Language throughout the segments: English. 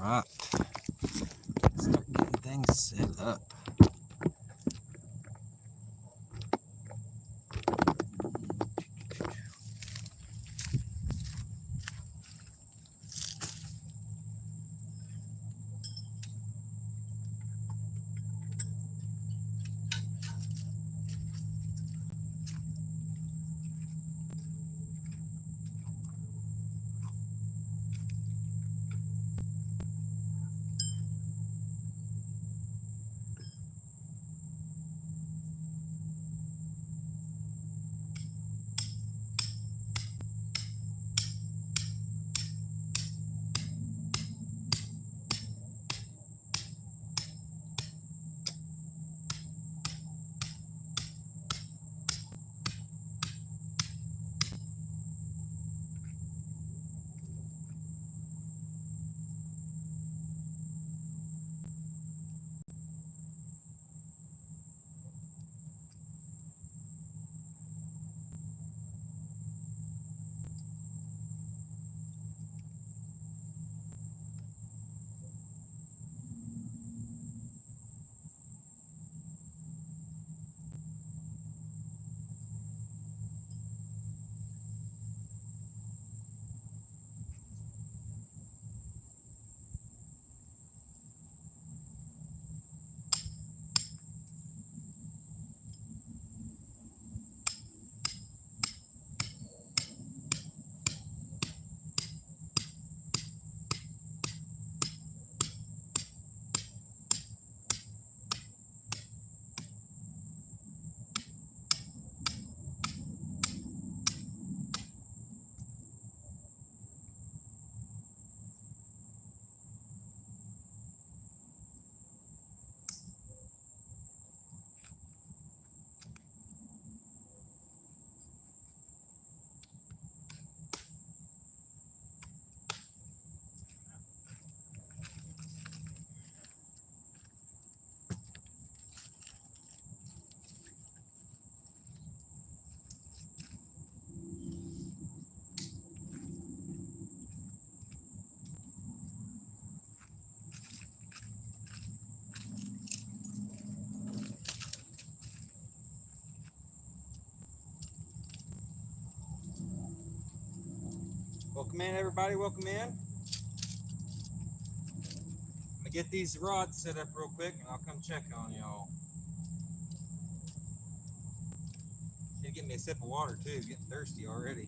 Alright, start getting things set up. Welcome in, everybody. Welcome in. I'm gonna get these rods set up real quick, and I'll come check on y'all. Need to get me a sip of water too. Getting thirsty already.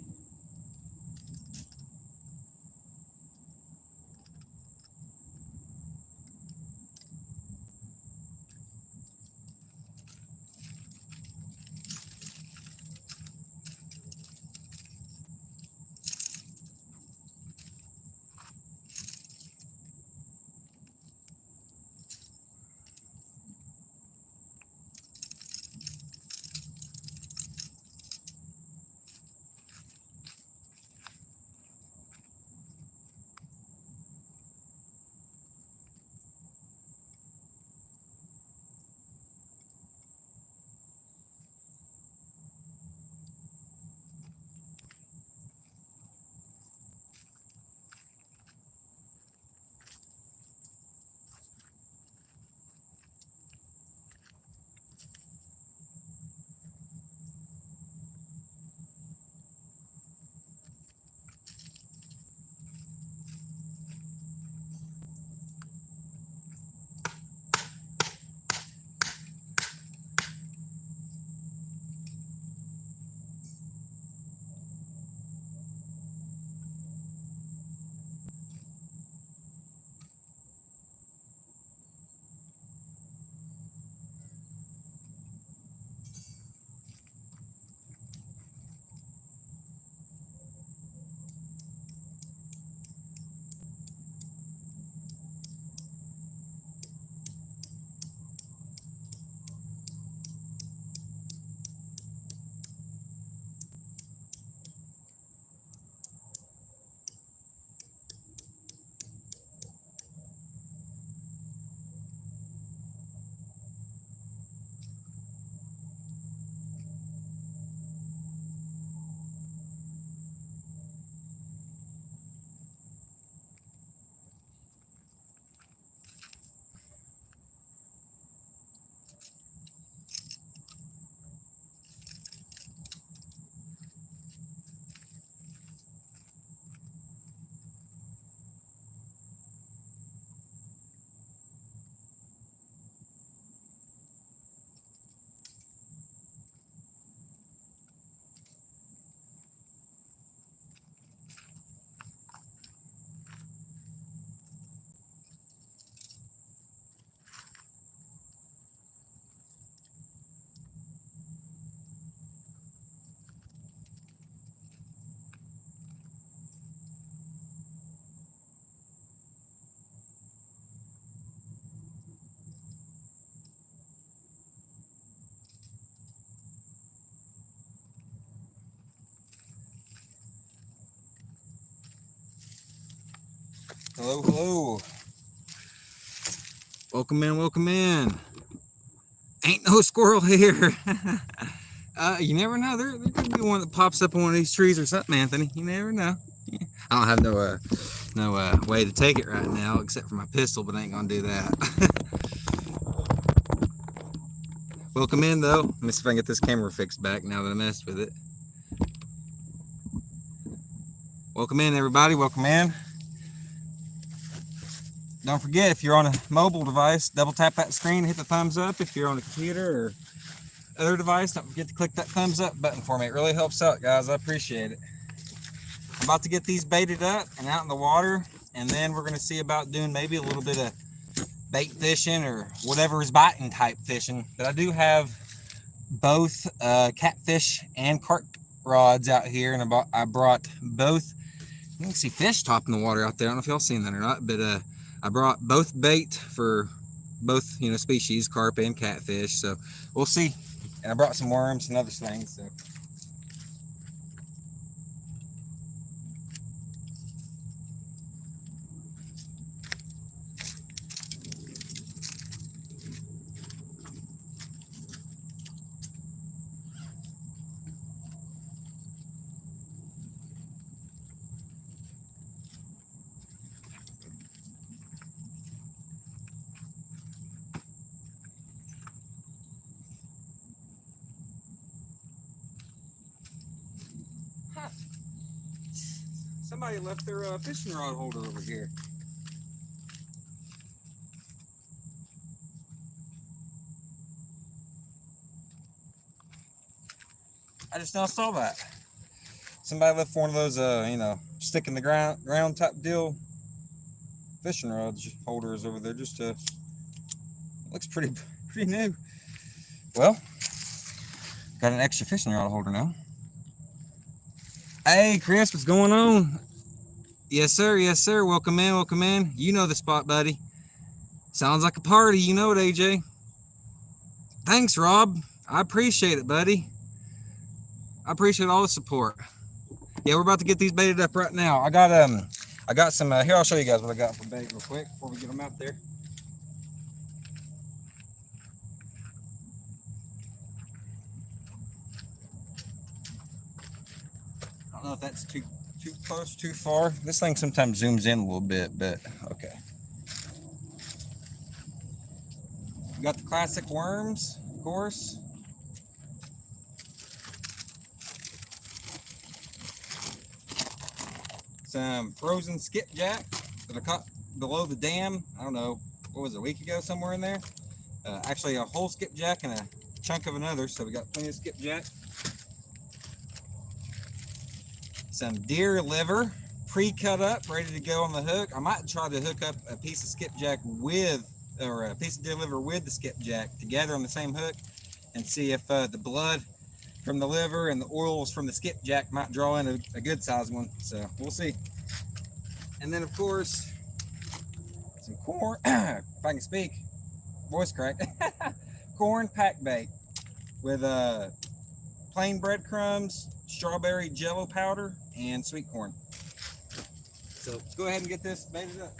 Hello, hello. Welcome in, welcome in. Ain't no squirrel here. You never know. There could be one that pops up on one of these trees or something, Anthony. You never know. I don't have no way to take it right now except for my pistol, but I ain't gonna do that. Welcome in, though. Let me see if I can get this camera fixed back now that I messed with it. Welcome in, everybody. Welcome in. Don't forget, if you're on a mobile device, double tap that screen, hit the thumbs up. If you're on a computer or other device, don't forget to click that thumbs up button for me. It really helps out, guys. I appreciate it. I'm about to get these baited up and out in the water, and then we're going to see about doing maybe a little bit of bait fishing or whatever is biting type fishing. But I do have both catfish and carp rods out here, and I brought both. You can see fish topping the water out there. I don't know if y'all seen that or not, but I brought both bait for both, species, carp and catfish. So we'll see. And I brought some worms and other things. So. Somebody left their fishing rod holder over here. I just now saw that. Somebody left one of those, stick in the ground type deal fishing rods holders over there. Just looks pretty new. Well, got an extra fishing rod holder now. Hey, Chris, what's going on? Yes, sir. Yes, sir. Welcome in. Welcome in. You know the spot, buddy. Sounds like a party. You know it, AJ. Thanks, Rob. I appreciate it, buddy. I appreciate all the support. Yeah, we're about to get these baited up right now. I got some. Here, I'll show you guys what I got for bait real quick before we get them out there. I don't know if that's too close, too far. This thing sometimes zooms in a little bit, but okay. We got the classic worms, of course. Some frozen skipjack that I caught below the dam. I don't know, what was it, a week ago, somewhere in there? Actually, a whole skipjack and a chunk of another, so we got plenty of skipjack. Some deer liver, pre-cut up, ready to go on the hook. I might try to hook up a piece of skipjack or a piece of deer liver with the skipjack together on the same hook, and see if the blood from the liver and the oils from the skipjack might draw in a good sized one. So we'll see. And then, of course, some corn, if I can speak, voice crack, corn pack bait with plain breadcrumbs, strawberry jello powder, and sweet corn. So let's go ahead and get this baited up.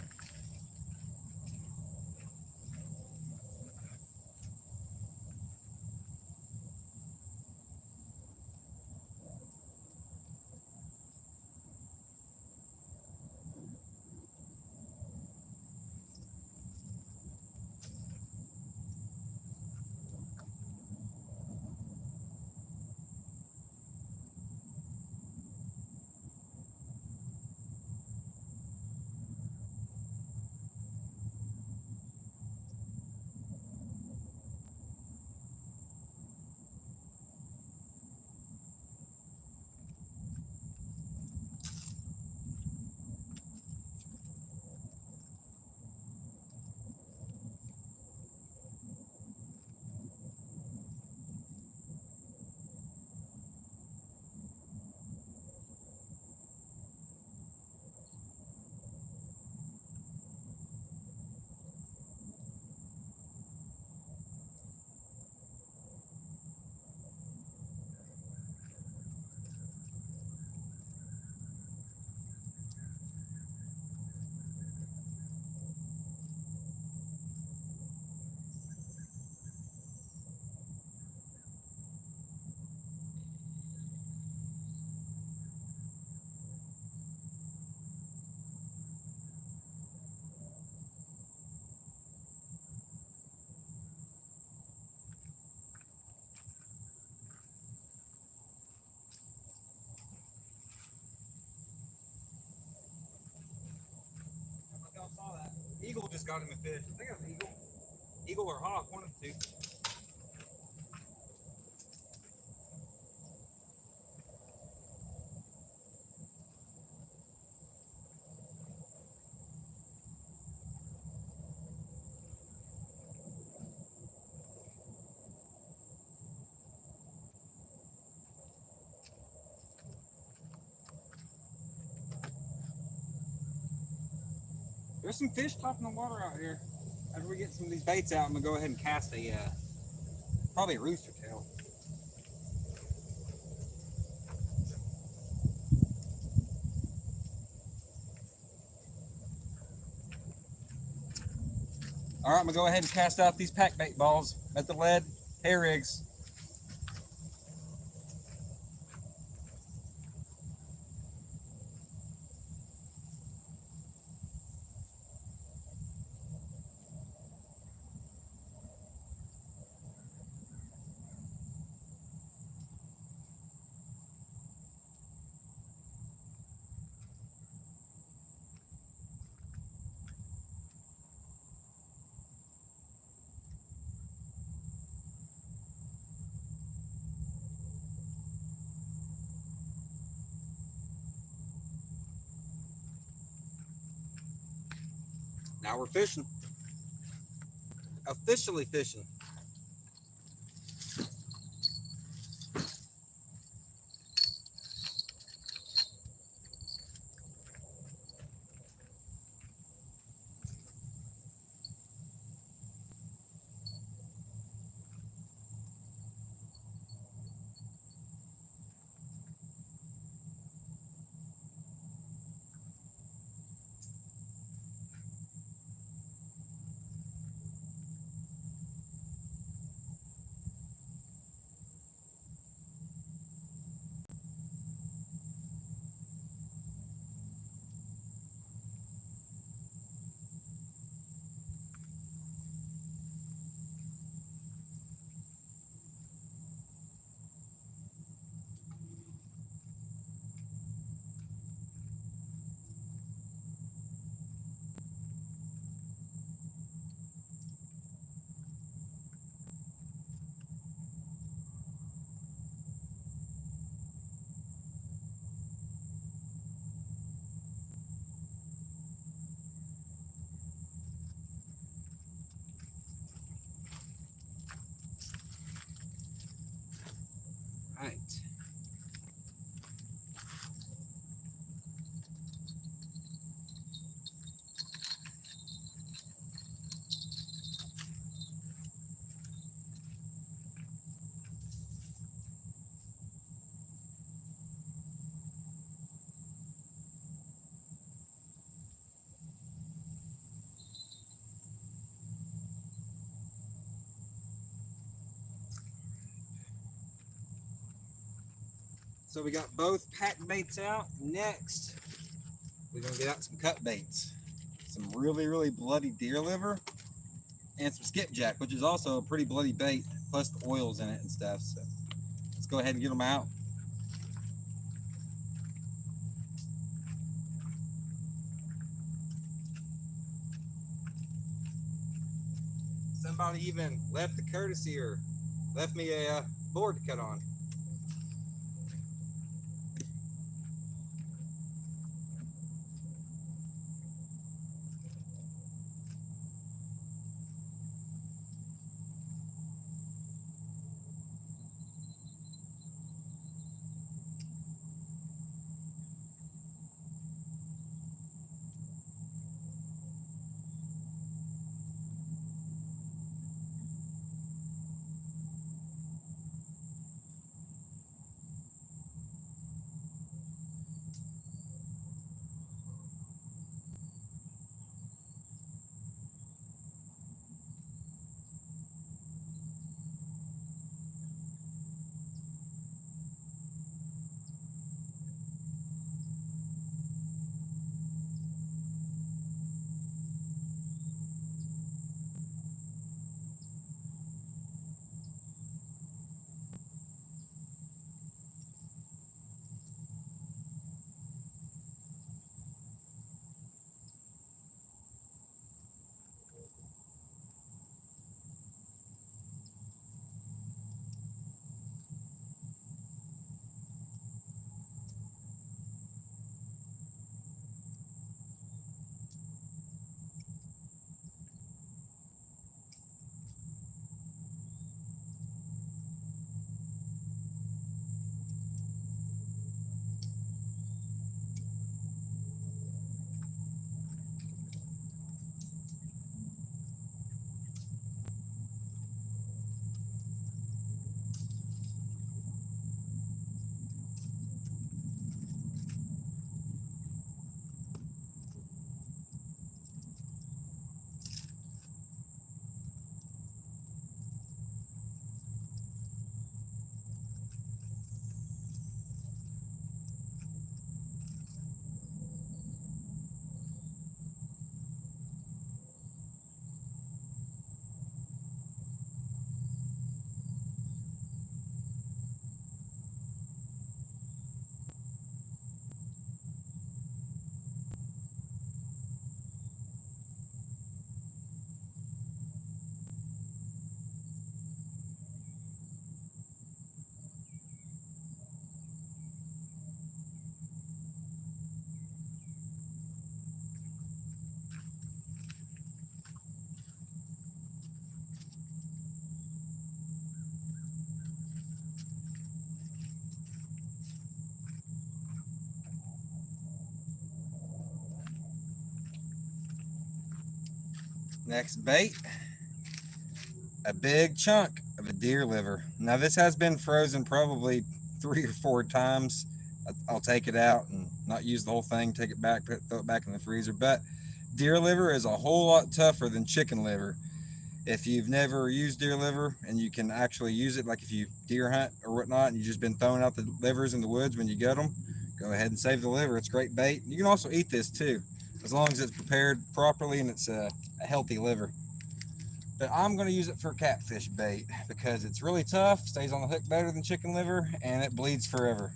y'all saw that. Eagle just got him a fish. I think it was eagle. Eagle or hawk, one of the two. There's some fish popping in the water out here. After we get some of these baits out, I'm gonna go ahead and cast a probably a rooster tail. All right, I'm gonna go ahead and cast out these pack bait balls at the lead hair rigs. Now we're fishing. Officially fishing. All right. So we got both pack baits out. Next, we're gonna get out some cut baits. Some really, really bloody deer liver and some skipjack, which is also a pretty bloody bait, plus the oils in it and stuff. So let's go ahead and get them out. Somebody even left the courtesy or left me a board to cut on. Next bait, a big chunk of a deer liver. Now this has been frozen probably 3 or 4 times. I'll take it out and not use the whole thing, take it back, throw it back in the freezer. But deer liver is a whole lot tougher than chicken liver. If you've never used deer liver and you can actually use it, like if you deer hunt or whatnot and you've just been throwing out the livers in the woods when you get them, go ahead and save the liver. It's great bait. You can also eat this too, as long as it's prepared properly and it's a healthy liver. But I'm going to use it for catfish bait because it's really tough, stays on the hook better than chicken liver, and it bleeds forever.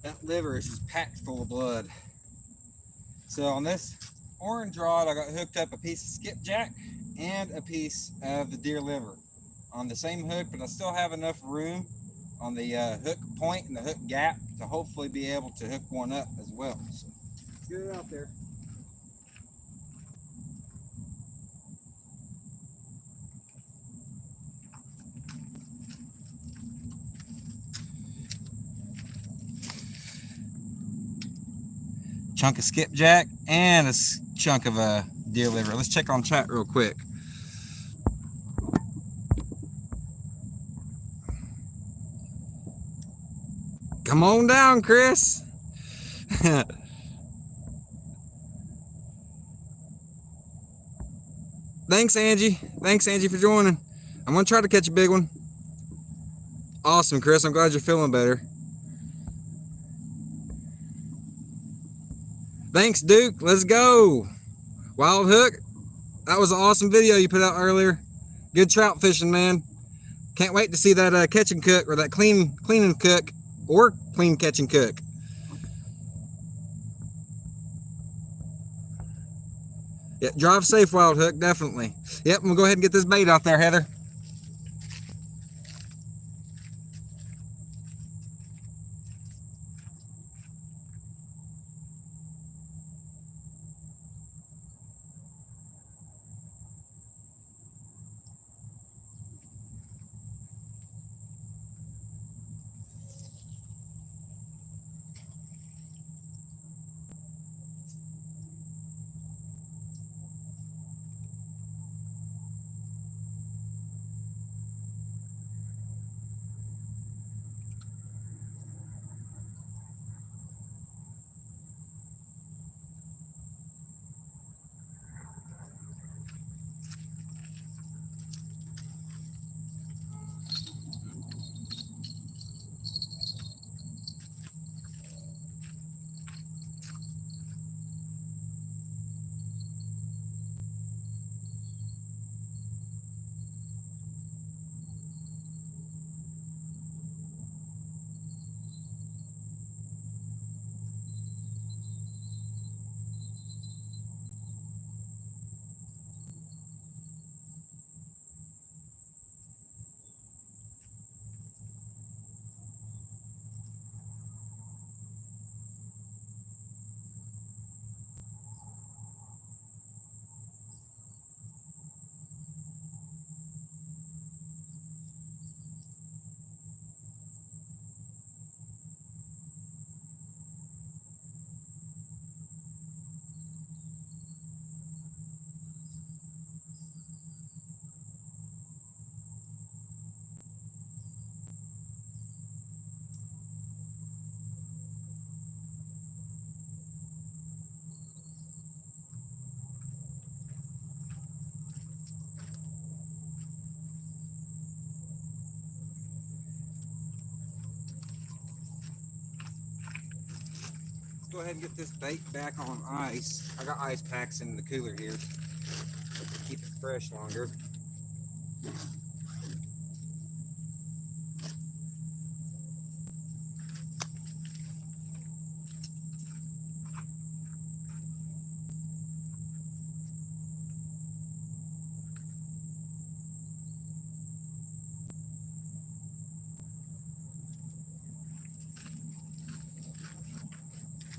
That liver is just packed full of blood. So on this orange rod, I got hooked up a piece of skipjack and a piece of the deer liver on the same hook, but I still have enough room on the hook point and the hook gap to hopefully be able to hook one up as well. So let's get it out there. Chunk of skipjack and a chunk of a deer liver. Let's check on chat real quick. Come on down, Chris. Thanks, Angie. Thanks, Angie, for joining. I'm going to try to catch a big one. Awesome, Chris. I'm glad you're feeling better. Thanks, Duke. Let's go. Wild Hook. That was an awesome video you put out earlier. Good trout fishing, man. Can't wait to see that catch and cook, or that clean and cook, or clean catch and cook. Yeah, drive safe, Wild Hook, definitely. Yep, I'm gonna go ahead and get this bait out there, Heather. Go ahead and get this bait back on ice. I got ice packs in the cooler here to keep it fresh longer.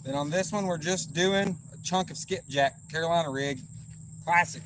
Then on this one, we're just doing a chunk of skipjack, Carolina rig, classic.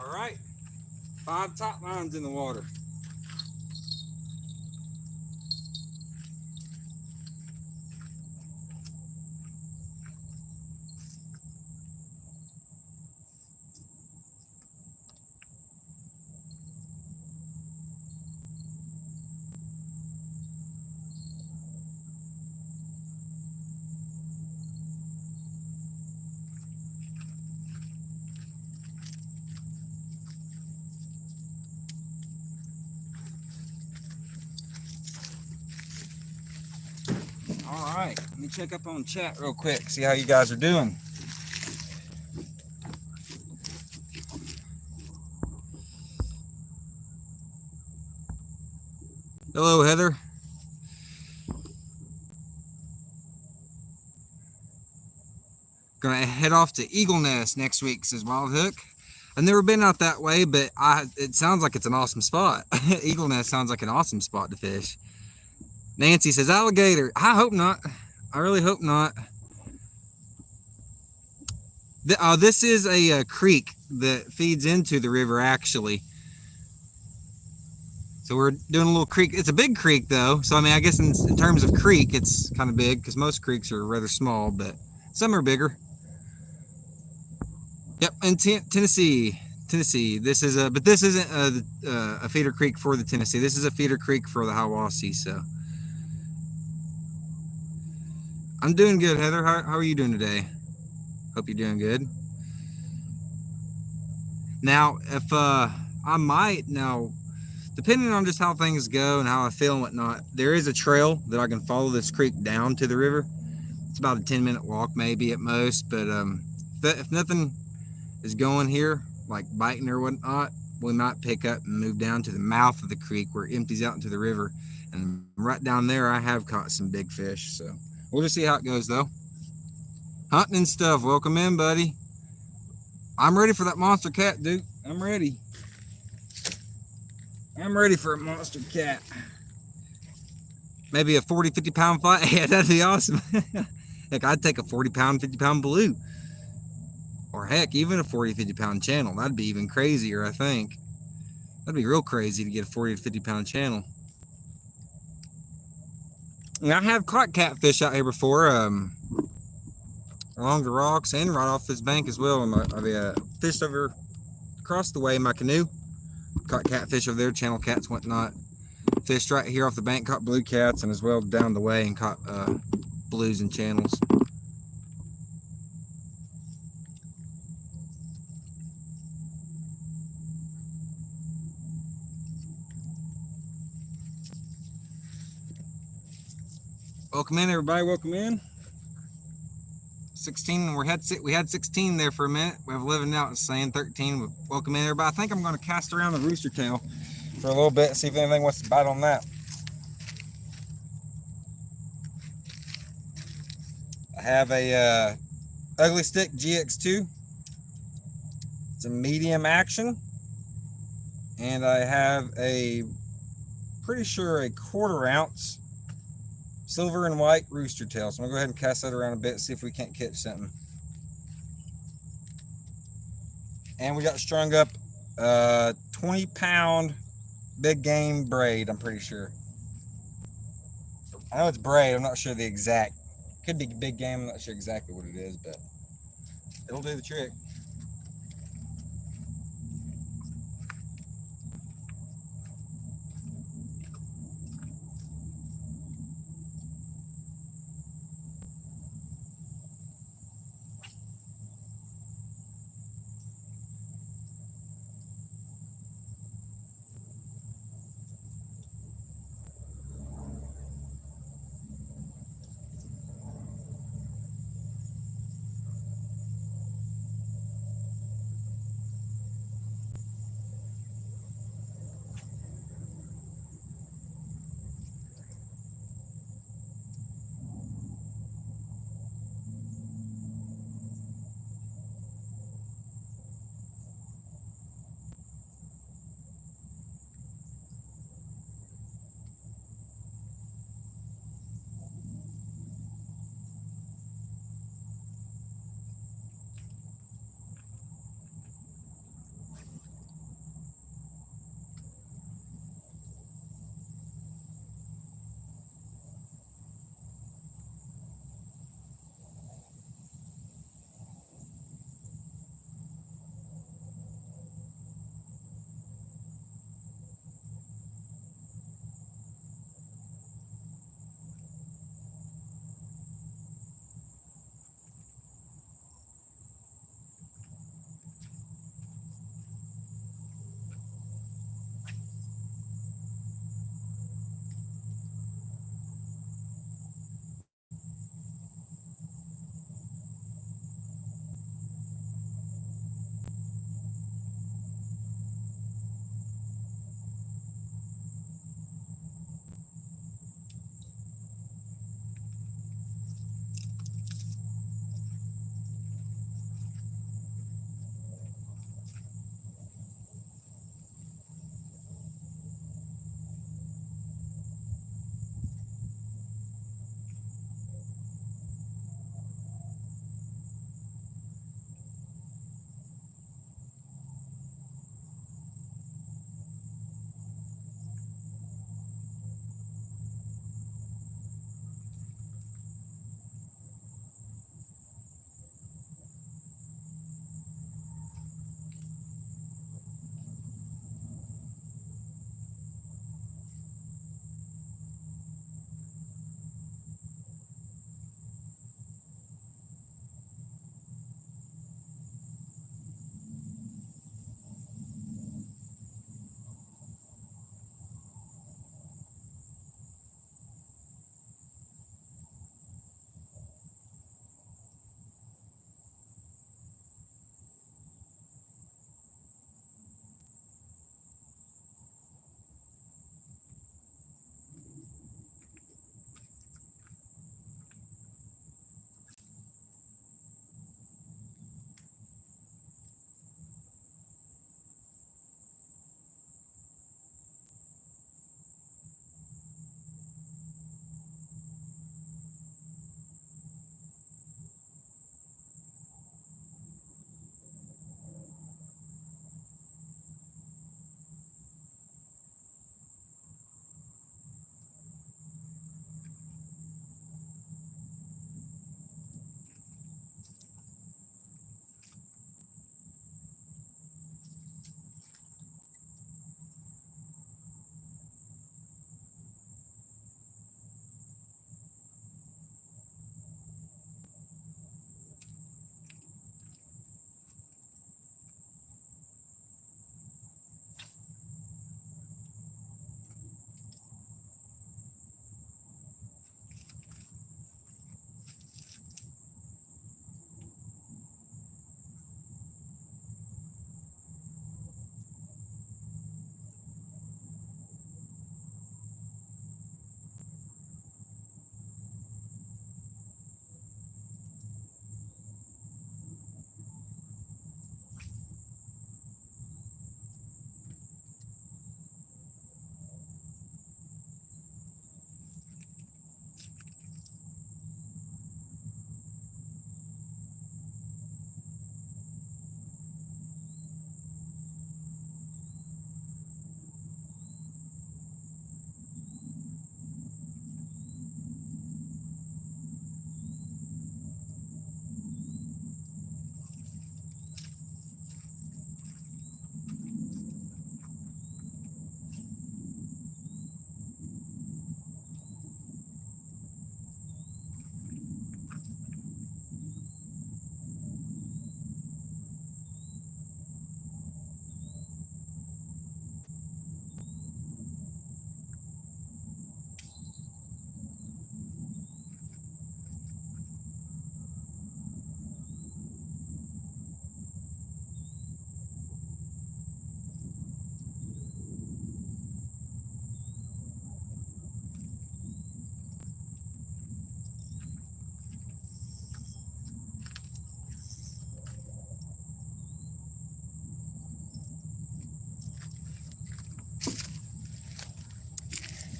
All right, 5 top lines in the water. All right, let me check up on chat real quick, see how you guys are doing. Hello, Heather. Gonna head off to Eagle Nest next week, says Wild Hook. I've never been out that way, but it sounds like it's an awesome spot. Eagle Nest sounds like an awesome spot to fish. Nancy says alligator. I hope not. I really hope not. This is a creek that feeds into the river, actually. So we're doing a little creek. It's a big creek, though. So, I mean, I guess in terms of creek, it's kind of big because most creeks are rather small, but some are bigger. Yep, in Tennessee. This is but this isn't a feeder creek for the Tennessee. This is a feeder creek for the Hiwassee. So I'm doing good, Heather. How are you doing today? Hope you're doing good. Now, if I might now, depending on just how things go and how I feel and whatnot, there is a trail that I can follow this creek down to the river. It's about a 10-minute walk, maybe at most. But if nothing is going here, like biting or whatnot, we might pick up and move down to the mouth of the creek where it empties out into the river. And right down there, I have caught some big fish. So we'll just see how it goes, though. Hunting and stuff. Welcome in, buddy. I'm ready for that monster cat, dude. I'm ready. I'm ready for a monster cat. Maybe a 40, 50 pound fly. Yeah, that'd be awesome. Heck, I'd take a 40 pound, 50 pound blue. Or heck, even a 40, 50 pound channel. That'd be even crazier, I think. That'd be real crazy to get a 40 to 50 pound channel. And I have caught catfish out here before, along the rocks and right off this bank as well. I've fished over across the way in my canoe. Caught catfish over there, channel cats, whatnot. Fished right here off the bank, caught blue cats, and as well down the way and caught blues and channels. Welcome in, everybody. Welcome in. 16. We had 16 there for a minute. We have 11 now. It's saying 13. Welcome in, everybody. I think I'm going to cast around the rooster tail for a little bit and see if anything wants to bite on that. I have a Ugly Stick GX2. It's a medium action, and I have pretty sure a 1/4 ounce silver and white rooster tail. So I'm gonna go ahead and cast that around a bit, see if we can't catch something. And we got strung up 20 pound big game braid, I'm pretty sure. I know it's braid, I'm not sure the exact. Could be big game, I'm not sure exactly what it is, but it'll do the trick.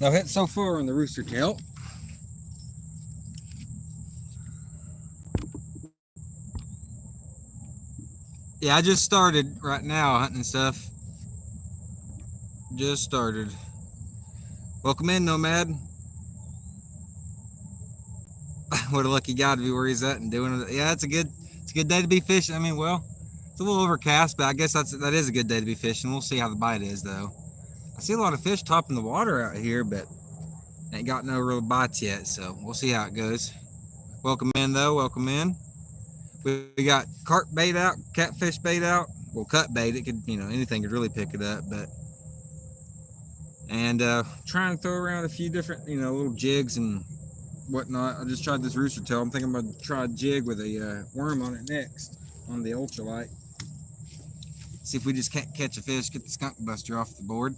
No hit so far on the rooster tail. Yeah, I just started right now hunting stuff. Just started. Welcome in, Nomad. What a lucky guy to be where he's at and doing it. Yeah, it's a good day to be fishing. I mean, well, it's a little overcast, but I guess that is a good day to be fishing. We'll see how the bite is though. I see a lot of fish topping the water out here, but ain't got no real bites yet, so we'll see how it goes. Welcome in though, welcome in. We got carp bait out, catfish bait out. Well, cut bait, it could, anything could really pick it up, but and trying to throw around a few different, little jigs and whatnot. I just tried this rooster tail. I'm thinking I'm gonna try a jig with a worm on it next on the ultralight. See if we just can't catch a fish, get the skunk buster off the board.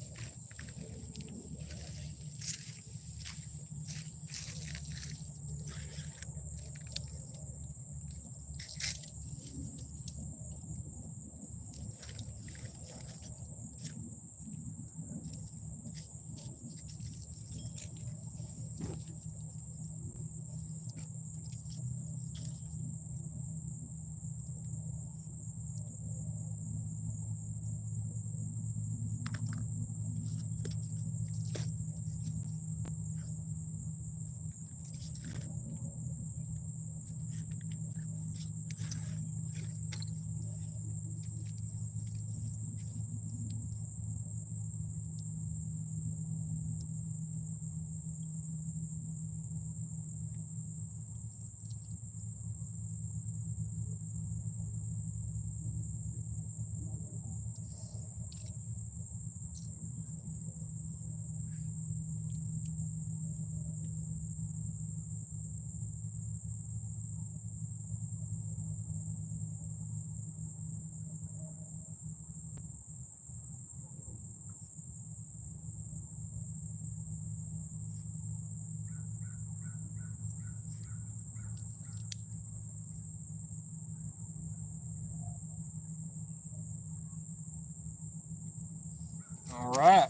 All right.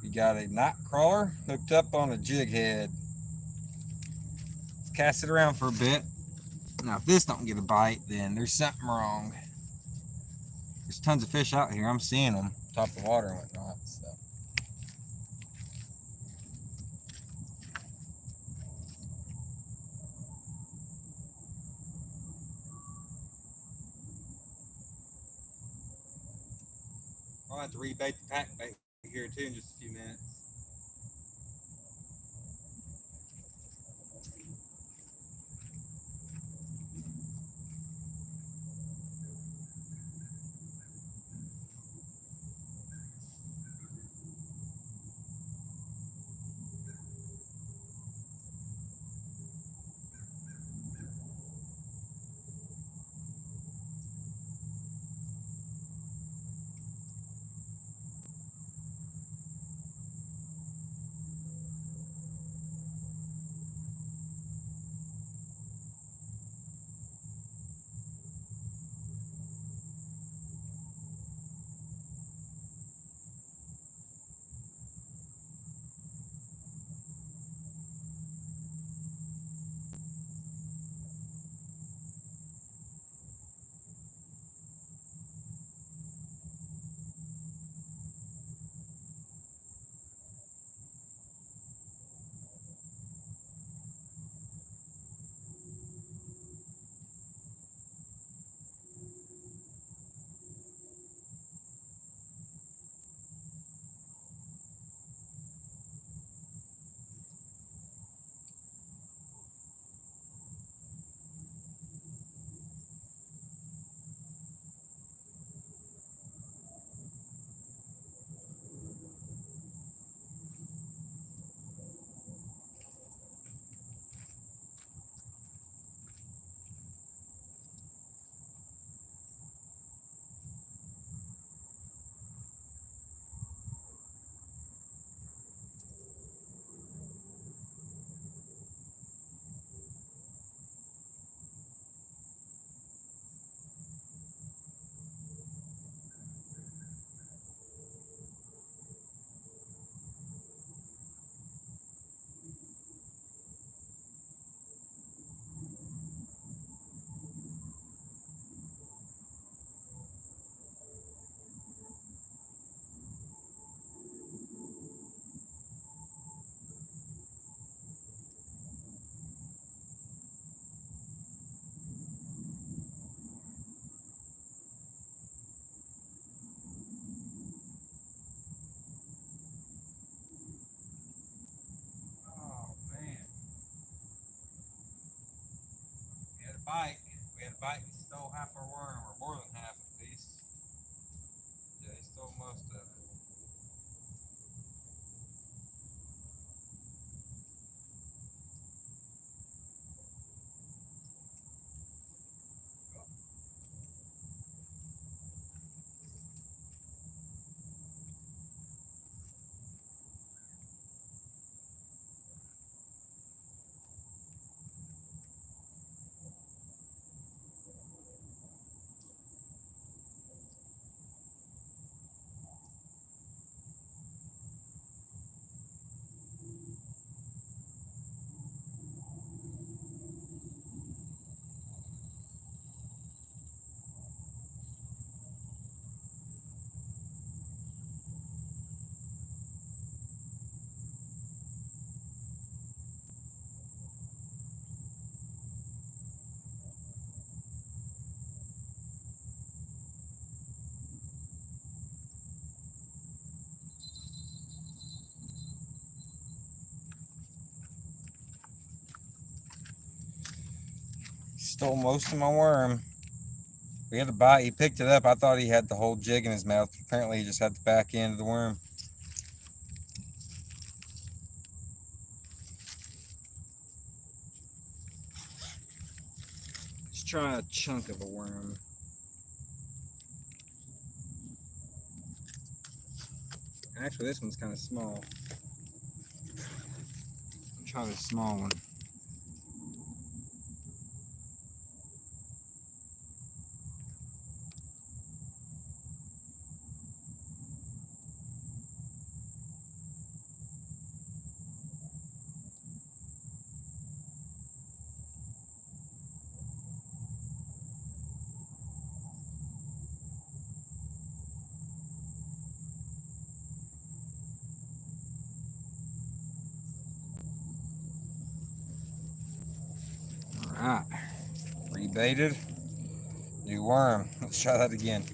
We got a night crawler hooked up on a jig head. Let's cast it around for a bit. Now, if this don't get a bite, then there's something wrong. There's tons of fish out here. I'm seeing them top of the water and whatnot. So. I'll have to rebait the pack bait here too in just a few minutes. bite. We had a bite and stole half our worm, or more than half at least. Yeah, he stole most of it. Stole most of my worm. We had a bite. He picked it up. I thought he had the whole jig in his mouth. Apparently, he just had the back end of the worm. Let's try a chunk of a worm. Actually, this one's kind of small. I'll try this small one. Alright, rebaited, new worm. Let's try that again.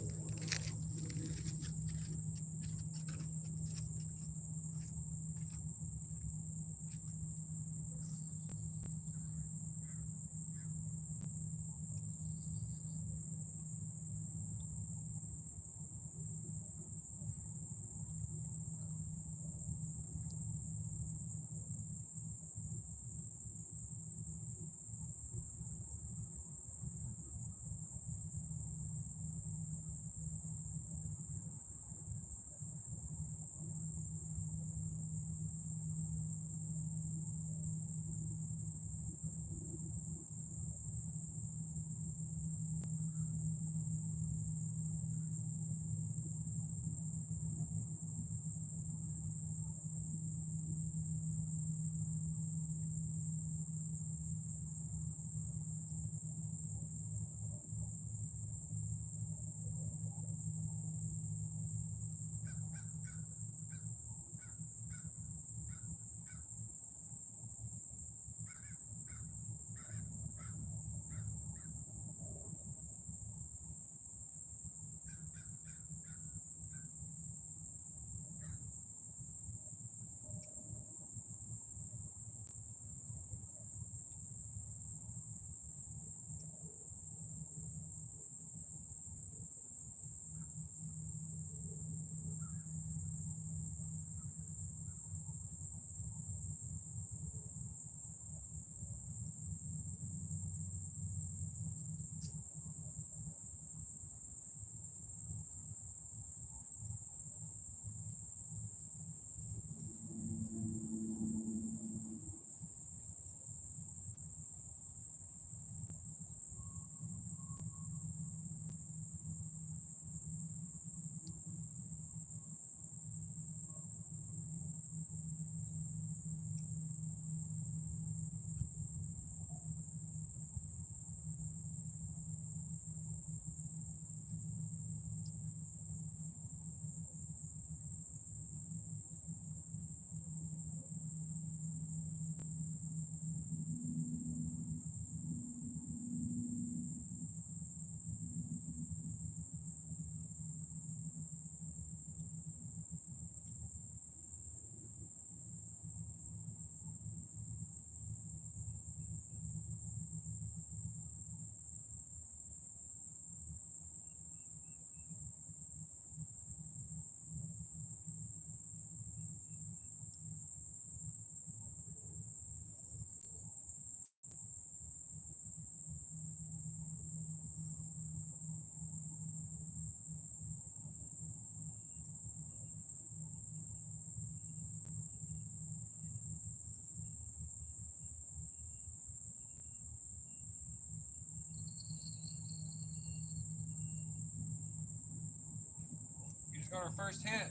got our first hit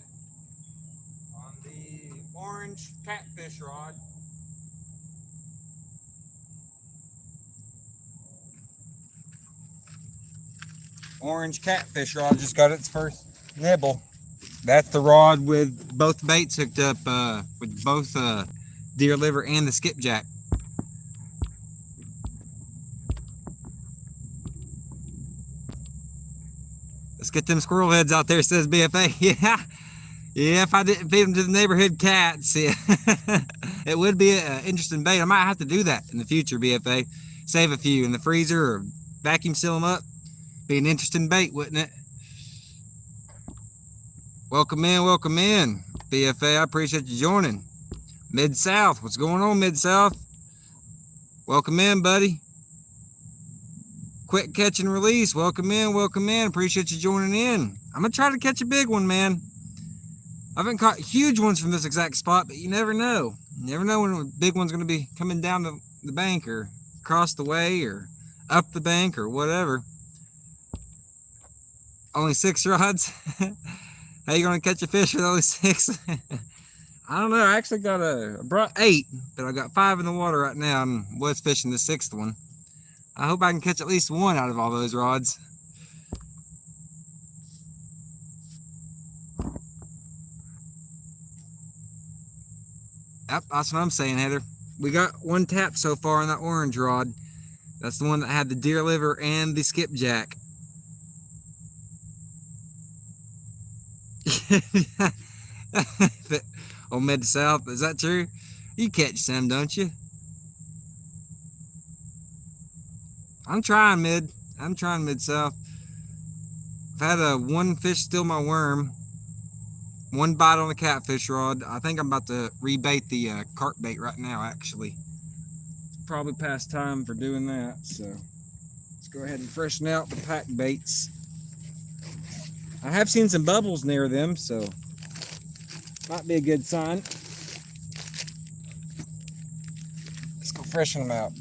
on the orange catfish rod. Orange catfish rod just got its first nibble. That's the rod with both baits hooked up with both deer liver and the skipjack. Let's get them squirrel heads out there, says BFA. Yeah. Yeah, if I didn't feed them to the neighborhood cats, yeah. It would be an interesting bait. I might have to do that in the future, BFA. Save a few in the freezer or vacuum seal them up. Be an interesting bait, wouldn't it? Welcome in, BFA. I appreciate you joining. Mid-South, what's going on, Mid-South? Welcome in, buddy. Quick catch and release, welcome in. Appreciate you joining in. I'm going to try to catch a big one, man. I haven't caught huge ones from this exact spot, but you never know. You never know when a big one's going to be coming down the bank or across the way or up the bank or whatever. Only 6 rods? How you going to catch a fish with only 6? I don't know. I actually I brought 8, but I got 5 in the water right now and was fishing the 6th one. I hope I can catch at least 1 out of all those rods. Yep, that's what I'm saying, Heather. We got 1 tap so far on that orange rod. That's the one that had the deer liver and the skipjack. On Mid-South, is that true? You catch some, don't you? I'm trying Mid-South. I've had 1 fish steal my worm. 1 bite on the catfish rod. I think I'm about to rebait the carp bait right now, actually. Probably past time for doing that, so let's go ahead and freshen out the pack baits. I have seen some bubbles near them, so might be a good sign. Let's go freshen them out.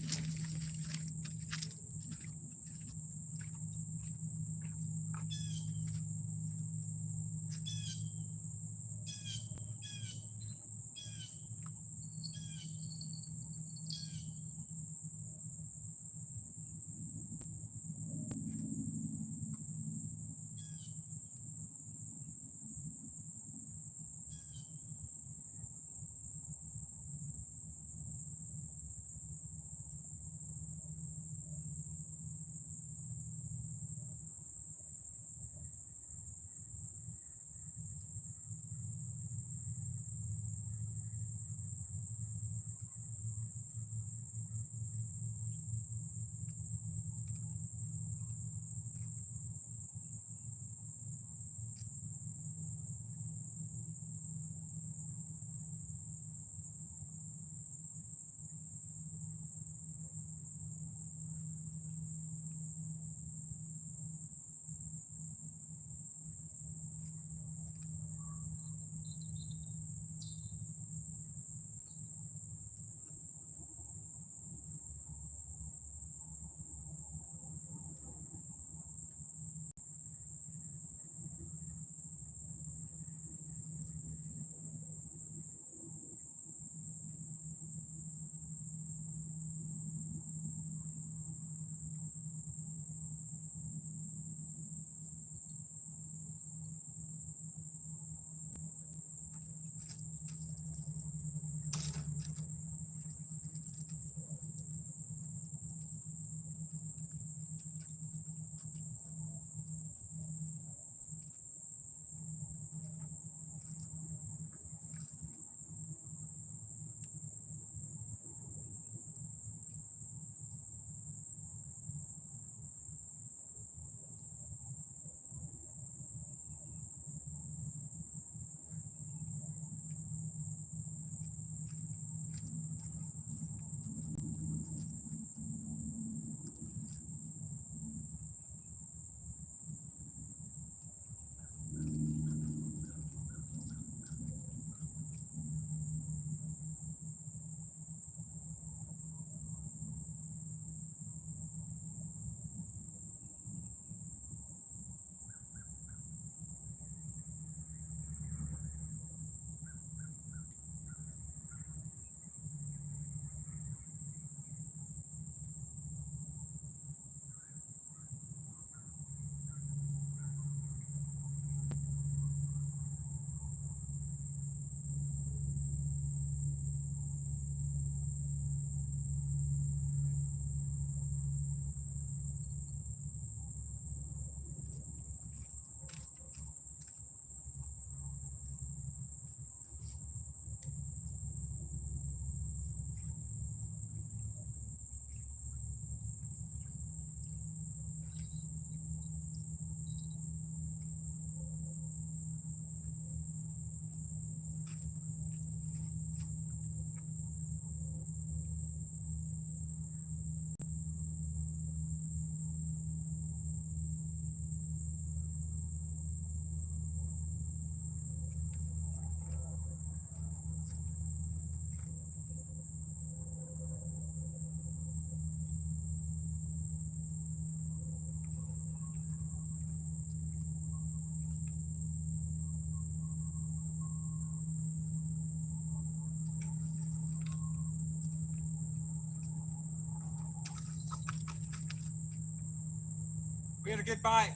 We had a good bite.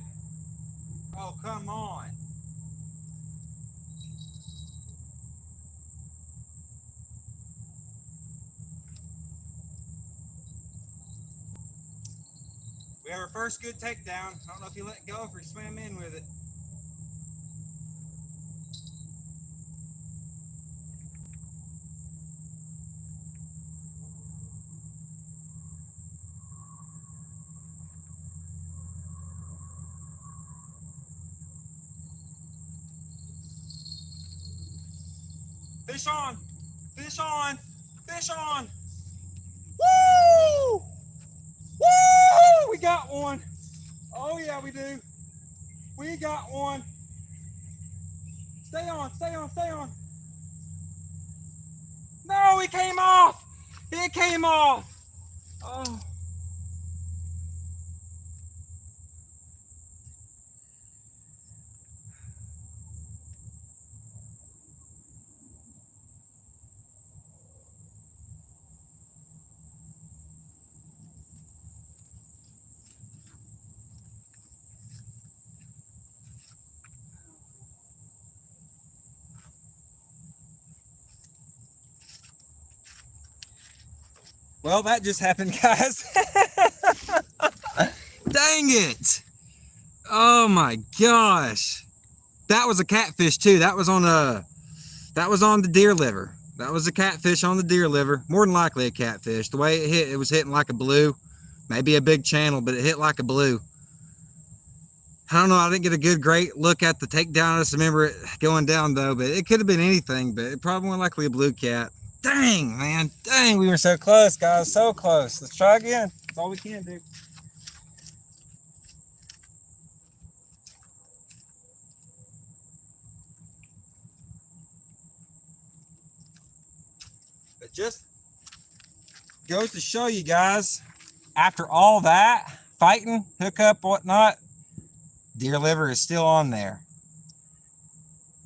Oh, come on. We have our first good takedown. I don't know if you let it go, if you swam in with it. Fish on! Fish on! Fish on! Woo! Woo! We got one. Oh yeah, we do. We got one. Stay on, stay on, stay on. No, it came off. It came off. Oh. Well, that just happened, guys. Dang it. Oh my gosh. That was a catfish too. That was on the deer liver. That was a catfish on the deer liver. More than likely a catfish. The way it hit, it was hitting like a blue. Maybe a big channel, but it hit like a blue. I don't know. I didn't get a great look at the takedown. I just remember it going down though, but it could have been anything, but it probably more likely a blue cat. Dang, man. Dang, we were so close, guys. So close. Let's try again. That's all we can do. But just goes to show you guys, after all that fighting, hookup, whatnot, deer liver is still on there.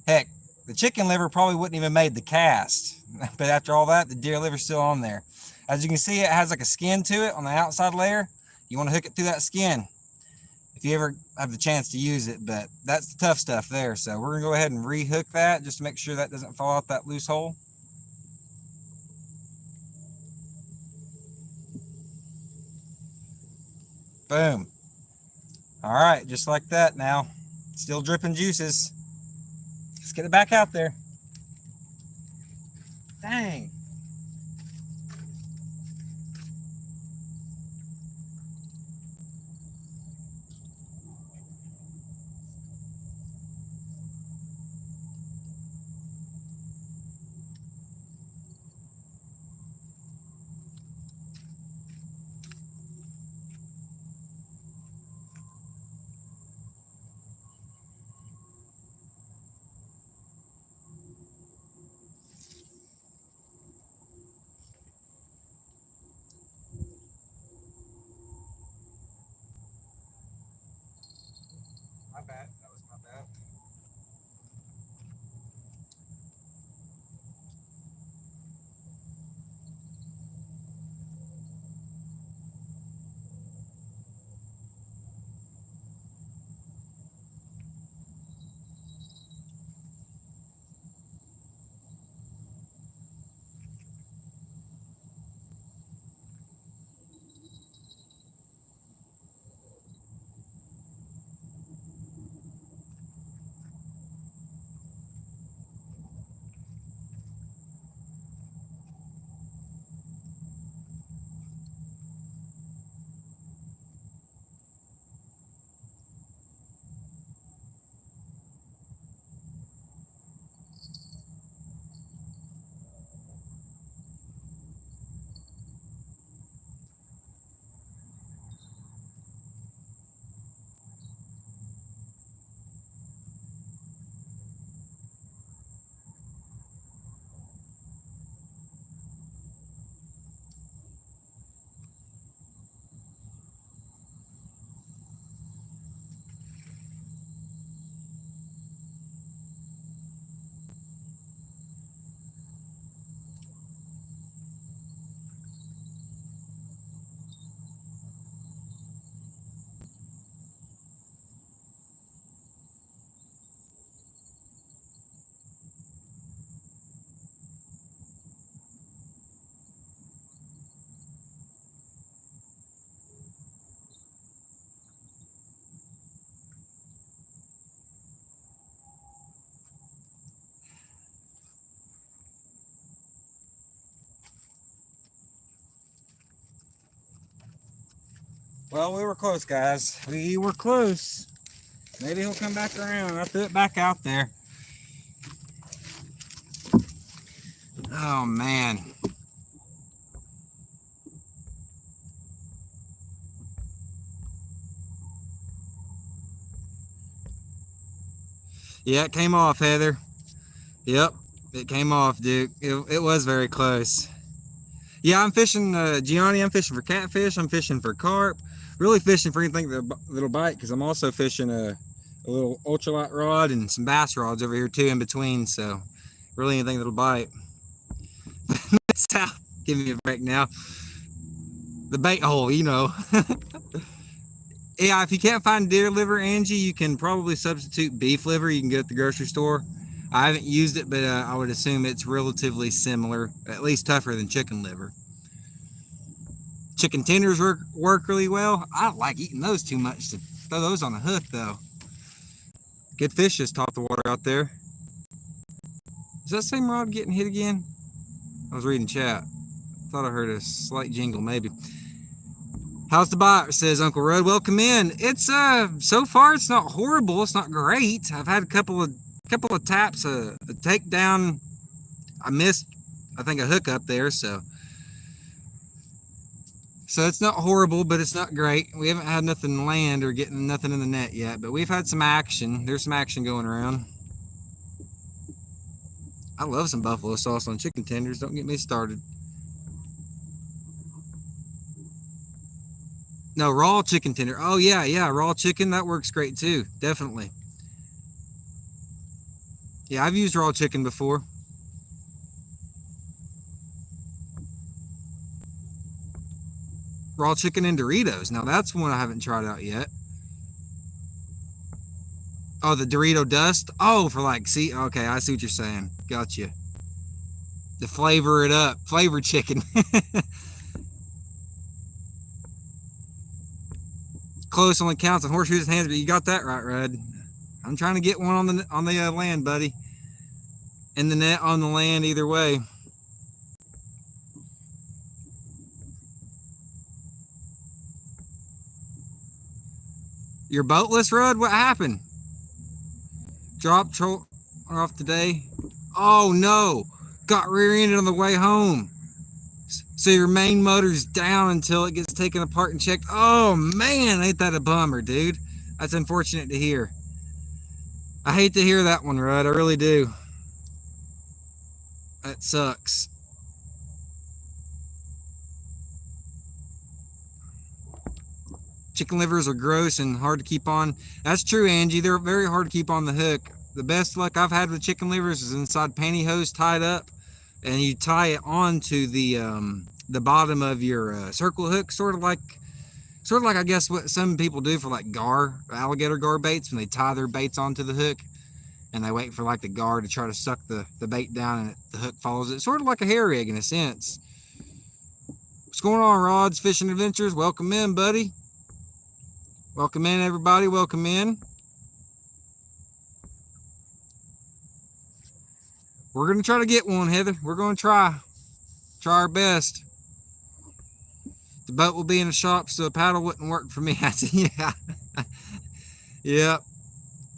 Heck, the chicken liver probably wouldn't even made the cast. But after all that, the deer liver's still on there. As you can see, it has like a skin to it on the outside layer. You want to hook it through that skin if you ever have the chance to use it, but that's the tough stuff there. So we're gonna go ahead and re-hook that just to make sure that doesn't fall out that loose hole. Boom. All right, just like that now. Still dripping juices. Let's get it back out there. Dang. Well, we were close, guys. We were close. Maybe he'll come back around. I threw it back out there. Oh, man. Yeah, it came off, Heather. Yep, it came off, Duke. It was very close. Yeah, I'm fishing, Gianni, I'm fishing for catfish. I'm fishing for carp. Really fishing for anything that'll bite, because I'm also fishing a little ultralight rod and some bass rods over here too in between. So really anything that'll bite. Give me a break now. The bait hole, you know. Yeah, if you can't find deer liver, Angie, you can probably substitute beef liver you can get at the grocery store. I haven't used it, but I would assume it's relatively similar, at least tougher than chicken liver. Chicken tenders work really well. I don't like eating those too much to throw those on the hook, though. Good fish just topped the water out there. Is that same rod getting hit again? I was reading chat. Thought I heard a slight jingle, maybe. How's the bite? Says Uncle Rudd. Welcome in. It's so far it's not horrible. It's not great. I've had a couple of taps, a takedown. I missed, I think, a hookup there, so it's not horrible, but it's not great. We haven't had nothing land or getting nothing in the net yet, but we've had some action. There's some action going around. I love some buffalo sauce on chicken tenders. Don't get me started. No, raw chicken tender. Oh, yeah, raw chicken. That works great, too. Definitely. Yeah, I've used raw chicken before. Raw chicken and Doritos. Now, that's one I haven't tried out yet. Oh, the Dorito dust? Oh, for like, see? Okay, I see what you're saying. Gotcha. To flavor it up. Flavor chicken. Close only counts on horseshoes and hands, but you got that right, Red. I'm trying to get one on the land, buddy. In the net, on the land, either way. You're boatless, Rudd? What happened? Dropped off today. Oh no! Got rear-ended on the way home. So your main motor's down until it gets taken apart and checked. Oh man, ain't that a bummer, dude? That's unfortunate to hear. I hate to hear that one, Rudd. I really do. That sucks. Chicken livers are gross and hard to keep on. That's true, Angie. They're very hard to keep on the hook. The best luck I've had with chicken livers is inside pantyhose tied up, and you tie it onto the bottom of your circle hook, sort of like I guess what some people do for like alligator gar baits, when they tie their baits onto the hook and they wait for like the gar to try to suck the bait down and the hook follows it. Sort of like a hair rig in a sense. What's going on, Rods Fishing Adventures? Welcome in, buddy. Welcome in, everybody. Welcome in. We're going to try to get one, Heather. We're going to try our best. The boat will be in the shop, so a paddle wouldn't work for me. I said, yeah. Yep.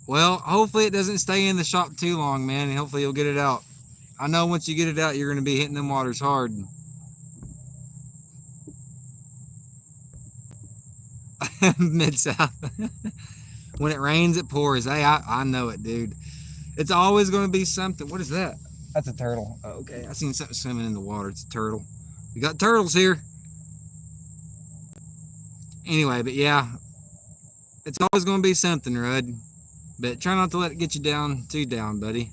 Well, hopefully it doesn't stay in the shop too long, man, and hopefully you'll get it out. I know once you get it out, you're going to be hitting them waters hard. Mid-South. When it rains, it pours. Hey, I know it, dude. It's always going to be something. What is that? That's a turtle. Oh, okay, I seen something swimming in the water. It's a turtle. We got turtles here. Anyway, but yeah, it's always going to be something, Rudd. But try not to let it get you too down, buddy.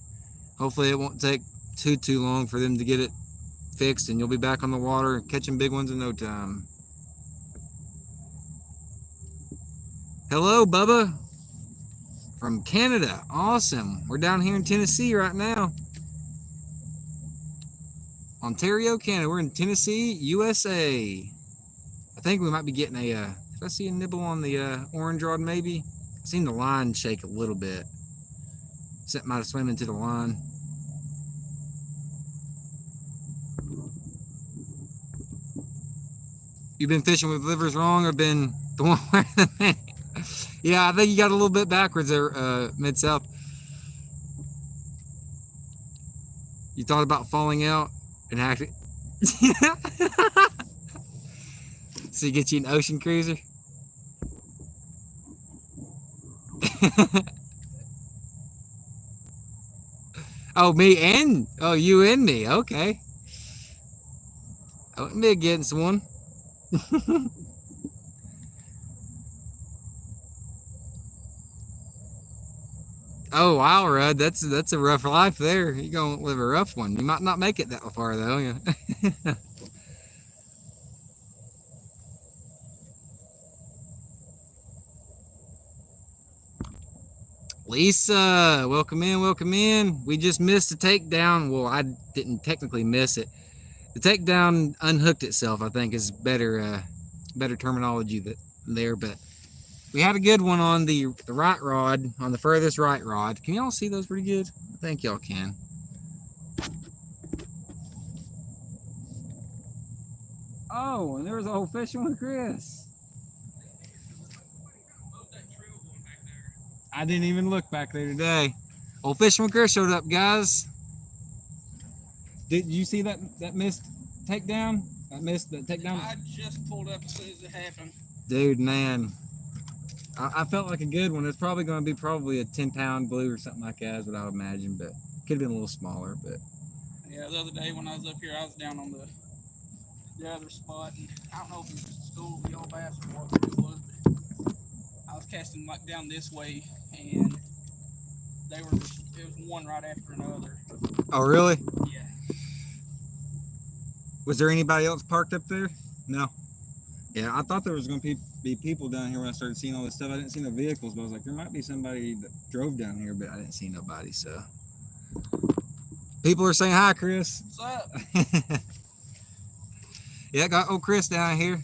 Hopefully it won't take too long for them to get it fixed, and you'll be back on the water catching big ones in no time. Hello, Bubba from Canada. Awesome. We're down here in Tennessee right now. Ontario, Canada. We're in Tennessee, USA. I think we might be getting a, did I see a nibble on the orange rod maybe? I've seen the line shake a little bit. Something might have swam into the line. You've been fishing with livers wrong, or been the one where the yeah, I think you got a little bit backwards there, Mid-South. You thought about falling out and actually. So you get you an ocean cruiser. Oh, me and you and me. Okay. I wouldn't be against one. Oh wow, Rudd, that's a rough life there. You're gonna live a rough one. You might not make it that far though. Yeah. Lisa, welcome in, welcome in. We just missed a takedown. Well, I didn't technically miss it. The takedown unhooked itself, I think is better terminology there, but we had a good one on the right rod, on the furthest right rod. Can y'all see those pretty good? I think y'all can. Oh, and there was a whole fishing with Chris. I didn't even look back there today. Old Fishing with Chris showed up, guys. Did you see that missed takedown? That takedown? I just pulled up as soon as it happened. Dude, man. I felt like a good one. It's probably going to be probably a 10-pound blue or something like that is what I would imagine, but could have been a little smaller. But yeah, the other day when I was up here, I was down on the other spot, and I don't know if it was school, the old bass, or what it was. I was casting like down this way, and it was one right after another. Oh, really? Yeah. Was there anybody else parked up there? No. Yeah, I thought there was going to be people down here when I started seeing all this stuff. I didn't see no vehicles, but I was like, there might be somebody that drove down here, but I didn't see nobody, so. People are saying hi, Chris. What's up? Yeah, got old Chris down here.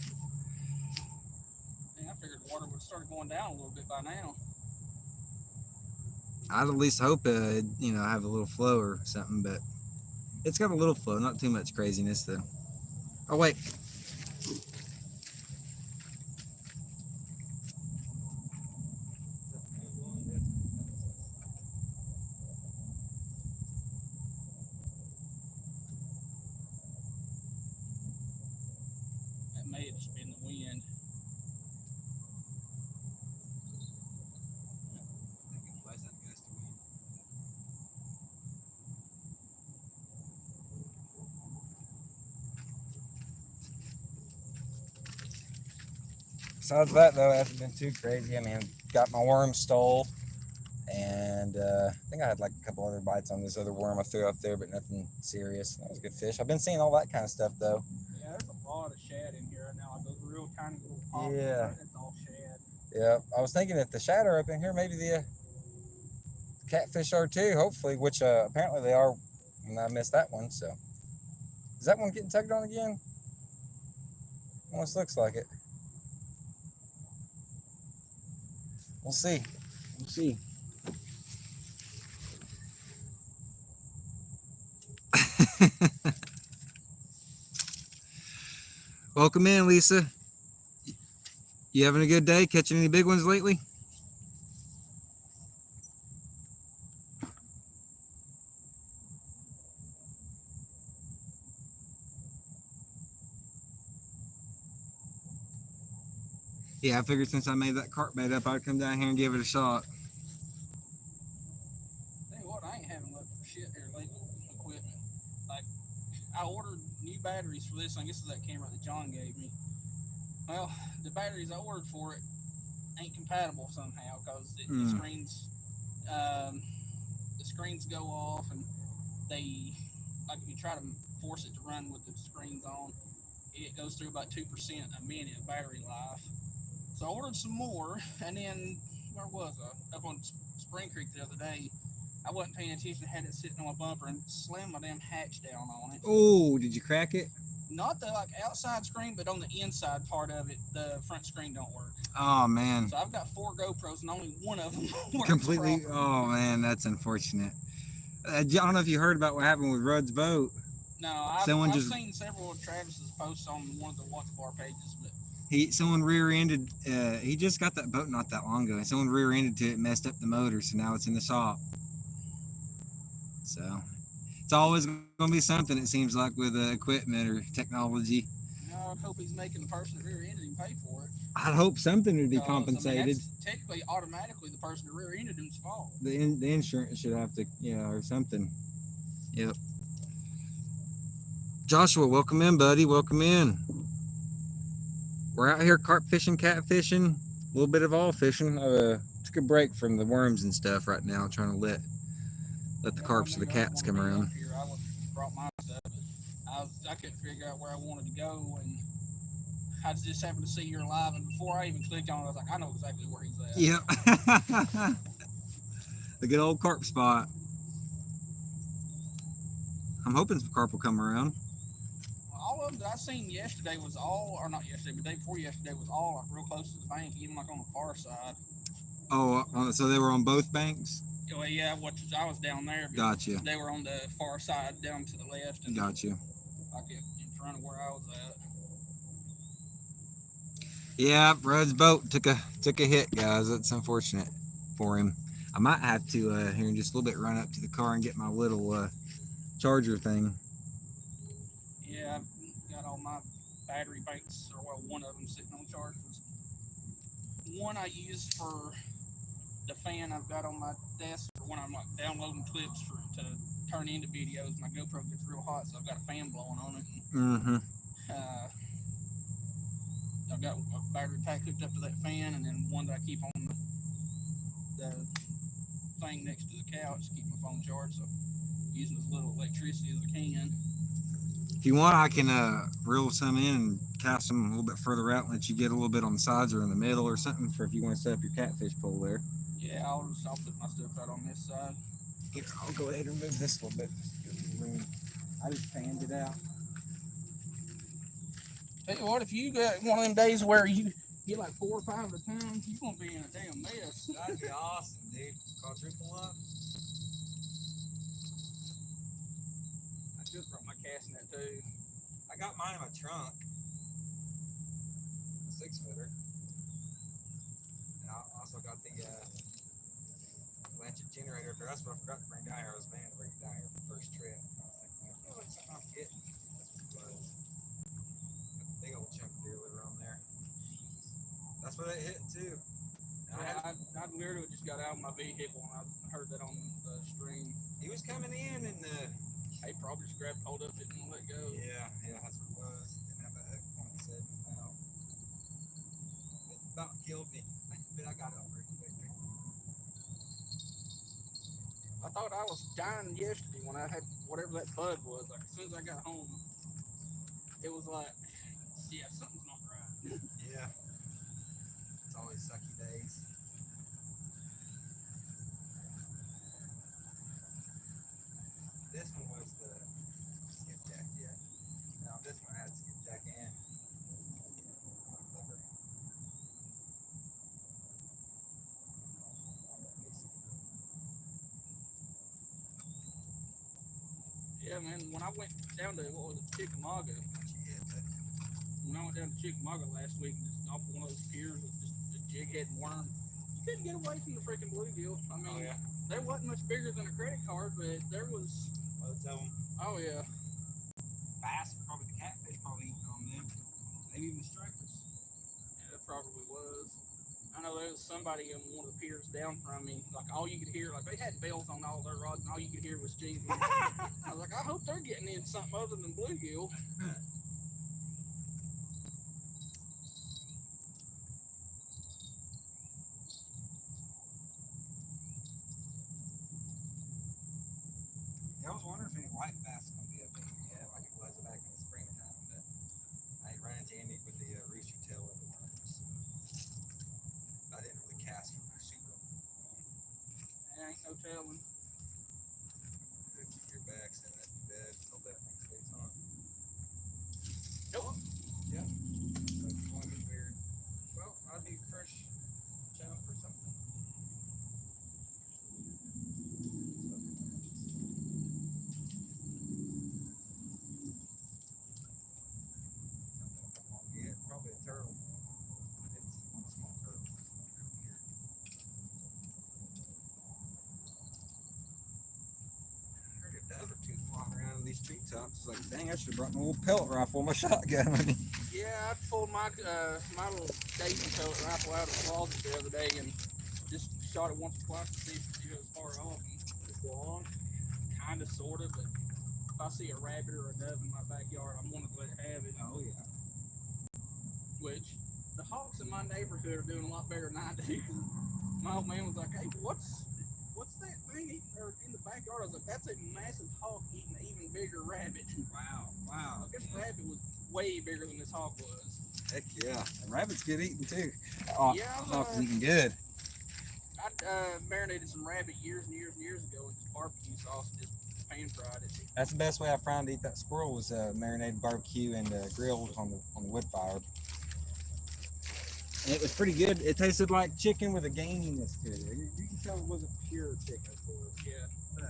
Man, I figured the water would have started going down a little bit by now. I'd at least hope it, have a little flow or something, but it's got a little flow, not too much craziness though. Oh, wait. That may have just been the wind. Besides that, though, it hasn't been too crazy. I mean, got my worm stole, and I think I had like a couple other bites on this other worm I threw up there, but nothing serious. That was a good fish. I've been seeing all that kind of stuff, though. Yeah, there's a lot of shad in here right now. Like those real tiny little pops. Yeah. It's all shad. Yeah, I was thinking if the shad are up in here, maybe the catfish are too, hopefully, which apparently they are, and I missed that one, so. Is that one getting tugged on again? Almost looks like it. We'll see. We'll see. Welcome in, Lisa. You having a good day? Catching any big ones lately? Yeah, I figured since I made that carp bait up, I'd come down here and give it a shot. Tell you what, I ain't having luck for shit here lately with equipment. Like, I ordered new batteries for this. I guess it's that camera that John gave me. Well, the batteries I ordered for it ain't compatible somehow because the screens go off, and they, like, if you try to force it to run with the screens on, it goes through about 2% a minute of battery life. So I ordered some more, and then, where was I? Up on Spring Creek the other day. I wasn't paying attention, had it sitting on my bumper, and slammed my damn hatch down on it. Oh, did you crack it? Not the outside screen, but on the inside part of it, the front screen don't work. Oh, man. So I've got 4 GoPros, and only one of them works Completely. properly. Oh, man, that's unfortunate. I don't know if you heard about what happened with Rudd's boat. No, I've Someone just seen several of Travis's posts on one of the Watch Bar pages, but someone rear-ended. He just got that boat not that long ago, and someone rear-ended to it, and messed up the motor, so now it's in the shop. So it's always going to be something. It seems like with equipment or technology. I hope he's making the person that rear-ended him pay for it. I'd hope something would be Because, compensated. I mean, that's technically automatically the person that rear-ended him's fault. The insurance should have to, or something. Yep. Joshua, welcome in, buddy. Welcome in. We're out here carp fishing, cat fishing, a little bit of all fishing. Took a break from the worms and stuff right now, trying to let the carps or the cats come around. Here, I would brought my stuff, but I couldn't figure out where I wanted to go, and I just happened to see you're live, and before I even clicked on it, I was like, I know exactly where he's at. Yep. The good old carp spot. I'm hoping some carp will come around. All of them that I seen yesterday was all, or not yesterday, but the day before yesterday was all like real close to the bank, even like on the far side. Oh, so they were on both banks? Well, yeah, I was down there. Gotcha. They were on the far side down to the left. And gotcha. Like in front of where I was at. Yeah, Rudd's boat took a hit, guys. That's unfortunate for him. I might have to here in just a little bit run up to the car and get my little charger thing. Yeah, I've got all my battery banks, or well, one of them sitting on chargers. One I use for the fan I've got on my desk for when I'm like downloading clips to turn into videos. My GoPro gets real hot, so I've got a fan blowing on it. And, I've got a battery pack hooked up to that fan, and then one that I keep on the thing next to the couch to keep my phone charged. So using as little electricity as I can. If you want, I can reel some in and cast them a little bit further out and let you get a little bit on the sides or in the middle or something for if you want to set up your catfish pole there. Yeah, I'll put my stuff out on this side. Here, I'll go ahead and move this a little bit. I just fanned it out. Tell you what, if you got one of them days where you get like 4 or 5 at a time, you're gonna be in a damn mess. That'd be awesome, dude. Quadruple up. I just brought my cast net too. I got mine in my trunk. 6-footer. And I also got the electric generator. That's what I forgot to bring down here. I was planning to bring it down here for the first trip. I feel like something I'm getting. Big old chunk of deer liver on there. That's what it hit too. Yeah, I literally just got out of my vehicle and I heard that on the stream. He was coming in and he probably just grabbed hold of it and let go. Yeah, that's what it was. Didn't have a hook point 7 pound. It about killed me, but I got up pretty quick. I thought I was dying yesterday when I had whatever that bug was. Like as soon as I got home, it was like, yeah, something's not right. Yeah. It's always sucky days. This one was the skipjack, yeah. Now this one had skipjack and liver. Yeah, man, when I went down to, Chickamauga, when I went down to Chickamauga last week, just off one of those piers with just a jighead and worm, you couldn't get away from the freaking bluegill. I mean, they wasn't much bigger than a credit card, but there was loads of them. Oh yeah. Bass, probably the catfish probably eating on them. Maybe even stripers. Yeah, it probably was. I know there was somebody on one of the piers down from me, like all you could hear, like they had bells on all their rods, and all you could hear was jigging. I was like, I hope they're getting in something other than bluegill. I was wondering if any white bass is going to be up here yet, like it was back in the springtime, but I ain't run into any with the rooster tail of the worms. I didn't really cast for super. There ain't no telling. Keep your back, send that to bed, till that thing stays on. hookups. It's like, dang, I should have brought my little pellet rifle, my shotgun with me. Yeah, I pulled my little Daisy pellet rifle out of the closet the other day and just shot it once or twice to see if it was far off. And it's long, kind of, sort of, but if I see a rabbit or a dove in my backyard, I'm going to let it have it. Oh, yeah. Which the hawks in my neighborhood are doing a lot better than I do. My old man was like, "Hey, what's that thing in the backyard?" I was like, "That's a massive hawk eating an even bigger rabbit." Wow. This rabbit was way bigger than this hawk was. Heck yeah. And rabbits get eaten too. Oh, Yeah, hawk's eating good. I marinated some rabbit years and years and years ago in just barbecue sauce and just pan fried it. That's the best way I found to eat that squirrel was marinated barbecue and grilled on the wood fire. And it was pretty good. It tasted like chicken with a gaminess to it. You can tell it wasn't pure chicken, of course. Yeah. But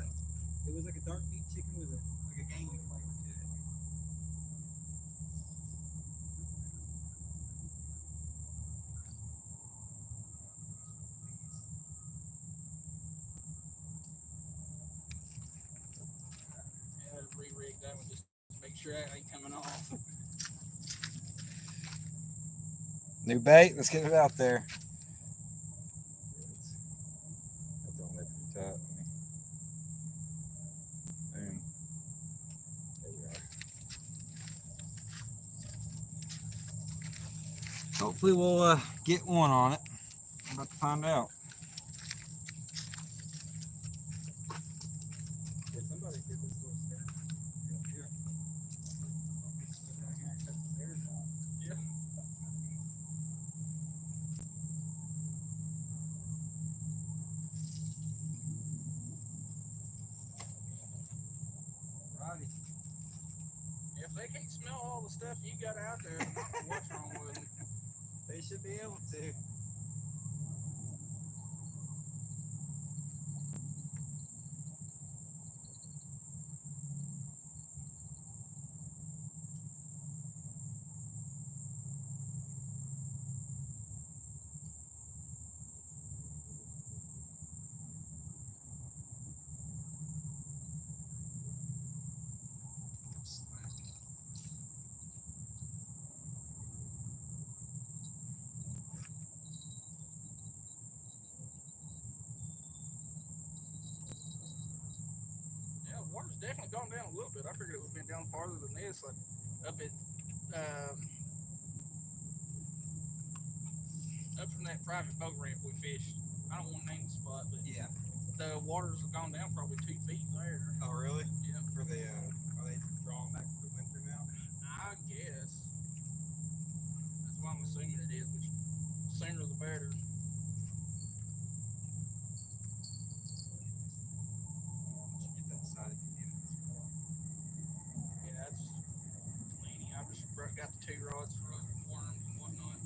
it was like a dark meat chicken with like a gamey flavor to it. I had to re-rig that one just to make sure that ain't coming off. New bait, let's get it out there. That's on there pretty tight. Boom. There we are. Hopefully we'll get one on it. I'm about to find out. Yeah, somebody did this little step here. Down here and cut the stairs out. Yeah. Righty. If they can't smell all the stuff you got out there, what's wrong with them? They should be able to. Yeah, water's definitely gone down a little bit. I figured it would have been down farther than this, like up at up from that private boat ramp we fished. I don't want to name the spot, but Yeah. the waters have gone down probably 2 feet there. Oh, really? Yeah. For the, are they drawing back for the winter now? I guess. That's what I'm assuming it is, which sooner the better. Get that side if you get it. Yeah, that's plenty. I just got the 2 rods for worms and whatnot.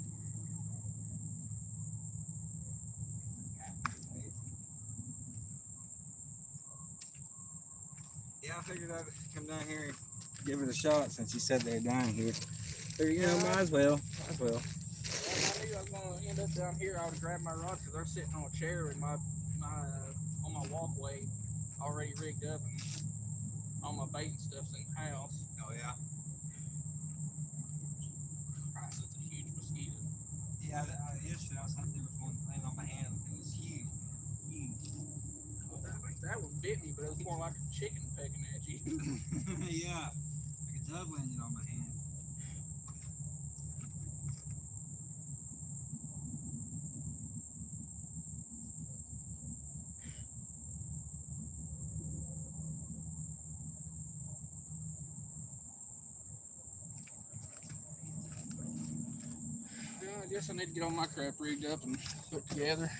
Yeah, I figured I'd come down here and give it a shot since you said they're down here. Figured, you know, might as well. If I knew I was going to end up down here, I would have grabbed my rods because they're sitting on a chair in my on my walkway, already rigged up, and all my bait and stuff's in the house. Oh, yeah. Christ, that's a huge mosquito. Yeah, yesterday I was hunting, there was one laying on my hand. It was huge. Huge. That one bit me, but it was more like a chicken pecking at you. Yeah. Like a dove landed on my hand. I guess I need to get all my crap rigged up and put together.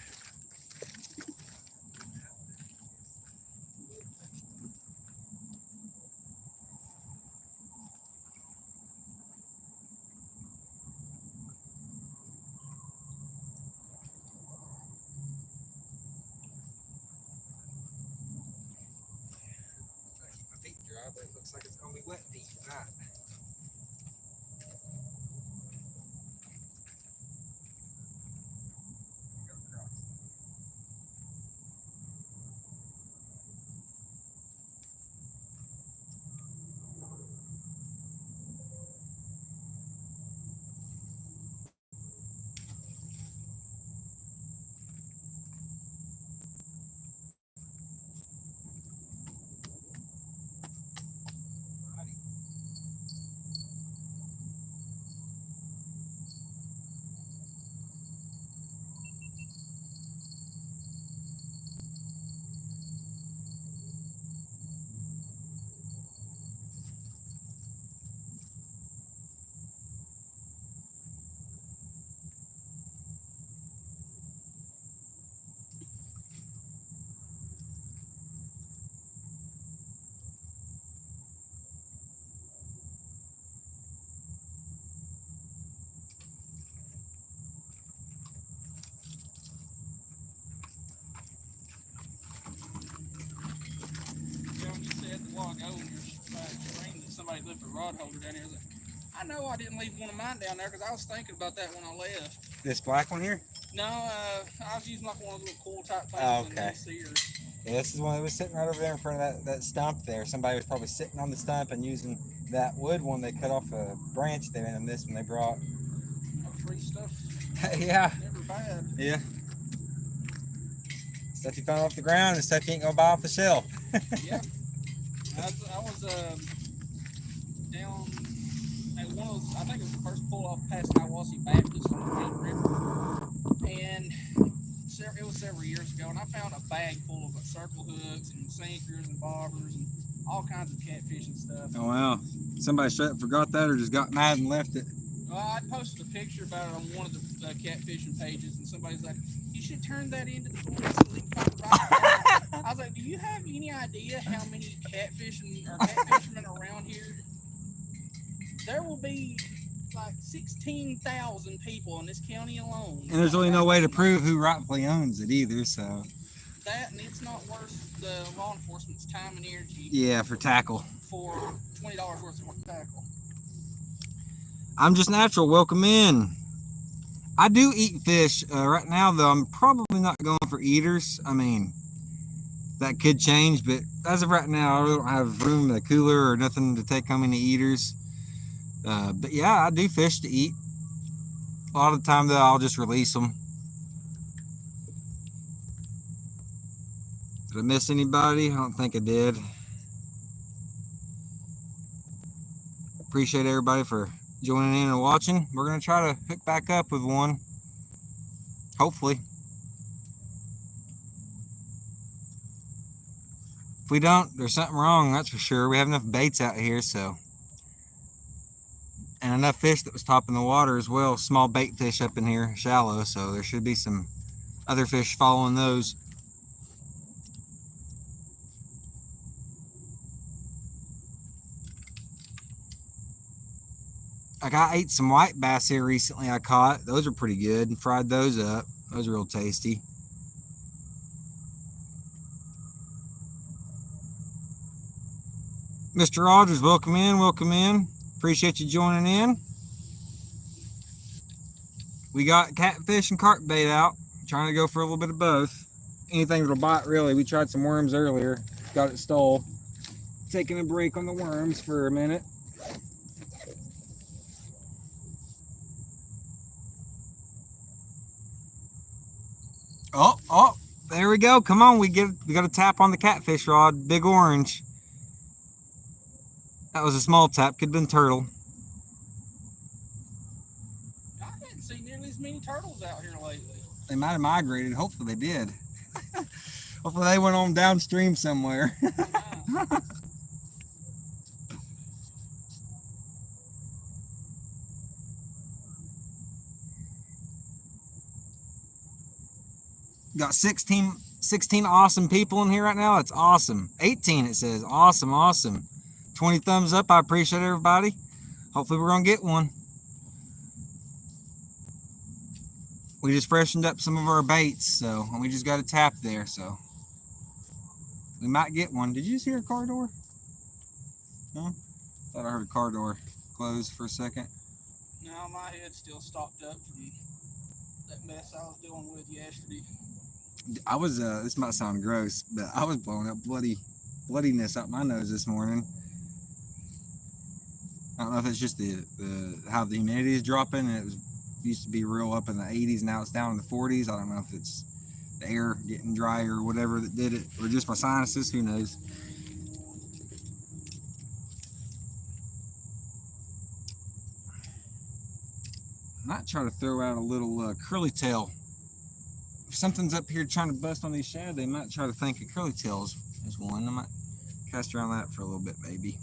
My feet dry, but it looks like it's gonna be wet feet tonight. rod holder down here. I was like, I know I didn't leave one of mine down there because I was thinking about that when I left. This black one here? No, I was using like one of those little cool type things. Oh, okay. And Yeah, this is one that was sitting right over there in front of that stump there. Somebody was probably sitting on the stump and using that wood one. They cut off a branch there, and this one they brought. Free stuff. Yeah. Never bad. Yeah. Stuff you found off the ground and stuff you ain't gonna buy off the shelf. Yeah. I was down at one of those, I think it was the first pull off past Hiawassee Baptist on the Main River. And it was several years ago, and I found a bag full of circle hooks and sinkers and bobbers and all kinds of catfish and stuff. Oh wow. Somebody straight up forgot that or just got mad and left it. Well, I posted a picture about it on one of the catfishing pages, and somebody's like, you should turn that into the board so we can find the right one. I was like, do you have any idea how many catfishermen around here? There will be like 16,000 people in this county alone. And there's really no way to prove who rightfully owns it either, so. That, and it's not worth the law enforcement's time and energy. Yeah, for tackle. For $20 worth of tackle. I'm just natural. Welcome in. I do eat fish. Right now, though, I'm probably not going for eaters. I mean, that could change, but as of right now, I don't have room in the cooler or nothing to take home any eaters. But yeah, I do fish to eat. A lot of the time, though, I'll just release them. Did I miss anybody? I don't think I did. Appreciate everybody for joining in and watching. We're going to try to hook back up with one. Hopefully. If we don't, there's something wrong, that's for sure. We have enough baits out here, so. And enough fish that was topping the water as well. Small bait fish up in here, shallow, so there should be some other fish following those. Like I ate some white bass here recently I caught. Those are pretty good and fried those up. Those are real tasty. Mr. Rogers, welcome in, welcome in. Appreciate you joining in. We got catfish and carp bait out. Trying to go for a little bit of both. Anything that'll bite, really. We tried some worms earlier. Got it stole. Taking a break on the worms for a minute. Oh, there we go. Come on, we got a tap on the catfish rod. Big orange. That was a small tap. Could have been turtle. I haven't seen nearly as many turtles out here lately. They might have migrated. Hopefully they did. Hopefully they went on downstream somewhere. Yeah. Got 16 awesome people in here right now. It's awesome. 18 it says. Awesome. 20 thumbs up. I appreciate everybody. Hopefully we're going to get one. We just freshened up some of our baits, so and we just got a tap there, so we might get one. Did you just hear a car door? No? Thought I heard a car door close for a second. No, my head's still stopped up from that mess I was dealing with yesterday. I was this might sound gross, but I was blowing up bloodiness out my nose this morning. I don't know if it's just the how the humidity is dropping, and it used to be real up in the 80s, now it's down in the 40s. I don't know if it's the air getting dry or whatever that did it, or just my sinuses, who knows. Might try to throw out a little curly tail. If something's up here trying to bust on these shad, they might try to think a curly tail is one. I might cast around that for a little bit, maybe.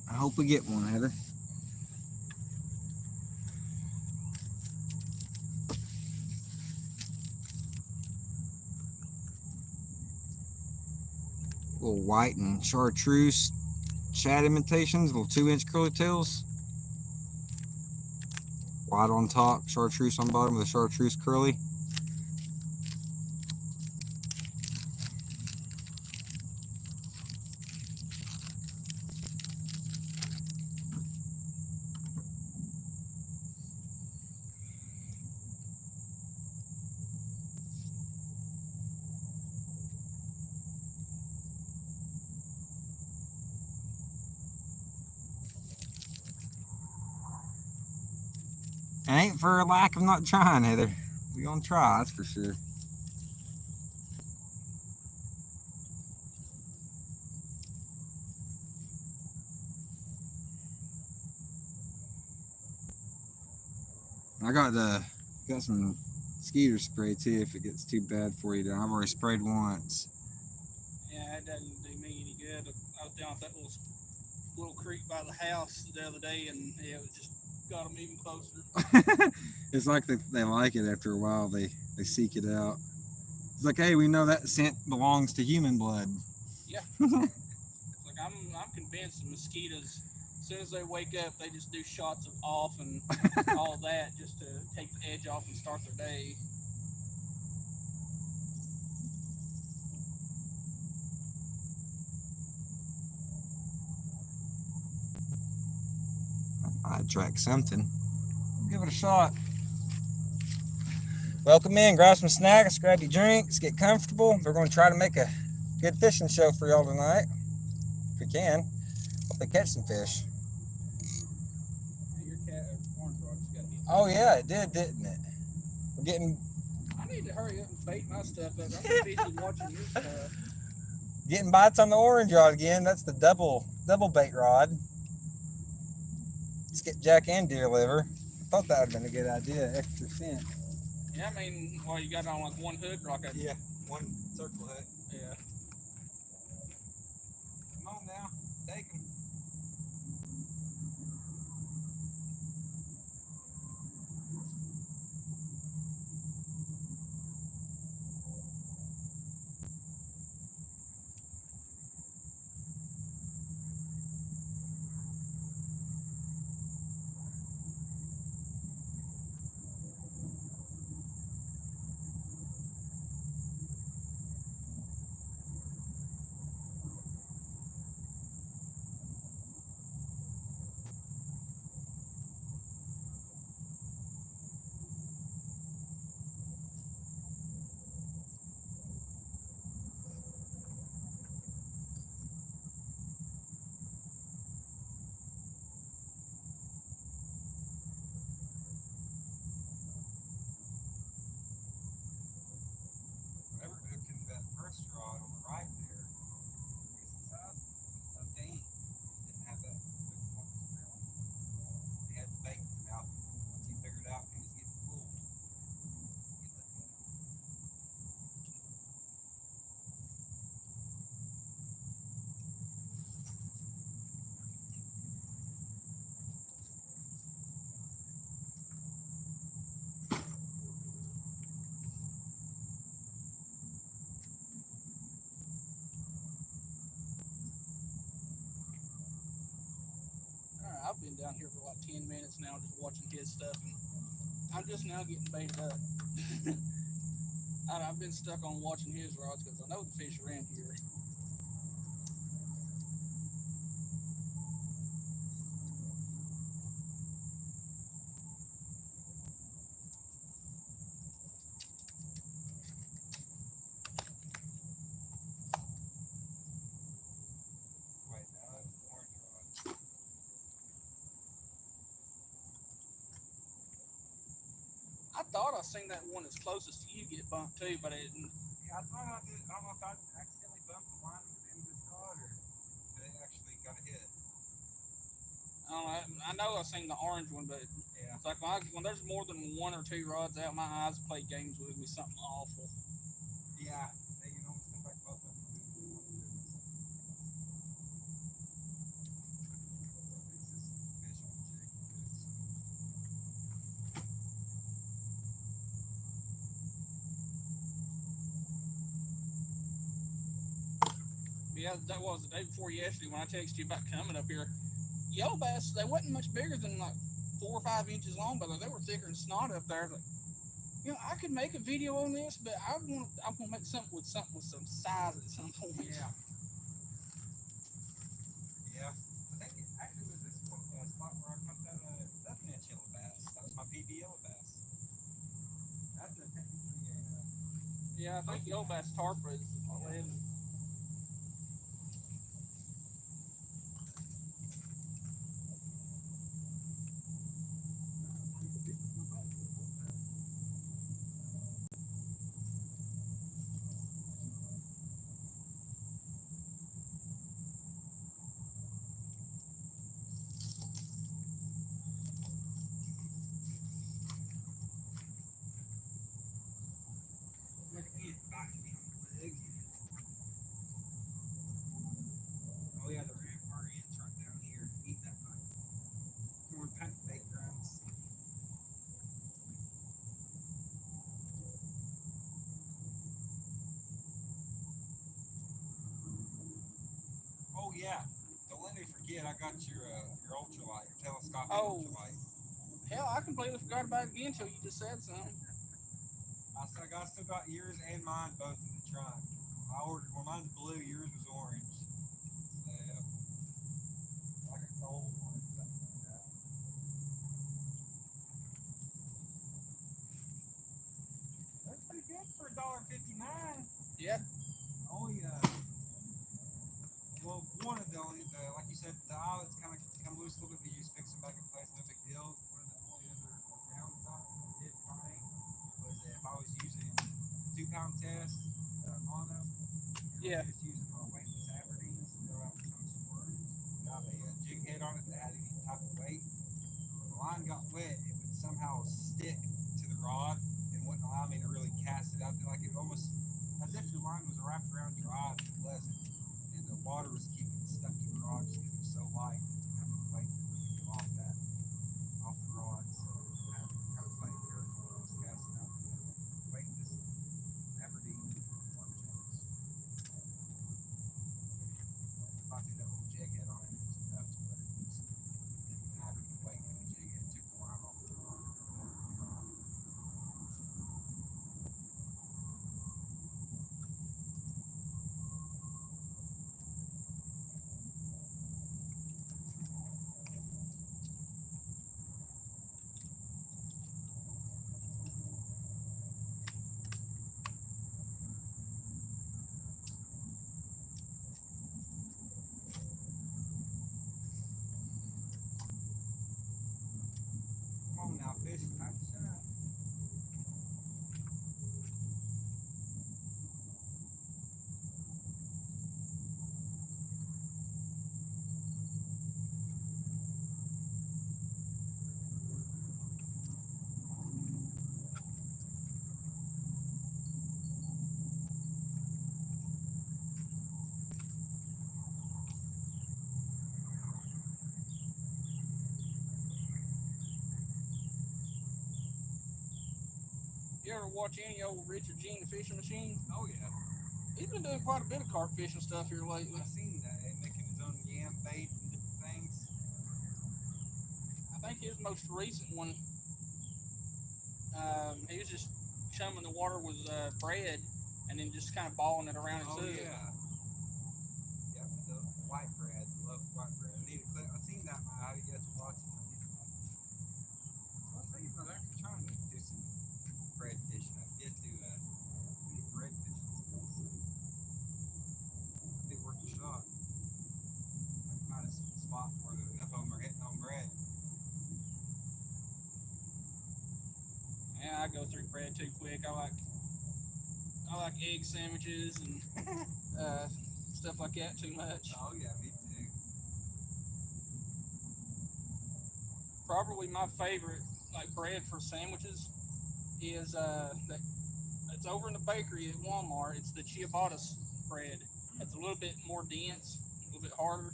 I hope we get one, Heather. little white and chartreuse shad imitations, little 2-inch curly tails. White on top, chartreuse on bottom with a chartreuse curly. It ain't for a lack of not trying, Heather. We gonna try, that's for sure. I got some mosquito spray too if it gets too bad for you. I've already sprayed once. Yeah, it doesn't do me any good. I was down at that little creek by the house the other day, and yeah, it just got them even closer. It's like they like it after a while. They seek it out. It's like, hey, we know that scent belongs to human blood. Yeah. It's like I'm convinced the mosquitoes, as soon as they wake up, they just do shots of off and all that just to take the edge off and start their day. I'd track something. Give it a shot. Welcome in, grab some snacks, grab your drinks, get comfortable. We're going to try to make a good fishing show for y'all tonight. If we can. Hopefully catch some fish. Your cat orange rock just got hit. Oh yeah, it did, didn't it? We're getting I need to hurry up and bait my stuff up. I'm busy watching your stuff. getting bites on the orange rod again. That's the double bait rod. Skip jack and deer liver. I thought that would have been a good idea, extra scent. Yeah, I mean, well, you got it on like one hook rock. Yeah, one circle hook. Yeah. Come on now, take them. I've been down here for like 10 minutes now just watching his stuff, and I'm just now getting baited up. I've been stuck on watching his rods because I know the fish are in here. I thought I seen that one that's closest to you get bumped too, but it didn't. Yeah, I thought I did. I don't know if I accidentally bumped the line with the end of this rod or they actually got a hit. I know I seen the orange one, but Yeah. it's like when there's more than one or two rods out, my eyes play games with me, something awful. Yeah. They can almost look like both of them. Yeah, that was the day before yesterday when I texted you about coming up here. Yellow bass, they wasn't much bigger than like 4 or 5 inches long, but they were thicker than snot up there. Like, I could make a video on this, but I want to make something with some size at some point. Yeah. Yeah. I think it actually was this spot where I caught that niche yellow bass. That was my PB yellow bass. That's a technically Yeah, I think yellow bass tarpon is 11. Oh yeah, the our ants right down here. Eat that corn pack baked grounds. Oh yeah. Don't let me forget. I got your ultralight, your telescopic ultralight. Hell, I completely forgot about it again until you just said something. I still got yours and mine both in the trunk. I ordered one. Mine's blue. Yours was orange. So, like a gold one. Something like that. That's pretty good for $1.59. Yeah. Only well, one of the like you said, the eyelets kind of come loose a little bit, but you just fix them back in place, no big deal. One of the only other downside I did find was that if I was using 2-pound test mono, Yeah. just using my weightless Aberdeens to go out and throw some worms, got a jig head on it that had any type of weight. When the line got wet, it would somehow stick to the rod and wouldn't allow me to really cast it out there, like it almost as if your line was wrapped around your eye, but it wasn't. And the water was keeping it stuck to the rod just because it was so light. It had to weight to really go off the rod. So I had to kind of play careful when I was casting out the weightless Aberdeen water channels. If I threw that little jig head on it, it was enough to where it just added the weight of the jig head, took the line off the rod. Come on now, fish. Time to shine. You ever watch any old Richard Gene the Fishing Machine? Oh yeah. He's been doing quite a bit of carp fishing stuff here lately. I've seen that. And making his own yam bait and different things. I think his most recent one, he was just chumming the water with bread and then just kind of balling it around his Oh hook. yeah. Yeah, the white bread. Love white bread. I need to click. I've seen that. I haven't yet to watch it. I was thinking about actually trying to do some bread fishing. I've yet to do bread fishing stuff. So it'd be worth a shot. I can find a spot where enough of them are hitting on bread. Yeah, I go through bread too quick. I like egg sandwiches and stuff like that too much. Oh yeah, me too. Probably my favorite like bread for sandwiches is that it's over in the bakery at Walmart. It's the ciabatta bread. It's a little bit more dense, a little bit harder,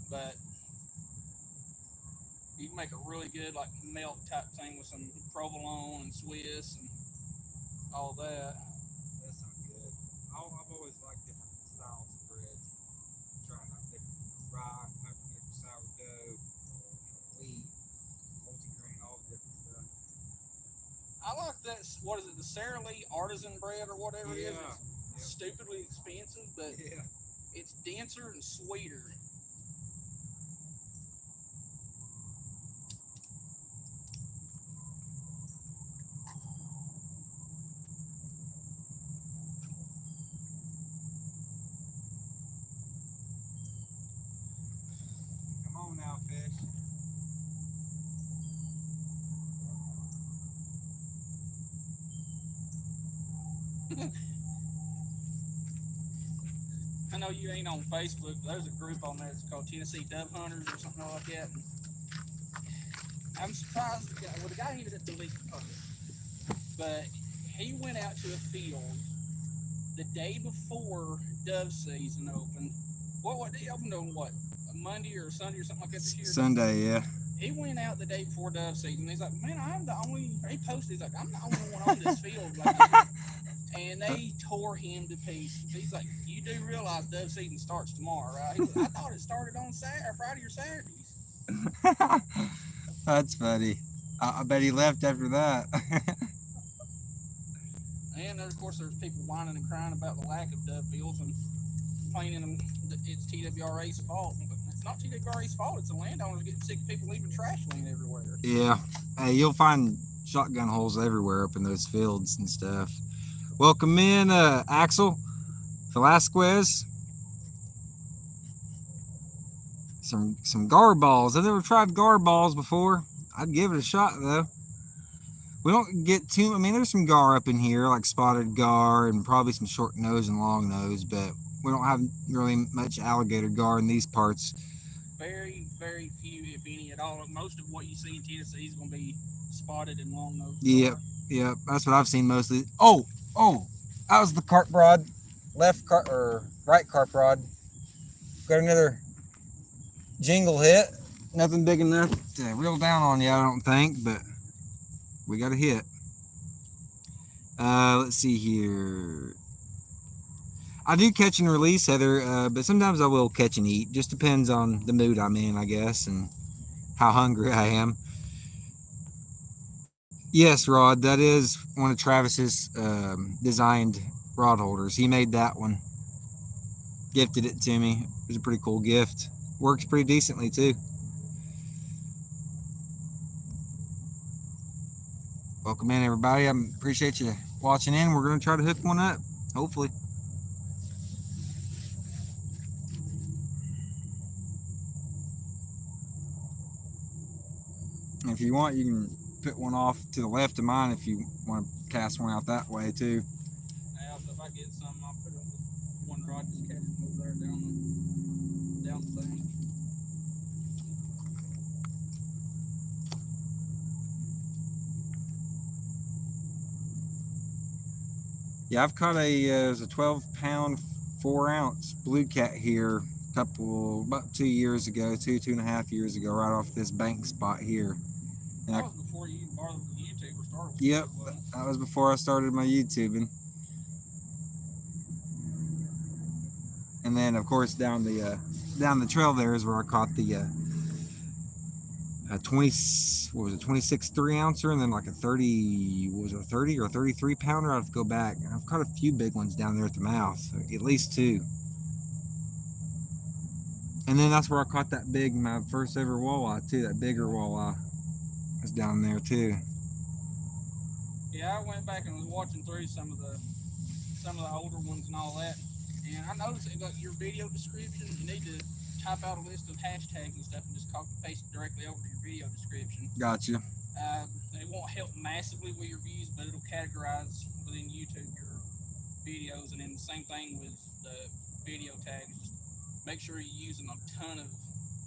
but you can make a really good like melt type thing with some provolone and Swiss and all that. That sounds good. I've always liked different styles of breads. rye, peppermint, sourdough, wheat, multigrain, all the different stuff. I like that. What is it? The Sara Lee artisan bread or whatever it is. It's stupidly expensive, but it's denser and sweeter. Come on now, fish. I know you ain't on Facebook, but there's a group on there. It's called Tennessee Dove Hunters or something like that. And I'm surprised the guy ended up deleting the post, but he went out to a field the day before dove season opened. What they opened on what? A Monday or Sunday or something like that this year? Sunday, yeah. He went out the day before dove season. He's like, man, I'm the only. He posted. He's like, I'm the only one on this field. Like, and they tore him to pieces. He's like, you do realize dove season starts tomorrow, right? He's like, I thought it started on Friday or Saturdays. That's funny. I bet he left after that. And of course, there's people whining and crying about the lack of dove fields and complaining them that it's TWRA's fault. But it's not TWRA's fault. It's the landowners getting sick of people leaving trash laying everywhere. Yeah. Hey, you'll find shotgun holes everywhere up in those fields and stuff. Welcome in, Axel Velasquez. Some gar balls. I've never tried gar balls before. I'd give it a shot though. We don't get too. I mean, there's some gar up in here, like spotted gar and probably some short nose and long nose, but we don't have really much alligator gar in these parts. Very, very few, if any at all. Most of what you see in Tennessee is going to be spotted and long nose. Yep. That's what I've seen mostly. Oh, that was the carp rod, left carp or right carp rod. Got another jingle hit. Nothing big enough to reel down on you, I don't think, but we got a hit. Let's see here. I do catch and release, Heather, but sometimes I will catch and eat. Just depends on the mood I'm in, I guess, and how hungry I am. Yes, Rod, that is one of Travis's designed rod holders. He made that one. Gifted it to me. It was a pretty cool gift. Works pretty decently, too. Welcome in, everybody. I appreciate you watching in. We're going to try to hook one up, hopefully. If you want, you can put one off to the left of mine if you want to cast one out that way, too. Now, if I get some, I'll put it with one rod, just catch them over there down the thing. Yeah, I've caught it was a 12-pound, 4-ounce blue cat here about 2 years ago, 2.5 years ago, right off this bank spot here. And that was before you bothered with YouTube or started with Yep, YouTube, that was before I started my YouTubing. And then, of course, down the trail there is where I caught the 26 3-ouncer, and then like a 30 or 33 pounder. I have to go back. I've caught a few big ones down there at the mouth, at least 2. And then that's where I caught my first ever walleye too. That bigger walleye was down there too. Yeah, I went back and was watching through some of the older ones and all that, and I noticed that your video description, you need to type out a list of hashtags and stuff and just copy paste it directly over to your video description. Gotcha. It won't help massively with your views, but it'll categorize within YouTube your videos, and then the same thing with the video tags. Just make sure you're using a ton of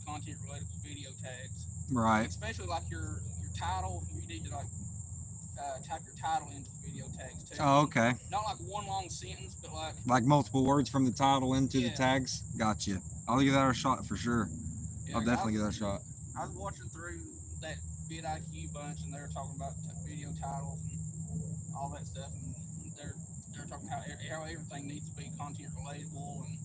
content relatable video tags. Right. Especially like your title. You need to type your title into the video tags too. Oh, okay. Not like one long sentence, but like multiple words from the title into the tags. Gotcha. I'll give that a shot for sure. Yeah, I'll definitely give that a shot. I was watching through that vidIQ bunch, and they were talking about video titles and all that stuff, and they're talking how everything needs to be content relatable, and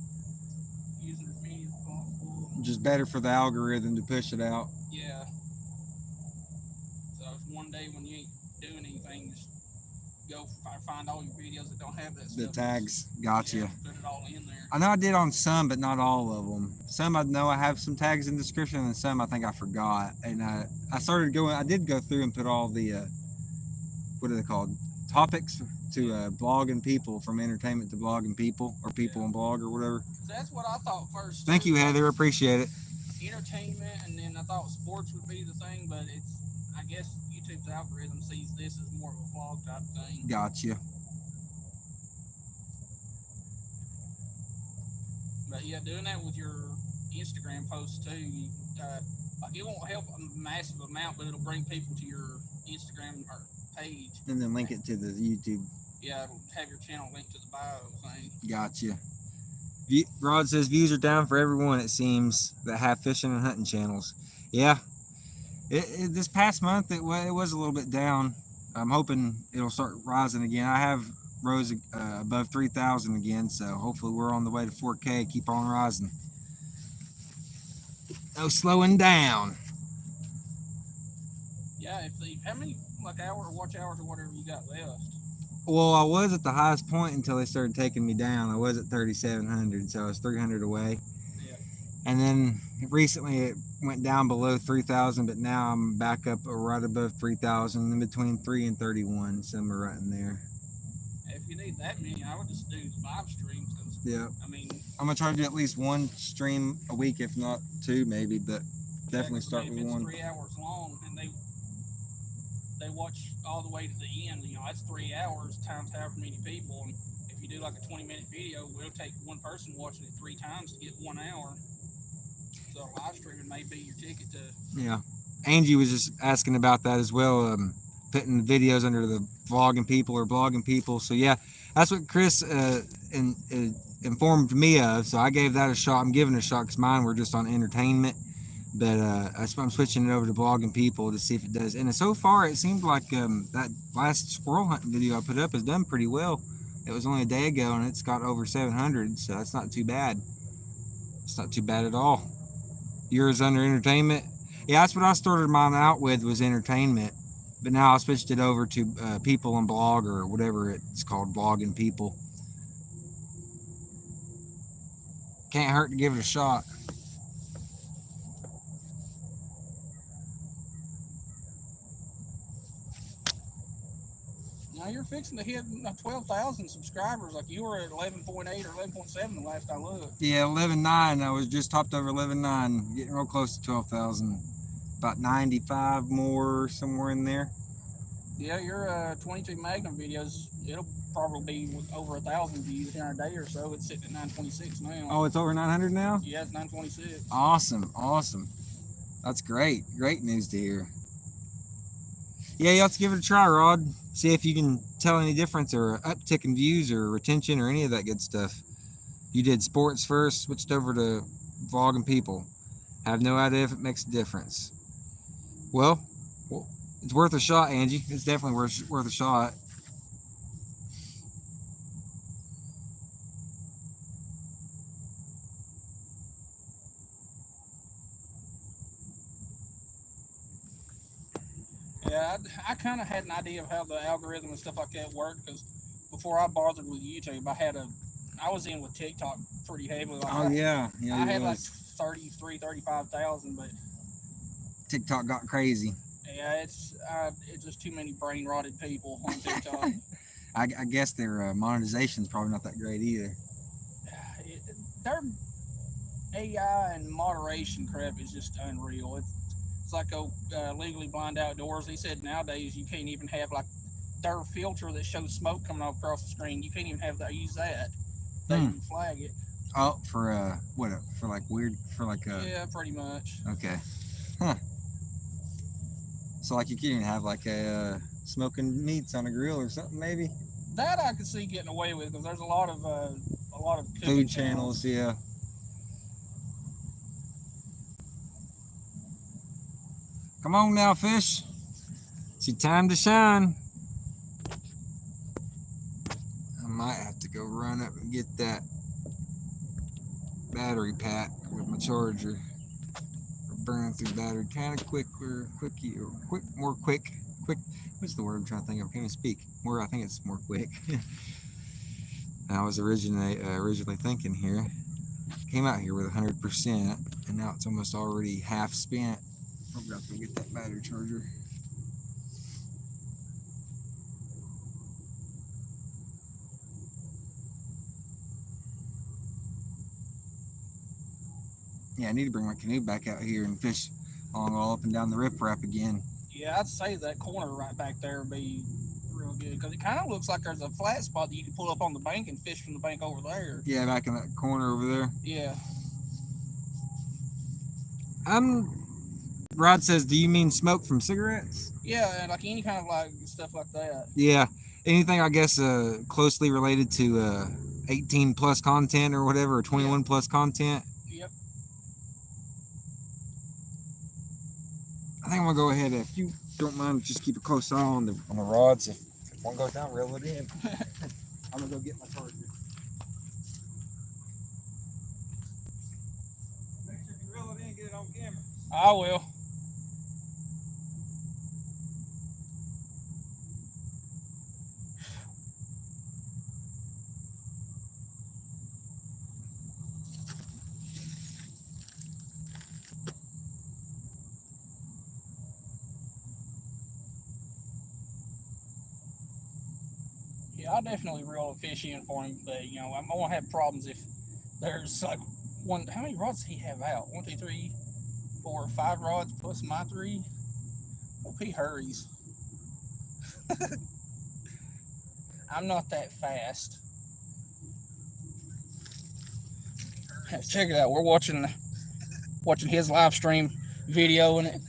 using as many as possible. Just better for the algorithm to push it out. Yeah. So if one day when you ain't doing anything, just go find all your videos that don't have that stuff. The tags, gotcha. Yeah, put it all in there. I know I did on some, but not all of them. Some I know I have some tags in the description, and some I think I forgot. And I started going. I did go through and put all the what are they called? Topics to blogging people, from entertainment to blogging people, or people and blog or whatever. So that's what I thought first. Thank you, Heather. Appreciate it. Entertainment, and then I thought sports would be the thing, but it's, I guess YouTube's algorithm sees this as more of a vlog type thing. Gotcha. But yeah, doing that with your Instagram posts too, like it won't help a massive amount, but it'll bring people to your Instagram or page. And then link it to the YouTube. Yeah, it'll have your channel linked to the bio thing. Gotcha. Rod says views are down for everyone, it seems, that have fishing and hunting channels. Yeah. This past month, it was a little bit down. I'm hoping it'll start rising again. I have rose above 3,000 again, so hopefully we're on the way to 4K. Keep on rising. No slowing down. Yeah, how many watch hours or whatever you got left? Well, I was at the highest point until they started taking me down. I was at 3,700, so I was 300 away. Yeah. And then recently it went down below 3,000, but now I'm back up right above 3,000, in between 3 and 31, somewhere right in there. If you need that many, I would just do live streams. Yeah. I mean, I'm gonna try to do at least one stream a week, if not two, maybe, but definitely start with one. If it's 3 hours long and they watch all the way to the end, you know, that's 3 hours times however many people. And if you do like a 20-minute video, it'll take one person watching it 3 times to get 1 hour. So live streaming may be your ticket to. Yeah. Angie was just asking about that as well, putting videos under the vlogging people or blogging people. So yeah, that's what Chris informed me of. So I gave that a shot. I'm giving it a shot because mine were just on entertainment. But I'm switching it over to blogging people to see if it does. And so far, it seemed like that last squirrel hunting video I put up has done pretty well. It was only a day ago, and it's got over 700, so that's not too bad. It's not too bad at all. Yours under entertainment? Yeah, that's what I started mine out with, was entertainment. But now I switched it over to people and blog, or whatever it's called, blogging people. Can't hurt to give it a shot. Now you're fixing to hit 12,000 subscribers. Like you were at 11.8 or 11.7 the last I looked. Yeah, 11.9. I was just topped over 11.9, getting real close to 12,000. About 95 more, somewhere in there. Yeah, your 22 Magnum videos, it'll probably be over 1,000 views here in a day or so. It's sitting at 926 now. Oh, it's over 900 now? Yeah, it's 926. Awesome, awesome. That's great. Great news to hear. Yeah, you have to give it a try, Rod. See if you can tell any difference, or uptick in views or retention or any of that good stuff. You did sports first, switched over to vlogging people. Have no idea if it makes a difference. Well, it's worth a shot, Angie. It's definitely worth a shot. Yeah, I kind of had an idea of how the algorithm and stuff like that worked, because before I bothered with YouTube, I was in with TikTok pretty heavily. Like Oh, yeah. I had like 33, 35,000, but TikTok got crazy. yeah, it's just too many brain rotted people on TikTok. I guess their monetization's probably not that great either. Their AI and moderation crap is just unreal. It's like Legally Blind Outdoors. He said nowadays you can't even have like their filter that shows smoke coming off across the screen. You can't even have that. Use that. They even flag it. Oh, for what? For like weird? For like yeah, pretty much. Okay. Huh. So like you can't even have like a smoking meats on a grill or something, maybe. That I could see getting away with, because there's a lot of food channels. Yeah. Come on now, fish. It's your time to shine. I might have to go run up and get that battery pack with my charger. Burning through battery kind of quicker, more quick. What's the word I'm trying to think of? I can't even speak. I think it's more quick. I was originally thinking here. Came out here with 100%, and now it's almost already half spent. I'm about to get that battery charger. Yeah, I need to bring my canoe back out here and fish all up and down the riprap again. Yeah, I'd say that corner right back there would be real good because it kind of looks like there's a flat spot that you can pull up on the bank and fish from the bank over there. Yeah, back in that corner over there. Yeah. Rod says, do you mean smoke from cigarettes? Yeah, and like any kind of like stuff like that. Yeah, anything I guess closely related to 18 plus content or whatever, or 21 plus content. Yep. I think I'm gonna go ahead, if you don't mind, just keep a close eye on the rods. If one goes down, reel it in. I'm gonna go get my charger. Make sure you reel it in, get it on camera. I will. Yeah, I'll definitely reel a fish in for him, but you know, I'm gonna have problems if there's like one. How many rods does he have out? 1, 2, 3, 4, 5 rods plus my 3. Hope he hurries. I'm not that fast. Check it out. We're watching his live stream video in it.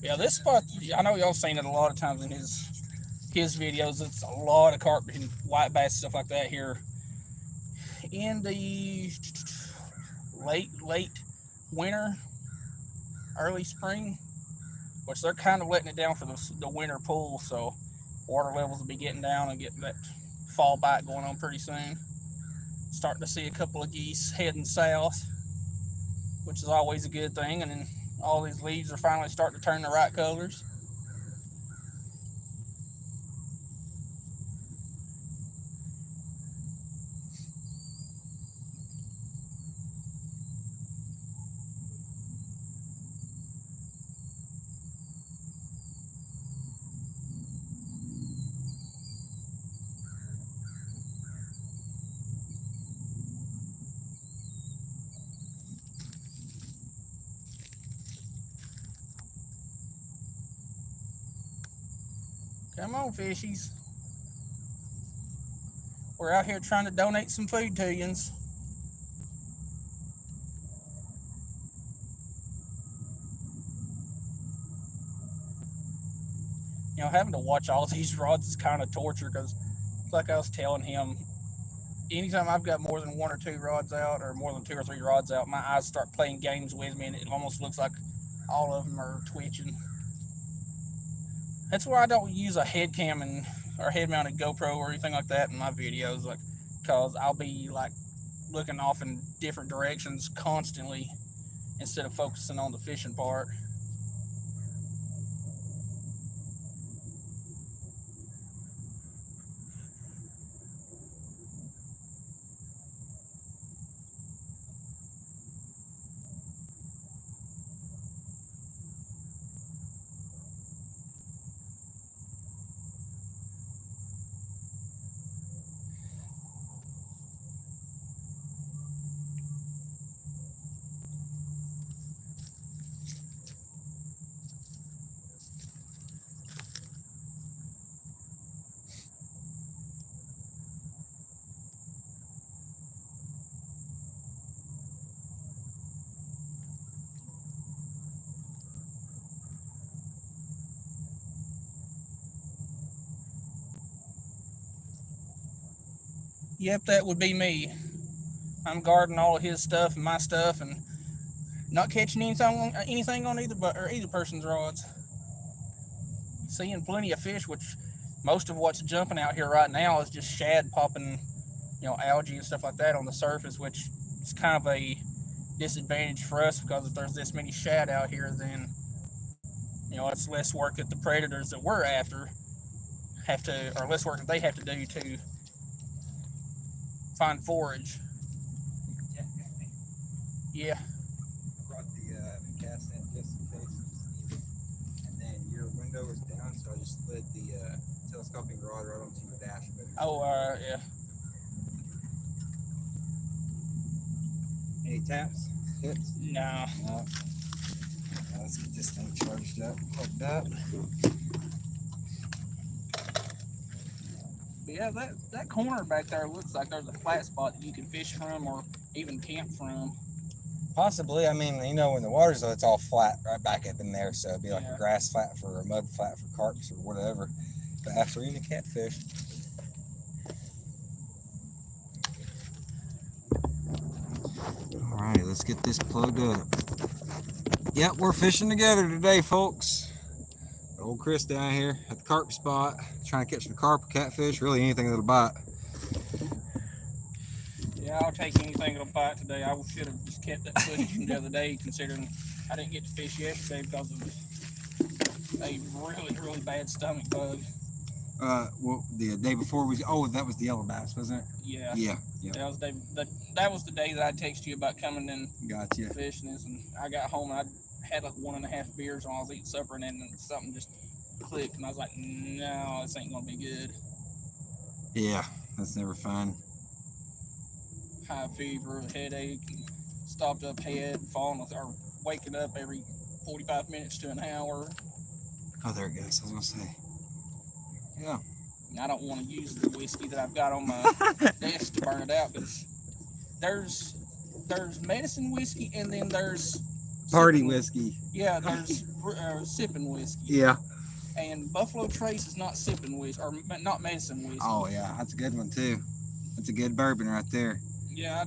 Yeah, this spot, I know y'all seen it a lot of times in his videos. It's a lot of carp and white bass, stuff like that here in the late winter, early spring, which they're kind of letting it down for the winter pool, so water levels will be getting down and getting that fall bite going on pretty soon. Starting to see a couple of geese heading south, which is always a good thing, and then all these leaves are finally starting to turn the right colors. Come on, fishies. We're out here trying to donate some food to yous. You know, having to watch all these rods is kind of torture because, like I was telling him, anytime I've got more than 1 or 2 rods out or more than 2 or 3 rods out, my eyes start playing games with me and it almost looks like all of them are twitching. That's why I don't use a head cam or head mounted GoPro or anything like that in my videos, like, because I'll be like looking off in different directions constantly instead of focusing on the fishing part. Yep, that would be me. I'm guarding all of his stuff and my stuff and not catching anything on either person's rods. Seeing plenty of fish, which most of what's jumping out here right now is just shad popping algae and stuff like that on the surface, which is kind of a disadvantage for us because if there's this many shad out here, then it's less work that the predators that we're after or less work that they have to do to find forage. Yeah. I brought the cast in just in case it's needed. And then your window was down, so I just slid the telescoping rod right onto your dash. Oh, yeah. Any taps? Hits? No. No. Now let's get this thing charged up, plugged up. But yeah, that corner back there looks like there's a flat spot that you can fish from or even camp from. Possibly. I mean, when the water's low, it's all flat right back up in there, so it'd be like Yeah. a grass flat or a mud flat for carps or whatever. Bass or even catfish. All right, let's get this plugged up. Yep, we're fishing together today, folks. Old Chris down here at the carp spot, trying to catch some carp or catfish, really anything that'll bite. Yeah, I'll take anything that'll bite today. I should have just kept that footage from the other day, considering I didn't get to fish yesterday because of a really, really bad stomach bug. Well, the day before that was the yellow bass, wasn't it? Yeah. Yeah. That was the day that I texted you about coming and Gotcha. fishing this, and I got home and I had like 1.5 beers when I was eating supper, and then something just clicked, and I was like, no, this ain't gonna be good. Yeah, that's never fun. High fever, headache, stopped up head, or waking up every 45 minutes to an hour. Oh, there it goes. I was gonna say. Yeah. And I don't want to use the whiskey that I've got on my desk to burn it out, because there's medicine whiskey, and then there's Party whiskey. Yeah, there's sipping whiskey. Yeah. And Buffalo Trace is not sipping whiskey, or not medicine whiskey. Oh yeah, that's a good one too. That's a good bourbon right there. Yeah,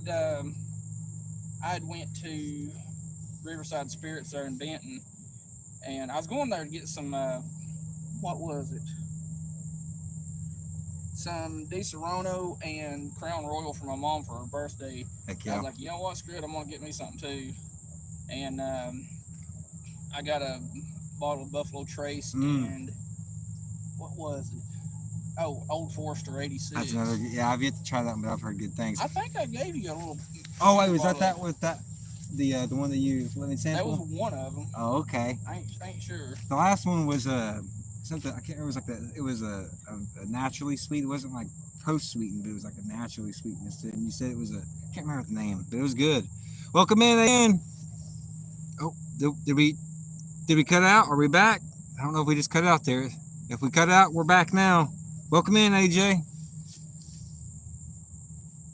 I'd went to Riverside Spirits there in Benton, and I was going there to get some what was it? Some Di Serono and Crown Royal for my mom for her birthday. Heck yeah. I was like, you know what, screw it, I'm gonna get me something too. And I got a bottle of Buffalo Trace and what was it? Oh, Old Forester 86. That's another. Yeah, I've yet to try that one, but I've heard good things. I think I gave you a little. Oh wait, was that with that the one that you let me sample? That was one of them. Oh, okay. I ain't sure. The last one was something I can't remember. It was like that. It was a naturally sweet. It wasn't like post sweetened, but it was like a naturally sweetness to it. And you said it was I can't remember the name, but it was good. Welcome in again. Oh, did we cut out? Are we back? I don't know if we just cut out there. If we cut out, we're back now. Welcome in, AJ.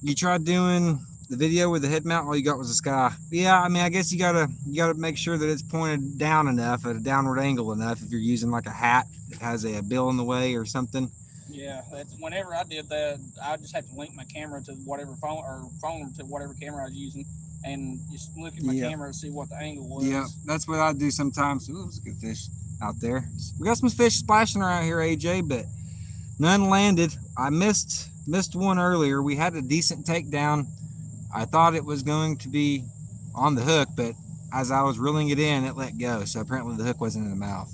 You tried doing the video with the head mount, all you got was the sky. Yeah, I mean, I guess you gotta make sure that it's pointed down enough, at a downward angle enough, if you're using like a hat that has a bill in the way or something. Yeah, that's whenever I did that, I just have to link my camera to whatever phone to whatever camera I was using, and just look at my camera and see what the angle was. Yeah, that's what I do sometimes. Ooh, there's a good fish out there. We got some fish splashing around here, AJ, but none landed. I missed one earlier. We had a decent takedown. I thought it was going to be on the hook, but as I was reeling it in, it let go. So apparently the hook wasn't in the mouth.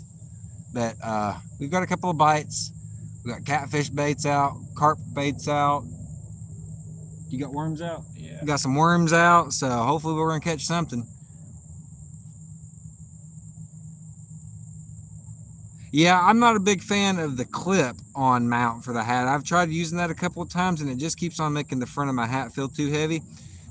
But we've got a couple of bites. We got catfish baits out, carp baits out. You got worms out? Yeah. We got some worms out, so hopefully we're gonna catch something. Yeah, I'm not a big fan of the clip on mount for the hat. I've tried using that a couple of times and it just keeps on making the front of my hat feel too heavy.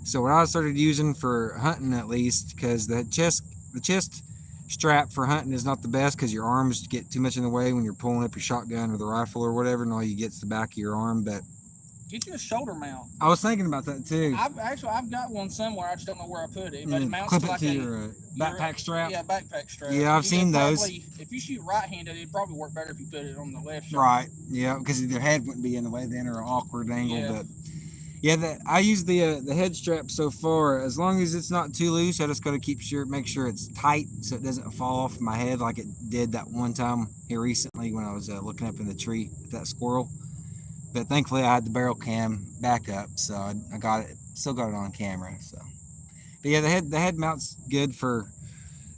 So what I started using for hunting, at least, because the chest strap for hunting is not the best because your arms get too much in the way when you're pulling up your shotgun or the rifle or whatever, and all you get's the back of your arm. But get you a shoulder mount. I was thinking about that too. I've got one somewhere. I just don't know where I put it. But it mounts clip to it like to your backpack strap. Yeah, backpack strap. Yeah, I've seen those. If you shoot right-handed, it'd probably work better if you put it on the left shoulder. Right. Yeah, because their head wouldn't be in the way then, or an awkward angle. Yeah. But yeah, I use the head strap so far. As long as it's not too loose, I just got to make sure it's tight so it doesn't fall off my head like it did that one time here recently when I was looking up in the tree at that squirrel. But thankfully I had the barrel cam backup, so I got it, still got it on camera. So, but yeah, the head mount's good for,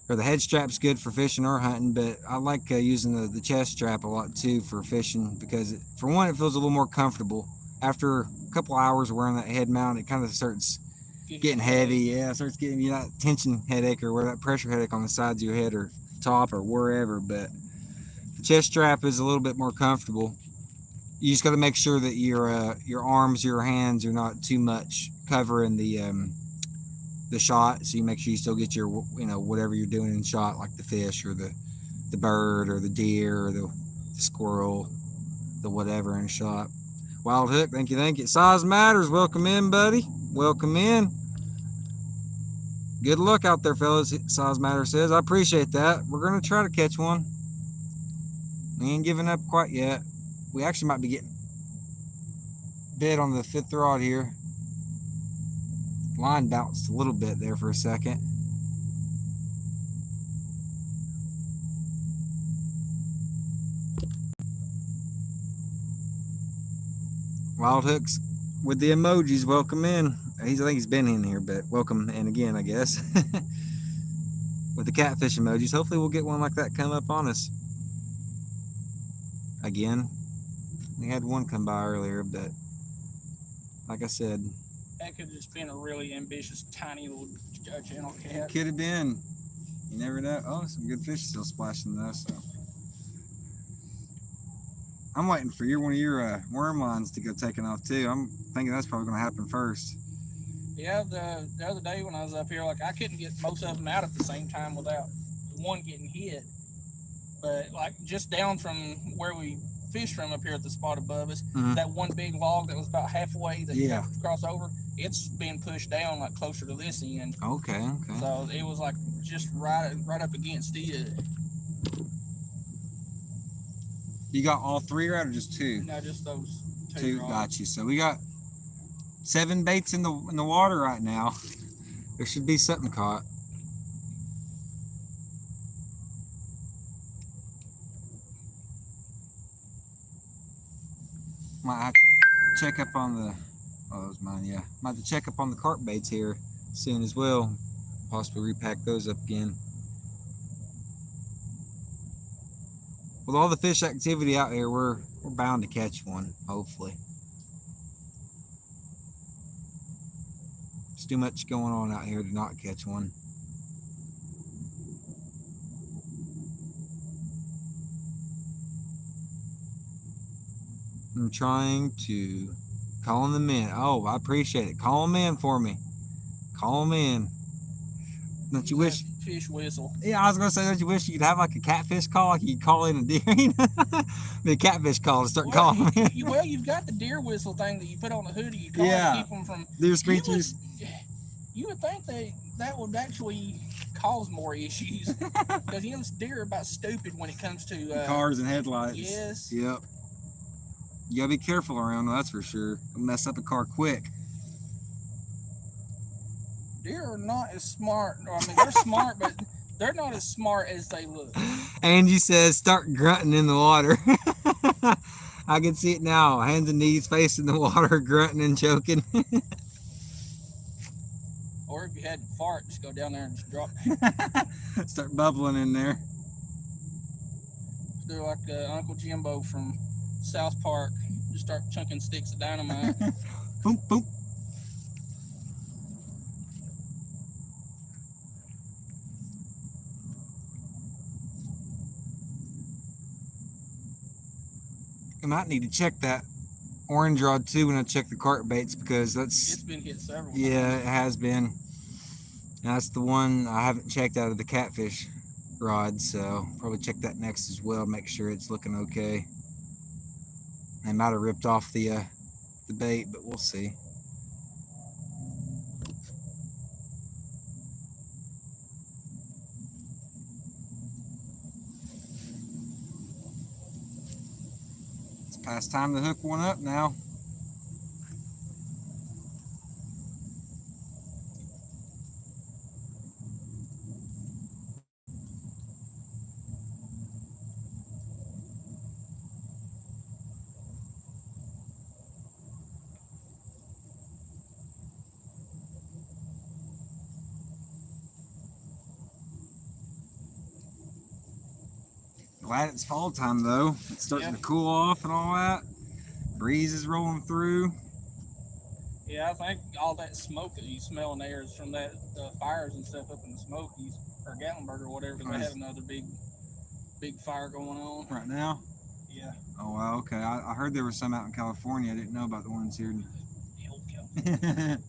or the head strap's good for fishing or hunting. But I like using the chest strap a lot too for fishing, because for one, it feels a little more comfortable. After a couple hours wearing that head mount, it kind of starts getting heavy. Yeah, it starts getting you that tension headache or that pressure headache on the sides of your head or top or wherever. But the chest strap is a little bit more comfortable. You just got to make sure that your arms, your hands are not too much covering the shot, so you make sure you still get your, whatever you're doing in shot, like the fish or the bird or the deer or the squirrel, the whatever in shot. Wild Hook, thank you. Size matters. Welcome in, buddy. Welcome in. Good luck out there, fellas. Size matters says. I appreciate that. We're gonna try to catch one. We ain't giving up quite yet. We actually might be getting bit on the 5th rod here. Line bounced a little bit there for a second. Wild Hooks with the emojis, welcome in. I think he's been in here, but welcome in again, I guess. With the catfish emojis. Hopefully we'll get one like that come up on us again. We had one come by earlier, but like I said, that could have just been a really ambitious, tiny little channel cat. Could have been. You never know. Oh, some good fish still splashing though. So I'm waiting for one of your worm lines to go taking off too. I'm thinking that's probably going to happen first. Yeah, the other day when I was up here, like I couldn't get most of them out at the same time without one getting hit. But like just down from where we fish from up here at the spot above us, that one big log that was about halfway that you have to cross over, it's being pushed down like closer to this end. Okay. So it was like just right up against it. You got all 3 right or just 2? No, just those 2. rods. Got you. So we got 7 baits in the water right now. There should be something caught. Might have to check up on the, oh, that was mine, yeah. Might have to check up on the carp baits here soon as well. Possibly repack those up again. With all the fish activity out here, we're bound to catch one, hopefully. There's too much going on out here to not catch one. I'm trying to call them in. Oh, I appreciate it. Call them in for me. Call them in. Don't you wish? Fish whistle. Yeah, I was gonna say, don't you wish you could have like a catfish call, like you could call in a deer? The catfish call to start calling. Well, you've got the deer whistle thing that you put on the hoodie. You call to keep them from deer screeches. You would think that would actually cause more issues because deer are about stupid when it comes to cars and headlights. Yes. Yep. You gotta be careful around them, that's for sure. It'll mess up a car quick. Deer are not as smart. I mean, they're smart, but they're not as smart as they look. Angie says, start grunting in the water. I can see it now. Hands and knees facing the water, grunting and choking. Or if you had to fart, just go down there and just drop. Start bubbling in there. Do like Uncle Jimbo from South Park. Just start chunking sticks of dynamite. Boom, boom. I might need to check that orange rod too when I check the carp baits, because it's been hit several times. Yeah, it has been. And that's the one I haven't checked out of the catfish rod, so probably check that next as well, make sure it's looking okay. I might have ripped off the bait, but we'll see. It's past time to hook one up now. Glad it's fall time though. It's starting to cool off and all that. Breeze is rolling through. Yeah, I think all that smoke that you smell in the air is from that fires and stuff up in the Smokies or Gatlinburg or whatever. Because they have another big fire going on right now. Yeah. Oh wow. Okay. I heard there was some out in California. I didn't know about the ones here. California.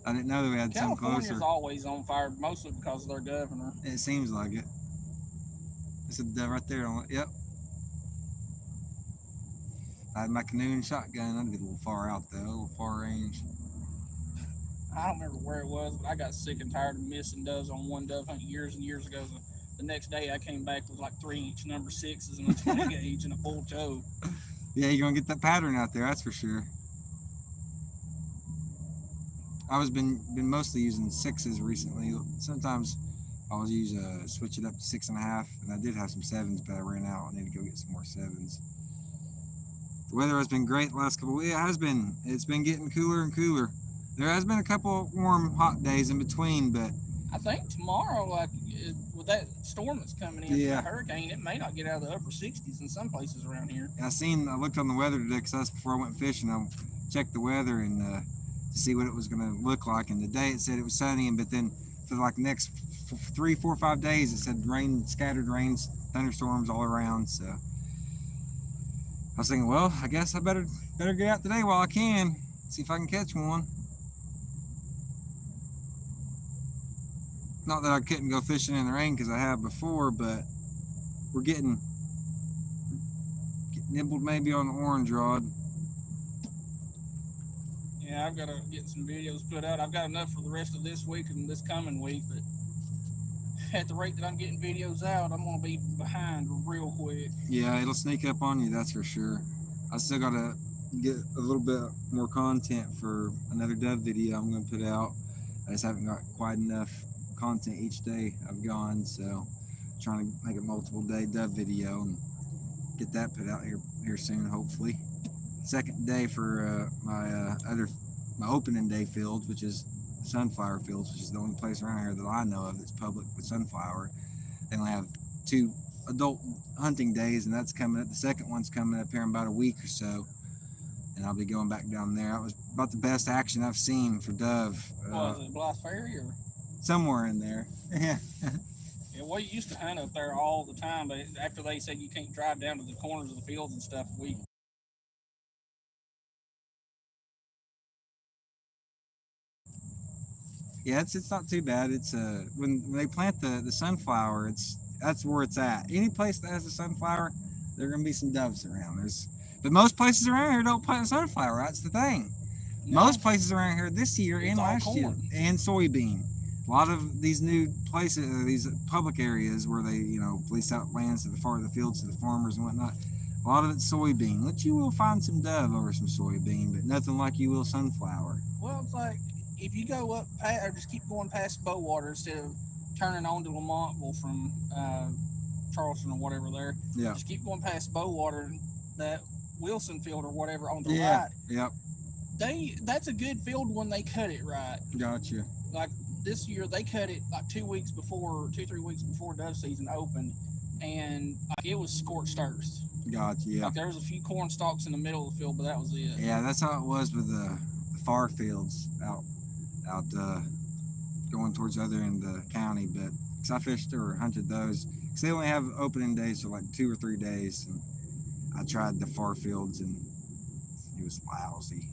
I didn't know that we had some closer. California's always on fire, mostly because of their governor. It seems like it. It's right there. Yep. I had my canoe and shotgun. I'd get a little far out though, a little far range. I don't remember where it was, but I got sick and tired of missing doves on one dove hunt years and years ago. So the next day I came back with like 3-inch number 6s and a 20 gauge and a full choke. Yeah, you're gonna get that pattern out there, that's for sure. I was been mostly using 6s recently. Sometimes I'll use switch it up to 6.5, and I did have some 7s, but I ran out. I need to go get some more 7s. The weather has been great the last couple of weeks. It has been. It's been getting cooler and cooler. There has been a couple warm, hot days in between, but I think tomorrow, like with that storm that's coming in, from the hurricane, it may not get out of the upper 60s in some places around here. I looked on the weather today because that's before I went fishing. I checked the weather and to see what it was going to look like. And today it said it was sunny, but then for like the next 3, 4, 5 days, it said rain, scattered rains, thunderstorms all around. So I was thinking, well, I guess I better get out today while I can, see if I can catch one. Not that I couldn't go fishing in the rain because I have before, but we're getting nibbled maybe on the orange rod. Yeah, I've got to get some videos put out. I've got enough for the rest of this week and this coming week, but at the rate that I'm getting videos out, I'm going to be behind real quick. Yeah, it'll sneak up on you, that's for sure. I still got to get a little bit more content for another dove video I'm going to put out. I just haven't got quite enough content each day I've gone, so trying to make a multiple day dove video and get that put out here soon, hopefully. Second day for my opening day fields, which is sunflower fields, which is the only place around here that I know of that's public with sunflower. They only have 2 adult hunting days, and that's coming up. The second one's coming up here in about a week or so, and I'll be going back down there. That was about the best action I've seen for dove. Was it Blythe Ferry or somewhere in there? Yeah. Yeah, we used to hunt up there all the time, but after they said you can't drive down to the corners of the fields and stuff, yeah, it's not too bad. It's when they plant the sunflower, that's where it's at. Any place that has a sunflower, there are gonna be some doves around. But most places around here don't plant sunflower. That's the thing. No. Most places around here this year and last year, and soybean. A lot of these new places, these public areas where they, lease out lands to the fields to the farmers and whatnot. A lot of it's soybean, which you will find some dove over some soybean, but nothing like you will sunflower. Well, it's like if you go up or just keep going past Bowater instead of turning on to Lamontville from Charleston or whatever there. Yeah. Just keep going past Bowater, that Wilson field or whatever on the right. Yep. That's a good field when they cut it right. Gotcha. Like this year they cut it like 2, 3 weeks before dove season opened, and like it was scorched earth. Gotcha. Yeah. Like there was a few corn stalks in the middle of the field, but that was it. Yeah, that's how it was with the far fields out going towards the other end of the county. But because I fished or hunted those, because they only have opening days for like 2 or 3 days, and I tried the far fields and it was lousy.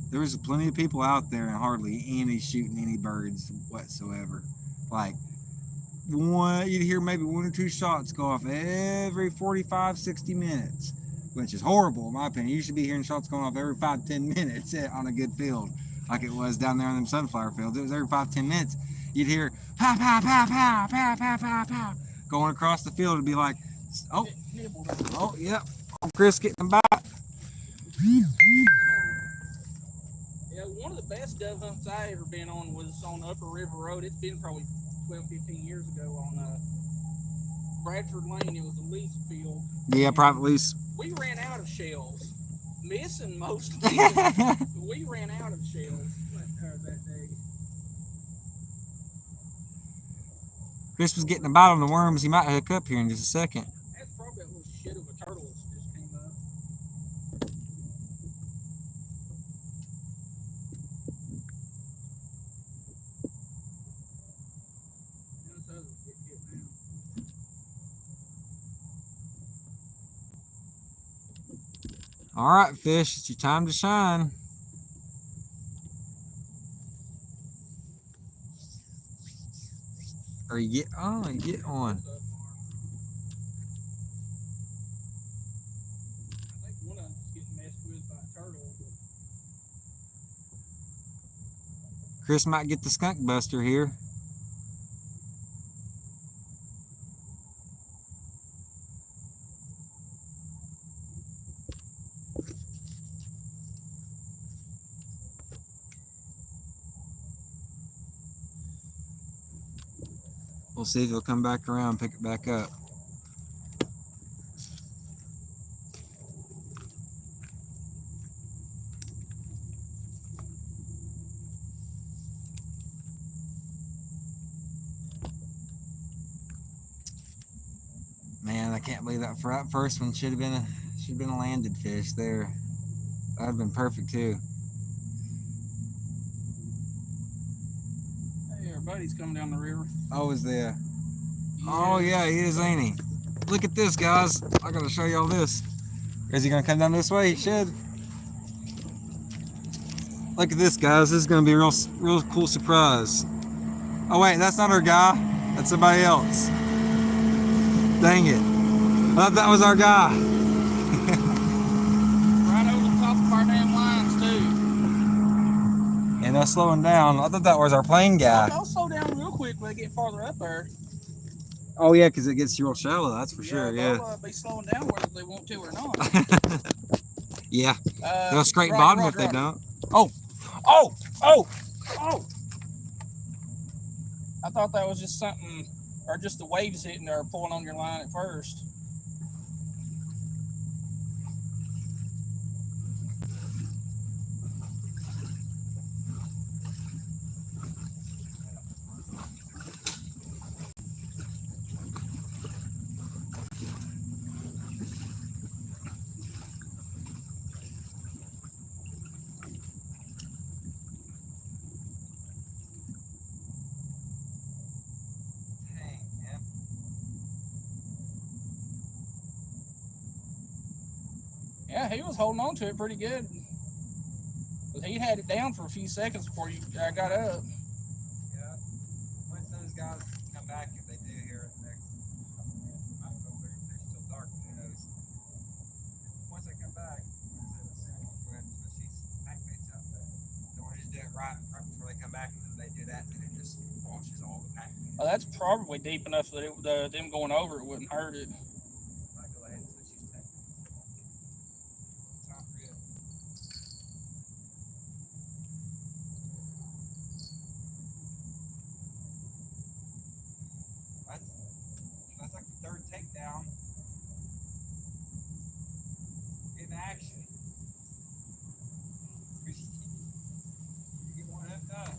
There was plenty of people out there and hardly any shooting any birds whatsoever. Like you'd hear maybe 1 or 2 shots go off every 45, 60 minutes, which is horrible in my opinion. You should be hearing shots going off every 5, 10 minutes on a good field, like it was down there on them sunflower fields. It was every 5, 10 minutes. You'd hear pow, pow, pow, pow, pow, pow, pow, pow, going across the field. It'd be like, oh, yep, Chris getting them back. Yeah, one of the best dove hunts I ever been on was on Upper River Road. It's been probably 12, 15 years ago on Bradford Lane. It was a lease field. Yeah, private lease. We ran out of shells, missing most of them. We ran out of shells that day. Chris was getting a bite on the worms. He might hook up here in just a second. That's probably a little shit of a turtle that just came up. Those others get hit now. All right, fish, it's your time to shine. Or you get one. What's up, Mark? I think one of them's getting messed with by a turtle. But Chris might get the skunk buster here. We'll see if he'll come back around and pick it back up. Man, I can't believe that first one should have been a landed fish there. That would have been perfect too. hey, our buddy's coming down the river. Oh, is there? Oh yeah, he is, ain't he? Look at this, guys. I gotta show y'all this. Is he gonna come down this way? He should. Look at this, guys. This is gonna be a real cool surprise. Oh wait, that's not our guy. That's somebody else. Dang it. I thought that was our guy. Right over the top of our damn lines, too. And us slowing down. I thought that was our plane guy. They'll slow down real quick when they get farther up there. Oh yeah, because it gets real shallow. That's for sure. They'll Yeah. be slowing down whether they want to or not. Yeah. They'll scrape Roger, bottom Roger, if they Roger. don't. Oh. Oh. Oh. Oh! I thought that was just something, or just the waves hitting there pulling on your line at first. Yeah, he was holding on to it pretty good. But he had it down for a few seconds before you got up. Yeah. Once those guys come back, if they do here in the next couple minutes, might go over if they're still dark, who knows. Once they come back, let's go ahead and switch these pack baits out there. Don't want to just do it right before they come back, and then they do that, and it just washes all the pack baits. Oh, that's probably deep enough that them going over it wouldn't hurt it. Might go ahead and switch these pack baits. Time for it. That's like the third takedown in action. You get one hooked up.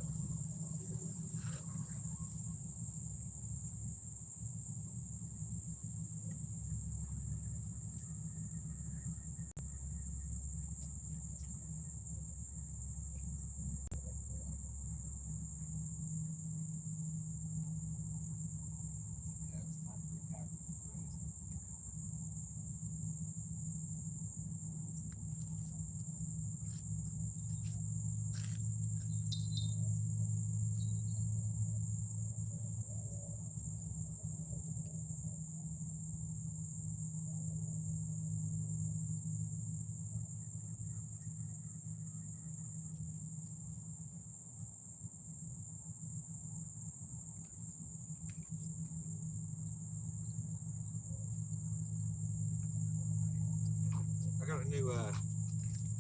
I got a new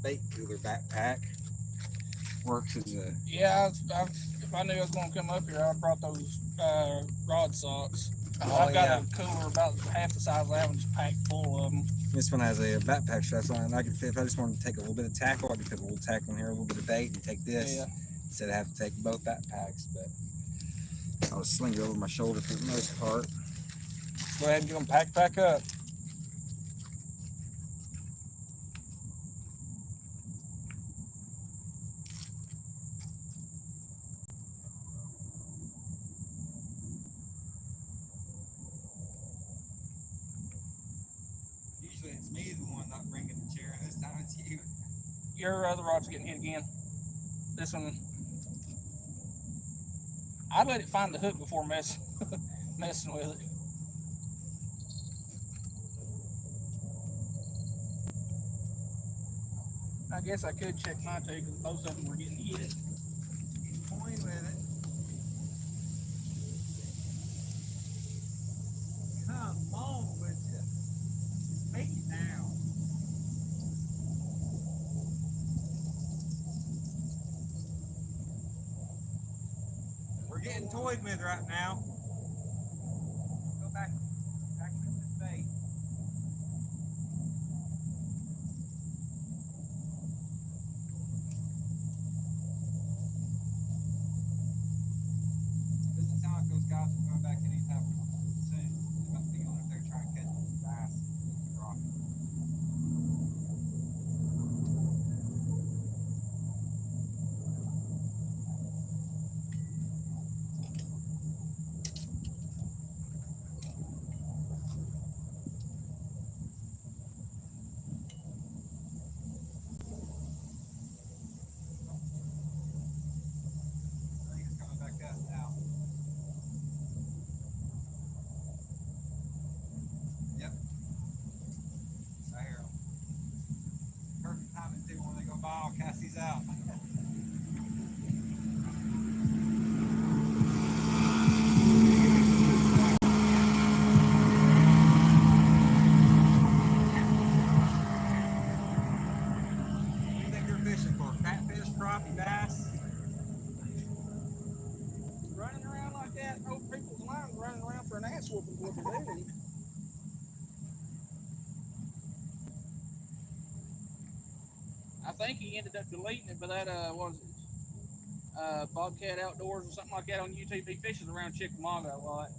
bait cooler backpack. Works as a Yeah, if I knew I was going to come up here, I'd brought those rod socks. I've got a cooler about half the size of that one, just packed full of them. This one has a backpack strap on it, and I can fit, if I just wanted to take a little bit of tackle, I can fit a little tackle in here, a little bit of bait, and take this Yeah. instead of having to take both backpacks. But I'll just sling it over my shoulder for the most part. Let's go ahead and get them packed back up. Usually it's me the one not bringing the chair, and this time it's you. Your other rod's getting hit again. This one, I'd let it find the hook before messing with it. I guess I could check my two because both of them were getting hit. Keep toying with it. Come on with you. Make it down. We're getting toyed with right now. Go back with the bait. Doesn't sound like those guys are coming back anytime soon. They must be going up there trying to catch bass. Rock. I think it's coming back up now. Yep. I hear them. Perfect timing too. When they go by, I'll cast these out. What do you think they're fishing for? Catfish, crappie, bass? Running around like that, over people's lines, running around for an ass whooping is what they're doing. I think he ended up deleting it, but that what was it? Bobcat Outdoors or something like that on YouTube. He fishes around Chickamauga a lot.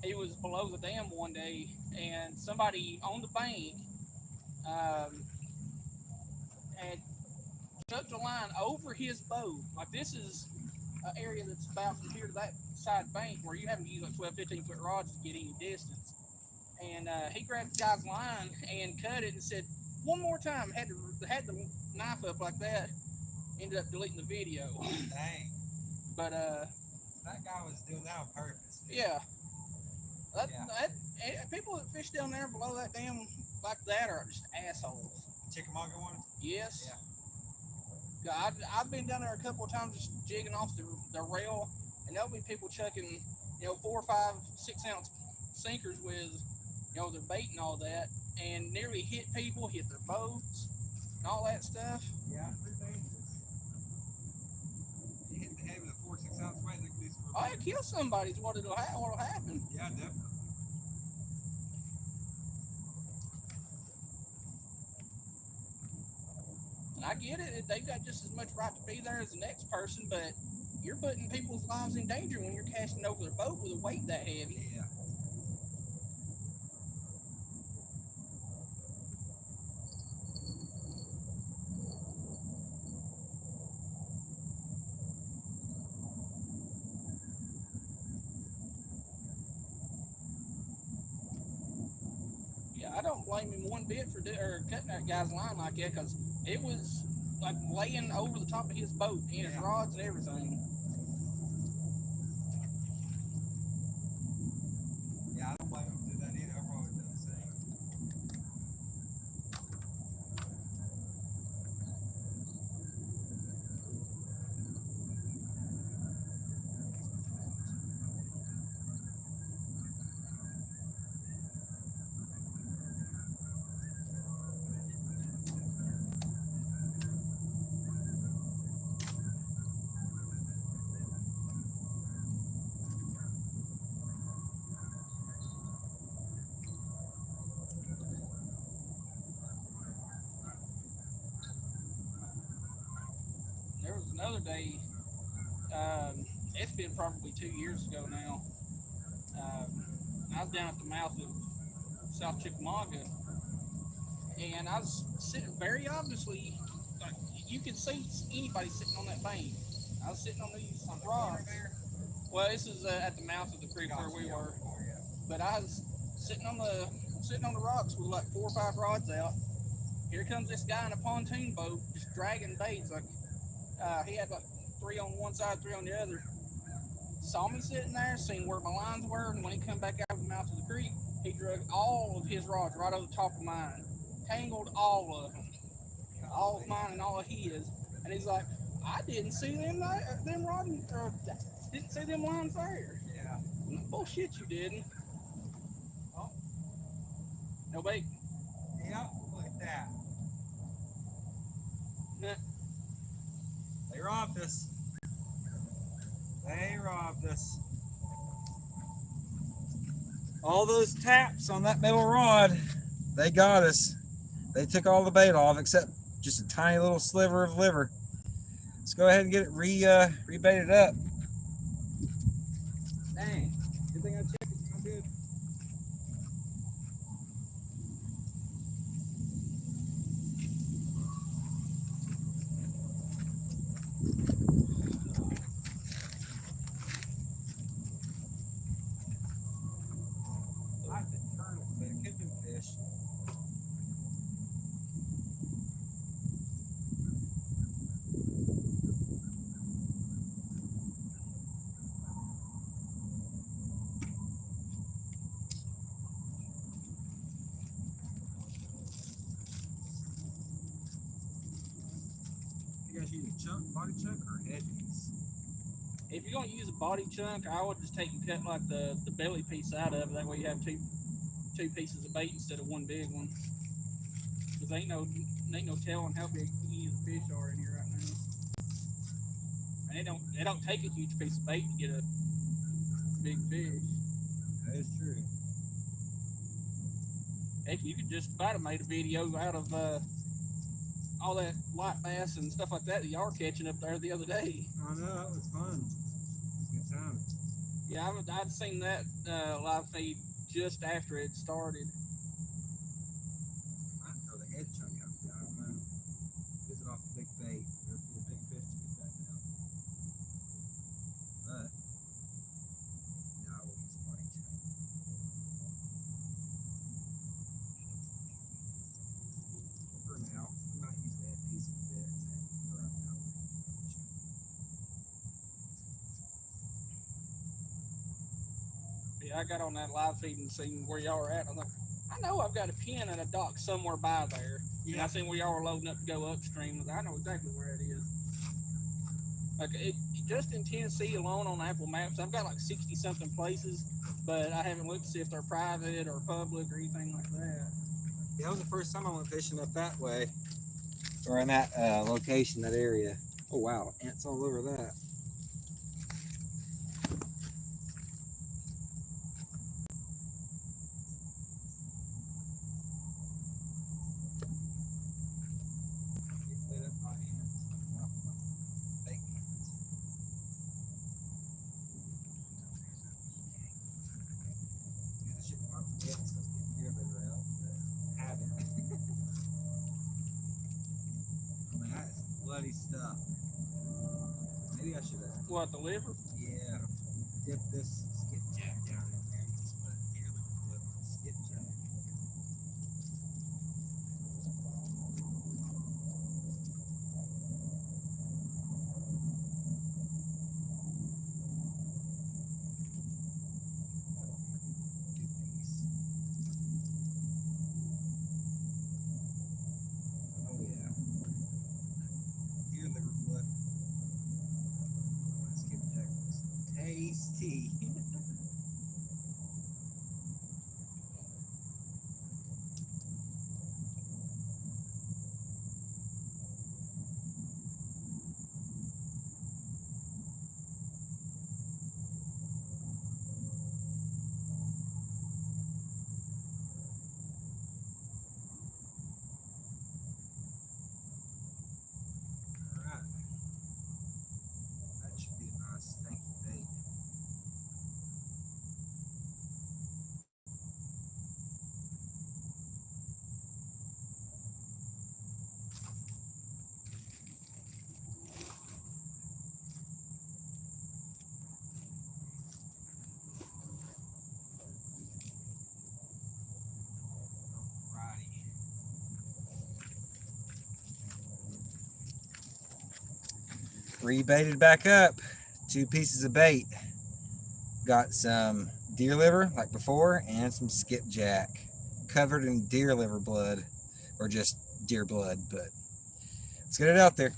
He was below the dam one day, and somebody on the bank had shoved a line over his boat. Like, this is an area that's about from here to that side bank where you having to use like 12, 15 foot rods to get any distance. And he grabbed the guy's line and cut it and said, one more time. Had the knife up like that. Ended up deleting the video. Dang. But That guy was doing that on purpose. yeah. Yeah. People that fish down there below that dam like that are just assholes. Chickamauga one? Yes. Yeah. I've been down there a couple of times just jigging off the rail, and there'll be people chucking, 4, 5, 6 ounce sinkers with, their bait and all that, and nearly hit people, hit their boats, and all that stuff. Yeah, pretty dangerous. You hit the head with a 4 or 6 ounce weight, they can do some. Oh, it kill somebody is what'll happen. Yeah, definitely. And I get it, they've got just as much right to be there as the next person, but you're putting people's lives in danger when you're casting over their boat with a weight that heavy. Yeah. Yeah, I don't blame him one bit for cutting that guy's line like that, because it was like laying over the top of his boat and his rods and everything. Yeah, I don't blame him for doing that either. I've probably done the same. There was another day, it's been probably 2 years ago now. I was down at the mouth of South Chickamauga, and I was sitting very obviously, like you could see anybody sitting on that bank. I was sitting on these rocks. Well, this is at the mouth of the creek where we were, but I was sitting on the rocks with like 4 or 5 rods out. Here comes this guy in a pontoon boat, just dragging baits. Like he had like 3 on one side, 3 on the other. Saw me sitting there, seen where my lines were, and when he come back out of the mouth of the creek, he drug all of his rods right over the top of mine, tangled all of them, all of mine and all of his. And he's like, I didn't see them rods, or didn't see them lines there. Yeah. Bullshit, you didn't. Oh, no bait. Yeah, look at that. Nah. They robbed us. They robbed us. All those taps on that middle rod, they got us. They took all the bait off except just a tiny little sliver of liver. Let's go ahead and get it rebaited up. Dang, good thing I checked it. I'm good. I could turn it, but it could have been fish. You guys use a chunk, body chunk, or head piece? If you're gonna use a body chunk, I would just take and cut like the belly piece out of it. That way you have two pieces of bait instead of one big one. Cause ain't no telling how big any of the fish are in here right now. And it don't take a huge piece of bait to get a big fish. That is true. Heck, you could just about have made a video out of all that light bass and stuff like that y'all were catching up there the other day. I know, that was fun. It was a good time. Yeah, I'd seen that live feed just after it started. I might throw the head chunk out there. I don't know. Is it off the big bait? There'd be a big fish to get that down. But, no, I will use the body chunk. For now, we might use the head piece of the bit. For right now, we're using the body chunk. Yeah, I got on that live feed and seen where y'all were at. I was like, I know I've got a pin and a dock somewhere by there. Yeah. And I seen where y'all were loading up to go upstream. I know exactly where it is. Like just in Tennessee alone on Apple Maps, I've got like 60 something places, but I haven't looked to see if they're private or public or anything like that. Yeah, that was the first time I went fishing up that way, or in that location, that area. Oh wow, ants all over that. Get lit up by ants. Well, fake ants. Yeah, I shouldn't want to get rid of it out, but have it. I mean, that's bloody stuff. Maybe I should have. What, the liver? Yeah, dip this skipjack down in there and just put deer liver flip on skipjack. Good piece. Oh yeah. Deer liver flip. Skipjack looks tasty. Alright. That should be a nice stanky bait. Rebaited back up. 2 pieces of bait. Got some deer liver like before and some skipjack covered in deer liver blood, or just deer blood, but let's get it out there.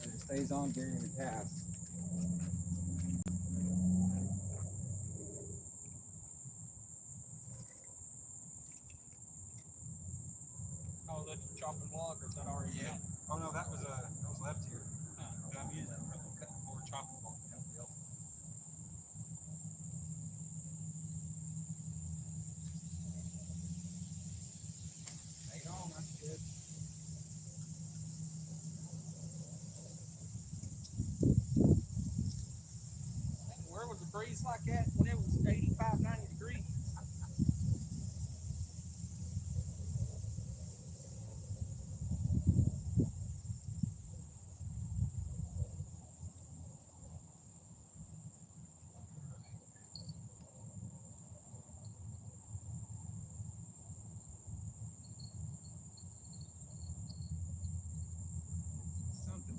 It stays on during the cast. Oh, that's chopping block, or is that already out? Oh no, that was left here. That I'm using for the cut for chopping block. Stay on, that's good. Where was the breeze like that when it was 85, 90 degrees? Something.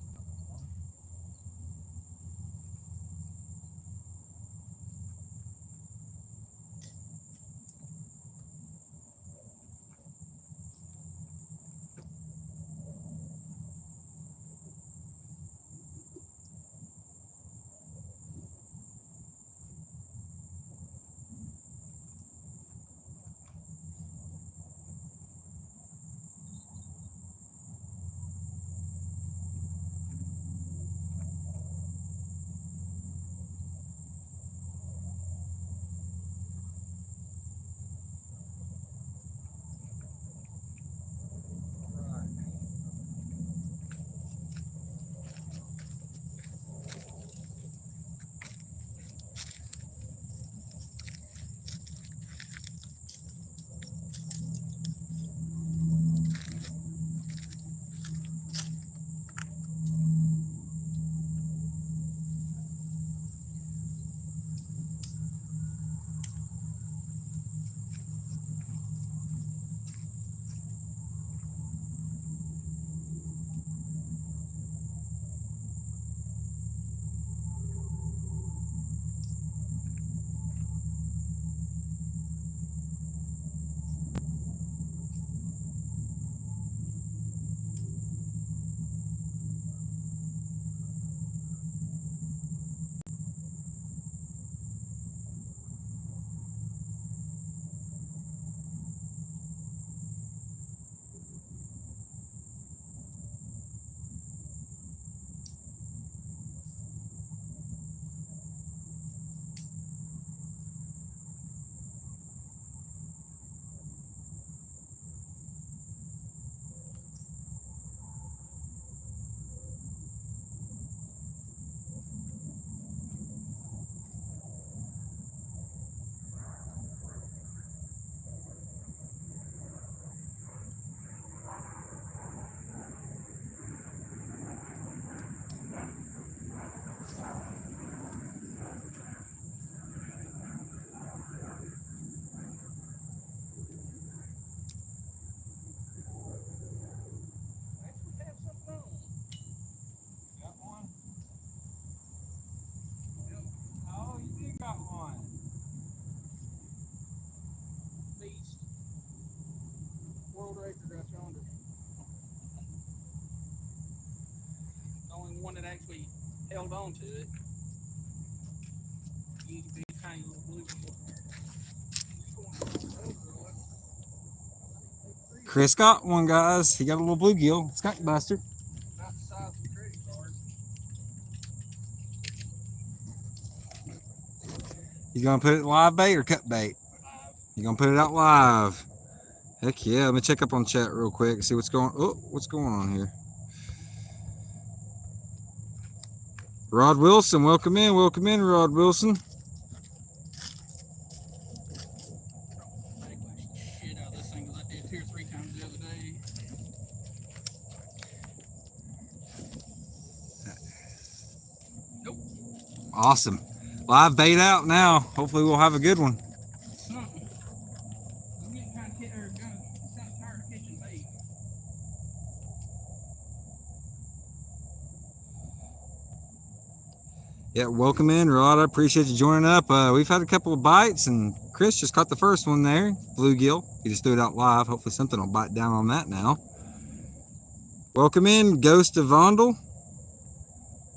One that actually held on to it. You can be a tiny little bluegill. Chris got one, guys. He got a little bluegill, skunk buster. About the size of a credit card. You gonna put it live bait or cut bait? Live. You gonna put it out live? Heck yeah! Let me check up on chat real quick. See what's going. Oh, what's going on here? Rod Wilson, welcome in, Rod Wilson. Shit out of this thing because I did 2 or 3 times the other day. Nope. Awesome. Live bait out now. Hopefully we'll have a good one. Something. trying to start catching bait. Yeah, welcome in, Rod. I appreciate you joining up. We've had a couple of bites, and Chris just caught the first one there, bluegill. He just threw it out live. Hopefully something will bite down on that now. Welcome in, Ghost of Vondel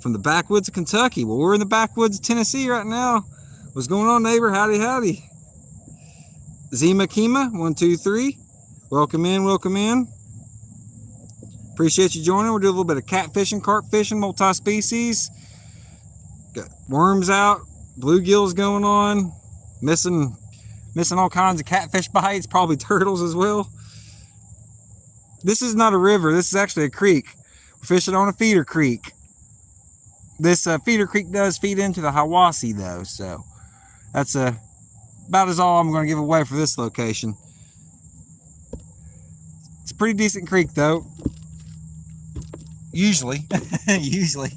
from the backwoods of Kentucky. Well, we're in the backwoods of Tennessee right now. What's going on, neighbor? Howdy, howdy. Zima Kima, 1, 2, 3. Welcome in, welcome in. Appreciate you joining. We'll do a little bit of catfishing, carp fishing, multi-species. Got worms out, bluegills going on, missing all kinds of catfish bites, probably turtles as well. This is not a river, this is actually a creek. We're fishing on a feeder creek. This feeder creek does feed into the Hiwassee though, so that's about as all I'm going to give away for this location. It's a pretty decent creek though. Usually. Usually.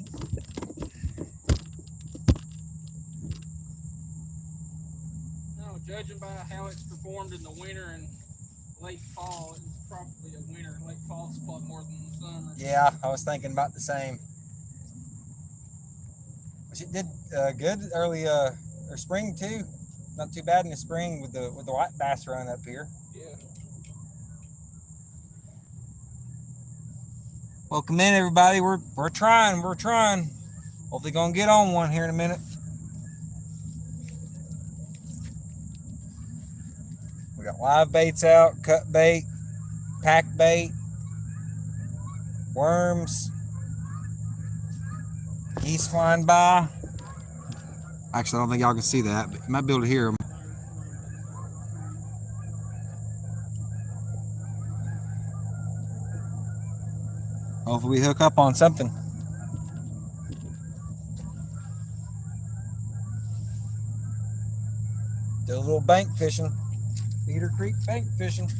No, judging by how it's performed in the winter and late fall, it's probably a winter. Late fall spot more than the summer. Yeah, I was thinking about the same. But it did good early or spring too. Not too bad in the spring with the white bass run up here. Yeah. Welcome in, everybody. We're trying. Hopefully gonna get on one here in a minute. We got live baits out, cut bait, pack bait, worms, geese flying by. Actually, I don't think y'all can see that, but you might be able to hear them. Hopefully we hook up on something. Do a little bank fishing. Feeder Creek bank fishing.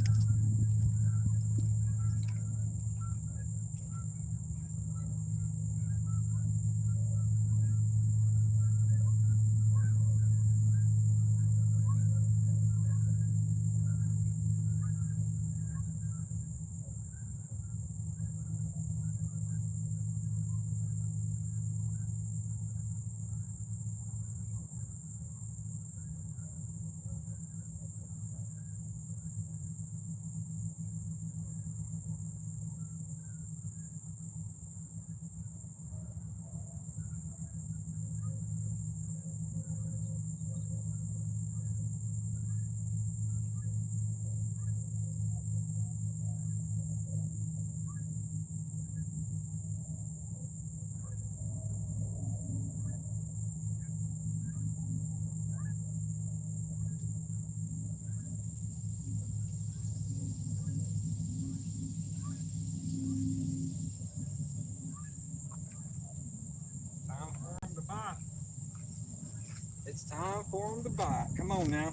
It's time for them to bite. Come on now.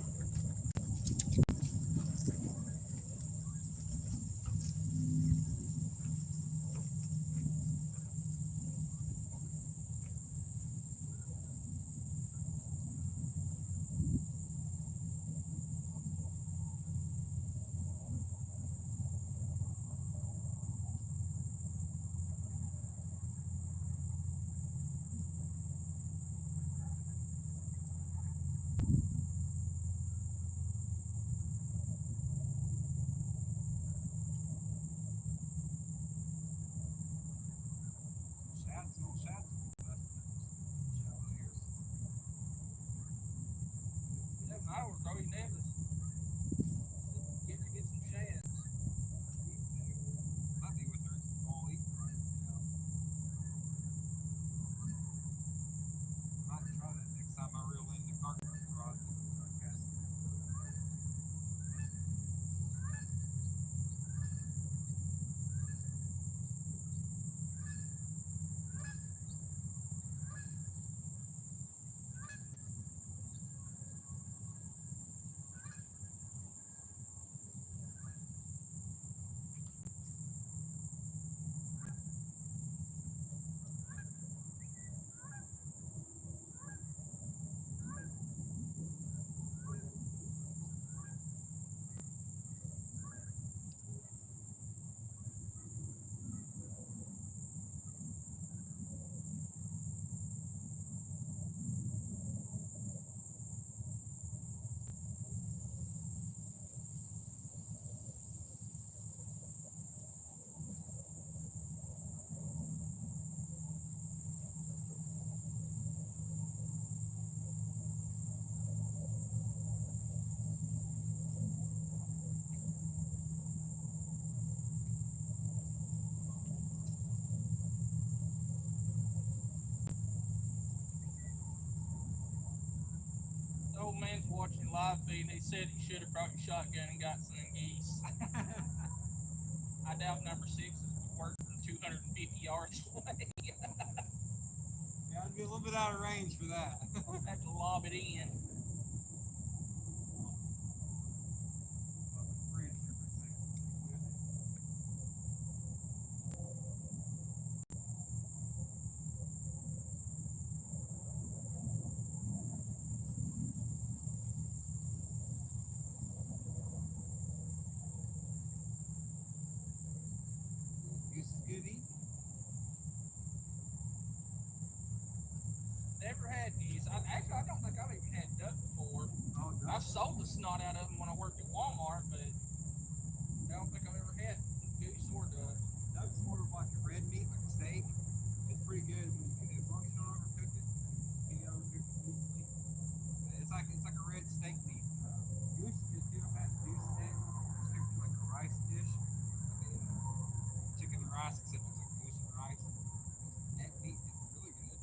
live feed, and he said he should have brought your shotgun and got some geese. I doubt number 6 is worked from 250 yards away. Yeah, I'd be a little bit out of range for that. Have to lob it in. Goose is good eating. Never had geese. Actually, I don't think I've even had duck before. Oh, I've sold the snot out of them when I worked at Walmart, but I don't think I've ever had goose or duck. Duck's more of like a red meat, like a steak. It's pretty good when you cook it. As long as you don't overcook it, you can overcook it easily. It's like a red steak meat. Goose, if you ever had goose neck, it's cooked in like a rice dish. Chicken and rice, except it's like goose and rice. Neck meat, it's really good.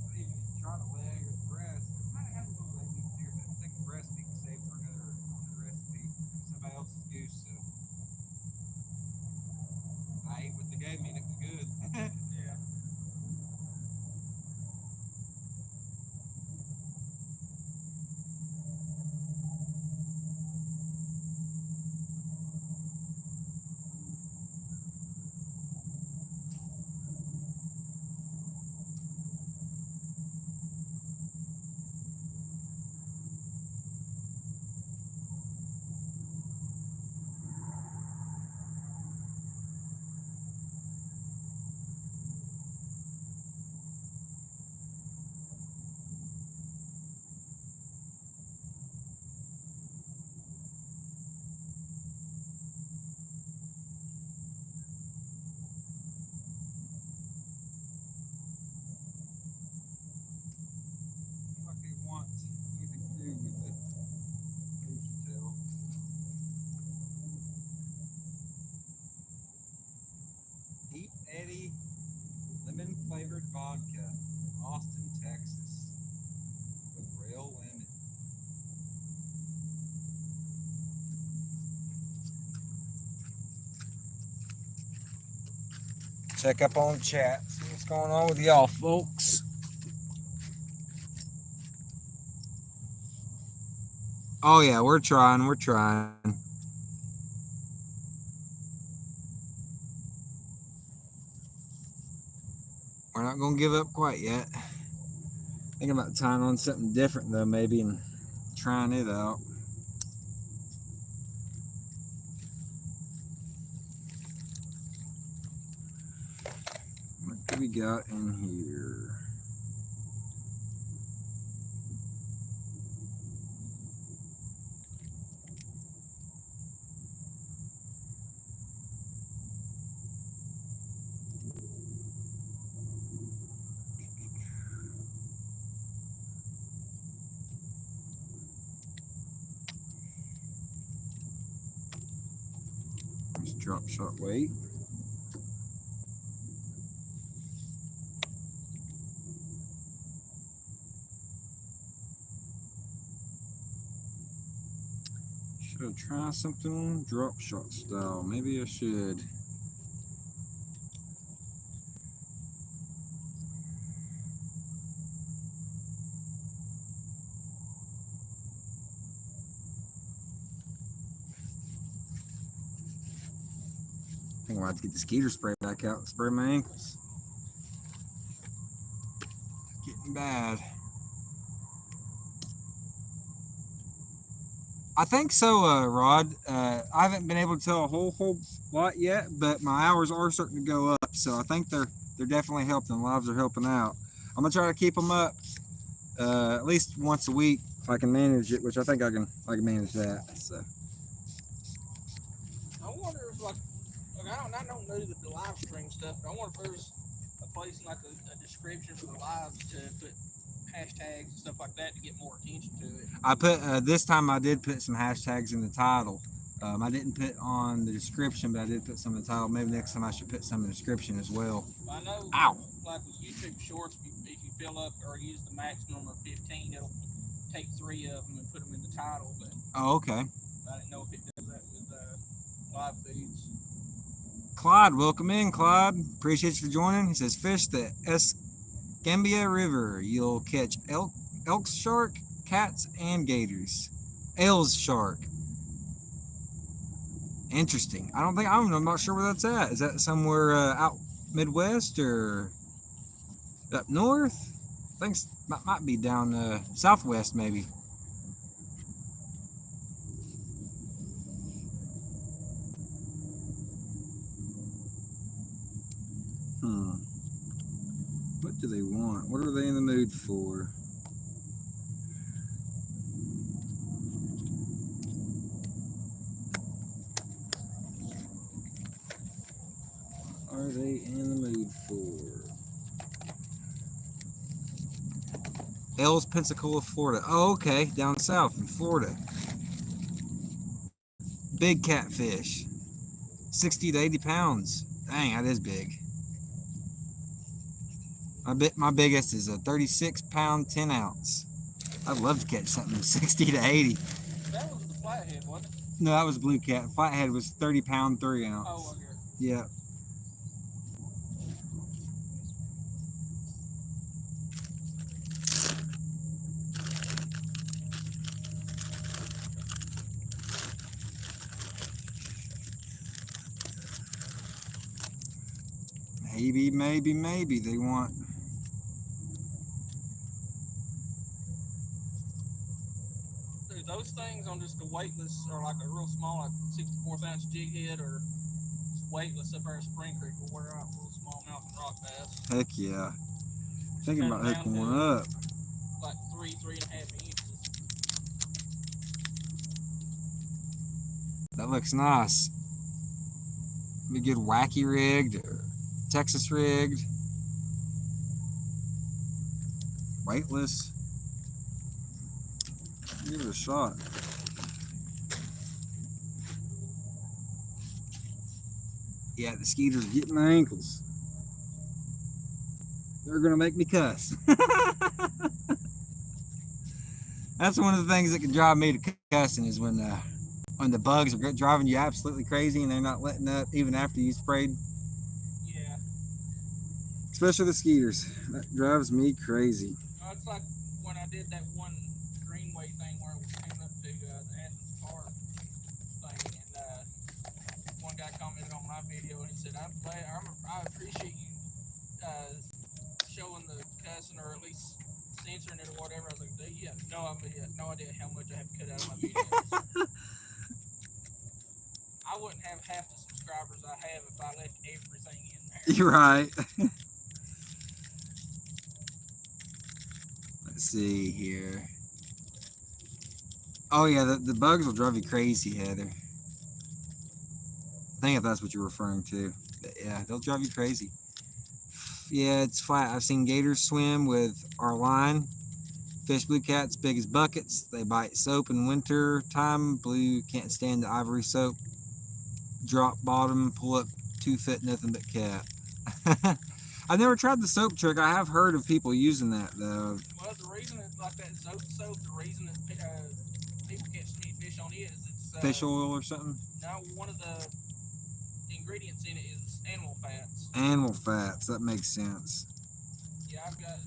But even if you try the leg or the breast, it might have a little leg meat there, but I think the breast meat is saved for another recipe. Somebody else's goose, so I ate what they gave me and it was good. Yeah. Like they want anything to do with the goose tail. Deep Eddy lemon flavored vodka, Austin, Texas, with real lemon. Check up on chat, see what's going on with y'all folks. Oh yeah, we're trying. We're not gonna give up quite yet. Thinking about tying on something different though, maybe, and trying it out. What do we got in here? Let's drop shot weight. Should I try something drop shot style? Maybe I should. I think I'm gonna have to get the skeeter spray back out and spray my ankles. Getting bad. I think so, Rod. I haven't been able to tell a whole lot yet, but my hours are starting to go up, so I think they're definitely helping. Lives are helping out. I'm gonna try to keep them up at least once a week if I can manage it, which I think I can manage that. So I wonder if I don't know the live stream stuff, but I wonder if there's a place in like a description for the lives to put hashtags and stuff like that to get more attention to it. I put this time I did put some hashtags in the title. I didn't put on the description, but I did put some in the title. Maybe next time I should put some in the description as well. I know, Ow. like with YouTube Shorts, if you fill up or use the maximum of 15, it'll take 3 of them and put them in the title. But Oh, okay. I didn't know if it does that with live foods. Clyde, welcome in, Clyde. Appreciate you for joining. He says, fish the Escambia River. You'll catch elk shark, cats, and gators. Ailes shark. Interesting. I'm not sure where that's at. Is that somewhere out Midwest or up north? I think might be down southwest maybe. What do they want? What are they in the mood for? Are they in the mood for? Ells, Pensacola, Florida. Oh, okay, down south in Florida. Big catfish, 60 to 80 pounds. Dang, that is big. My biggest is a 36-pound, 10-ounce. I'd love to catch something 60 to 80. That was the flathead, wasn't it? No, that was blue cat. Flathead was 30-pound, 3-ounce. Oh, okay. Yeah. Maybe they want. Dude, those things on just a weightless or like a real small, like 64-ounce jig head or weightless up there at Spring Creek will wear out little smallmouth and rock bass. Heck yeah. Thinking about hooking one up. Like 3.5 inches. That looks nice. Be good wacky rigged or Texas rigged. Weightless. Give it a shot. Yeah, the skeeters are getting my ankles. They're gonna make me cuss. That's one of the things that can drive me to cussing is when the bugs are driving you absolutely crazy and they're not letting up even after you sprayed. Yeah. Especially the skeeters. That drives me crazy. It's like when I did that one Greenway thing where I was coming up to the Athens Park thing, and one guy commented on my video and he said, I appreciate you showing the cussing or at least censoring it or whatever. I was like, you have no idea how much I have to cut out of my videos. I wouldn't have half the subscribers I have if I left everything in there. You're right. Let's see here. Oh yeah, the bugs will drive you crazy, Heather. I think if that's what you're referring to. But yeah, they'll drive you crazy. Yeah, it's flat. I've seen gators swim with our line. Fish blue cats big as buckets. They bite soap in winter time. Blue can't stand the ivory soap. Drop bottom, pull up 2 foot, nothing but cat. I've never tried the soap trick. I have heard of people using that though. Well, the reason it's like that soap, the reason that people catch so many fish on it is it's Fish oil or something? Now one of the ingredients in it is animal fats. Animal fats, that makes sense. Yeah, I've got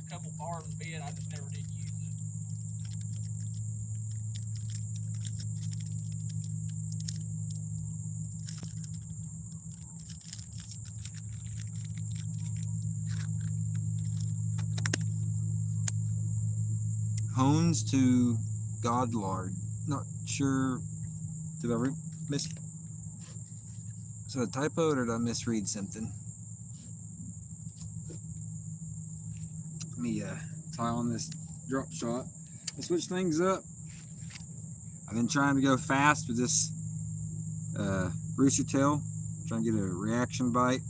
a couple bars in bed. I just never did use it. Hones to Godlard. Not sure. Did I miss? Is that a typo or did I misread something? Let me tie on this drop shot and switch things up. I've been trying to go fast with this rooster tail, trying to get a reaction bite,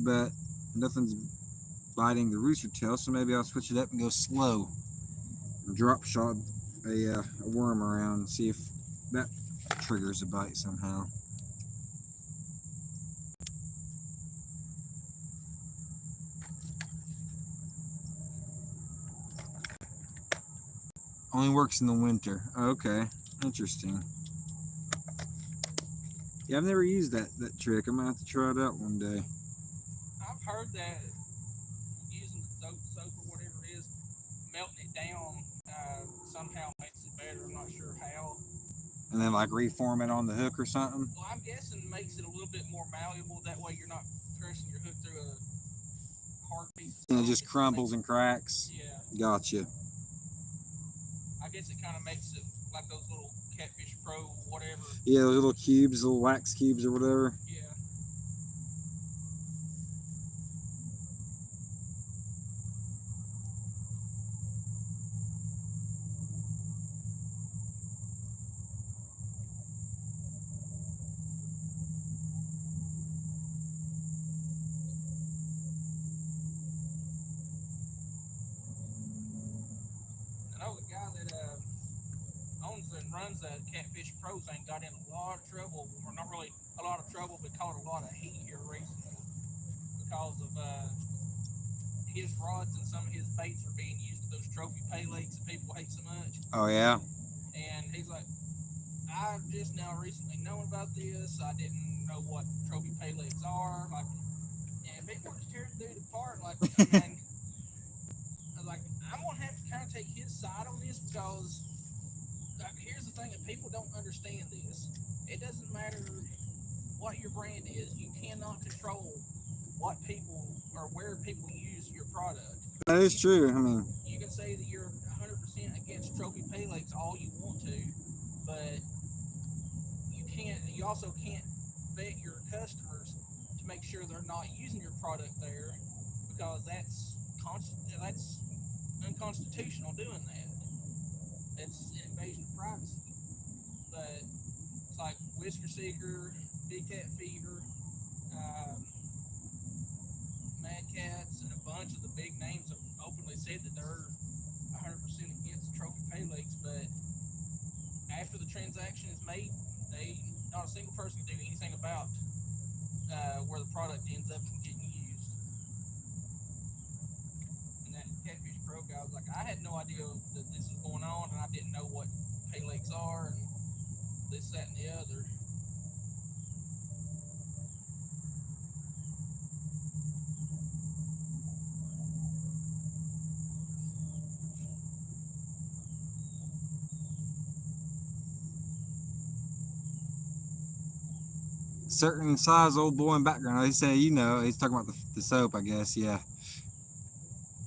but nothing's biting the rooster tail, so maybe I'll switch it up and go slow. Drop shot a worm around and see if that triggers a bite somehow. Only works in the winter. Okay, interesting. Yeah, I've never used that trick. I might have to try it out one day. I've heard that using the soap or whatever it is, melting it down somehow makes it better. I'm not sure how. And then like reform it on the hook or something. Well, I'm guessing it makes it a little bit more malleable. That way you're not pressing your hook through a hard piece of And stone. it just crumbles and cracks. Yeah. Gotcha. I guess it kind of makes it like those little Catfish Pro, whatever. Yeah, those little cubes, little wax cubes or whatever. Yeah. I know the guy that owns and runs that Catfish Pro thing got in a lot of trouble, or not really a lot of trouble, but caught a lot of heat here recently because of his rods and some of his baits are being used to those trophy pay lakes that people hate so much. Oh yeah. And he's like, I've just now recently known about this. I didn't know what trophy pay lakes are. Like, and people are just tearing the dude apart. Like, I mean, I was like, I'm gonna have to kind of take his side on this because here's the thing that people don't understand this. It doesn't matter what your brand is. You cannot control what people or where people use your product. That is true. I mean, you can say that you're 100% against trophy pay lakes all you want to, but you also can't vet your customers to make sure they're not using your product there, because that's unconstitutional doing that. It's an invasion of privacy. But it's like Whisker Seeker, Big Cat Fever, Mad Cats, and a bunch of the big names have openly said that they're 100% against trophy pay lakes, but after the transaction is made, not a single person can do anything about where the product ends up getting used. And that Catfish Pro guy was like, I had no idea that this was going on, and I didn't know what pay lakes are, and this, that, and the other. certain size old boy in background. They say, you know, he's talking about the soap, I guess. Yeah.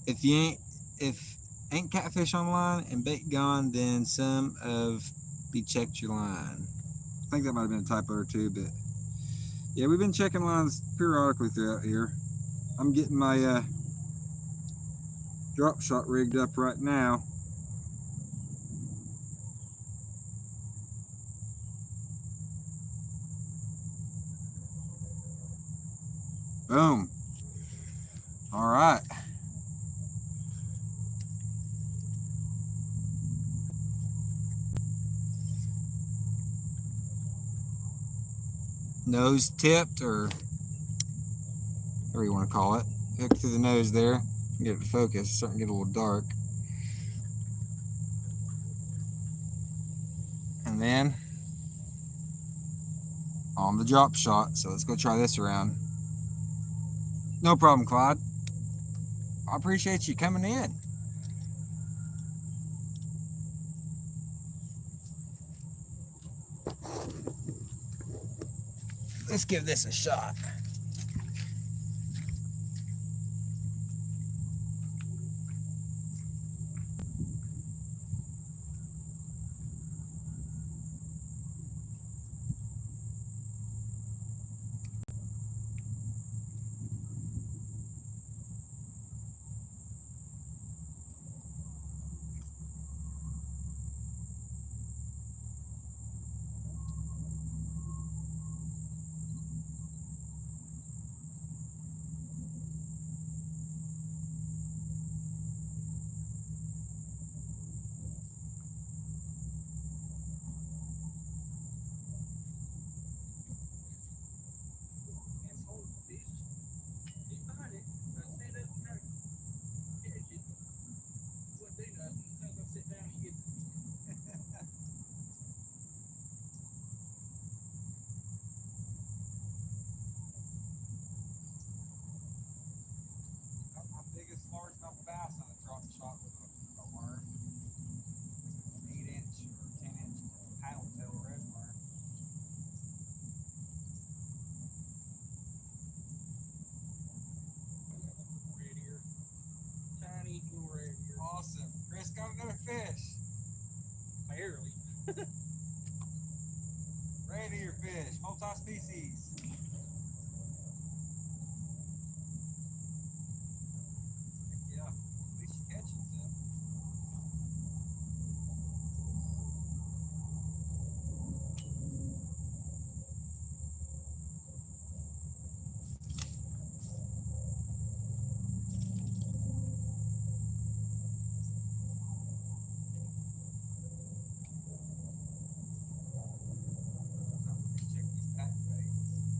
If ain't catfish online and bait gone, then some of be checked your line. I think that might have been a typo or two, but yeah, we've been checking lines periodically throughout here. I'm getting my drop shot rigged up right now. Boom. All right. Nose tipped, or whatever you want to call it. Hook through the nose there. Get it to focus. It's starting to get a little dark. And then on the drop shot. So let's go try this around. No problem, Clyde. I appreciate you coming in. Let's give this a shot. fish. Barely. Reindeer fish, multi-species. Yeah, at least you're catching stuff. Check these pack baits.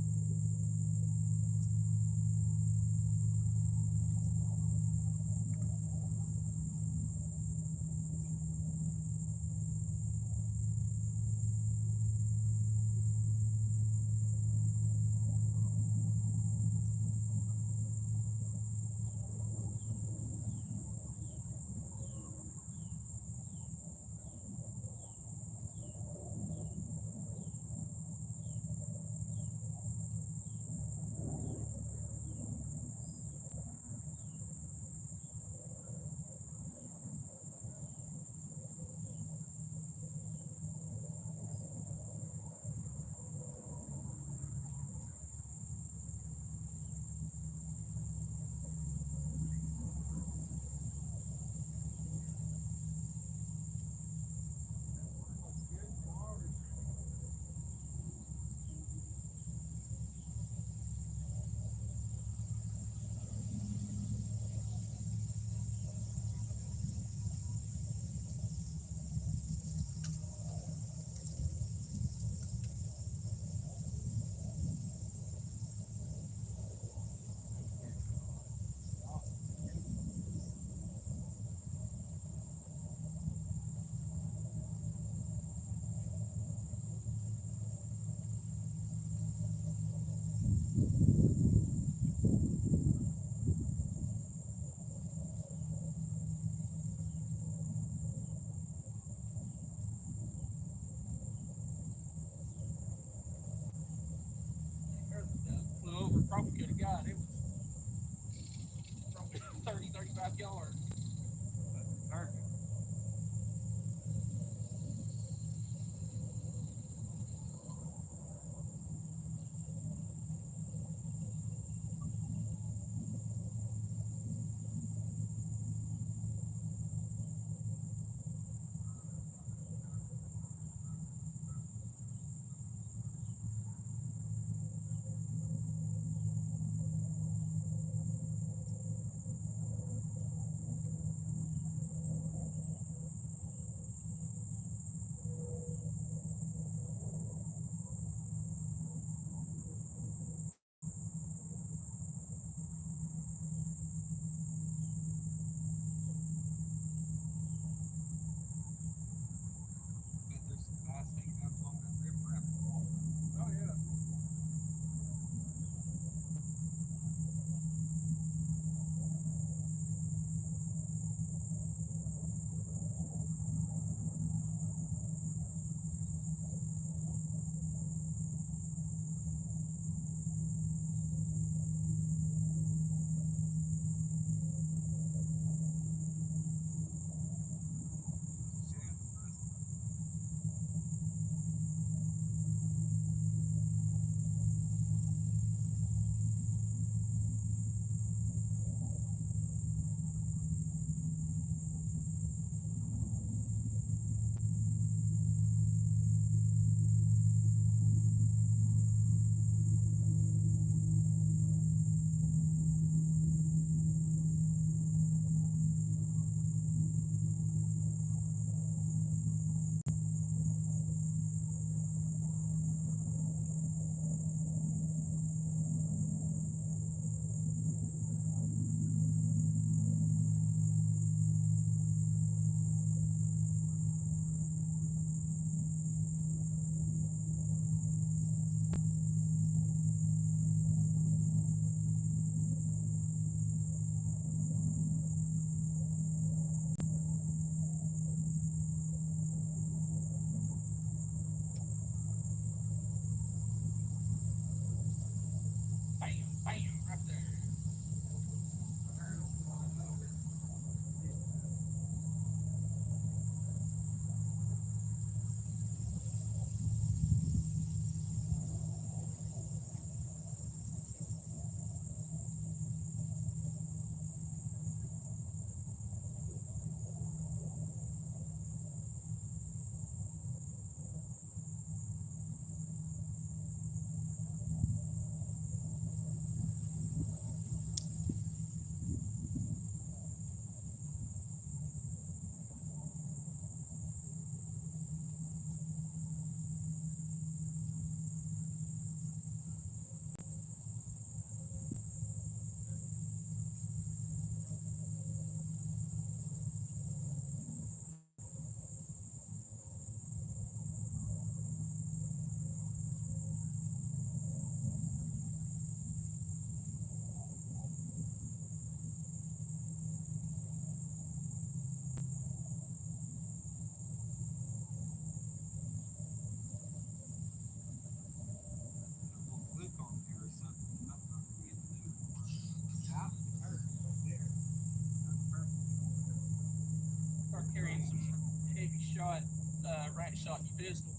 rat shot your pistol.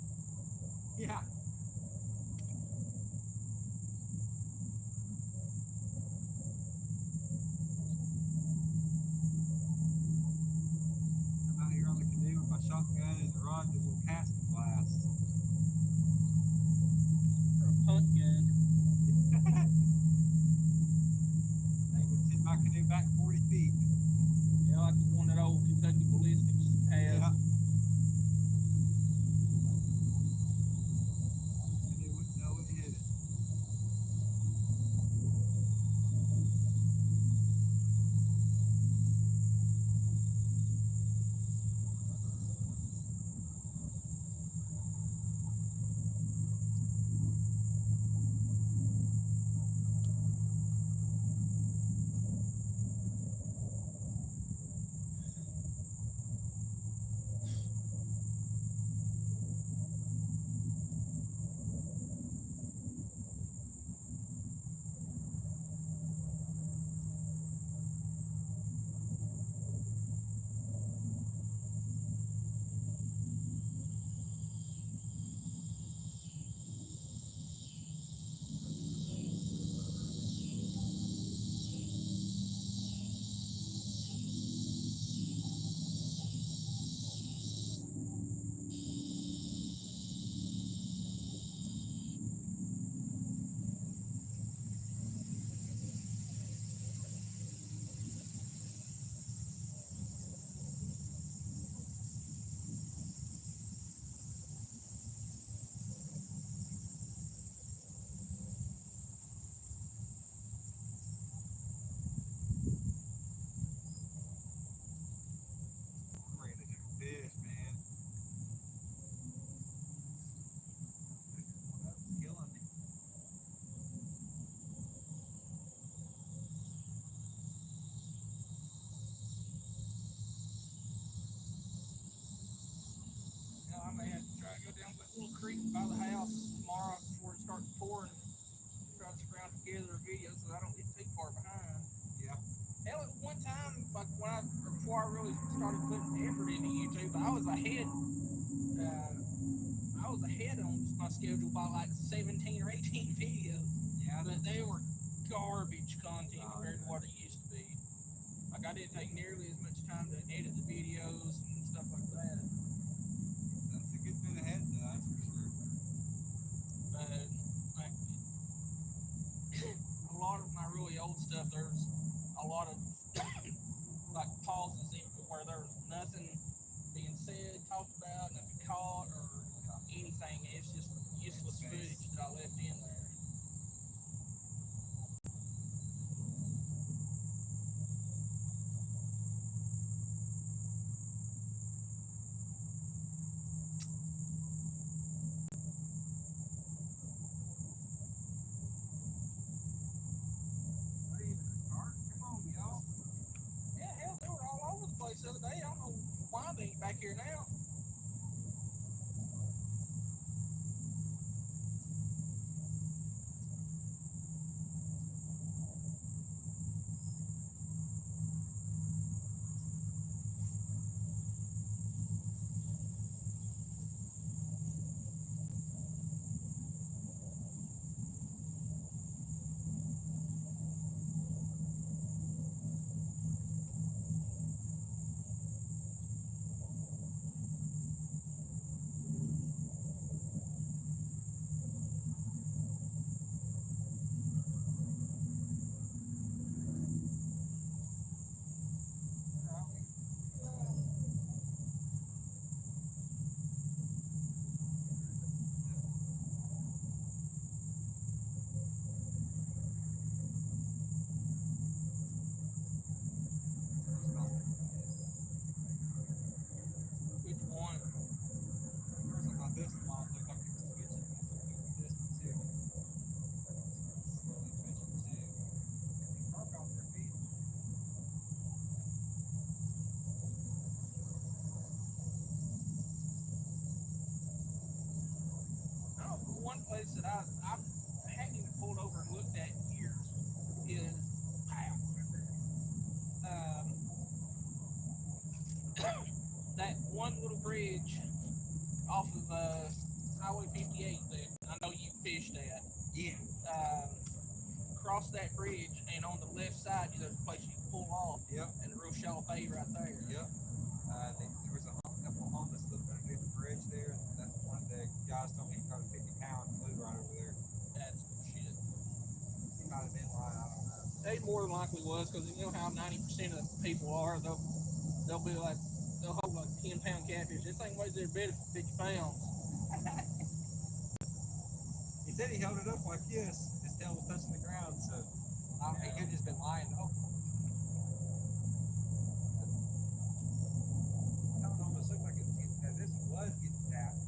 Yeah. I'm out here on the canoe with my shotgun and the rod, the little casting blast. For a punt gun. They would send my canoe back 40 feet. Yeah, like the one that old Kentucky ballistics has. Yeah. Canoe wouldn't know it hit it. I'm ready to hit a fish, man. That was killing me. Yeah, I may have to try to go down that little creek by the house tomorrow before it starts pouring. Try to scrounge together a video so I don't get too far behind. Yeah. Hell, at one time, like before I really started putting effort into YouTube, I was ahead. I was ahead on my schedule by like 17 or 18 videos. Yeah. But they were garbage content compared to what it used to be. Like I didn't take nearly as much time to edit the videos and stuff like that. That's a good bit ahead, though, that's for sure. But like a lot of my really old stuff, there's a lot of like pauses in it where there's nothing being said, talked about, nothing caught, or anything. It's just useless footage that I left in there. What are you doing, Mark? Come on, y'all. Yeah, hell, they were all over the place the other day. I don't know why they ain't back here now. Which one? First I thought this one looked like it was twitching. I started looking at this one too. It's slowly twitching too. Mark off their feet. I don't know, one place that I hadn't even pulled over and looked at in years is that one little bridge Highway 58 that I know you fished at. Yeah. Cross that bridge, and on the left side, there's a place you can pull off. Yep. And a real shallow bay right there. Yep. There was a couple of homeless living underneath the bridge there. And one of the guys told me he caught a 50-pound flew right over there. That's shit. He might have been right. I don't know. They more than likely was, because you know how 90% of people are. They'll be like, they'll hold like 10-pound catfish. This thing weighs every bit of 50 pounds. He said he held it up like this. His tail was touching the ground, so he could have just been lying. Oh. That one almost looked like it was getting tapped. This was getting tapped.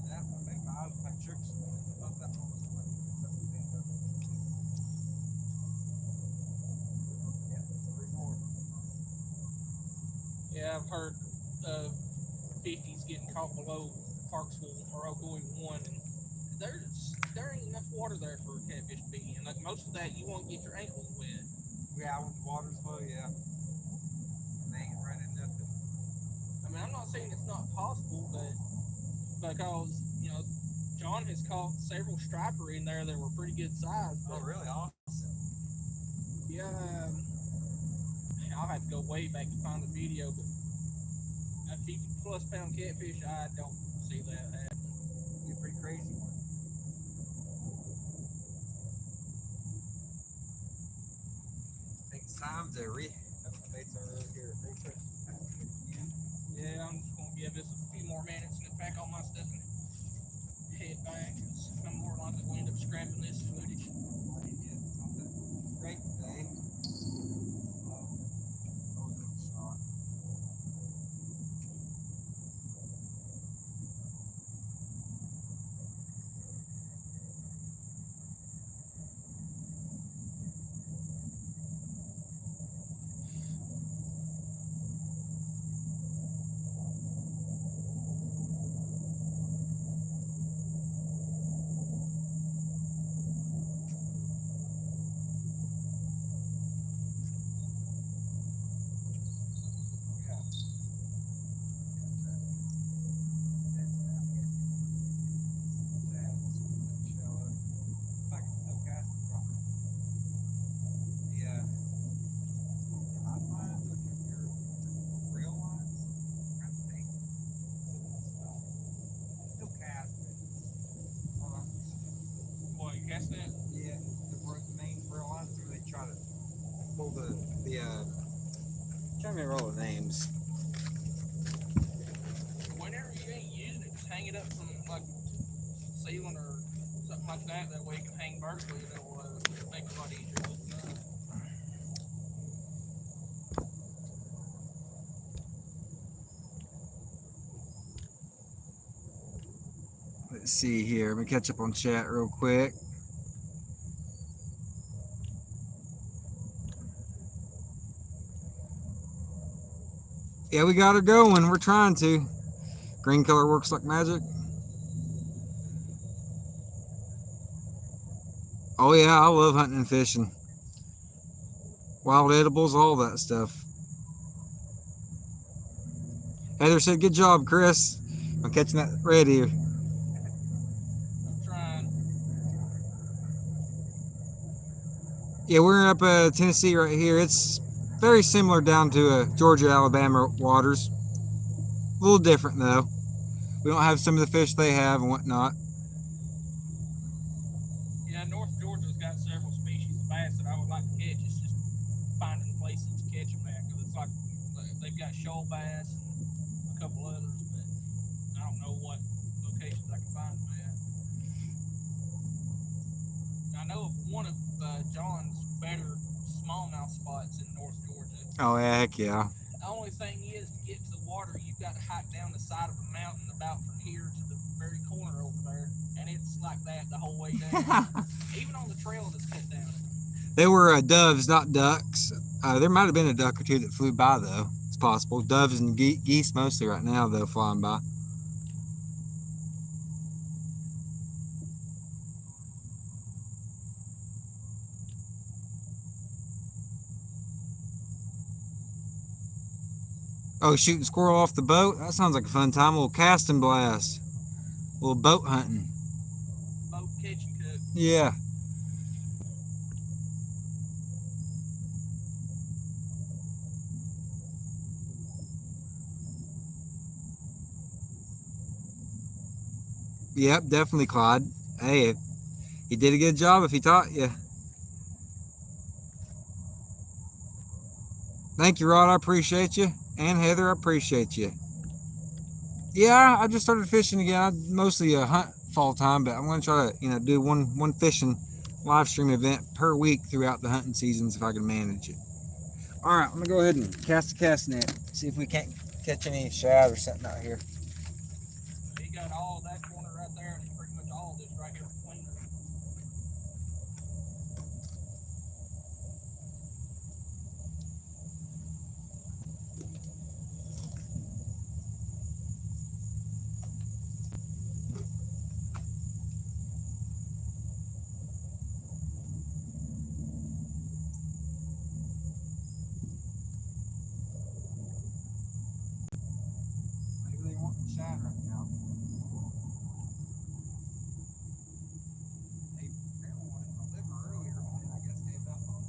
And that one made my eyes like tricks. That one almost looked like it was something bent up. Yeah, there's 3 more. Yeah, I've heard 50s getting caught below Parksville or Ocoee 1, and there ain't enough water there for a catfish to be in. Like most of that, you won't get your ankles wet. Yeah, when the water's low, yeah. They ain't running nothing. I mean, I'm not saying it's not possible, but because John has caught several striper in there that were pretty good size. Oh, really? Awesome. Yeah, I'll have to go way back to find the video, but a 50+ pound catfish, I don't see that happening. It'd be a pretty crazy one. Times are baits are over here. Yeah, I'm just gonna give this a few more minutes and then pack all my stuff and head back, because I'm more likely going to end up scrapping this footage. Great day. Trying to remember all the names. Whenever you ain't using it, just hang it up from like ceiling or something like that. That way you can hang vertically. It'll make it a lot easier to open up. Let's see here. Let me catch up on chat real quick. Yeah, we got her going. We're trying to. Green color works like magic. Oh yeah, I love hunting and fishing. Wild edibles, all that stuff. Heather said, "Good job, Chris. I'm catching that red here." I'm trying. Yeah, we're up Tennessee right here. It's very similar down to Georgia, Alabama waters. A little different though. We don't have some of the fish they have and whatnot. Yeah, North Georgia's got several species of bass that I would like to catch. It's just finding places to catch them at, because it's like they've got shoal bass and a couple others, but I don't know what locations I can find them at. I know of one of John's better smallmouth spots in North Georgia. Oh heck yeah. The only thing is, to get to the water, you've got to hike down the side of a mountain about from here to the very corner over there, and it's like that the whole way down. Even on the trail that's cut down. They were doves, not ducks. There might have been a duck or two that flew by though. It's possible. Doves and geese mostly right now though, flying by. Oh, shooting squirrel off the boat? That sounds like a fun time. A little cast and blast. little boat hunting. Boat catch and cook. Yeah. Yep, definitely, Clyde. Hey, he did a good job if he taught you. Thank you, Rod. I appreciate you. And Heather, I appreciate you. Yeah, I just started fishing again. I mostly hunt fall time, but I'm going to try to, do one fishing live stream event per week throughout the hunting seasons if I can manage it. All right, I'm going to go ahead and cast a cast net. See if we can't catch any shad or something out here. He got all that corner right there, and pretty much all this right here between us. Maybe they want shad right now. They apparently wanted to deliver earlier, and I guess gave up on it.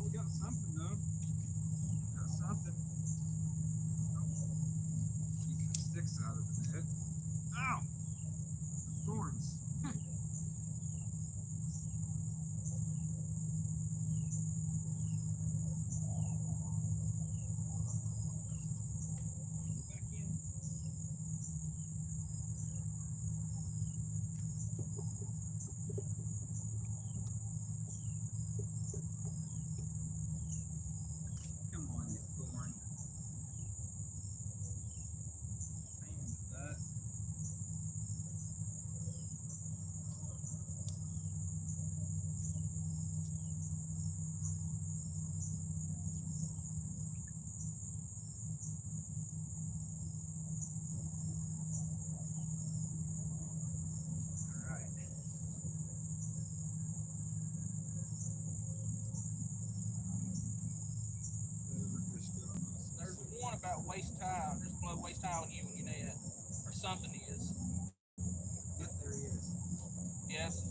We got something though. Got something. Keep the sticks out of the net. Ow! The thorns. Back in. Come on, you thorn. Pain in the butt. Alright. There's one about waist high, just below waist high on you when you net, or something is. Yep, there he is. Yes.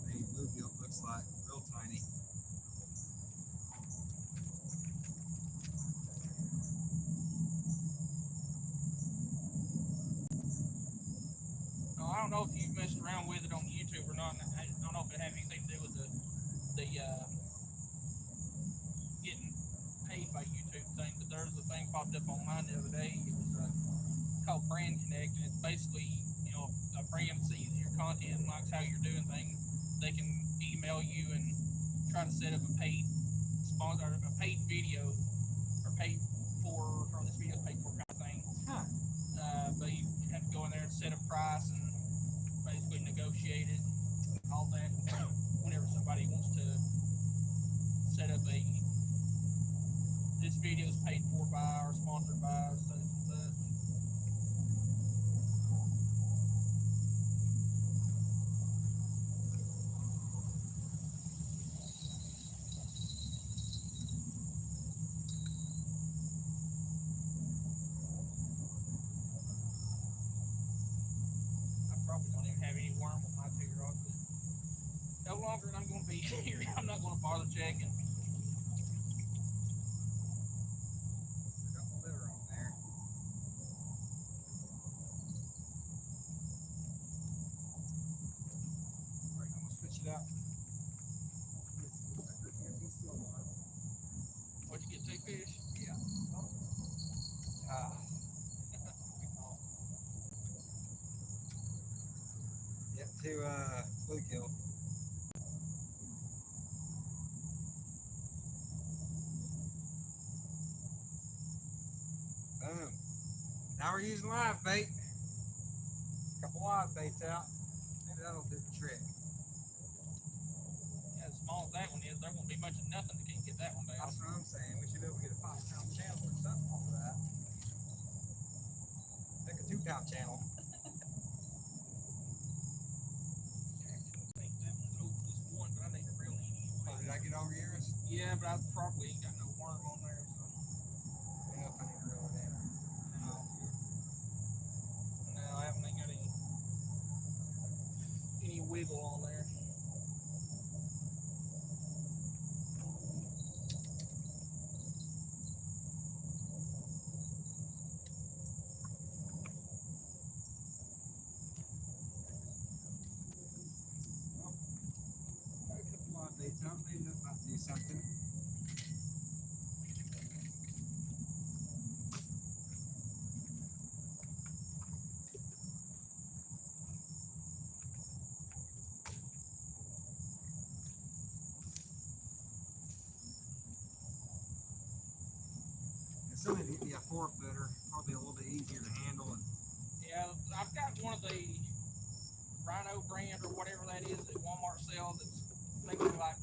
Hey, bluegill looks like real tiny. No, I don't know if you've messed around with it on YouTube or not. I don't know if it had anything to do with the getting paid by YouTube thing, but there's a thing popped up on mine the other day. It was called Brand Connect, and it's basically, a brand sees your content and likes how you're doing things. They can email you and try to set up a paid sponsor, a paid video, or paid for, or this video's paid for kind of thing. Huh. But you have to go in there and set a price and basically negotiate it, all that. Whenever somebody wants to set up this video is paid for by or sponsored by such and such. Are they checking? Got the liver on there. Right, I'm gonna switch it out. He's still alive. What'd you get, 2 fish? Yeah. Yep, to bluegill. Boom. Now we're using live bait. Couple live baits out. Maybe that'll do the trick. Yeah, as small as that one is, there won't be much of nothing to get that one down. That's what I'm saying. We should be able to get a 5-pound channel or something off of that. Like a 2-pound channel. I think that one's over this one, but I need to reel in Oh, anyway. did I get over yours? Yeah, but I probably ain't got no worm on there. So. Yeah, if I need to reel it in. No, I haven't got any wiggle on there. Got a couple live baits out. Maybe that might do something. Still need to be a 4-footer, probably a little bit easier to handle. And Yeah, I've got one of the Rhino brand or whatever that is that Walmart sells. It's maybe like,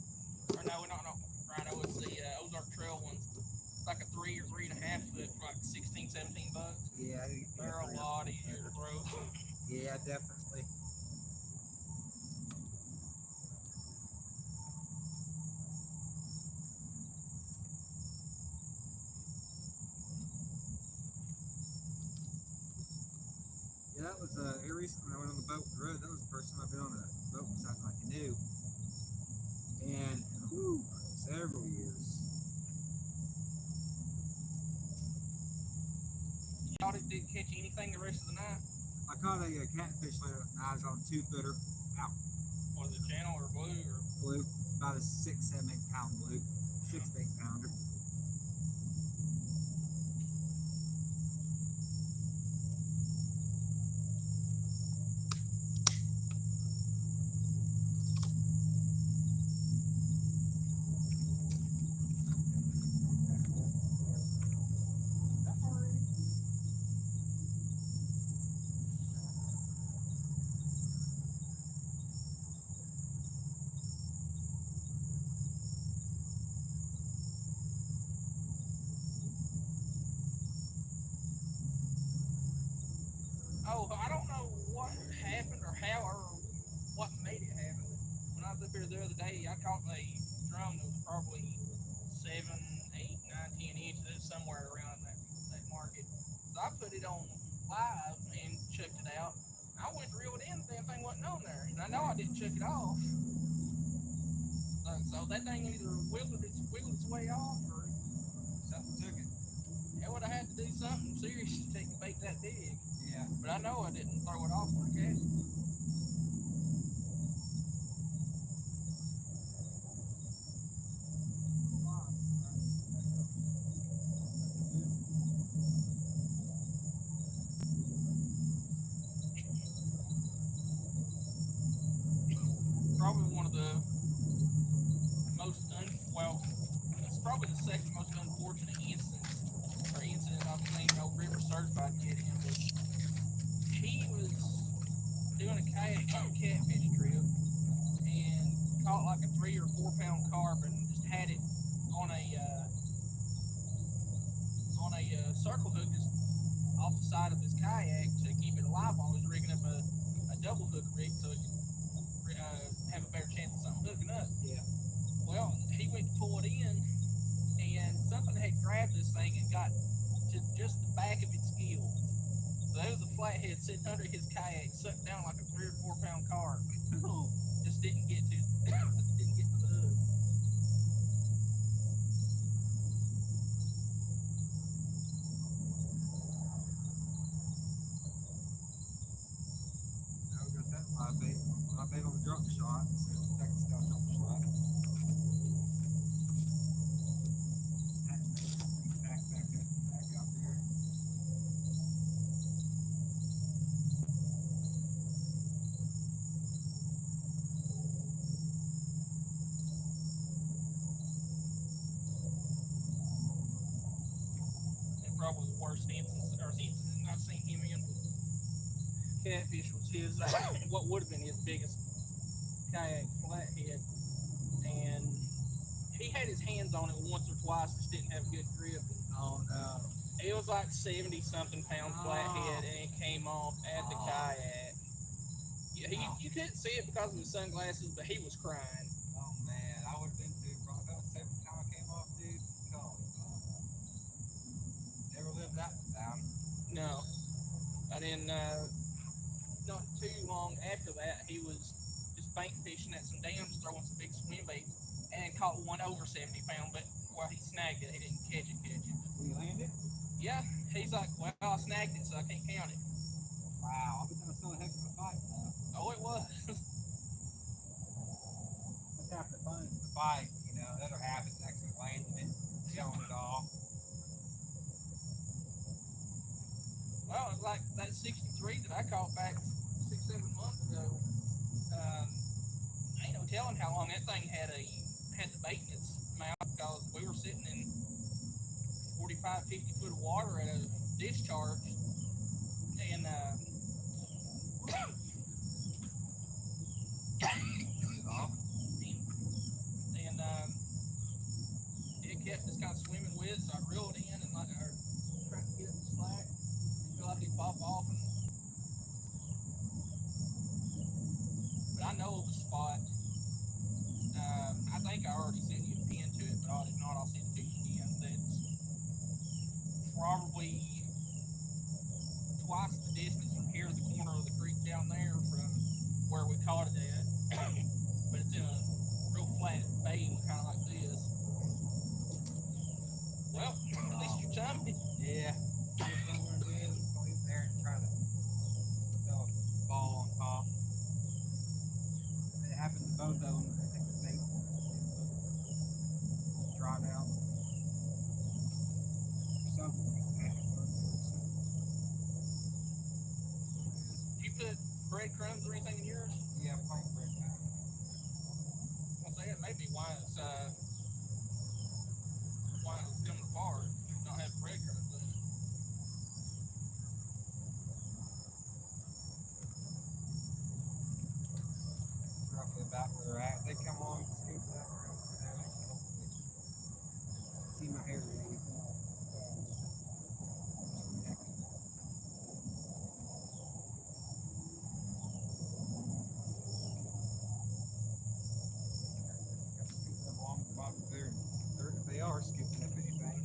or no, not Rhino. It's the Ozark Trail ones. It's like a 3 or 3.5 foot for like 16, 17 bucks. yeah, They're a lot easier to throw. yeah, definitely. Yeah, that was here recently. I went on the boat with the road. That was the first time I've been on a boat besides my canoe. And whew, several years. Y'all didn't catch anything the rest of the night? I caught a catfish later. I was on a 2-footer. Was it channel or blue or? Blue, about a 6, 7, 8 pound blue, 6 to 8 pounder. Oh, I don't know what happened or how or what made it happen. When I was up here the other day, I caught a drum that was probably 7, 8, 9, 10 inches. It was somewhere around that market. So I put it on live and checked it out. I went to reel it in, the damn thing wasn't on there. And I know I didn't check it off. So that thing either wiggled its way off or Something took it. it would have had to do something serious to take the bait that big. Yeah. But I know I didn't throw it off when I cast it. Probably one of the most it's probably the second most unfortunate incident I've seen no river certified get in. But he was doing a kayak catfish trip and caught like a 3 or 4 pound carp and just had it on a circle hook just off the side of his kayak to keep it alive while he was rigging up a double hook rig so it could have a better chance of something hooking up. Yeah. Well, he went to pull it in, and something had grabbed this thing and got to just the back of its gills. So there was a flathead sitting under his kayak, sucked down like a 3 or 4 pound carp. Oh. Just didn't get to the hook. jump shot. So take a style jump shot. Back out there. And probably the worst incident I've seen him in catfish was his what would have been his biggest kayak flathead, and he had his hands on it once or twice, just didn't have good grip. Oh no. It was like 70 something pound flathead, and it came off at the kayak. Yeah, you couldn't see it because of his sunglasses, but he was crying. Oh man, I would have been too. Probably about the second time I came off, dude. Golly. Never lived that one down. No. And then not too long after that, he was just bank fishing at some dams, throwing some big swim baits, and caught one over 70 pound, but while he snagged it, he didn't catch it. Did you land it? Yeah, he's like, well, I snagged it, so I can't count it. Wow, I bet that was still a heck of a fight, though. Oh, it was. That's half the fun, is the fight, you know. The other half is actually landing it, showing it off. Well, it's like that 63 that I caught back 6-7 months ago. Ain't no telling how long that thing had the bait in its mouth, because we were sitting in 45, 50 foot of water at a discharge, and it kept just kind of swimming with it, so I reeled in and tried to get it to slack. Feel like it pop off, but I know of a spot. I think I already sent you a pin to it, but if not, I'll send it to you again. That's probably twice the distance from here to the corner of the creek down there from where we caught it at. But it's in a real flat bay, kind of like this. Well, at least you timed it. Yeah. Go in there and try to throw a ball on top. It happened to both of them. I think the bait dried out. Something like that. Did you put breadcrumbs or anything in yours? Yeah, plain bread. I'll say it may be why it's coming apart. Not have breadcrumbs in it. Roughly about where they're at. They come on, scoop that around. See my hair really. They are scooping up anything.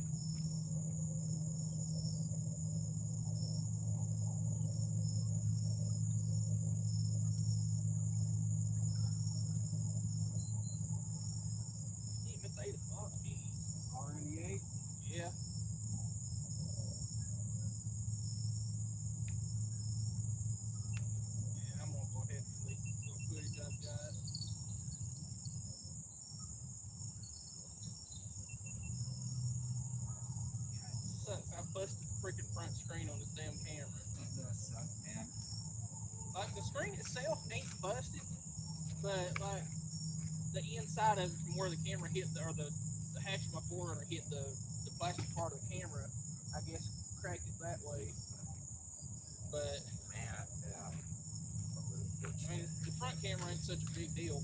It's 8 o'clock, geez. Already 8? Yeah. Yeah, I'm gonna go ahead and delete the little footage I've got. Sucks, I busted the freaking front screen on this damn camera. That does suck, man. Like, the screen itself ain't busted, but like the inside of it from where the camera hit the hatch of my forerunner hit the plastic part of the camera, I guess cracked it that way. But Man, yeah. I mean, the front camera ain't such a big deal.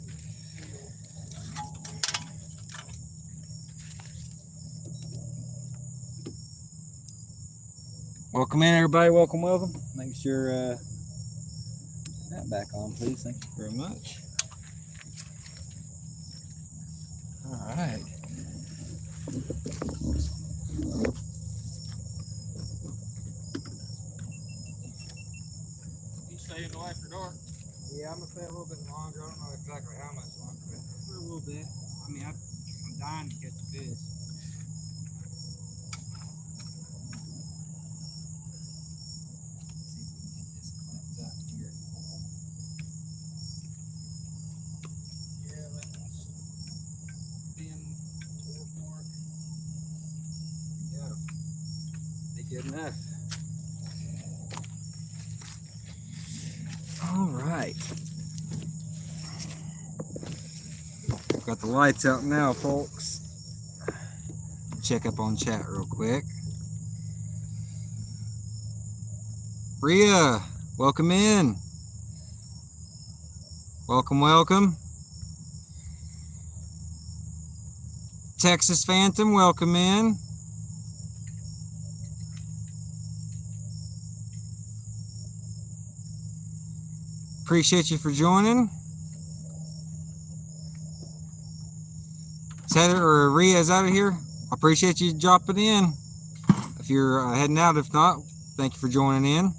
Welcome in, everybody. Welcome. Make sure that back on, please. Thank you very much. All right. You staying away after dark? Yeah, I'm gonna stay a little bit longer. I don't know exactly how much longer, but for a little bit. I mean, I'm dying to catch a fish. Good enough. All right. Got the lights out now, folks. Check up on chat real quick. Rhea, welcome in. Welcome, welcome. Texas Phantom, welcome in. Appreciate you for joining. Is Heather or Rhea is out of here? I appreciate you dropping in. If you're heading out, if not, thank you for joining in.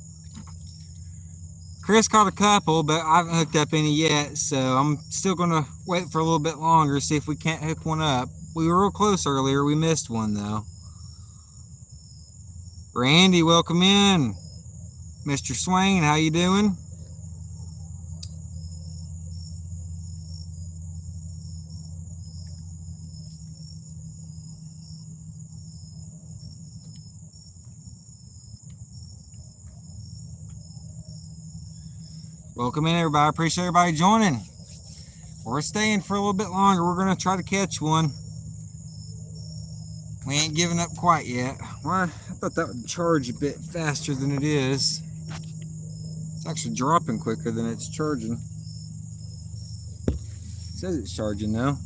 Chris caught a couple, but I haven't hooked up any yet, so I'm still gonna wait for a little bit longer, see if we can't hook one up. We were real close earlier, we missed one though. Randy, welcome in. Mr. Swain, how you doing? Welcome in, everybody. I appreciate everybody joining. We're staying for a little bit longer. We're going to try to catch one. We ain't giving up quite yet. Well, I thought that would charge a bit faster than it is. It's actually dropping quicker than it's charging. It says it's charging now.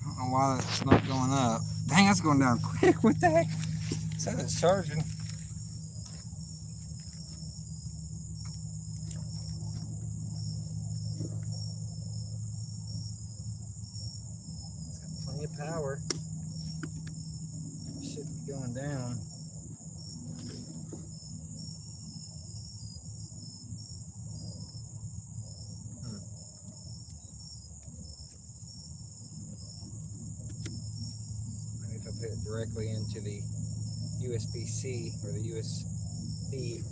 I don't know why that's not going up. Dang, that's going down quick. What the heck? It says it's charging. It's got plenty of power. It should be going down. Maybe if I put it directly into the USB-C or the USB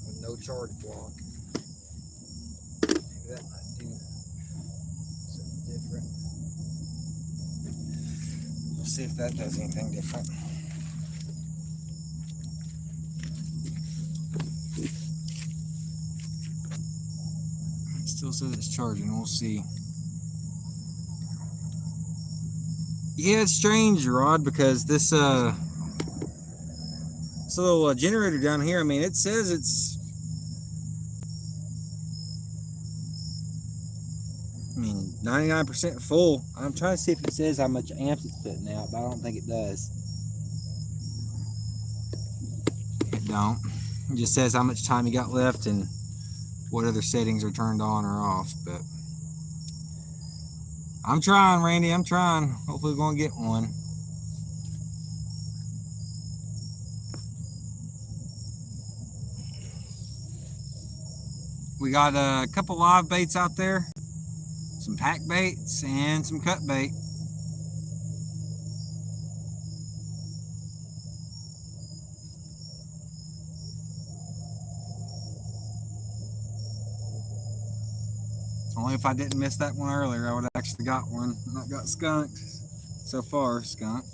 with no charge block, maybe that might do something different. We'll see if that does anything different. It still says it's charging. We'll see. Yeah, it's strange, Rod, because this little generator down here, I mean, it says it's, I mean, 99% full. I'm trying to see if it says how much amps it's putting out, but I don't think it does. It don't. It just says how much time you got left and what other settings are turned on or off, but I'm trying, Randy. I'm trying. Hopefully we're going to get one. We got a couple live baits out there, some pack baits, and some cut bait. Only if I didn't miss that one earlier, I would have actually got one. Not got skunked so far, skunk.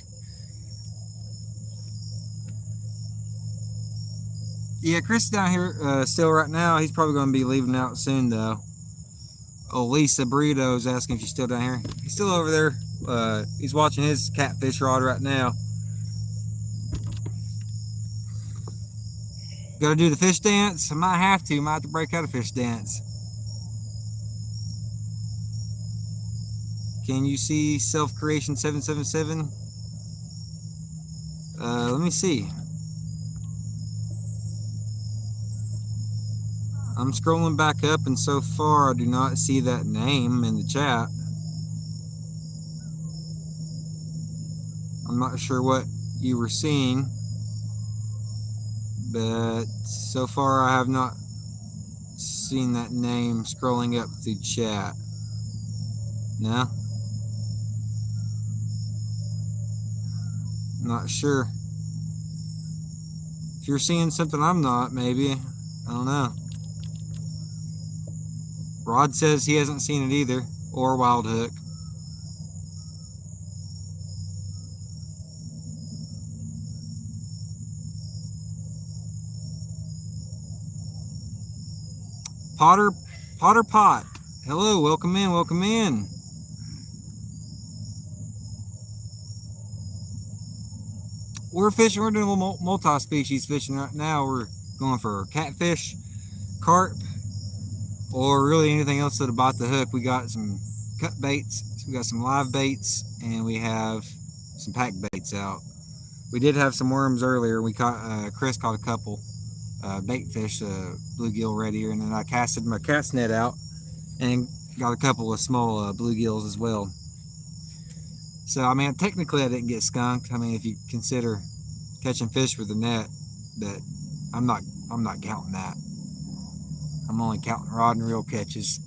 Yeah, Chris is down here still right now. He's probably going to be leaving out soon, though. Oh, Lisa Burrito is asking if you're still down here. He's still over there. He's watching his catfish rod right now. Got to do the fish dance? I might have to. Might have to break out a fish dance. Can you see Self-Creation 777? Let me see. I'm scrolling back up, and so far I do not see that name in the chat. I'm not sure what you were seeing, but so far I have not seen that name scrolling up through chat. No? Not sure. If you're seeing something I'm not, maybe. I don't know. Rod says he hasn't seen it either, or wild hook. Potter Pot. Hello, welcome in, welcome in. We're fishing, we're doing a little multi-species fishing right now. We're going for catfish, carp, or really anything else that'll bite the hook. We got some cut baits, we got some live baits, and we have some pack baits out. We did have some worms earlier. We caught, Chris caught a couple bait fish, bluegill red ear, and then I casted my cast net out and got a couple of small bluegills as well. So I mean, technically I didn't get skunked. I mean, if you consider catching fish with a net, but I'm not counting that. I'm only counting rod and reel catches.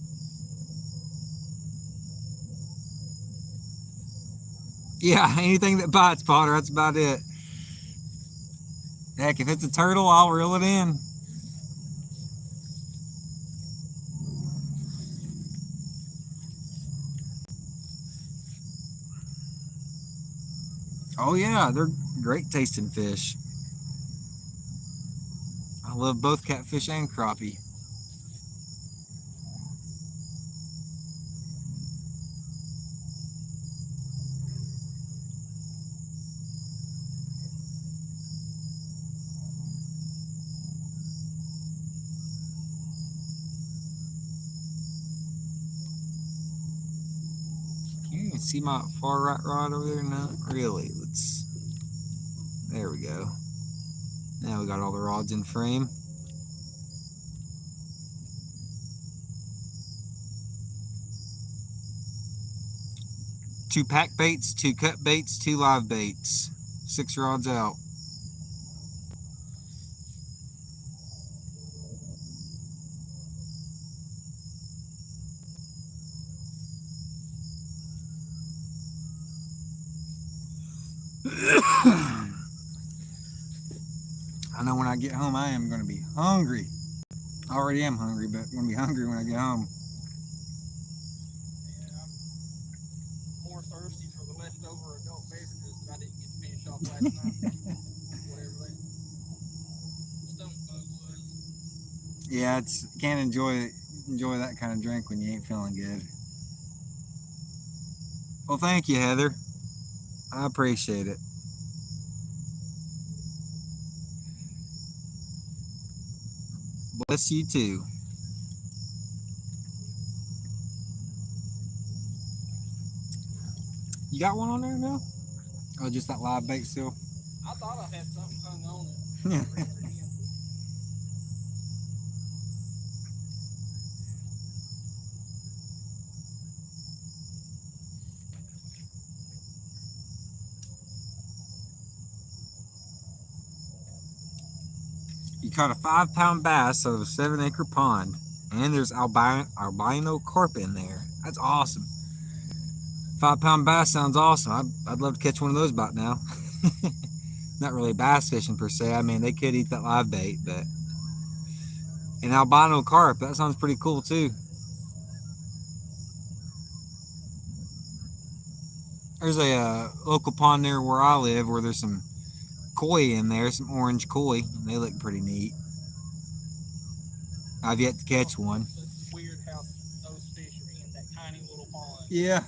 Yeah, anything that bites, Potter, that's about it. Heck, if it's a turtle, I'll reel it in. Oh yeah, they're great tasting fish. I love both catfish and crappie. Can you even see my far right rod over there? Not really. There we go. Now we got all the rods in frame. Two pack baits, two cut baits, two live baits. 6 rods out. I know when I get home I am going to be hungry. I already am hungry, but I'm going to be hungry when I get home. Yeah, I'm more thirsty for the leftover adult beverages that I didn't get to finish off last night. Whatever that stomach bug was. Yeah, can't enjoy that kind of drink when you ain't feeling good. Well, thank you, Heather. I appreciate it. Bless you too. You got one on there now? Oh, just that live bait still? I thought I had something hung on it. You caught a 5-pound bass out of a 7-acre pond, and there's albino carp in there. That's awesome. 5-pound bass sounds awesome. I'd love to catch one of those about now. Not really bass fishing per se. I mean, they could eat that live bait, but an albino carp, that sounds pretty cool too. There's a local pond near where I live where there's some koi in there, some orange koi. They look pretty neat. I've yet to catch one. It's weird how those fish are in that tiny little pond. Yeah.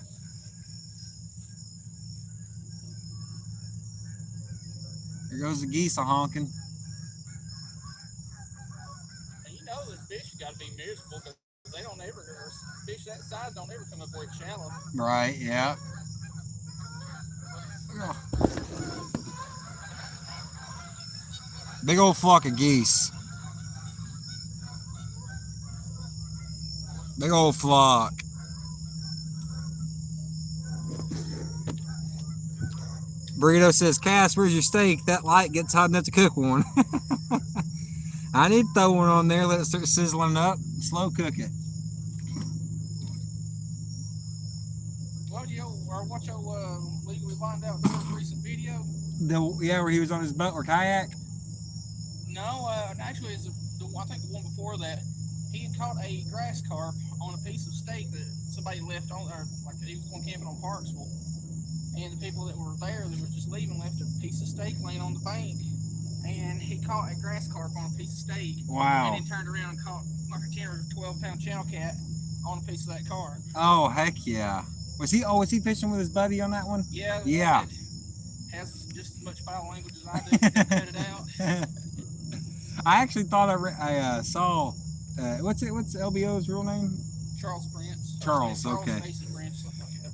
Here goes the geese a honking. And you know the fish got to be miserable because they don't ever, fish that size don't ever come up where it's shallow. Right, yeah. Big old flock of geese. Big old flock. Burrito says, Cass, where's your steak? That light gets hot enough to cook one. I need to throw one on there, let it start sizzling up, slow cook it. Well, or what your legally blind out recent video? Yeah, where he was on his boat or kayak. No, actually, I think the one before that, he had caught a grass carp on a piece of steak that somebody left on, or like he was going camping on Parksville, and the people that were there that were just leaving left a piece of steak laying on the bank, and he caught a grass carp on a piece of steak. Wow. And then turned around and caught like a 10 or 12-pound channel cat on a piece of that carp. Oh heck yeah! Was he fishing with his buddy on that one? Yeah. Yeah. Has just as much foul language as I do. Cut it out. I actually thought I saw what's LBO's real name? Charles Prince. Charles, okay. Prince,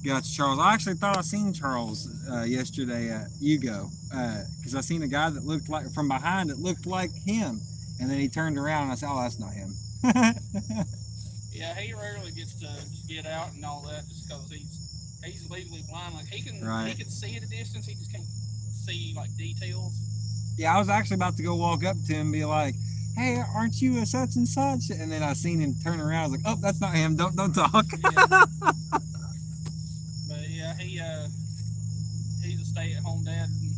Gotcha, Charles. I actually thought I seen Charles yesterday at Hugo because I seen a guy that looked like from behind. It looked like him, and then he turned around and I said, "Oh, that's not him." Yeah, he rarely gets to get out and all that just because he's legally blind. Like he can see at a distance. He just can't see like details. Yeah, I was actually about to go walk up to him and be like, "Hey, aren't you a such and such?" And then I seen him turn around. I was like, "Oh, that's not him. Don't talk." Yeah. But yeah, he's a stay-at-home dad and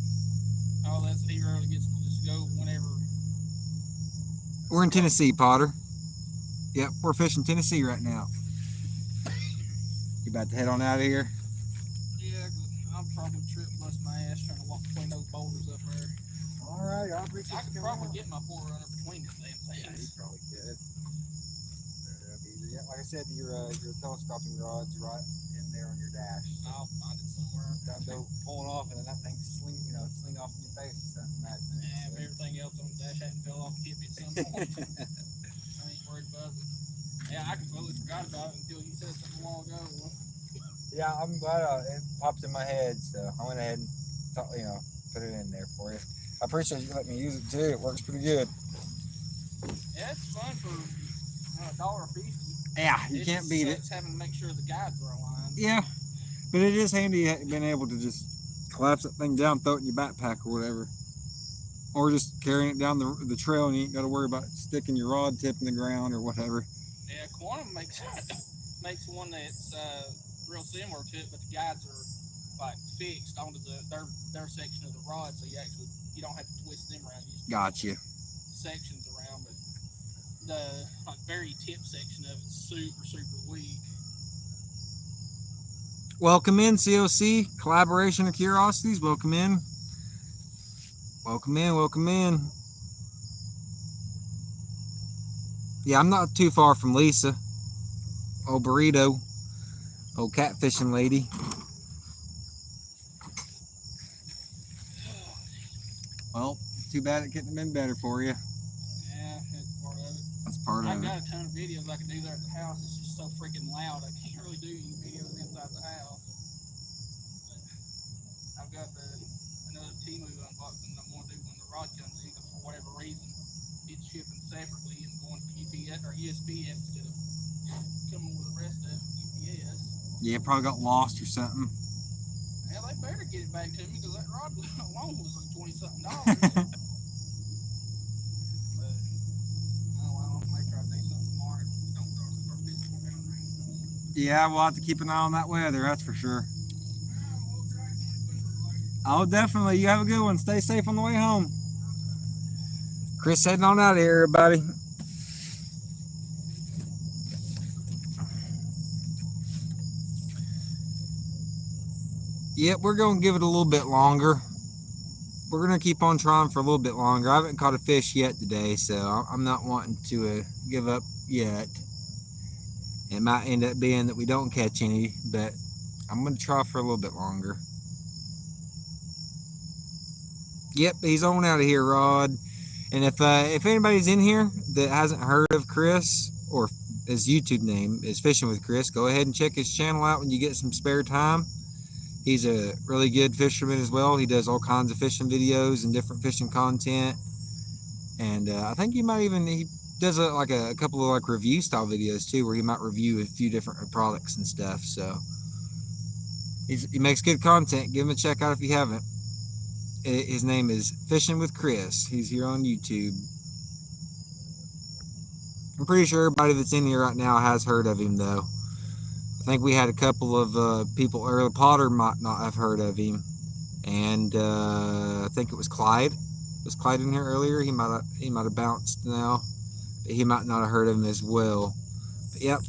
all that. So he rarely gets to just go whenever. We're in Tennessee, Potter. Yep, we're fishing Tennessee right now. You about to head on out of here? Yeah, I'm probably tripping, bust my ass trying to walk between those boulders up there. All right, I appreciate I could probably get my poor runner between them damn things. Yeah, you probably could. Yeah, like I said, your telescoping rod's right in there on your dash. So I'll find it somewhere. don't go pulling off and then that thing sling off in your face or something. Yeah, if everything else on the dash hadn't fell off, hit me at some point. I ain't worried about it. Yeah, I completely forgot about it until you said something a while ago. Yeah, I'm glad it popped in my head, so I went ahead and put it in there for you. I appreciate you letting me use it too. It works pretty good. Yeah, it's fun for $1.50. Yeah, you can't beat it. It's having to make sure the guides are aligned. Yeah, but it is handy being able to just collapse that thing down, throw it in your backpack or whatever. Or just carrying it down the trail and you ain't got to worry about sticking your rod tip in the ground or whatever. Yeah, Quantum makes one that's real similar to it, but the guides are like fixed onto their section of the rod, so you don't have to twist them around. You just Gotcha. Sections around, but the very tip section of it's super weak. Welcome in, COC, Collaboration of Curiosities. Welcome in. Welcome in, welcome in. Yeah, I'm not too far from Lisa. Old burrito. Old catfishing lady. Well, too bad it couldn't have been better for you. Yeah, that's part of it. That's part of it. I've got a ton of videos I can do there at the house. It's just so freaking loud. I can't really do any videos inside the house. But I've got another Temu unboxing I want to do when the rod comes in, because for whatever reason, it's shipping separately and going to UPS or USPS instead of coming with the rest of UPS. Yeah, it probably got lost or something. Yeah, they better get it back to me because that rod alone was like $20-something. But I'll make sure I do something tomorrow. Don't start fishing around rain. Yeah, we'll have to keep an eye on that weather, that's for sure. Oh, definitely. You have a good one. Stay safe on the way home. Chris heading on out of here, everybody. Yep, we're going to give it a little bit longer. We're going to keep on trying for a little bit longer. I haven't caught a fish yet today, so I'm not wanting to give up yet. It might end up being that we don't catch any, but I'm going to try for a little bit longer. Yep, he's on out of here, Rod. And if anybody's in here that hasn't heard of Chris, or his YouTube name is Fishing with Chris, go ahead and check his channel out when you get some spare time. He's a really good fisherman as well. He does all kinds of fishing videos and different fishing content. And I think he does a couple of like review style videos too, where he might review a few different products and stuff. So he makes good content. Give him a check out if you haven't. His name is Fishing with Chris. He's here on YouTube. I'm pretty sure everybody that's in here right now has heard of him though. I think we had a couple of people earlier. Potter might not have heard of him, and I think it was Clyde. Was Clyde in here earlier? He might have bounced now. But he might not have heard of him as well. But yep.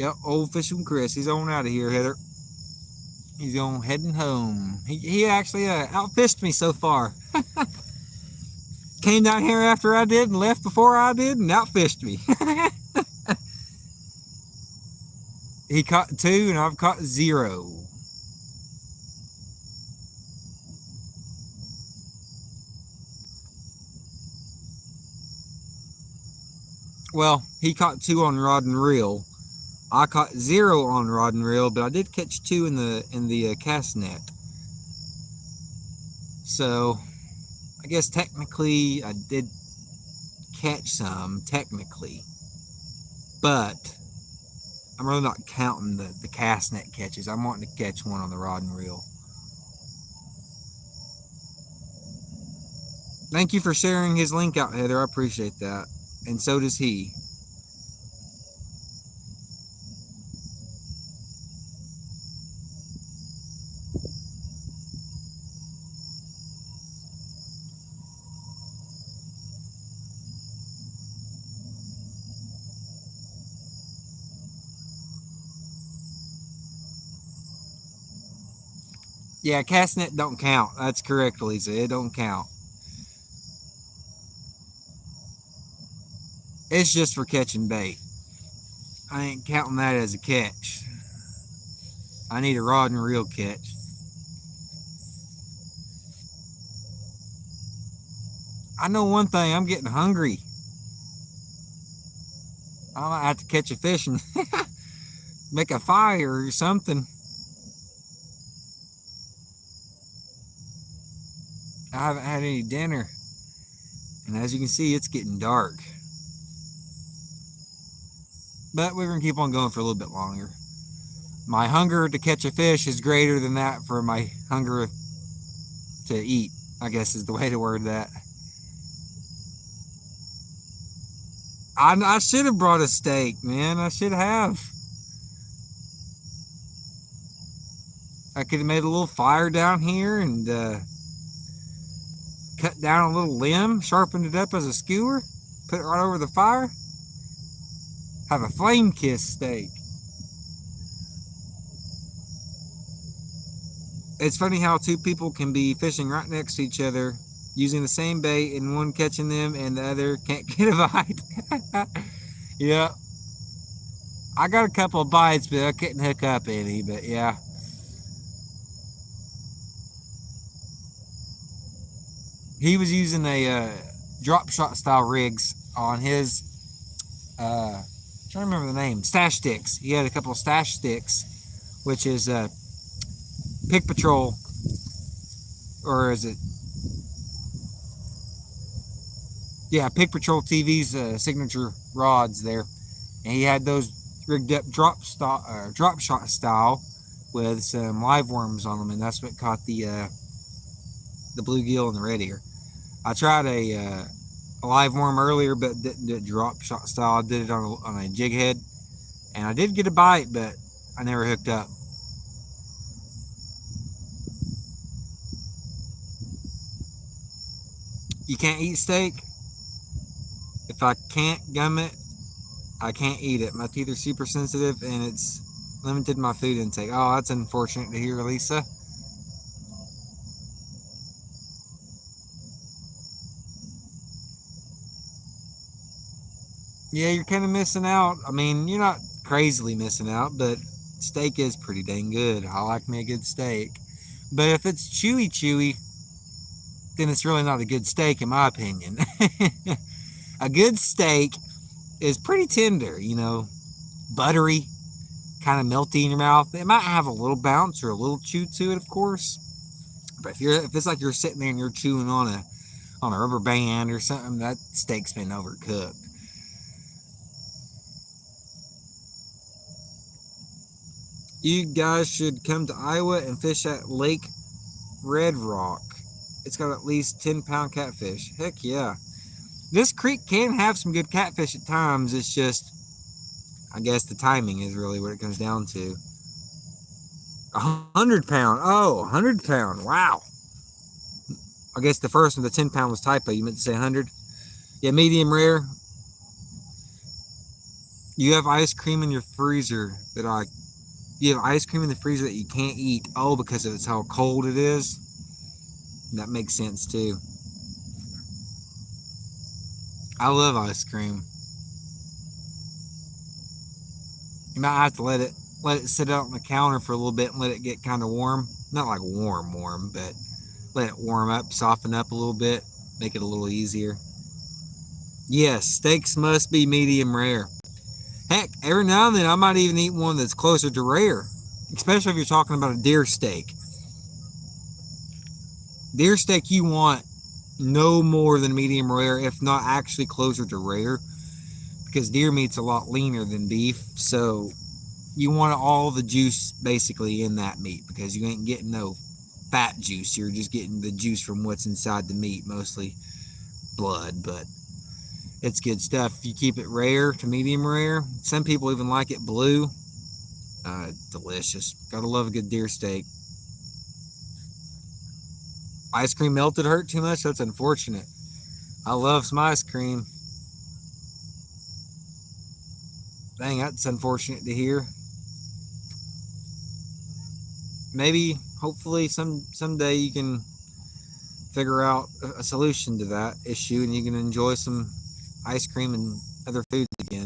Yep, old fishing Chris. He's on out of here, Heather. He's on heading home. He actually outfished me so far. Came down here after I did and left before I did and outfished me. He caught 2 and I've caught 0. Well, he caught 2 on rod and reel. I caught 0 on rod and reel, but I did catch 2 in the cast net. So I guess technically I did catch some, technically, but I'm really not counting the cast net catches. I'm wanting to catch one on the rod and reel. Thank you for sharing his link out, Heather. I appreciate that. And so does he. Yeah, cast net don't count. That's correct, Lisa. It don't count. It's just for catching bait. I ain't counting that as a catch. I need a rod and reel catch. I know one thing, I'm getting hungry. I might have to catch a fish and make a fire or something. I haven't had any dinner. And as you can see, it's getting dark. But we're going to keep on going for a little bit longer. My hunger to catch a fish is greater than that for my hunger to eat, I guess is the way to word that. I should have brought a steak, man. I should have. I could have made a little fire down here and cut down a little limb, sharpened it up as a skewer, put it right over the fire. Have a flame kiss steak. It's funny how 2 people can be fishing right next to each other using the same bait and one catching them and the other can't get a bite. Yeah. I got a couple of bites, but I couldn't hook up any, but yeah. He was using a drop shot style rigs on his, I'm trying to remember the name, stash sticks. He had a couple of stash sticks, which is Pick Patrol, or is it? Yeah, Pick Patrol TV's signature rods there, and he had those rigged up drop shot style with some live worms on them, and that's what caught the bluegill and the red ear. I tried a live worm earlier, but didn't do it drop shot style. I did it on a jig head, and I did get a bite, but I never hooked up. You can't eat steak? If I can't gum it, I can't eat it. My teeth are super sensitive and it's limited my food intake. Oh, that's unfortunate to hear, Lisa. Yeah, you're kind of missing out. I mean, you're not crazily missing out, but steak is pretty dang good. I like me a good steak. But if it's chewy, then it's really not a good steak in my opinion. A good steak is pretty tender, you know, buttery, kind of melty in your mouth. It might have a little bounce or a little chew to it, of course. But if it's like you're sitting there and you're chewing on a rubber band or something, that steak's been overcooked. You guys should come to Iowa and fish at Lake Red Rock. It's got at least 10-pound catfish. Heck yeah. This creek can have some good catfish at times. It's just, I guess the timing is really what it comes down to. 100 pound. Oh, 100 pound. Wow. I guess the first one, the 10 pound, was typo. You meant to say 100. Yeah, medium rare. You have ice cream in your freezer you have ice cream in the freezer that you can't eat. Oh, because of how cold it is. That makes sense too. I love ice cream. You might have to let it sit out on the counter for a little bit and let it get kind of warm. Not like warm, but let it warm up, soften up a little bit, make it a little easier. Yes, steaks must be medium rare. Heck, every now and then I might even eat one that's closer to rare, especially if you're talking about a deer steak. Deer steak you want no more than medium rare, if not actually closer to rare, because deer meat's a lot leaner than beef, so you want all the juice basically in that meat, because you ain't getting no fat juice. You're just getting the juice from what's inside the meat, mostly blood, but it's good stuff. If you keep it rare to medium rare, some people even like it blue. Delicious. Gotta love a good deer steak. Ice cream melted hurt too much? That's unfortunate. I love some ice cream. Dang, that's unfortunate to hear. Maybe, hopefully, someday you can figure out a solution to that issue and you can enjoy some ice cream and other foods again.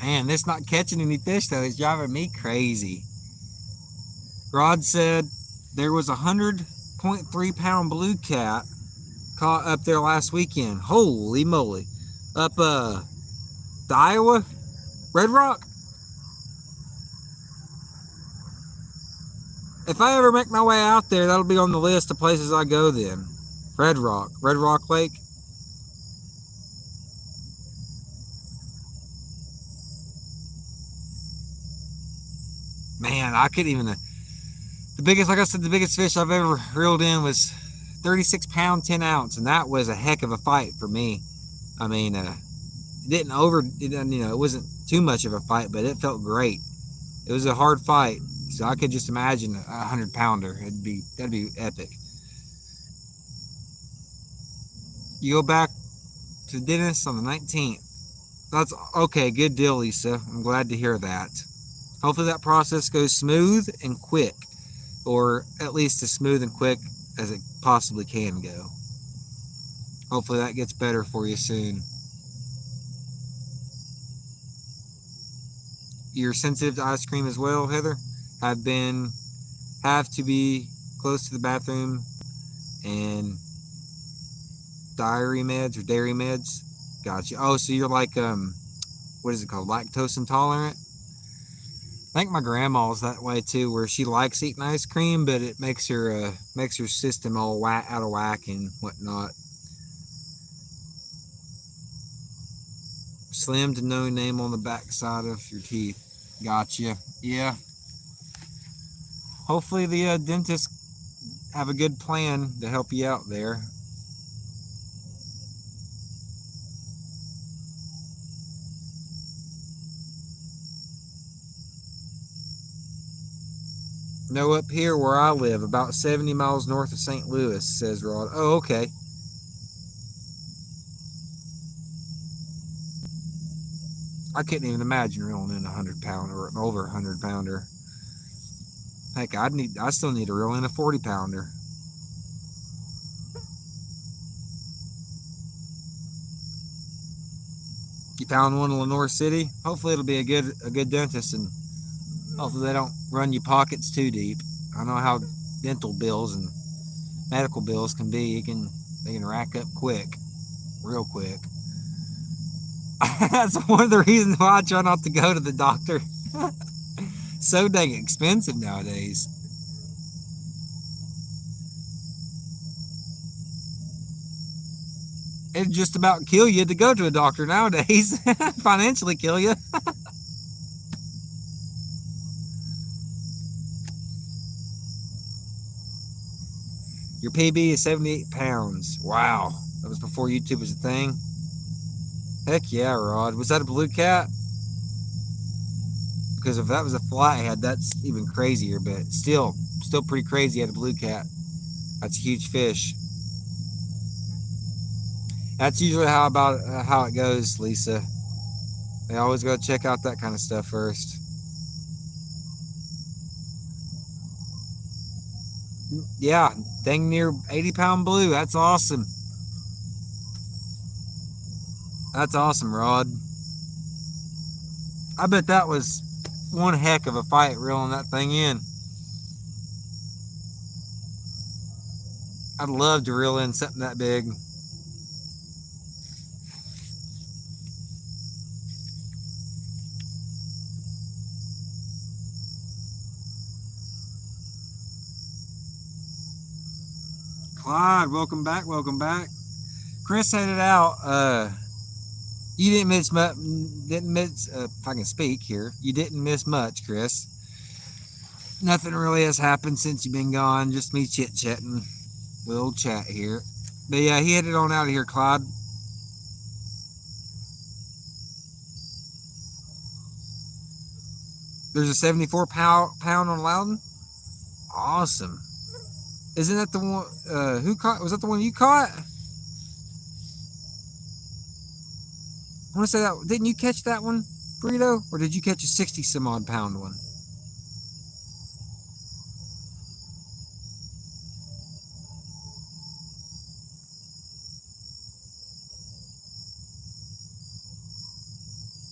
Man, this not catching any fish though is driving me crazy. Rod said there was 100.3 pound blue cat caught up there last weekend. Holy moly. Up the Iowa Red Rock. If I ever make my way out there, that'll be on the list of places I go then. Red Rock Lake. Man, I couldn't even. The biggest, like I said, the biggest fish I've ever reeled in was 36 pound, 10 ounce, and that was a heck of a fight for me. I mean, it wasn't too much of a fight, but it felt great. It was a hard fight, so I could just imagine a 100 pounder. That'd be epic. You go back to the dentist on the 19th. That's okay. Good deal, Lisa. I'm glad to hear that. Hopefully that process goes smooth and quick, or at least as smooth and quick as it possibly can go. Hopefully that gets better for you soon. You're sensitive to ice cream as well, Heather? Have to be close to the bathroom and dairy meds. Gotcha. Oh, so you're like what is it called? Lactose intolerant? I think my grandma's that way too, where she likes eating ice cream, but it makes her system all out of whack and whatnot. Slim to no name on the back side of your teeth. Gotcha. Yeah. Hopefully the dentists have a good plan to help you out there. No, up here where I live, about 70 miles north of St. Louis, says Rod. Oh, okay. I couldn't even imagine reeling in a 100 pounder or an over 100 pounder. Heck, I still need to reel in a 40 pounder. You found one in Lenore City? Hopefully it'll be a good dentist, and hopefully they don't run your pockets too deep. I know how dental bills and medical bills can be. They can rack up real quick. That's one of the reasons why I try not to go to the doctor. So dang expensive nowadays. It'd just about kill you to go to a doctor nowadays. Financially kill you. Your PB is 78 pounds. Wow. That was before YouTube was a thing. Heck yeah, Rod. Was that a blue cat? Because if that was a flathead, that's even crazier, but still pretty crazy. Had a blue cat. That's a huge fish. That's usually how it goes, Lisa. They always go check out that kind of stuff first. Yeah, dang near 80-pound blue. That's awesome. That's awesome, Rod. I bet that was one heck of a fight reeling that thing in. I'd love to reel in something that big. Clyde, welcome back, welcome back. Chris headed out. You didn't miss much. If I can speak here, you didn't miss much, Chris. Nothing really has happened since you've been gone. Just me chit-chatting. Little chat here. But yeah, he headed on out of here, Clyde. There's a 74 pound on Loudon. Awesome. Isn't that the one? Who caught? Was that the one you caught? I want to say that. Didn't you catch that one, Burrito? Or did you catch a 60 some odd pound one?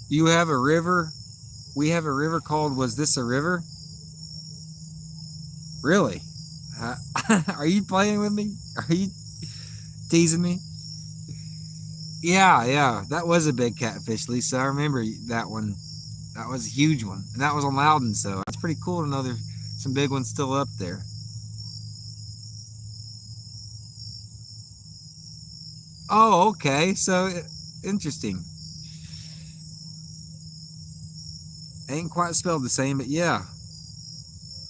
You have a river. We have a river called Was This a River? Really? Are you playing with me? Are you teasing me? Yeah. That was a big catfish, Lisa. I remember that one. That was a huge one. And that was on Loudon, so that's pretty cool to know there's some big ones still up there. Oh, okay. So, interesting. Ain't quite spelled the same, but yeah.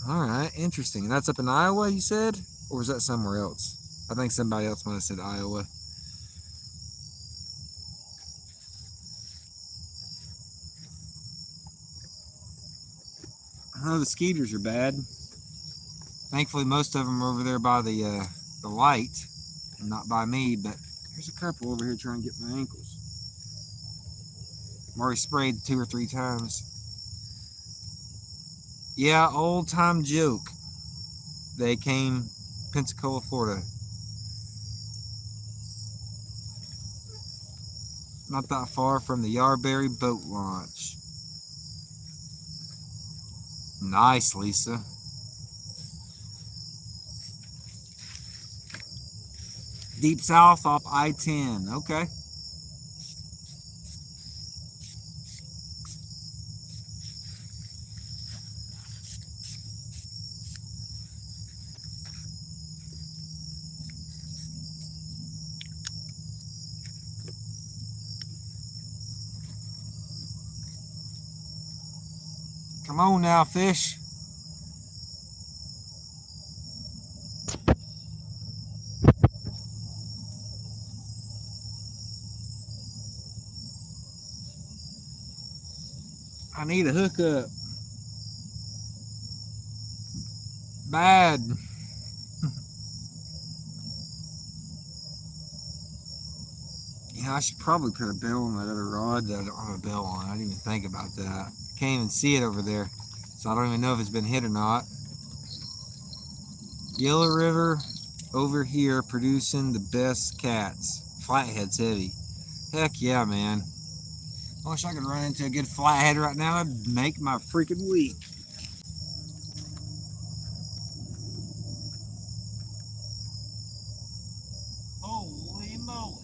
Alright, interesting. And that's up in Iowa, you said? Or was that somewhere else? I think somebody else might have said Iowa. I know the skeeters are bad. Thankfully, most of them are over there by the light, and not by me. But there's a couple over here trying to get my ankles. I'm already sprayed 2 or 3 times. Yeah, old time joke. They came Pensacola, Florida. Not that far from the Yarberry boat launch. Nice, Lisa. Deep south off I-10. Okay. Come on now, fish. I need a hookup. Bad. Yeah, I should probably put a bill on that other rod that I don't have a bill on. I didn't even think about that. I can't even see it over there. So I don't even know if it's been hit or not. Yellow River over here producing the best cats. Flathead's heavy. Heck yeah, man. I wish I could run into a good flathead right now. It'd make my freaking week. Holy moly.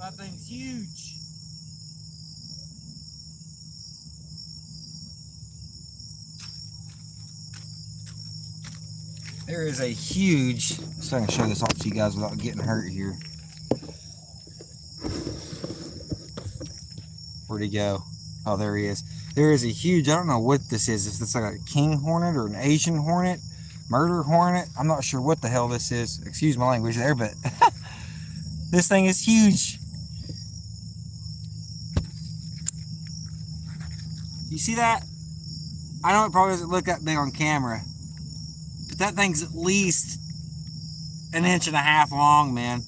That thing's huge. There is a huge, so I can show this off to you guys without getting hurt here. Where'd he go? Oh, there he is. There is a huge, I don't know what this is. If it's like a king hornet or an Asian hornet, murder hornet. I'm not sure what the hell this is. Excuse my language there, but this thing is huge. You see that? I know it probably doesn't look that big on camera, but that thing's at least 1.5 inches long, man.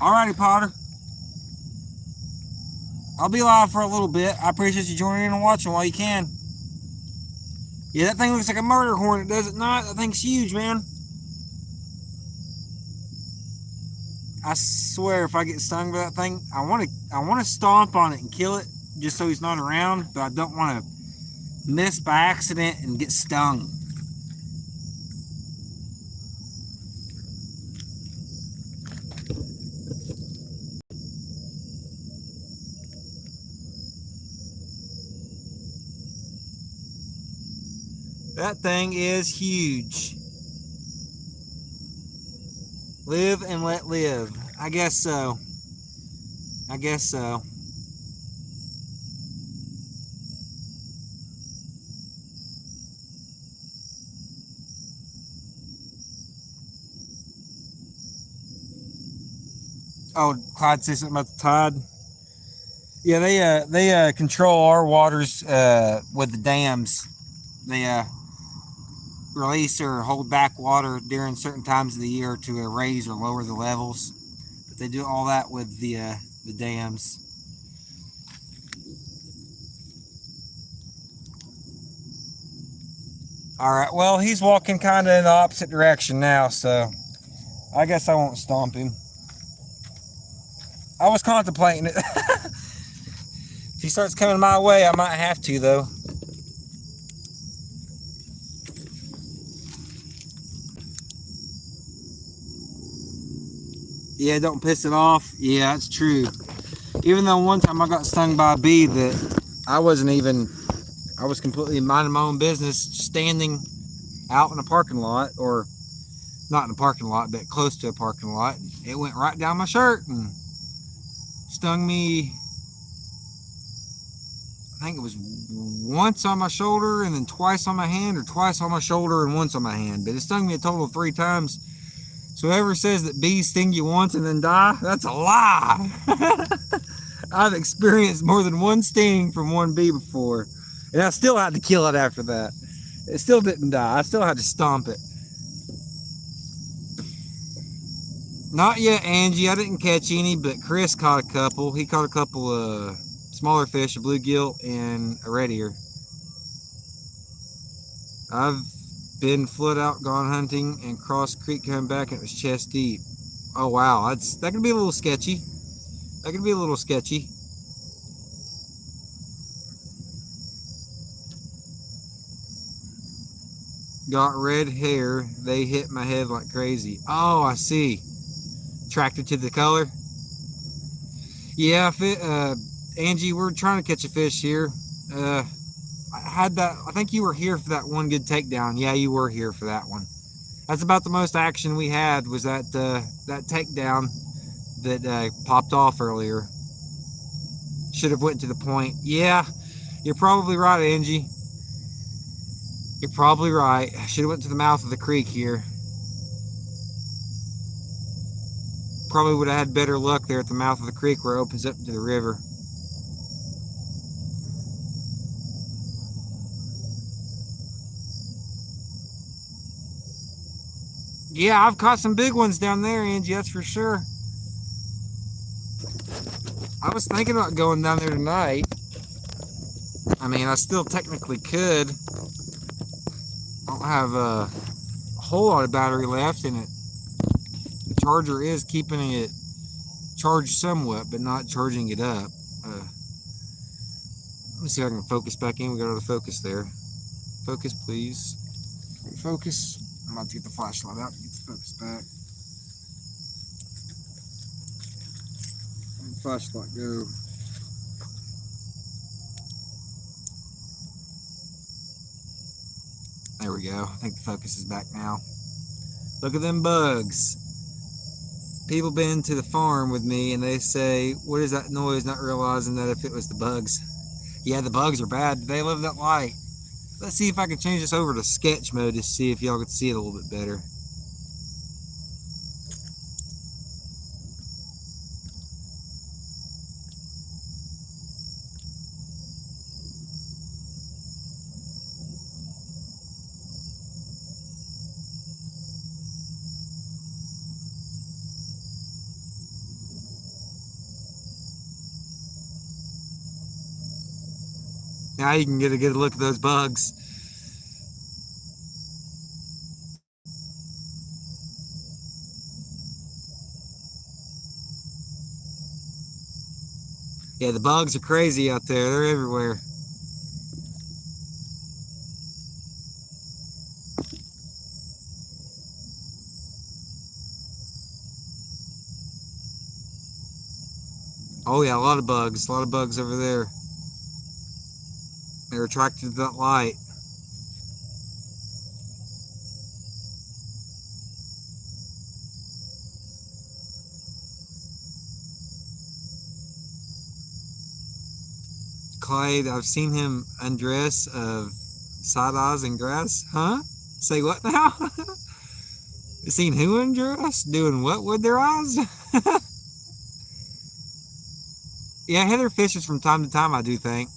Alrighty, Potter. I'll be live for a little bit. I appreciate you joining in and watching while you can. Yeah, that thing looks like a murder hornet, does it not? That thing's huge, man. I swear, if I get stung by that thing, I want to stomp on it and kill it just so he's not around, but I don't want to miss by accident and get stung. That thing is huge. Live and let live. I guess so. I guess so. Oh, Clyde said something about the tide. Yeah, they control our waters with the dams. They release or hold back water during certain times of the year to raise or lower the levels. But they do all that with the dams. All right, well, he's walking kind of in the opposite direction now, so I guess I won't stomp him. I was contemplating it. If he starts coming my way, I might have to, though. Yeah, don't piss it off. Yeah, that's true. Even though one time I got stung by a bee that I was completely minding my own business, standing out in a parking lot, or not in a parking lot, but close to a parking lot. It went right down my shirt and stung me. I think it was once on my shoulder and then twice on my hand, or twice on my shoulder and once on my hand. But it stung me a total of 3 times. So whoever says that bees sting you once and then die, that's a lie. I've experienced more than one sting from one bee before, and I still had to kill it after that. It still didn't die. I still had to stomp it. Not yet, Angie. I didn't catch any, but Chris caught a couple. He caught a couple smaller fish, a bluegill and a red ear. I've been flood out, gone hunting, and crossed creek coming back, and it was chest deep. Oh wow, that could be a little sketchy. That could be a little sketchy. Got red hair. They hit my head like crazy. Oh, I see. Attracted to the color. Yeah, Angie, we're trying to catch a fish here. I think you were here for that one good takedown. Yeah, you were here for that one. That's about the most action we had, was that takedown that popped off earlier. Should have went to the point. Yeah, you're probably right, Angie. You're probably right. I should have went to the mouth of the creek here. Probably would have had better luck there at the mouth of the creek where it opens up to the river. Yeah, I've caught some big ones down there, Angie, that's for sure. I was thinking about going down there tonight. I mean, I still technically could. I don't have a whole lot of battery left in it. The charger is keeping it charged somewhat, but not charging it up. Let me see if I can focus back in. We got out of focus there. Focus, please. Focus. I'm about to get the flashlight out and get the focus back. Where'd the flashlight go? There we go. I think the focus is back now. Look at them bugs. People been to the farm with me and they say, what is that noise? Not realizing that if it was the bugs. Yeah, the bugs are bad. They love that light. Let's see if I can change this over to sketch mode to see if y'all can see it a little bit better. Now you can get a good look at those bugs. Yeah, the bugs are crazy out there. They're everywhere. Oh yeah, a lot of bugs. A lot of bugs over there. They're attracted to that light. Clyde, I've seen him undress of side eyes and grass. Huh? Say what now? You seen who undress? Doing what with their eyes? Yeah, Heather fishes from time to time, I do think.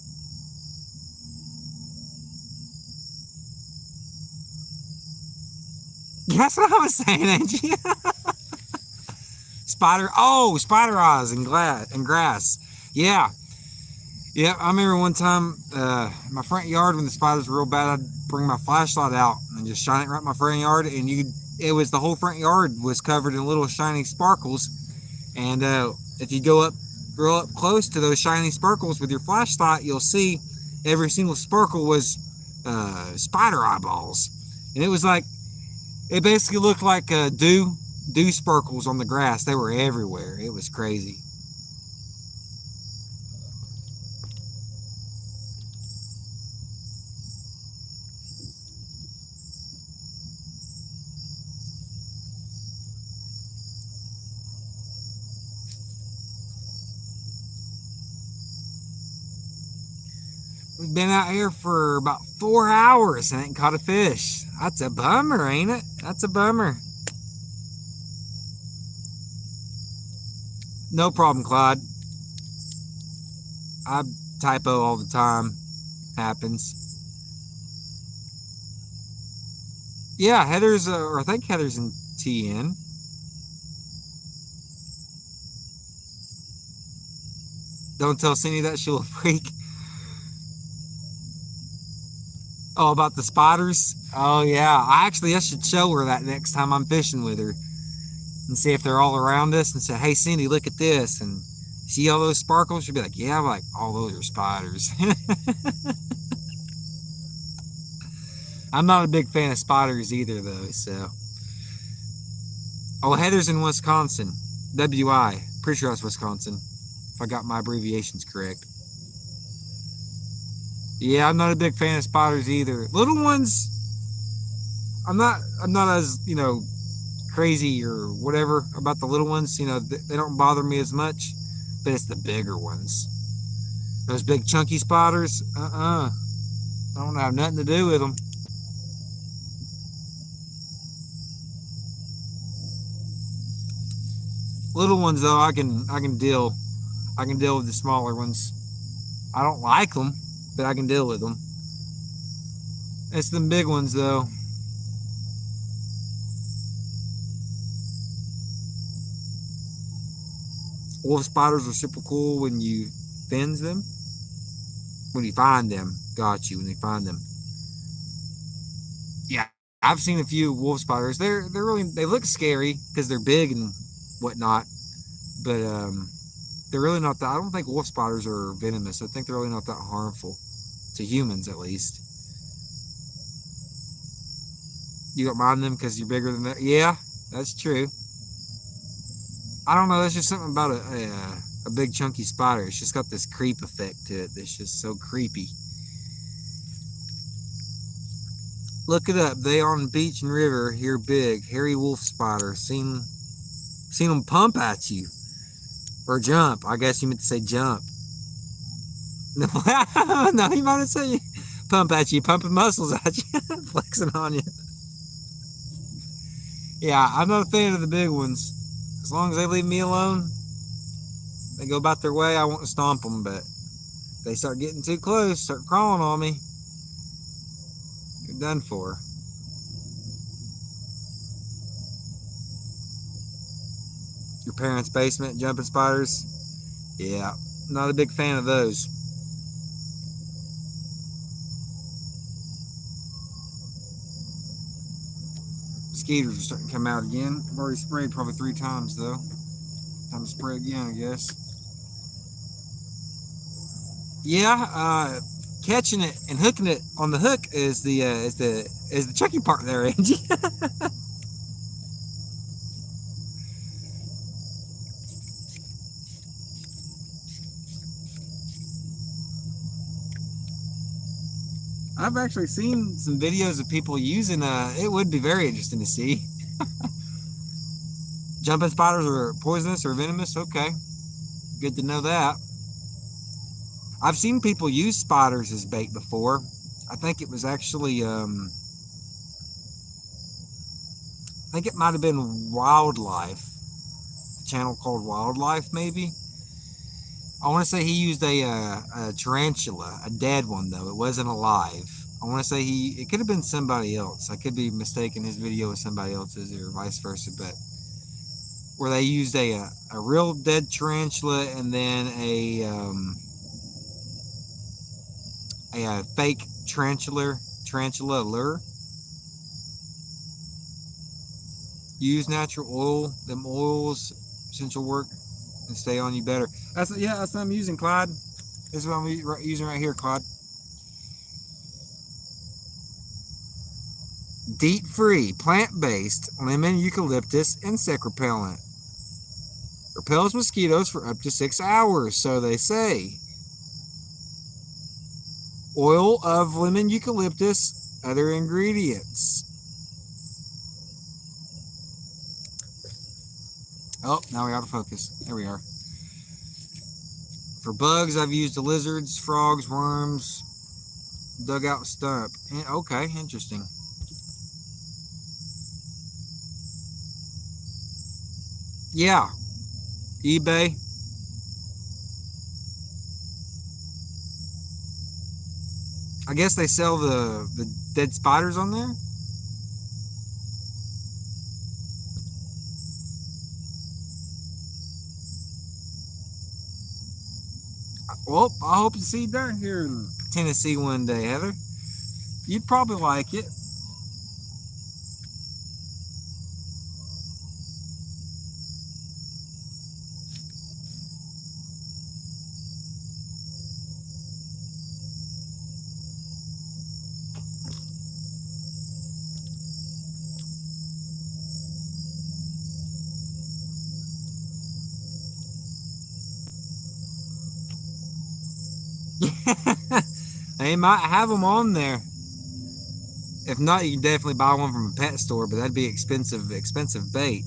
That's what I was saying, Angie. Spider eyes and grass. Yeah. Yeah, I remember one time, my front yard, when the spiders were real bad, I'd bring my flashlight out and just shine it right in my front yard, and it was the whole front yard was covered in little shiny sparkles. And if you go up real up close to those shiny sparkles with your flashlight, you'll see every single sparkle was spider eyeballs, and it was like, it basically looked like dew sparkles on the grass. They were everywhere. It was crazy. We've been out here for about 4 hours and ain't caught a fish. That's a bummer, ain't it? That's a bummer. No problem, Clyde. I typo all the time. Happens. Yeah, Heather's, or I think Heather's in TN. Don't tell Cindy that, she'll freak. Oh, about the spiders? Oh, yeah. I should show her that next time I'm fishing with her and see if they're all around us and say, hey, Cindy, look at this. And see all those sparkles? She'll be like, yeah, I'm like, all those are spiders. I'm not a big fan of spiders either, though, so. Oh, Heather's in Wisconsin. WI. Pretty sure that's Wisconsin, if I got my abbreviations correct. Yeah, I'm not a big fan of spiders either. Little ones, I'm not as, crazy or whatever about the little ones. They don't bother me as much, but it's the bigger ones. Those big chunky spiders, I don't have nothing to do with them. Little ones though, I can deal with the smaller ones. I don't like them, but I can deal with them. It's them big ones though. Wolf spiders are super cool when you fins them. When you find them, got you. When you find them, yeah, I've seen a few wolf spiders. They look scary because they're big and whatnot, but they're really not that. I don't think wolf spiders are venomous. I think they're really not that harmful to humans, at least. You don't mind them because you're bigger than that? Yeah, that's true. I don't know. There's just something about a big chunky spider. It's just got this creep effect to it that's just so creepy. Look it up. They on beach and river here big. Hairy wolf spider. Seen them pump at you. Or jump. I guess you meant to say jump. No, no, you might have said pump at you. Pumping muscles at you. Flexing on you. Yeah, I'm not a fan of the big ones. As long as they leave me alone, they go about their way, I won't stomp them, but if they start getting too close, start crawling on me, you're done for. Your parents' basement, jumping spiders? Yeah, not a big fan of those. Mosquitoes are starting to come out again. I've already sprayed probably 3 times though. Time to spray again, I guess. Yeah, catching it and hooking it on the hook is the tricky part there, Angie. I've actually seen some videos of people using it would be very interesting to see. Jumping spiders are poisonous or venomous? Okay. Good to know that. I've seen people use spiders as bait before. I think it was actually I think it might have been Wildlife. A channel called Wildlife maybe. I want to say he used a tarantula, a dead one though. It wasn't alive. I want to say it could have been somebody else. I could be mistaking his video with somebody else's or vice versa, but where they used a real dead tarantula and then a fake tarantula lure. Use natural oil. Them oils, essential work, and stay on you better. That's what I'm using, Clyde. This is what I'm using right here, Clyde. DEET-free, plant-based, lemon, eucalyptus, insect repellent. Repels mosquitoes for up to 6 hours, so they say. Oil of lemon, eucalyptus, other ingredients. Oh, now we're out of focus. There we are. For bugs, I've used the lizards, frogs, worms, dugout stump. Okay, interesting. Yeah, eBay. I guess they sell the dead spiders on there. Well, I hope to see you down here in Tennessee one day, Heather. You'd probably like it. They might have them on there. If not, you can definitely buy one from a pet store, but that'd be expensive bait.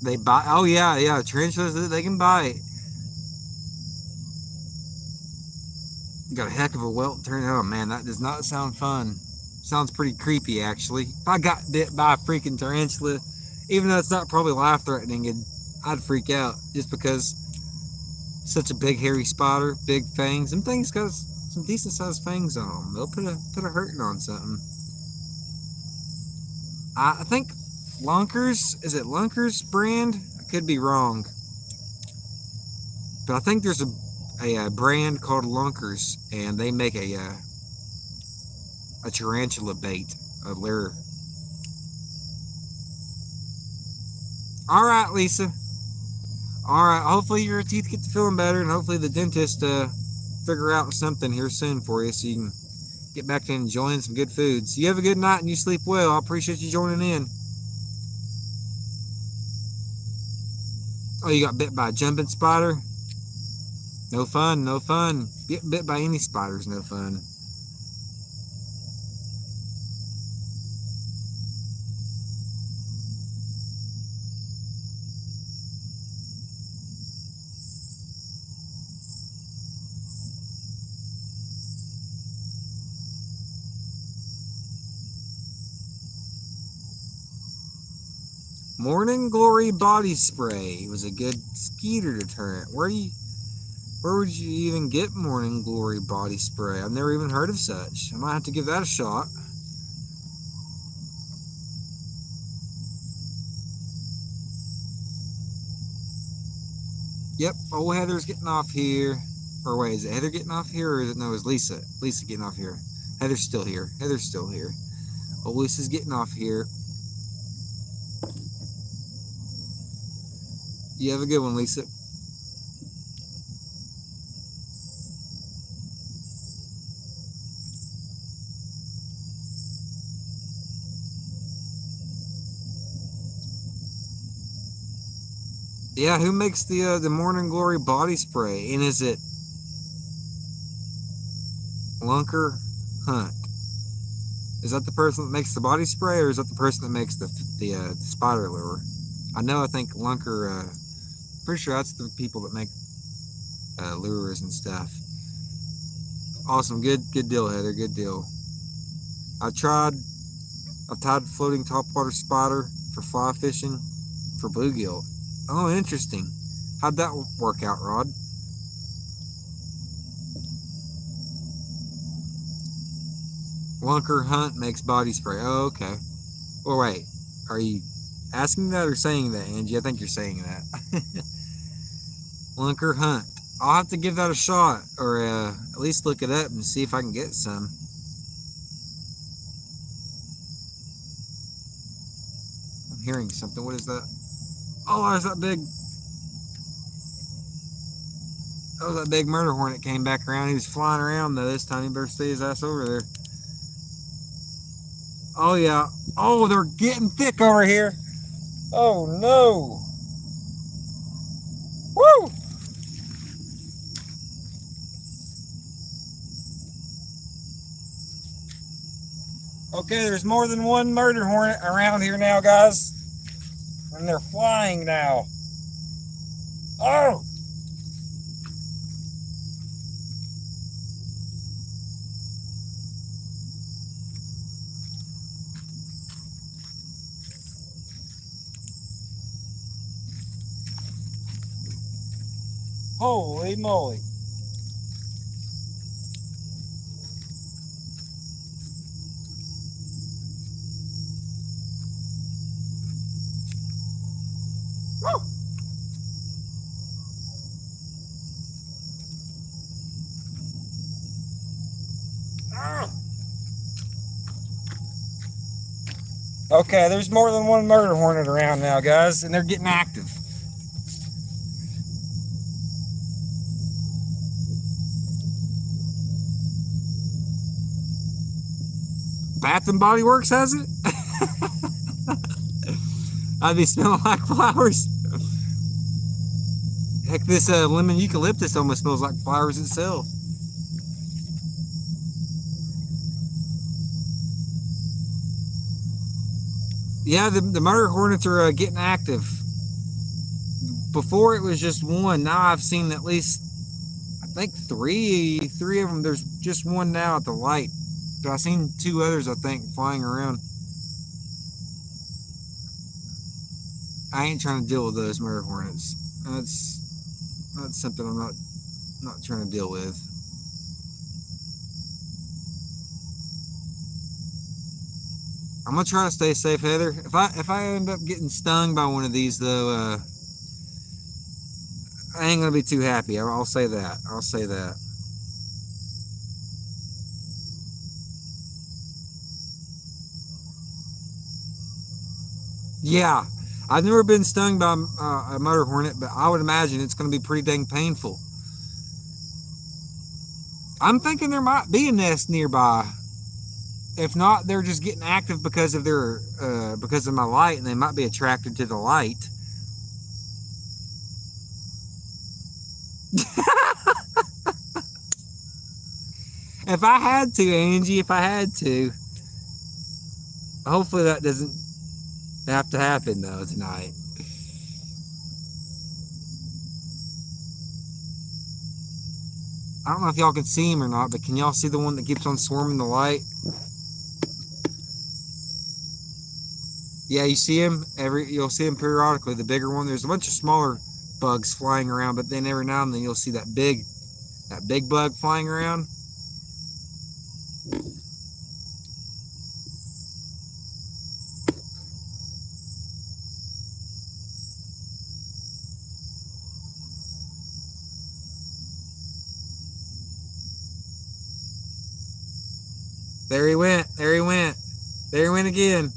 They bite. Oh yeah, tarantulas, they can bite. You got a heck of a welt turn. Oh man, that does not sound fun. Sounds pretty creepy actually. If I got bit by a freaking tarantula, even though it's not probably life-threatening, I'd freak out just because such a big hairy spider, big fangs. Them things got some decent sized fangs on them. They'll put a hurting on something. I think Lunkers, is it Lunkers brand? I could be wrong, but I think there's a brand called Lunkers, and they make a tarantula bait, a lure. All right, Lisa. All right. Hopefully your teeth get to feeling better, and hopefully the dentist figure out something here soon for you, so you can get back to enjoying some good foods. You have a good night and you sleep well. I appreciate you joining in. Oh, you got bit by a jumping spider? No fun, no fun. Getting bit by any spider is no fun. Morning Glory body spray was a good skeeter deterrent. Where would you even get Morning Glory body spray? I've never even heard of such. I might have to give that a shot. Yep, old Heather's getting off here. Or wait, is it Heather getting off here, or is it, no, it's Lisa. Lisa getting off here. Heather's still here. Heather's still here. Old Lisa's getting off here. You have a good one, Lisa. Yeah, who makes the Morning Glory body spray? And is it Lunker Hunt? Is that the person that makes the body spray, or is that the person that makes the spider lure? I think Lunker, pretty sure that's the people that make lures and stuff. Awesome, good deal, Heather, good deal. I've tied floating topwater spider for fly fishing for bluegill. Oh, interesting. How'd that work out, Rod? Lunker Hunt makes body spray. Oh, okay. Well, wait. Are you asking that or saying that, Angie? I think you're saying that. Lunker Hunt. I'll have to give that a shot, or at least look it up and see if I can get some. I'm hearing something. What is that? Oh, there's that big... Oh, that big murder hornet came back around. He was flying around, though. This time he better stay his ass over there. Oh, yeah. Oh, they're getting thick over here. Oh, no. Woo! Okay, there's more than one murder hornet around here now, guys. And they're flying now. Oh! Holy moly. Woo! Ah! Okay, there's more than one murder hornet around now, guys, and they're getting active. Bath and Body Works has it? I'd be smelling like flowers. Heck, this lemon eucalyptus almost smells like flowers itself. Yeah, the murder hornets are getting active. Before it was just one. Now I've seen at least, I think three of them. There's just one now at the light. But I've seen two others, I think, flying around. I ain't trying to deal with those murder hornets. That's something I'm not trying to deal with. I'm gonna try to stay safe, Heather. If I end up getting stung by one of these, though, I ain't gonna be too happy. I'll say that. I'll say that. Yeah, I've never been stung by a murder hornet, but I would imagine it's going to be pretty dang painful. I'm thinking there might be a nest nearby. If not, they're just getting active because of because of my light, and they might be attracted to the light. If I had to, Angie, if I had to. Hopefully that doesn't have to happen though tonight. I don't know if y'all can see him or not, but can y'all see the one that keeps on swarming the light? Yeah, you see him. You'll see him periodically. The bigger one. There's a bunch of smaller bugs flying around, but then every now and then you'll see that big bug flying around. There he went. There he went. There he went again.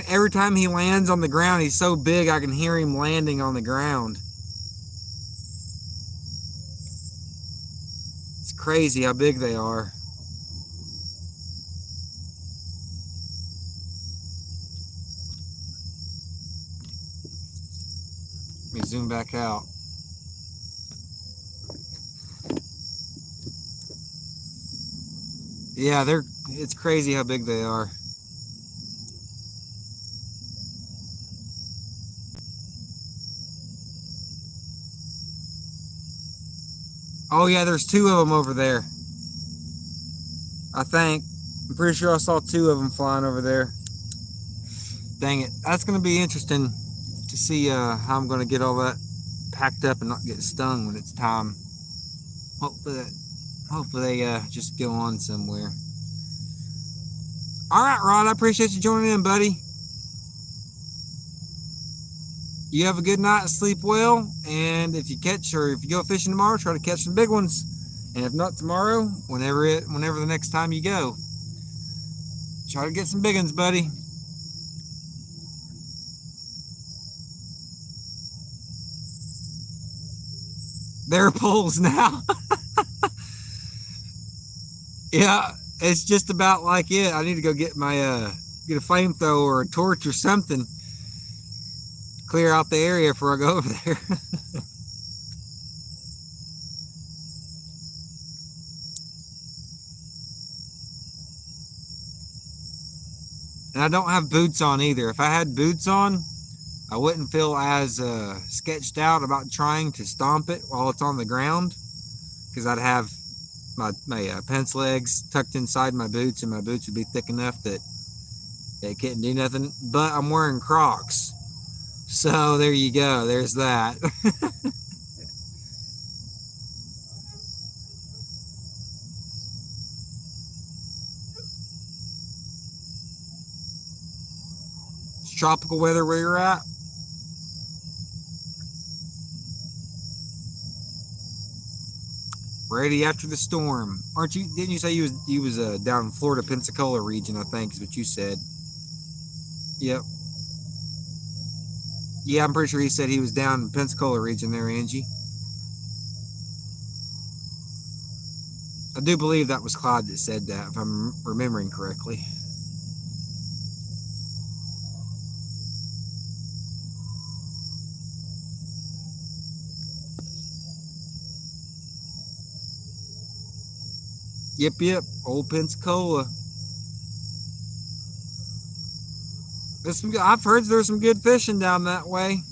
Every time he lands on the ground, he's so big I can hear him landing on the ground. It's crazy how big they are. Let me zoom back out. Yeah, it's crazy how big they are. Oh yeah, there's two of them over there. I think. I'm pretty sure I saw two of them flying over there. Dang it. That's going to be interesting to see how I'm going to get all that packed up and not get stung when it's time. Hopefully they just go on somewhere. All right, Rod, I appreciate you joining in, buddy. You have a good night, sleep well, and if you go fishing tomorrow, try to catch some big ones. And if not tomorrow, whenever the next time you go, try to get some big ones, buddy. There are poles now. Yeah, it's just about like it. I need to go get my get a flamethrower or a torch or something. Clear out the area before I go over there. And I don't have boots on either. If I had boots on, I wouldn't feel as sketched out about trying to stomp it while it's on the ground, because I'd have my pants legs tucked inside my boots, and my boots would be thick enough that it couldn't do nothing. But I'm wearing Crocs. So there you go. There's that. It's tropical weather where you're at. Ready after the storm, aren't you? Didn't you say you was down in Florida, Pensacola region? I think is what you said. Yep. Yeah, I'm pretty sure he said he was down in Pensacola region there, Angie. I do believe that was Clyde that said that, if I'm remembering correctly. Yep, old Pensacola. I've heard there's some good fishing down that way.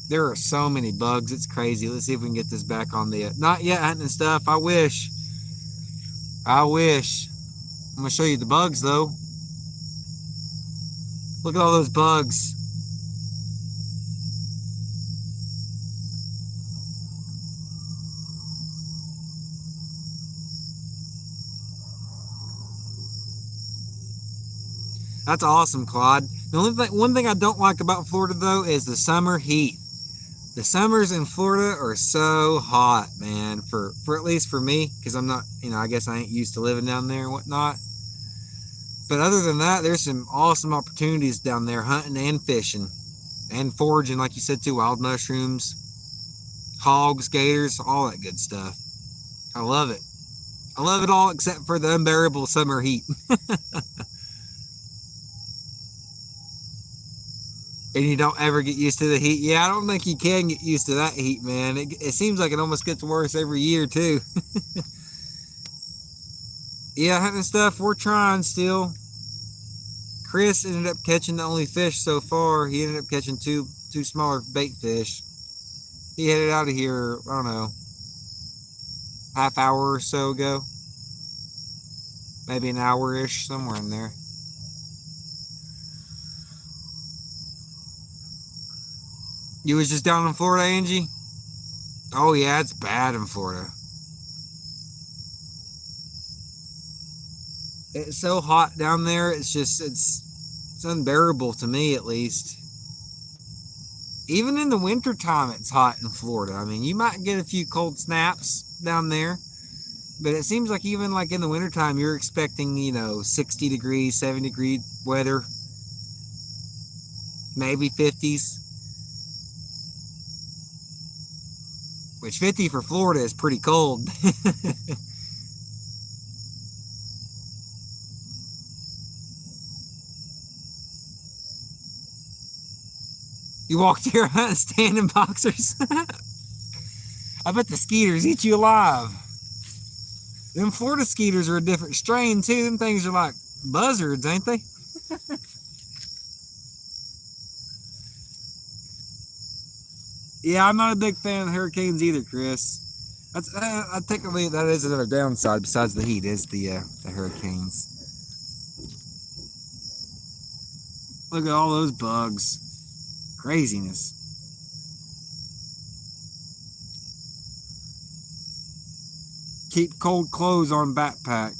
There are so many bugs, it's crazy. Let's see if we can get this back on the not yet hunting and stuff. I wish. I'm gonna show you the bugs though. Look at all those bugs. That's awesome, Claude. The one thing I don't like about Florida though is the summer heat. The summers in Florida are so hot, man. For at least for me, because I'm not, I guess I ain't used to living down there and whatnot. But other than that, there's some awesome opportunities down there, hunting and fishing, and foraging, like you said too, wild mushrooms, hogs, gators, all that good stuff. I love it. I love it all except for the unbearable summer heat. And you don't ever get used to the heat. Yeah, I don't think you can get used to that heat, man. It seems like it almost gets worse every year, too. Yeah, hunting stuff, we're trying still. Chris ended up catching the only fish so far. He ended up catching two smaller bait fish. He headed out of here, I don't know, half hour or so ago. Maybe an hour-ish, somewhere in there. You was just down in Florida, Angie? Oh yeah, it's bad in Florida. It's so hot down there, it's unbearable to me, at least. Even in the wintertime, it's hot in Florida. I mean, you might get a few cold snaps down there, but it seems like even like in the wintertime, you're expecting, 60 degrees, 70 degree weather, maybe 50s. Which 50 for Florida is pretty cold. You walk to your hut and stand in boxers. I bet the skeeters eat you alive. Them Florida skeeters are a different strain too. Them things are like buzzards, ain't they? Yeah, I'm not a big fan of hurricanes either, Chris. I think that is another downside besides the heat is the hurricanes. Look at all those bugs. Craziness. Keep cold clothes on backpack.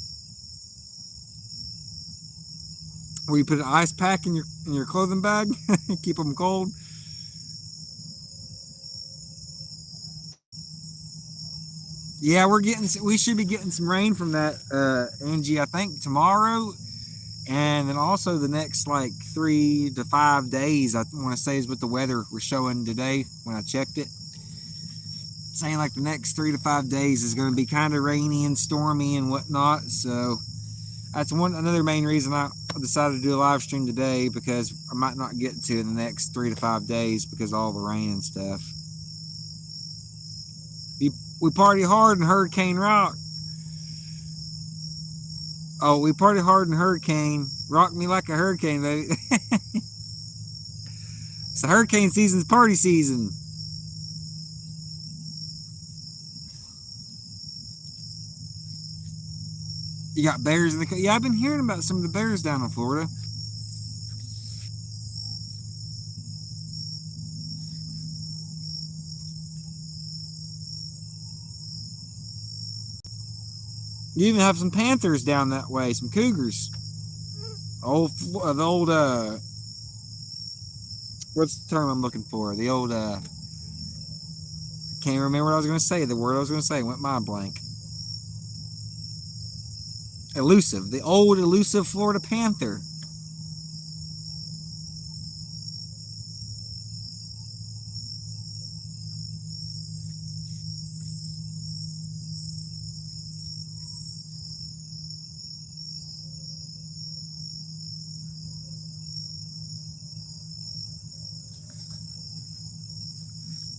Where you put an ice pack in your clothing bag, keep them cold. Yeah, we should be getting some rain from that, Angie, I think tomorrow. And then also the next like 3 to 5 days, I want to say is what the weather was showing today when I checked it. Saying like the next 3 to 5 days is going to be kind of rainy and stormy and whatnot. So that's another main reason I decided to do a live stream today, because I might not get to in the next 3 to 5 days because of all the rain and stuff. We party hard in Hurricane Rock. Oh, we party hard in Hurricane. Rock me like a hurricane, baby. It's the hurricane season's party season. You got bears in the... Yeah, I've been hearing about some of the bears down in Florida. You even have some panthers down that way, some cougars. The old, what's the term I'm looking for? The old, I can't remember what I was going to say. The word I was going to say went mind blank. Elusive. The old elusive Florida panther.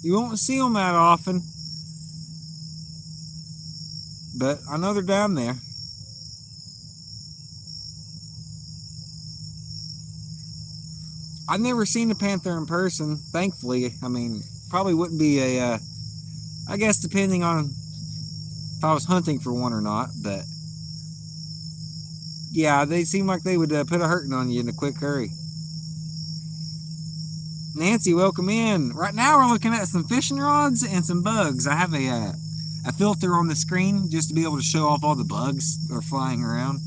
You won't see them that often, but I know they're down there. I've never seen a panther in person, thankfully. I mean, probably wouldn't be I guess depending on if I was hunting for one or not, but yeah, they seem like they would put a hurting on you in a quick hurry. Nancy, welcome in. Right now we're looking at some fishing rods and some bugs. I have a filter on the screen just to be able to show off all the bugs that are flying around.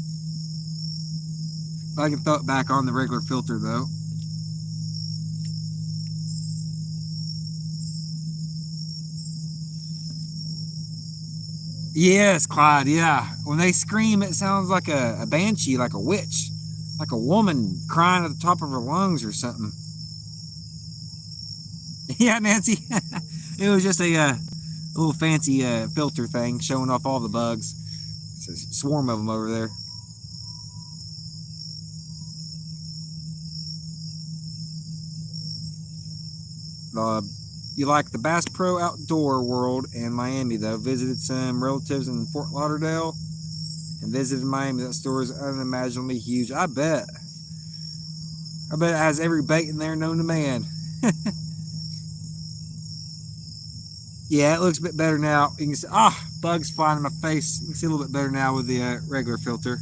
I can throw it back on the regular filter though. Yes, Clyde, yeah. When they scream, it sounds like a banshee, like a witch, like a woman crying at the top of her lungs or something. Yeah, Nancy. It was just a little fancy filter thing showing off all the bugs. It's a swarm of them over there. You like the Bass Pro Outdoor World in Miami, though. Visited some relatives in Fort Lauderdale and visited Miami. That store is unimaginably huge. I bet. I bet it has every bait in there known to man. Yeah, it looks a bit better now. You can see, bugs flying in my face. You can see a little bit better now with the regular filter.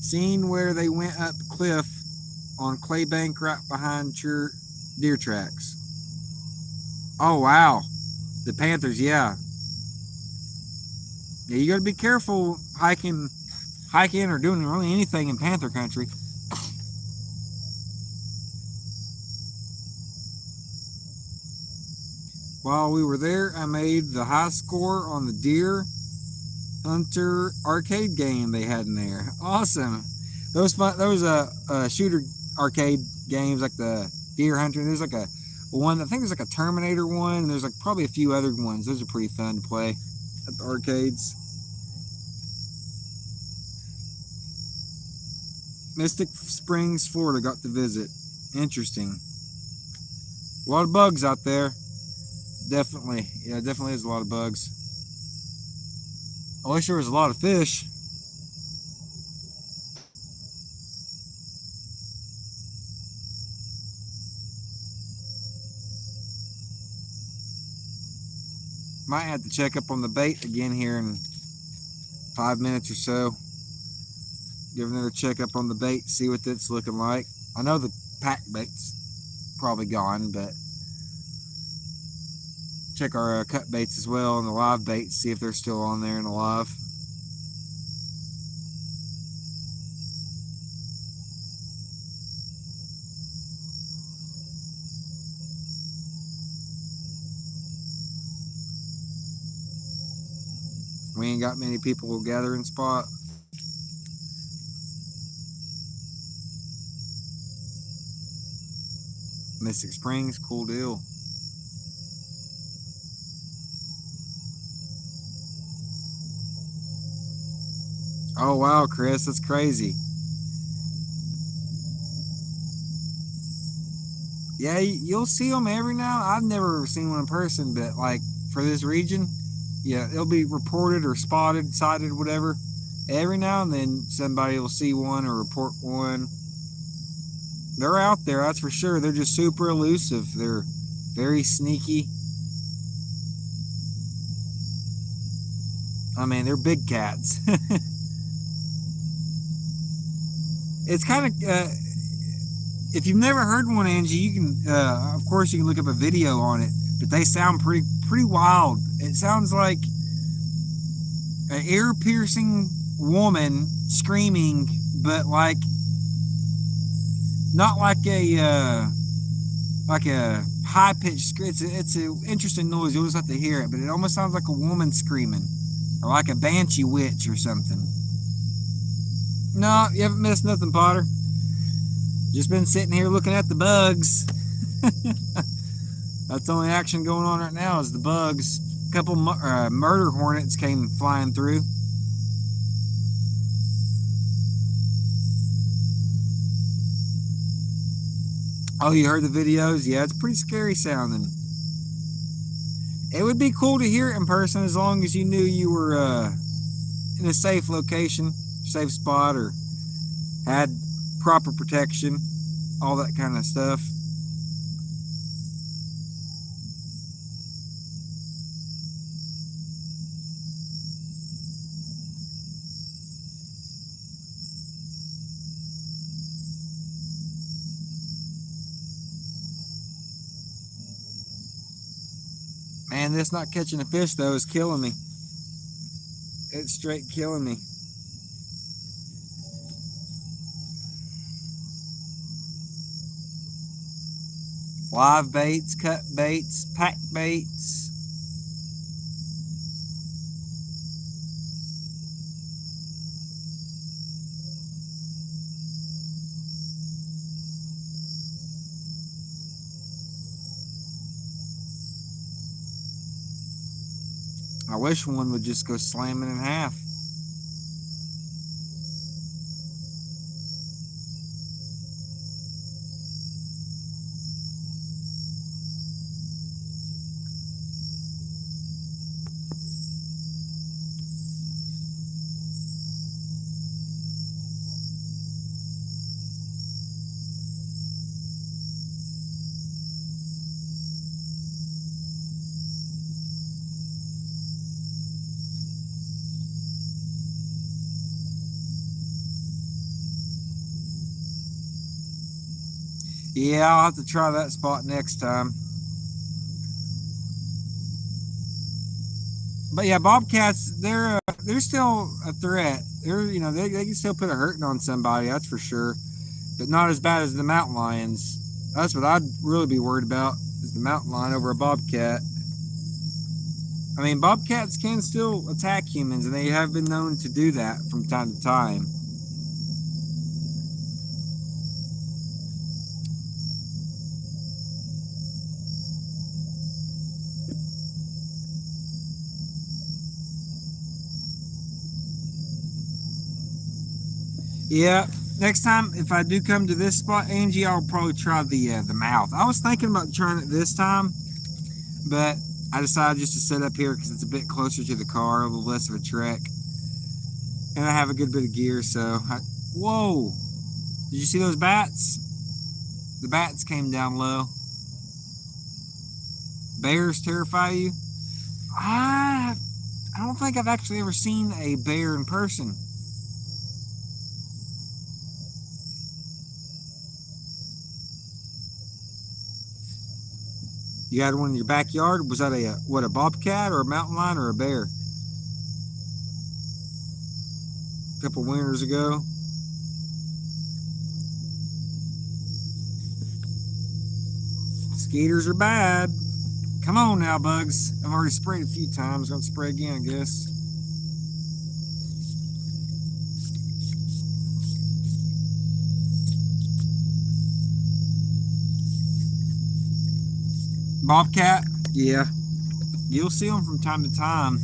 Seen where they went up cliff on clay bank right behind deer tracks. Oh, wow. The panthers, yeah. Yeah, you got to be careful hiking or doing really anything in panther country. While we were there, I made the high score on the deer hunter arcade game they had in there. Awesome. Those shooter arcade games like the deer hunter. There's like a one. I think there's like a Terminator one. And there's like probably a few other ones. Those are pretty fun to play at the arcades. Mystic Springs, Florida. Got to visit. Interesting. A lot of bugs out there. Definitely. Yeah, definitely is a lot of bugs. I wish there was a lot of fish. Might have to check up on the bait again here in 5 minutes or so. Give another check up on the bait, see what it's looking like. I know the pack bait's probably gone, but check our cut baits as well and the live baits, see if they're still on there and alive. We ain't got many people gathering spot. Mystic Springs, cool deal. Oh wow, Chris, that's crazy. Yeah, you'll see them every now. I've never seen one in person, but like for this region, yeah, it'll be reported or spotted, sighted, whatever. Every now and then somebody will see one or report one. They're out there, that's for sure. They're just super elusive. They're very sneaky. I mean, they're big cats. It's kind of, if you've never heard one, Angie, you can, of course, you can look up a video on it, but they sound pretty wild. It sounds like an ear-piercing woman screaming, but like, not like a high-pitched scream. It's an interesting noise. You'll just have to hear it, but it almost sounds like a woman screaming, or like a banshee witch or something. No, you haven't missed nothing, Potter. Just been sitting here looking at the bugs. That's the only action going on right now is the bugs. A couple murder hornets came flying through. Oh, you heard the videos? Yeah, it's pretty scary sounding. It would be cool to hear it in person as long as you knew you were in a safe location, safe spot, or had proper protection, all that kind of stuff. Man, this not catching a fish though is killing me. It's straight killing me. Live baits, cut baits, pack baits. I wish one would just go slamming in half. Yeah, I'll have to try that spot next time. But yeah, bobcats, they're still a threat. They can still put a hurting on somebody, that's for sure. But not as bad as the mountain lions. That's what I'd really be worried about, is the mountain lion over a bobcat. I mean, bobcats can still attack humans, and they have been known to do that from time to time. Yeah, next time if I do come to this spot, Angie, I'll probably try the mouth. I was thinking about trying it this time, but I decided just to set up here because it's a bit closer to the car, a little less of a trek, and I have a good bit of gear. Whoa! Did you see those bats? The bats came down low. Bears terrify you? I don't think I've actually ever seen a bear in person. You had one in your backyard? Was that a bobcat or a mountain lion or a bear? A couple winters ago. Mosquitoes are bad. Come on now, bugs. I've already sprayed a few times. Gonna spray again, I guess. Bobcat, yeah, you'll see them from time to time.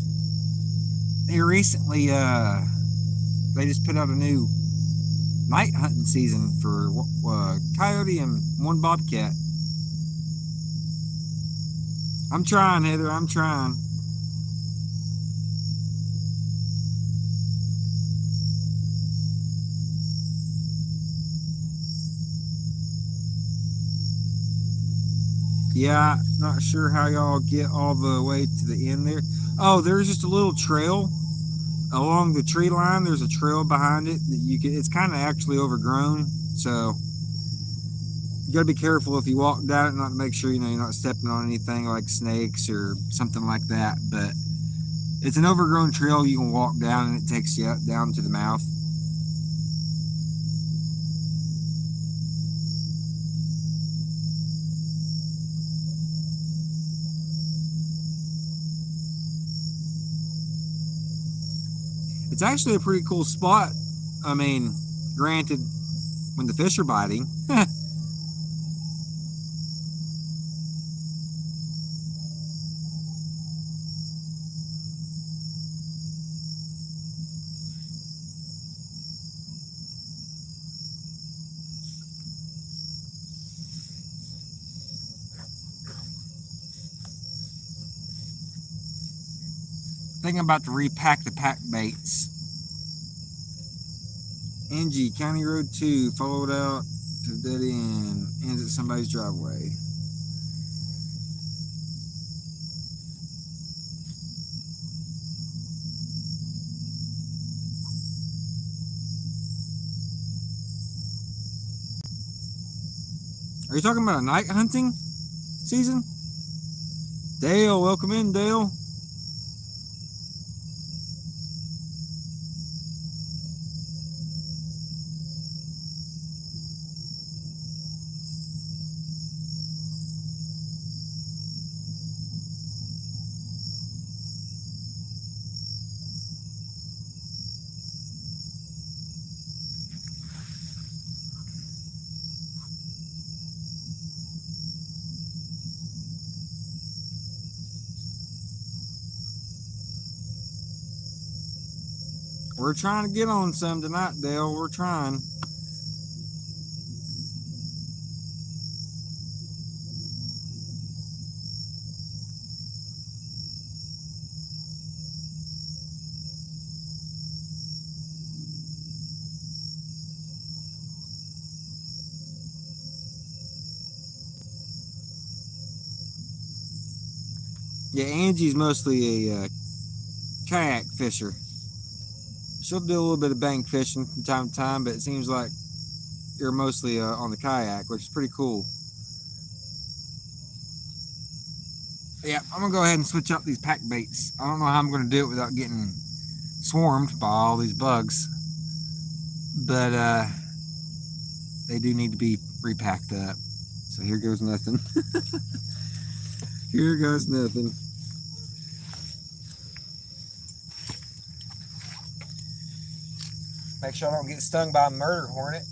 They recently, they just put out a new night hunting season for coyote and one bobcat. I'm trying, Heather. I'm trying. Yeah, not sure how y'all get all the way to the end there. Oh, there's just a little trail along the tree line. There's a trail behind it that you can. It's kind of actually overgrown, so you gotta be careful if you walk down it, not to make sure you're not stepping on anything like snakes or something like that. But it's an overgrown trail you can walk down, and it takes you down to the mouth. It's actually a pretty cool spot. I mean, granted, when the fish are biting. Thinking about to repack the pack baits. Angie, County Road 2, followed out to the dead end, ends at somebody's driveway. Are you talking about a night hunting season? Dale, welcome in, Dale. We're trying to get on some tonight, Dale. We're trying. Yeah, Angie's mostly a kayak fisher. She'll do a little bit of bank fishing from time to time, but it seems like you're mostly on the kayak, which is pretty cool. Yeah, I'm gonna go ahead and switch up these pack baits. I don't know how I'm gonna do it without getting swarmed by all these bugs, but they do need to be repacked up. So here goes nothing. Here goes nothing. Make sure I don't get stung by a murder hornet.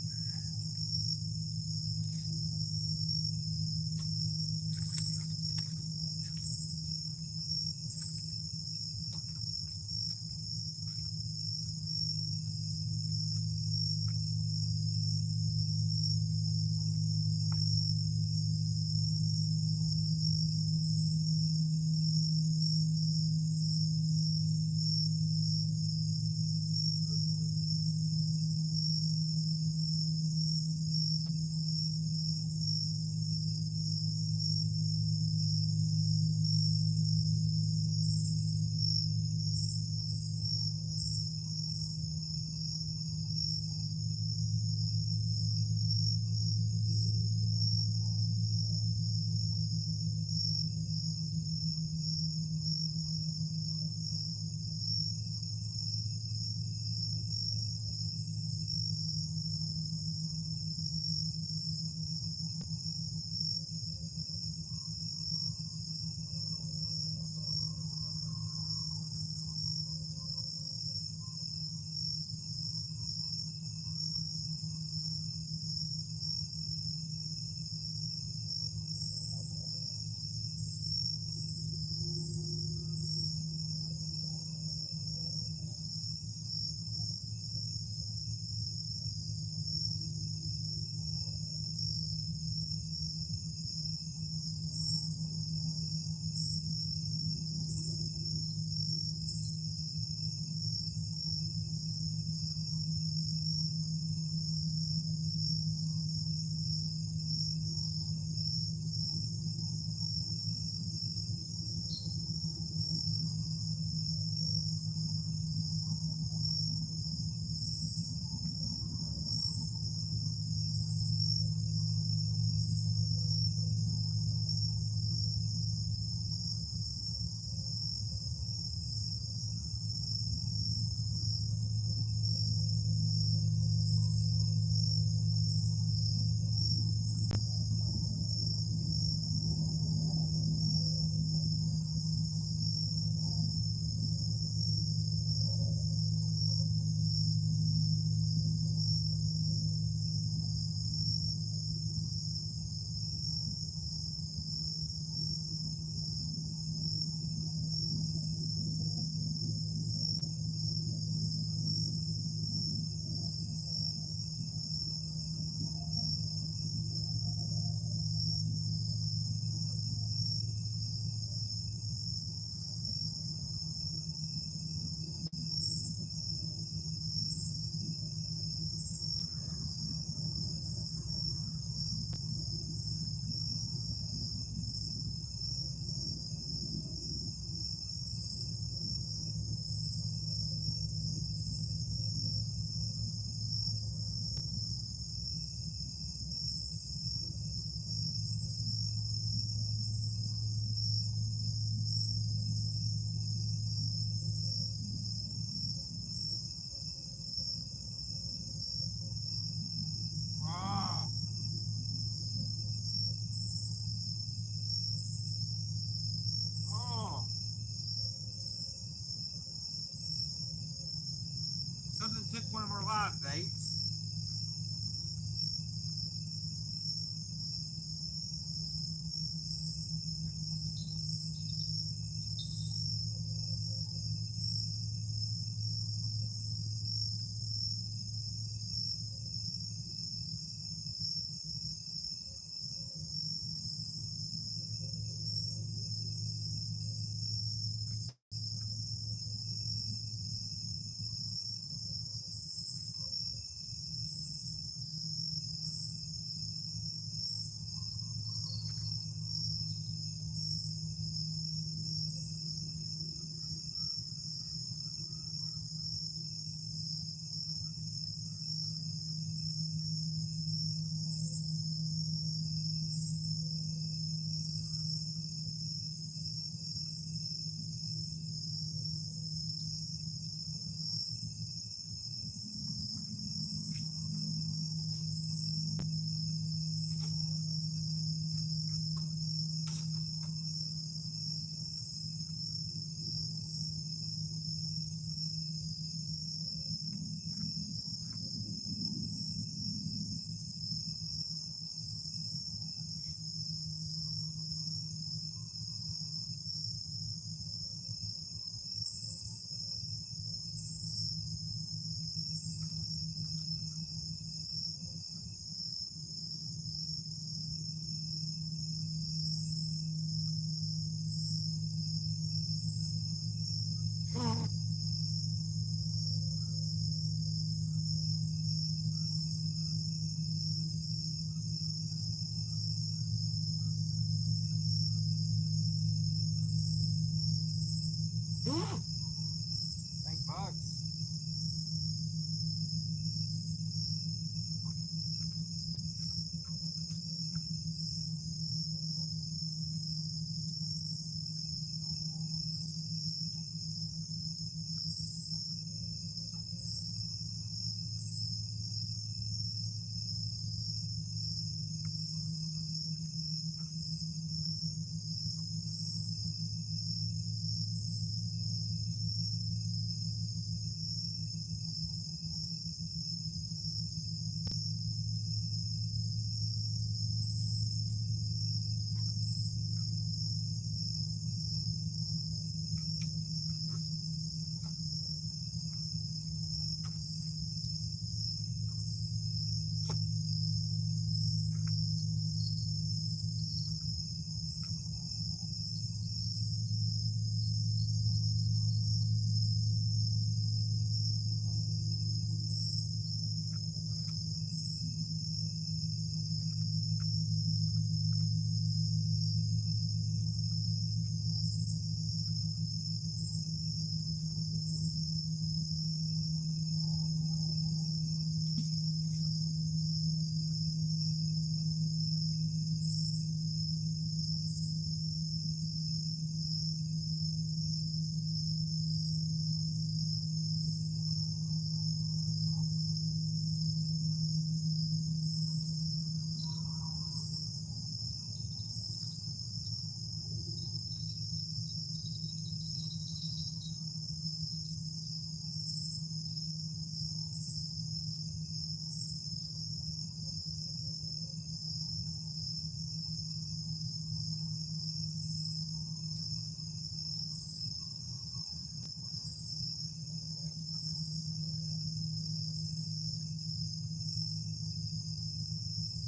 Something took one of our live baits. Think bugs.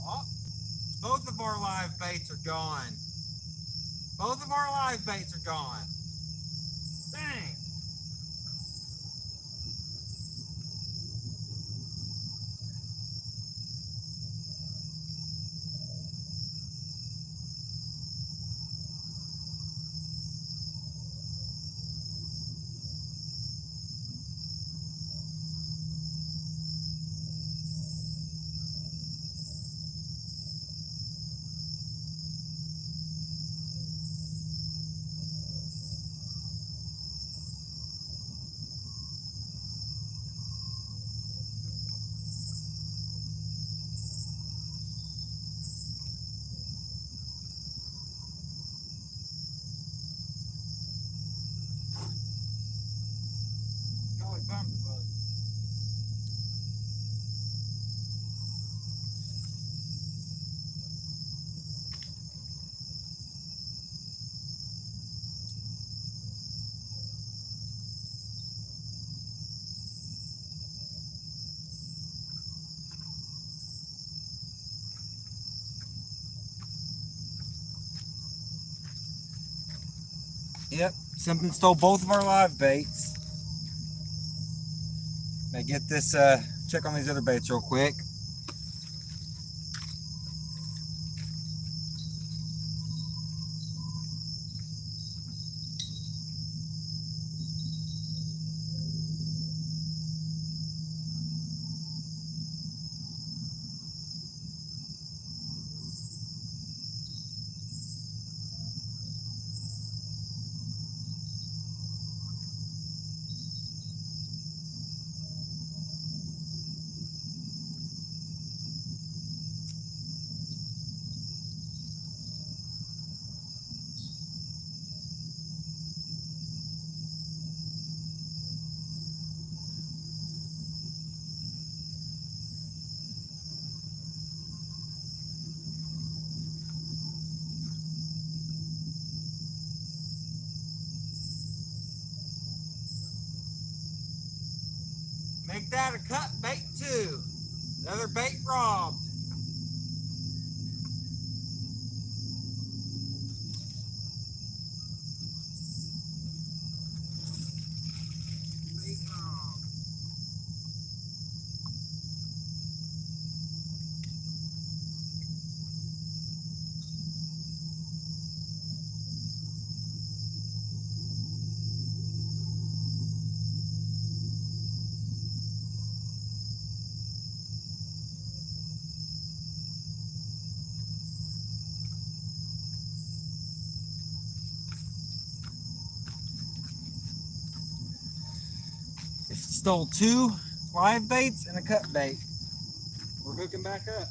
Oh, both of our live baits are gone. Both of our live baits are gone. Dang. Golly bumper bug. Yep, something stole both of our live baits. May get this, check on these other baits real quick. Make that a cut bait too. Another bait robbed. Bait robbed. It stole 2 live baits and a cut bait. We're hooking back up.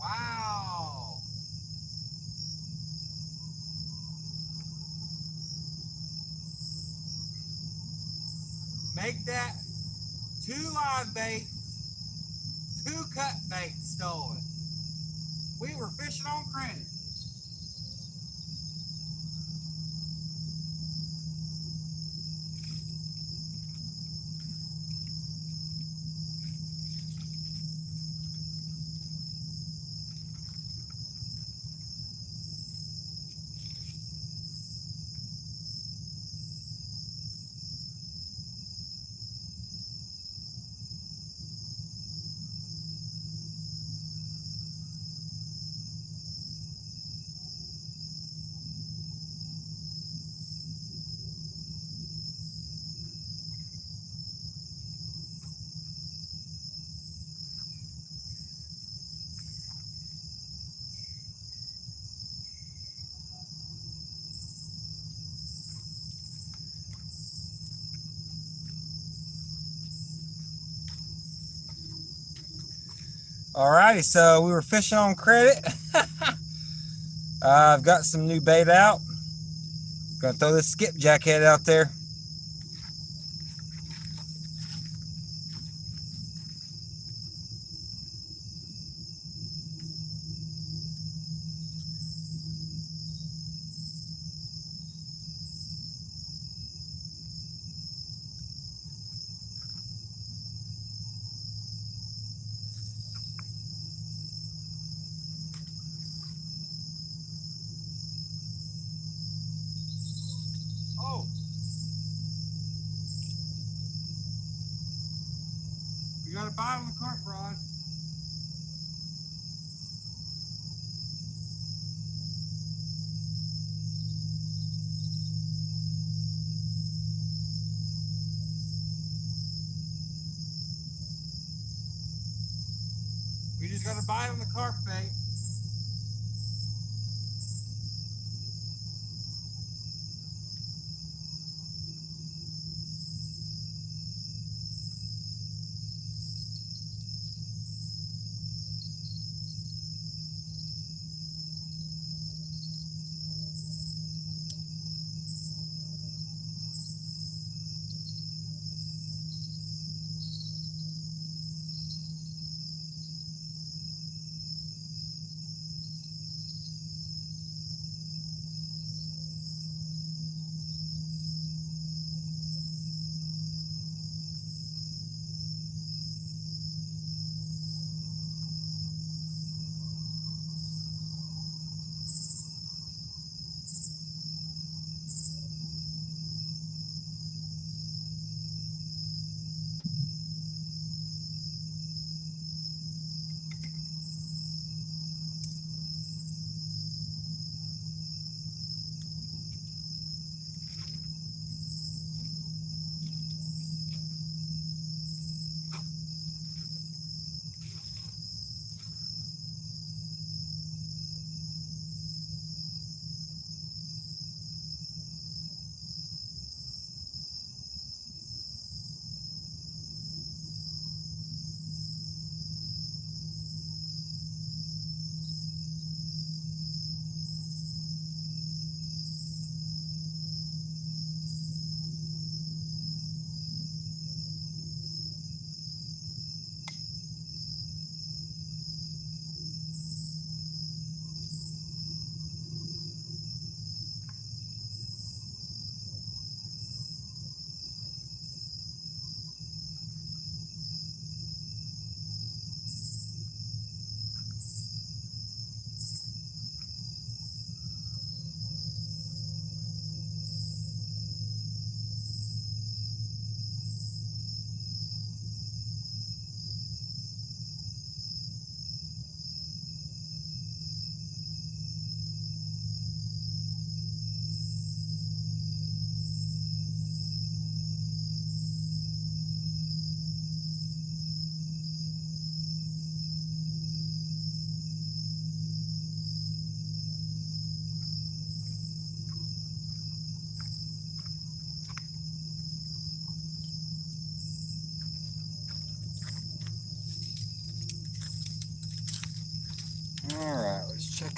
Wow. Make that 2 live baits, 2 cut baits stolen. We were fishing on credit. Alrighty, so we were fishing on credit. I've got some new bait out. Gonna throw this skipjack head out there. Oh, we got a bite on the carp rod. We just got a bite on the carp bait.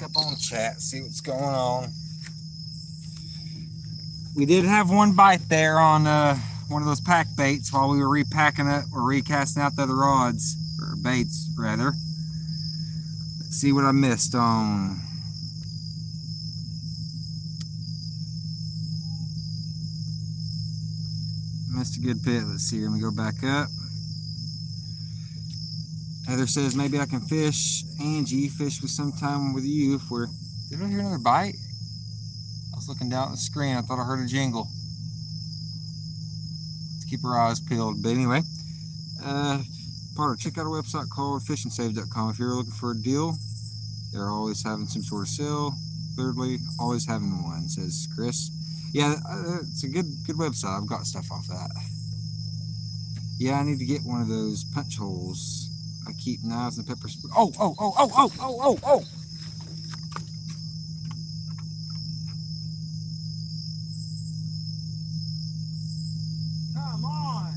back up on chat, see what's going on. We did have one bite there on one of those pack baits while we were repacking it or recasting out the other rods, or baits rather. Let's see what I missed on. Missed a good pit. Let's see, let me go back up. Heather says maybe I can fish. Angie, fish with sometime with you if we're... Did I hear another bite? I was looking down at the screen. I thought I heard a jingle. Let's keep our eyes peeled. But anyway, Potter, check out our website called fishandsave.com. If you're looking for a deal, they're always having some sort of sale. Thirdly, always having one, says Chris. Yeah, it's a good website. I've got stuff off that. Yeah, I need to get one of those punch holes. I keep knives and pepper spray. Oh. Come on.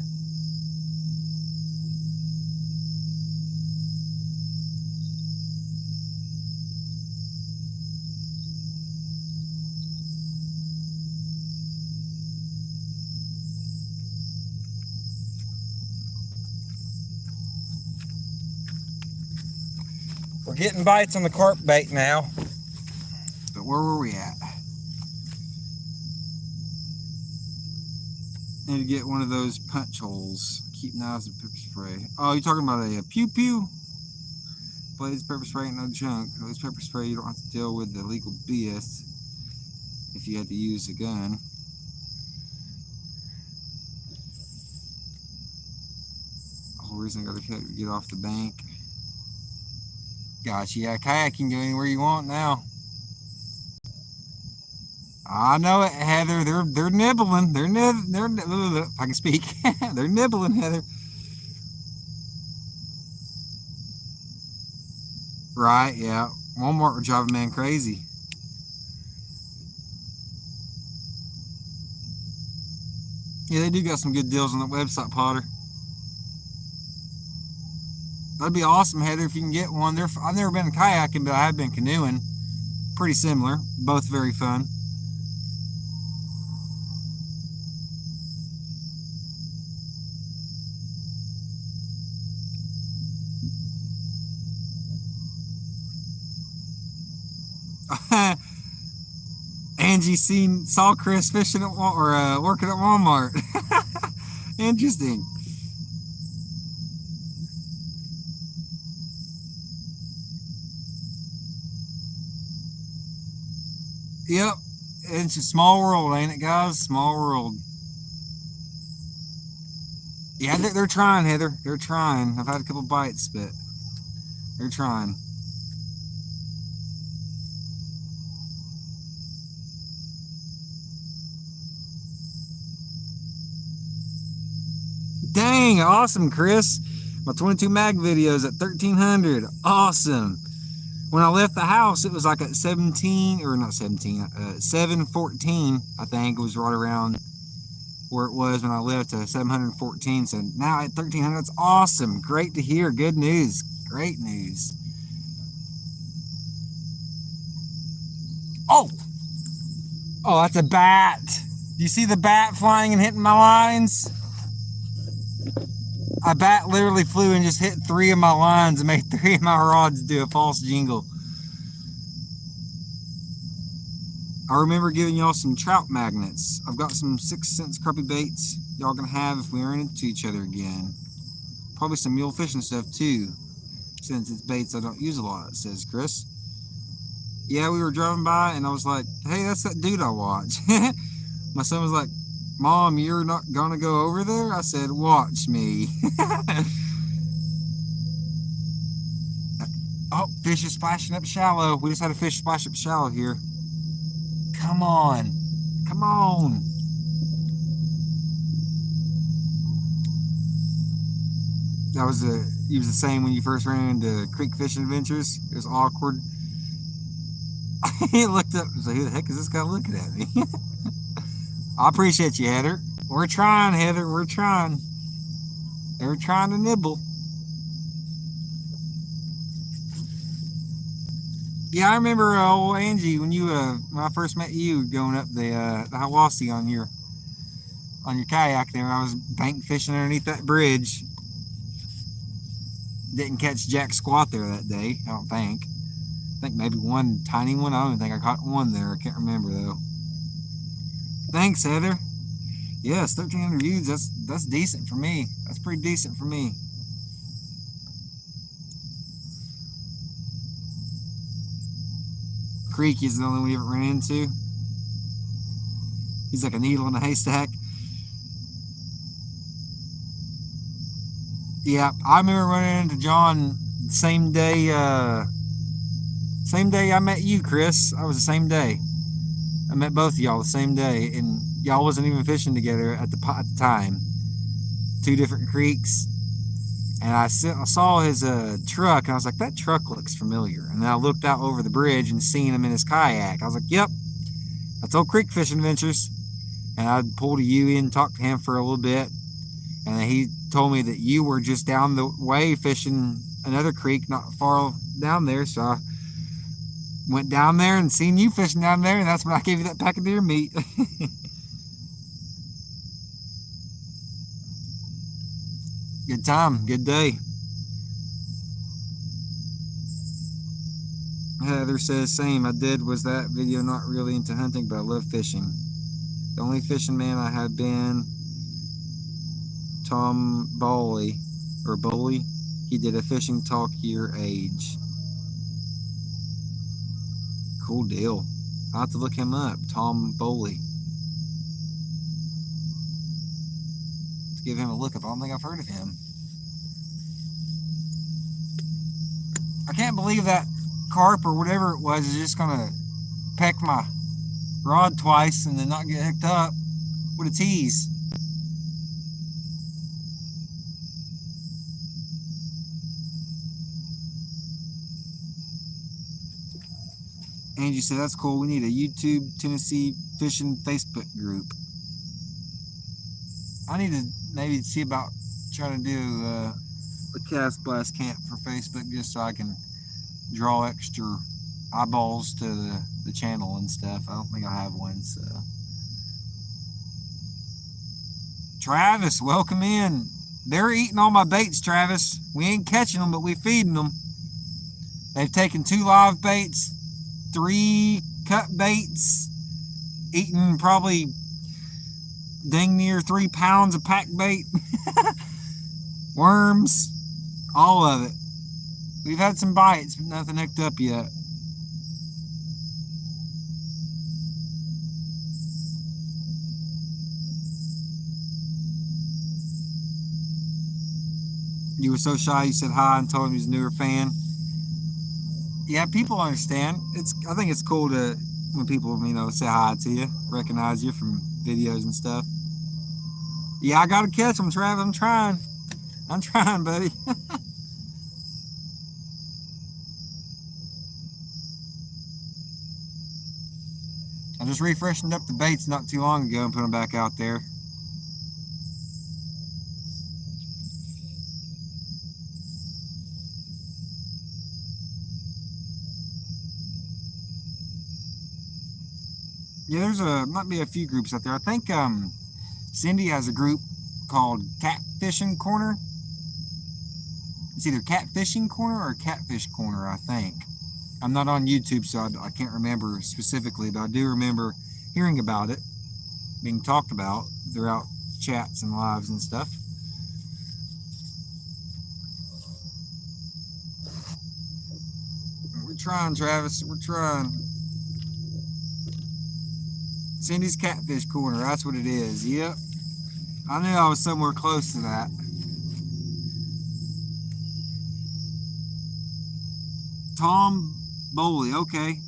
We're getting bites on the carp bait now. But where were we at? Need to get one of those punch holes. Keep knives and pepper spray. Oh, you're talking about a pew pew? Blades, pepper spray, ain't no junk. Blades, pepper spray, you don't have to deal with the legal BS if you had to use a gun. The whole reason I got to get off the bank. Gotcha. Yeah, kayak can go anywhere you want now. I know it, Heather. They're nibbling. They're if I can speak. They're nibbling, Heather. Right? Yeah. Walmart would drive a man crazy. Yeah, they do got some good deals on the website, Potter. That'd be awesome, Heather, if you can get one. I've never been kayaking, but I have been canoeing. Pretty similar. Both very fun. Angie saw Chris fishing at working at Walmart. Interesting. Yep, it's a small world, ain't it, guys? Small world. Yeah, they're trying, Heather. They're trying. I've had a couple bites, but they're trying. Dang, awesome, Chris. My 22 mag videos at 1300. Awesome. When I left the house, it was like at 17, or not 17, 714, I think. It was right around where it was when I left, 714. So now at 1300, it's awesome. Great to hear. Good news. Great news. Oh, that's a bat. Do you see the bat flying and hitting my lines? A bat literally flew and just hit 3 of my lines and made 3 of my rods do a false jingle. I remember giving y'all some trout magnets. I've got some 6 cents crappie baits y'all gonna have if we run into each other again. Probably some mule fishing stuff too, since it's baits I don't use a lot, says Chris. Yeah, we were driving by and I was like, hey, that's that dude I watch. My son was like, Mom, you're not gonna go over there? I said, watch me. Oh, fish is splashing up shallow. We just had a fish splash up shallow here. Come on. Come on. He was the same when you first ran into Creek Fishing Adventures. It was awkward. He looked up and was like, who the heck is this guy looking at me? I appreciate you, Heather. We're trying, Heather. We're trying. They're trying to nibble. Yeah, I remember old Angie when you when I first met you going up the Hiwassee on your kayak there. I was bank fishing underneath that bridge. Didn't catch jack squat there that day, I don't think. I think maybe one tiny one. I don't even think I caught one there. I can't remember though. Thanks, Heather. Yes, 1,300 views. That's decent for me. That's pretty decent for me. Creek is the only one we haven't run into. He's like a needle in a haystack. Yeah, I remember running into John the same day. Same day I met you, Chris. I was the same day. I met both of y'all the same day, and y'all wasn't even fishing together at the time. Two different creeks, and I saw his truck, and I was like, that truck looks familiar. And then I looked out over the bridge and seen him in his kayak. I was like, yep, that's Old Creek Fishing Adventures. And I pulled a U in, talked to him for a little bit, and then he told me that you were just down the way fishing another creek not far down there. So I went down there and seen you fishing down there, and that's when I gave you that pack of deer meat. Good time, good day. Heather says, same. I did was that video, not really into hunting, but I love fishing. The only fishing man I had been Tom Bowley, or Bowley. He did a fishing talk your age. Cool deal. I'll have to look him up. Tom Bowley. Let's give him a look up. I don't think I've heard of him. I can't believe that carp or whatever it was is just gonna peck my rod twice and then not get hooked up. What a tease. Angie said, that's cool. We need a YouTube Tennessee fishing Facebook group. I need to maybe see about trying to do a Cast Blast Camp for Facebook just so I can draw extra eyeballs to the channel and stuff. I don't think I have one, so. Travis, welcome in. They're eating all my baits, Travis. We ain't catching them, but we feeding them. They've taken 2 live baits, 3 cut baits, eating probably dang near 3 pounds of pack bait, worms, all of it. We've had some bites, but nothing hooked up yet. You were so shy, you said hi and told him he's a newer fan. Yeah, people understand. I think it's cool to when people, say hi to you, recognize you from videos and stuff. Yeah, I gotta catch them, Trav. I'm trying, buddy. I just refreshened up the baits not too long ago and put them back out there. Yeah, might be a few groups out there. I think Cindy has a group called Catfishing Corner. It's either Catfishing Corner or Catfish Corner, I think. I'm not on YouTube, so I can't remember specifically, but I do remember hearing about it being talked about throughout chats and lives and stuff. We're trying, Travis. We're trying. Cindy's Catfish Corner, that's what it is. Yep. I knew I was somewhere close to that. Tom Bowley, okay.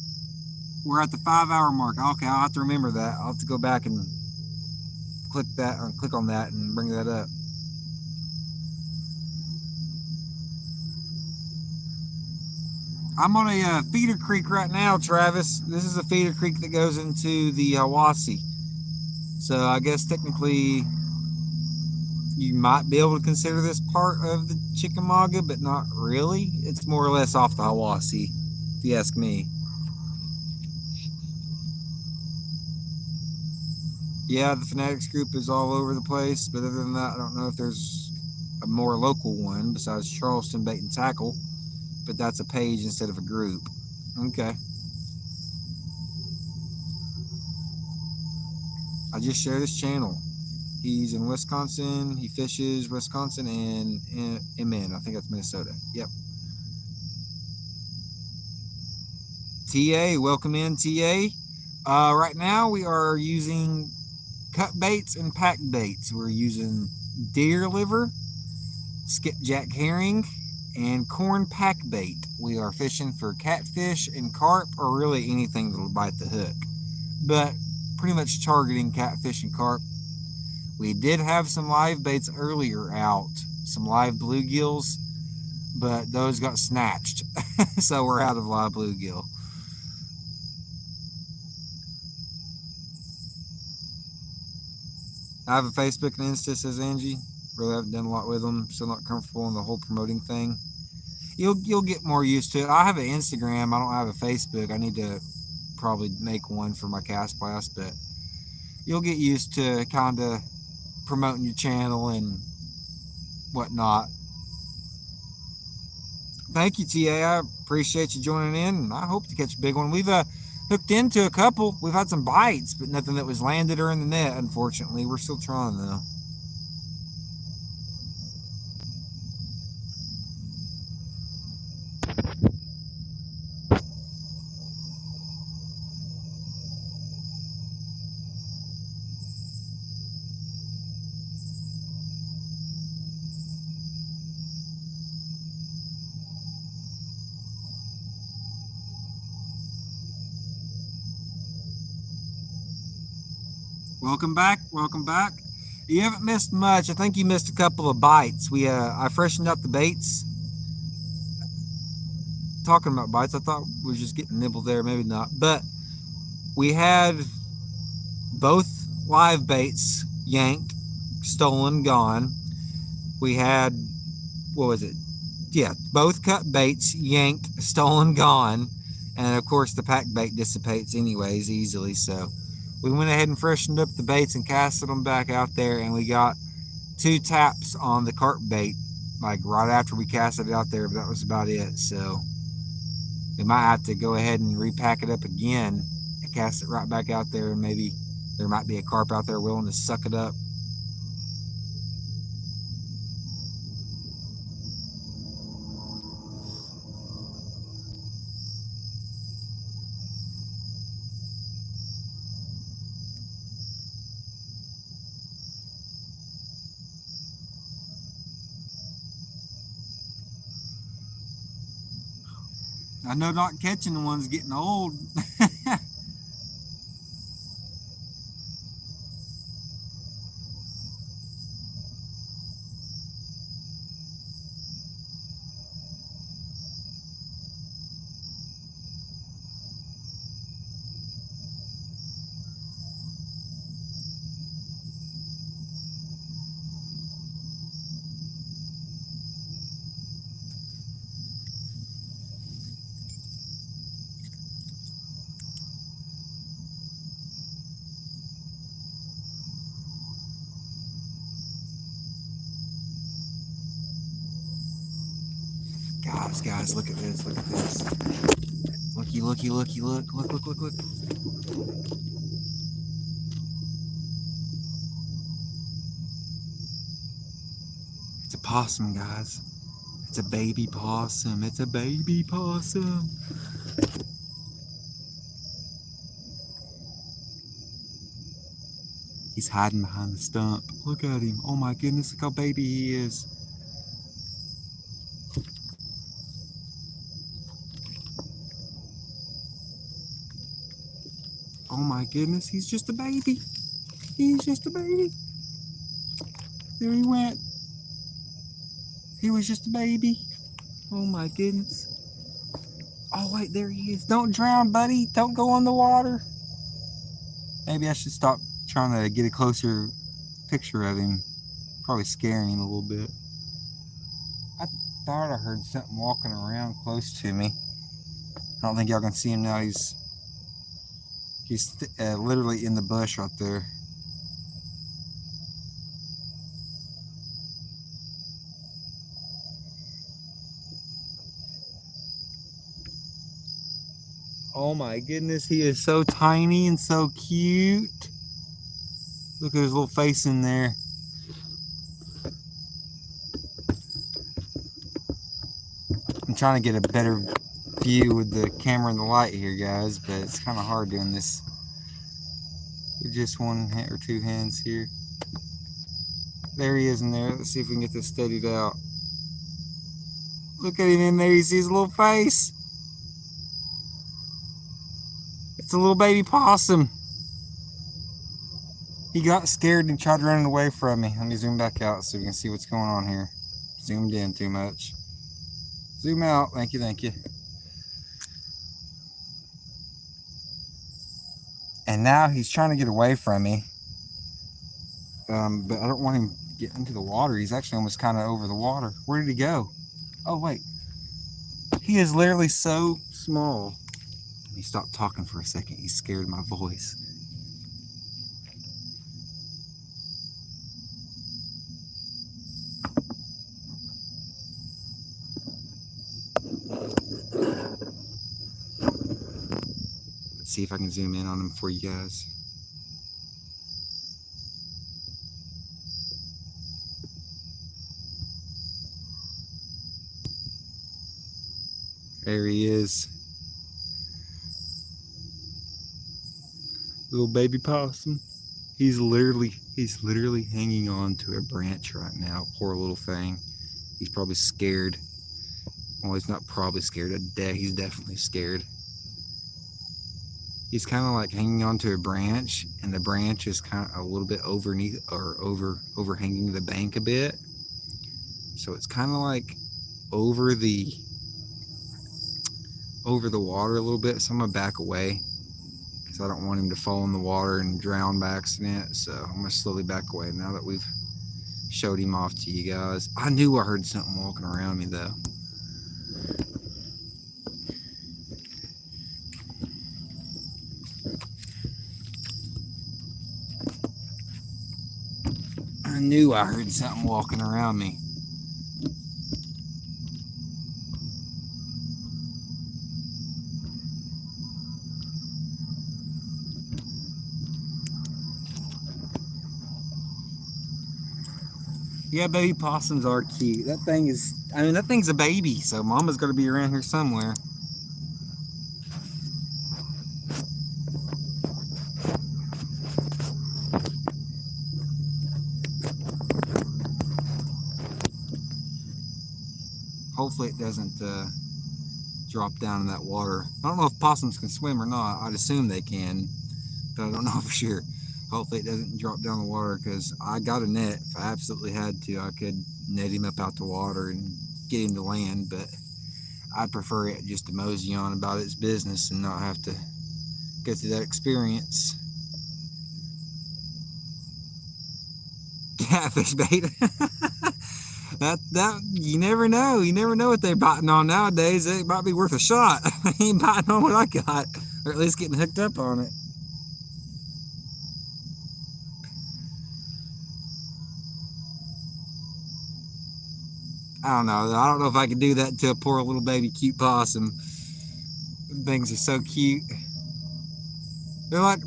We're at the 5-hour mark. Okay, I'll have to remember that. I'll have to go back and click on that and bring that up. I'm on a feeder creek right now, Travis. This is a feeder creek that goes into the Hiwassee. So I guess technically you might be able to consider this part of the Chickamauga, but not really. It's more or less off the Hiwassee, if you ask me. Yeah, the Fanatics group is all over the place, but other than that, I don't know if there's a more local one besides Charleston Bait and Tackle, but that's a page instead of a group. Okay. I just shared his channel. He's in Wisconsin. He fishes Wisconsin and MN. I think that's Minnesota. Yep. TA, welcome in, TA. Right now we are using cut baits and pack baits. We're using deer liver, skipjack herring, and corn pack bait. We are fishing for catfish and carp, or really anything that'll bite the hook, but pretty much targeting catfish and carp. We did have some live baits earlier out, some live bluegills, but those got snatched. So we're out of live bluegill. I have a Facebook and Insta, says Angie. Really haven't done a lot with them. Still not comfortable in the whole promoting thing. You'll get more used to it. I have an Instagram. I don't have a Facebook. I need to probably make one for my cast blast, but you'll get used to kind of promoting your channel and whatnot. Thank you, TA. I appreciate you joining in, and I hope to catch a big one. We've hooked into a couple. We've had some bites, but nothing that was landed or in the net, unfortunately. We're still trying, though. Welcome back. Welcome back. You haven't missed much. I think you missed a couple of bites. I freshened up the baits. Talking about bites, I thought we were just getting nibbled there. Maybe not. But we had both live baits yanked, stolen, gone. We had, what was it? Yeah, both cut baits yanked, stolen, gone. And of course, the pack bait dissipates anyways easily. So we went ahead and freshened up the baits and casted them back out there, and we got 2 taps on the carp bait, like right after we casted it out there, but that was about it. So we might have to go ahead and repack it up again and cast it right back out there, and maybe there might be a carp out there willing to suck it up. I know not catching one's getting old. Guys, look at this. Look at this. Looky, looky, looky, look. Look, look, look, look. It's a possum, guys. It's a baby possum. It's a baby possum. He's hiding behind the stump. Look at him. Oh my goodness, look how baby he is. Oh my goodness, he's just a baby. He's just a baby. There he went. He was just a baby. Oh my goodness. Oh wait, there he is. Don't drown, buddy. Don't go on the water. Maybe I should stop trying to get a closer picture of him. Probably scaring him a little bit. I thought I heard something walking around close to me. I don't think y'all can see him now. He's literally in the bush right there. Oh my goodness, he is so tiny and so cute. Look at his little face in there. I'm trying to get a better view with the camera and the light here, guys, but it's kind of hard doing this with just one hand or two hands here. There he is in there. Let's see if we can get this steadied out. Look at him in there. You see his little face. It's a little baby possum. He got scared and tried running away from me. Let me zoom back out so we can see what's going on here. Zoomed in too much. Zoom out. Thank you, thank you. And now he's trying to get away from me. But I don't want him to get into the water. He's actually almost kind of over the water. Where did he go? Oh, wait. He is literally so small. He stopped talking for a second. He's scared of my voice. Let's see if I can zoom in on him for you guys. There he is. Little baby possum. He's literally hanging on to a branch right now. Poor little thing. He's probably scared. Well, he's not probably scared. He's definitely scared. He's kind of like hanging onto a branch, and the branch is kind of a little bit overhanging the bank a bit. So it's kind of like over the water a little bit. So I'm gonna back away because I don't want him to fall in the water and drown by accident. So I'm gonna slowly back away now that we've showed him off to you guys. I knew I heard something walking around me though. I knew I heard something walking around me. Yeah, baby possums are cute. That thing's a baby, so mama's got to be around here somewhere. Hopefully it doesn't drop down in that water. I don't know if possums can swim or not. I'd assume they can, but I don't know for sure. Hopefully it doesn't drop down the water, because I got a net. If I absolutely had to, I could net him up out the water and get him to land, but I'd prefer it just to mosey on about its business and not have to go through that experience. Catfish bait. that you never know. You never know what they're biting on nowadays. It might be worth a shot. He ain't biting on what I got, or at least getting hooked up on it. I don't know. I don't know if I could do that to a poor little baby cute possum. Things are so cute. They're like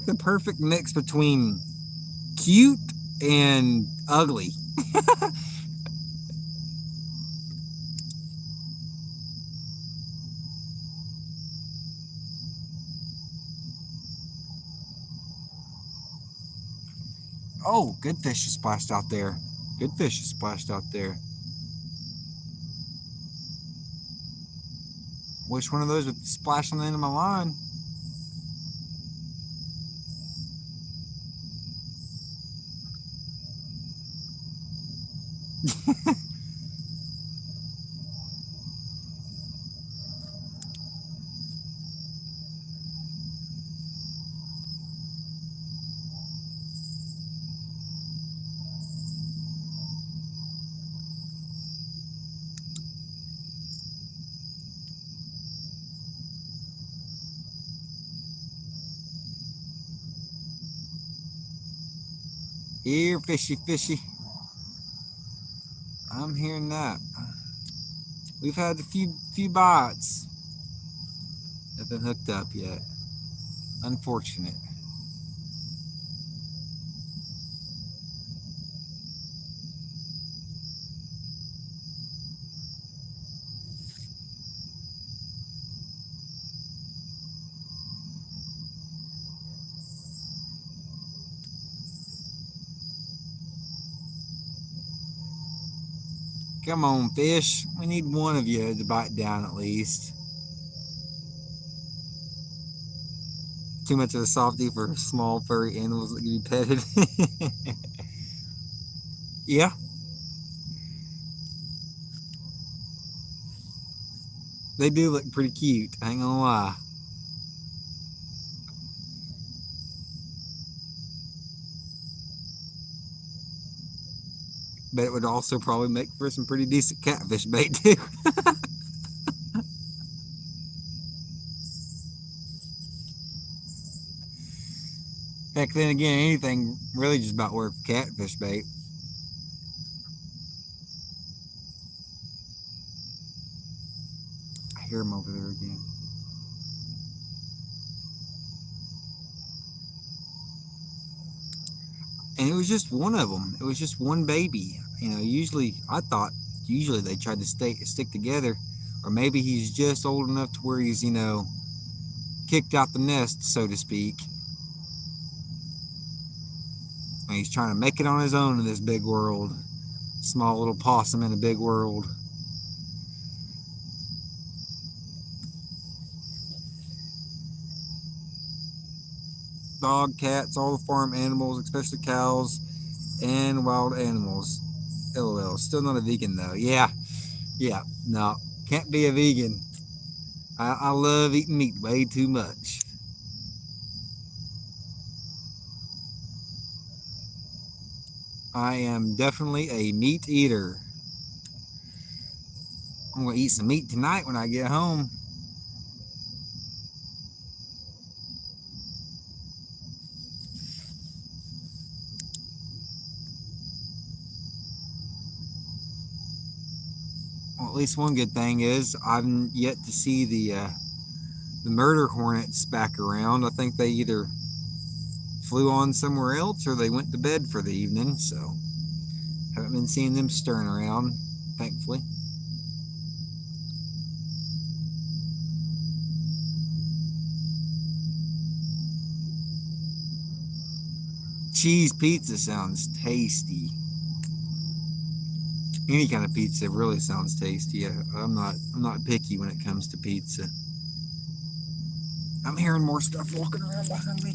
the perfect mix between cute and ugly. Oh, good fish is splashed out there. Good fish is splashed out there. Wish one of those would splash on the end of my line. Here, fishy, fishy. I'm hearing that. We've had a few bites. Nothing hooked up yet. Unfortunate. Come on, fish. We need one of you to bite down at least. Too much of a softie for small furry animals that can be petted. Yeah. They do look pretty cute, I ain't gonna lie. But it would also probably make for some pretty decent catfish bait too. Heck, then again, anything really just about work for catfish bait. I hear him over there again. And it was just one of them. It was just one baby. You know, usually they tried to stick together, or maybe he's just old enough to where he's, kicked out the nest, so to speak. And he's trying to make it on his own in this big world. Small little possum in a big world. Dog, cats, all the farm animals, especially cows and wild animals. LOL. Still not a vegan though. Yeah. No, can't be a vegan. I love eating meat way too much. I am definitely a meat eater. I'm gonna eat some meat tonight when I get home. Well, at least one good thing is I've yet to see the murder hornets back around. I think they either flew on somewhere else or they went to bed for the evening, so haven't been seeing them stirring around, thankfully. Cheese pizza sounds tasty. Any kind of pizza really sounds tasty. I'm not picky when it comes to pizza. I'm hearing more stuff walking around behind me.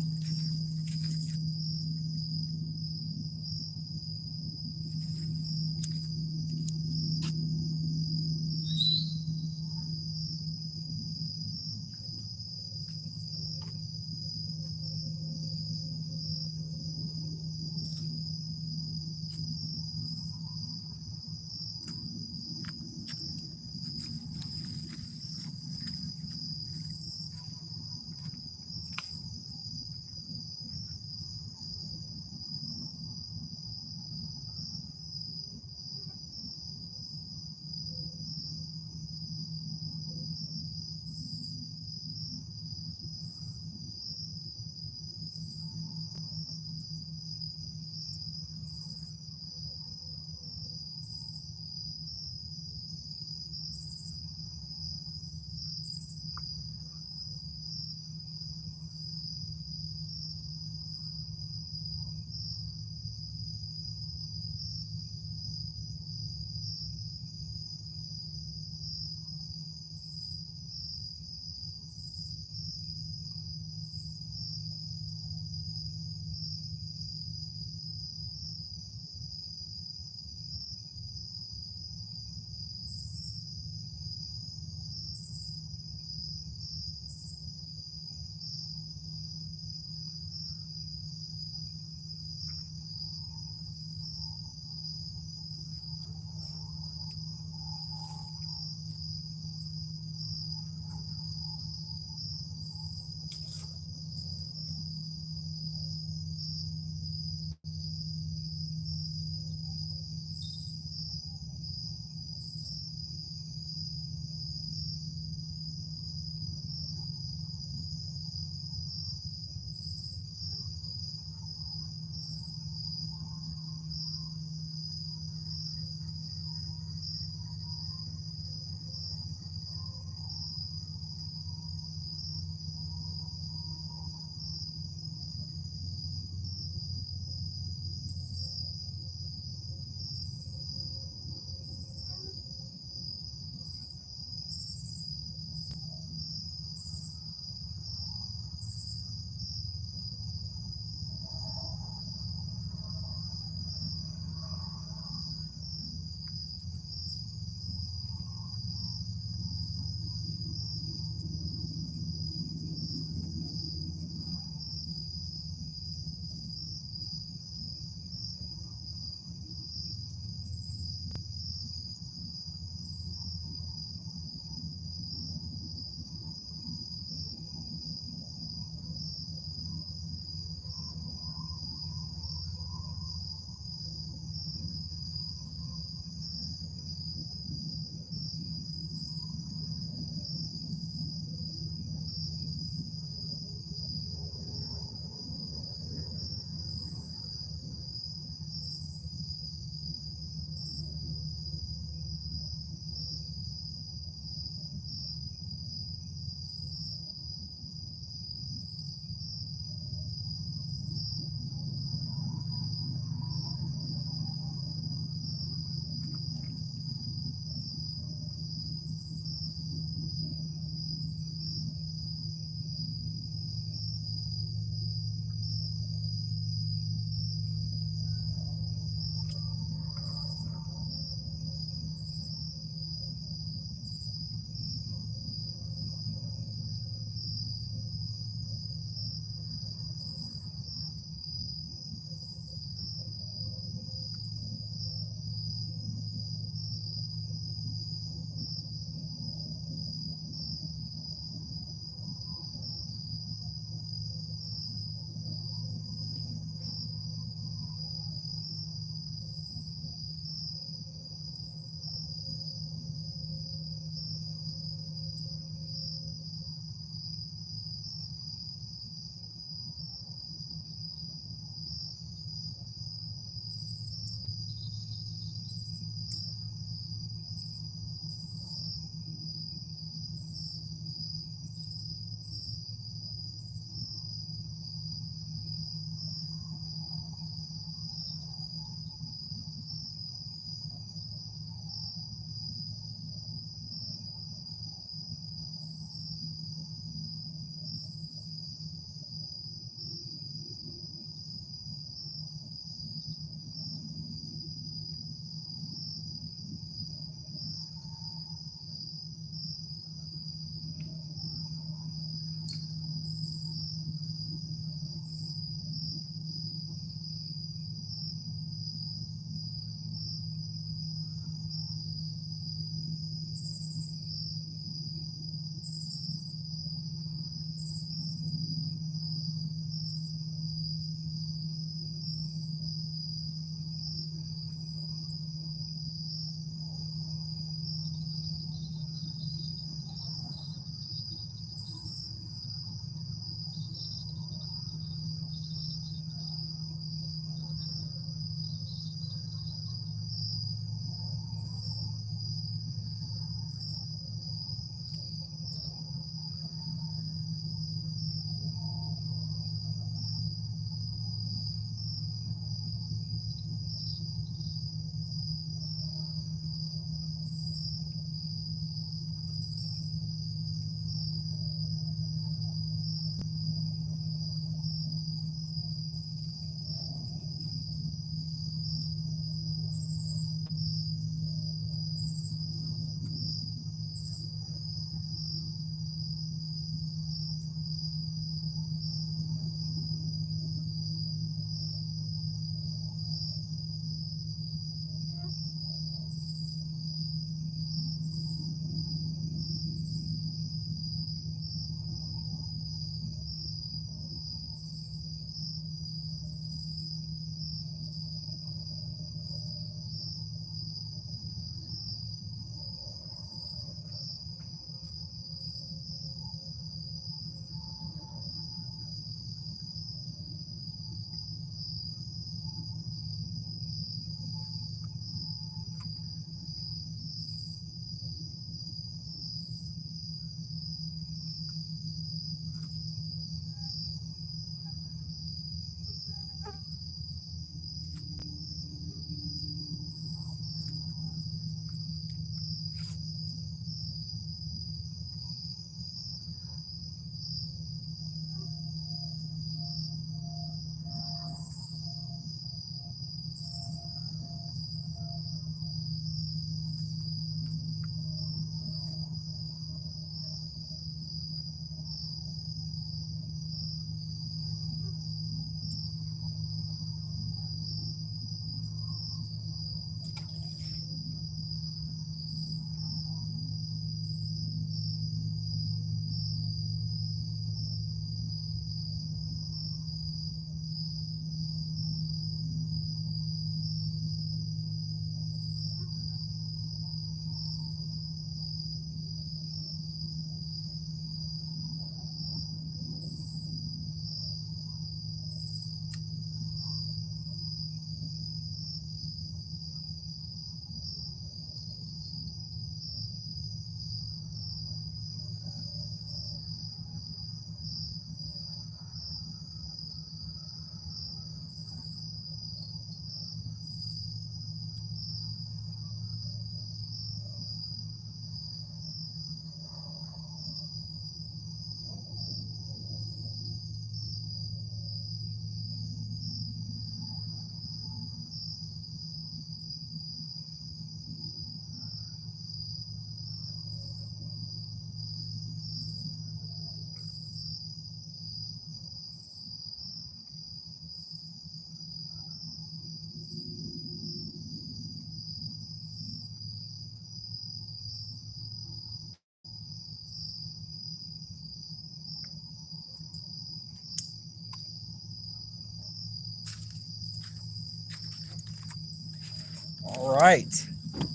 All right,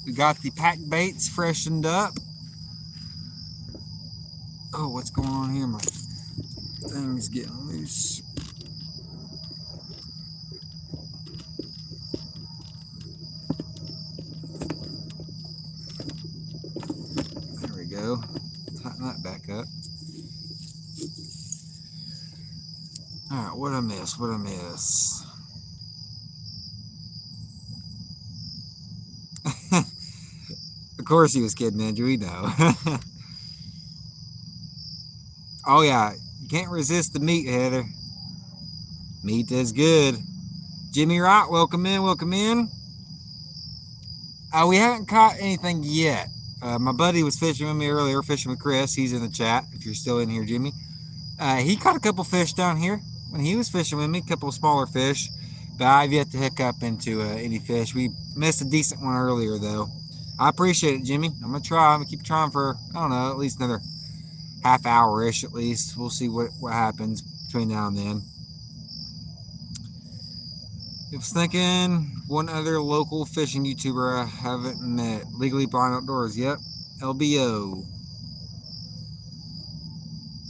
we got the pack baits freshened up. Oh, what's going on here? My thing's getting loose. There we go. Tighten that back up. All right, what'd I miss? What'd I miss? Of course he was kidding, Andrew. We know. Oh yeah, you can't resist the meat, Heather. Meat is good. Jimmy Wright, welcome in, welcome in. We haven't caught anything yet. My buddy was fishing with me earlier, fishing with Chris. He's in the chat, if you're still in here, Jimmy. He caught a couple fish down here when he was fishing with me, a couple of smaller fish. But I've yet to hook up into any fish. We missed a decent one earlier, though. I appreciate it, Jimmy. I'm going to try. I'm going to keep trying for, I don't know, at least another half hour-ish at least. We'll see what happens between now and then. I was thinking one other local fishing YouTuber I haven't met. Legally Blind Outdoors. Yep. LBO.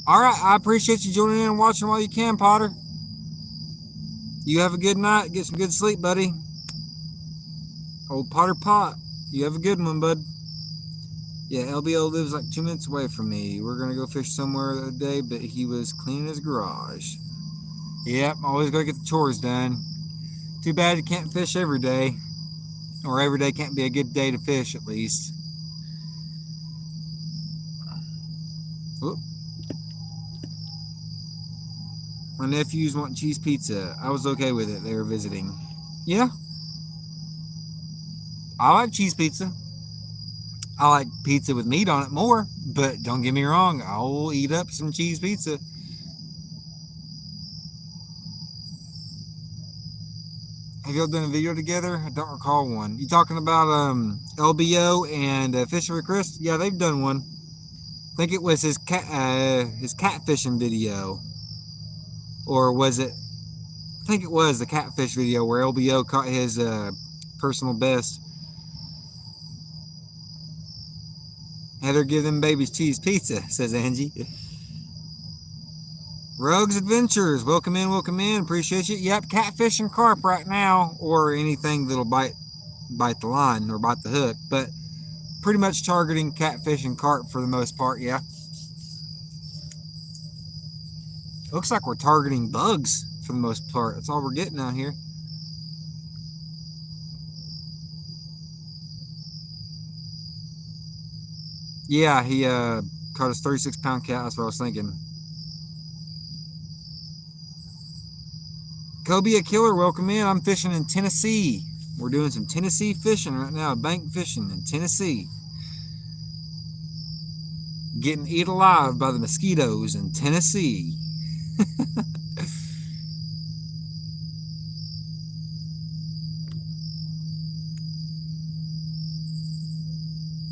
All right. I appreciate you joining in and watching while you can, Potter. You have a good night. Get some good sleep, buddy. Old Potter Pot. You have a good one, bud. Yeah, LBO lives like 2 minutes away from me. We're going to go fish somewhere the other day, but he was cleaning his garage. Yep, always got to get the chores done. Too bad you can't fish every day. Or every day can't be a good day to fish, at least. Whoop. My nephews want cheese pizza. I was okay with it. They were visiting. Yeah. I like cheese pizza. I like pizza with meat on it more, but don't get me wrong, I'll eat up some cheese pizza. Have y'all done a video together? I don't recall one. You talking about LBO and Fishing with Chris? Yeah, they've done one. I think it was his catfishing video. Or was it? I think it was the catfish video where LBO caught his personal best. Heather, give them babies cheese pizza, says Angie. Rogues Adventures, welcome in, welcome in. Appreciate you. Yep, catfish and carp right now, or anything that'll bite the line or bite the hook, but pretty much targeting catfish and carp for the most part, yeah. Looks like we're targeting bugs for the most part. That's all we're getting out here. Yeah, he caught his 36-pound cat. That's what I was thinking. Cobia Killer, welcome in. I'm fishing in Tennessee. We're doing some Tennessee fishing right now. Bank fishing in Tennessee. Getting eaten alive by the mosquitoes in Tennessee.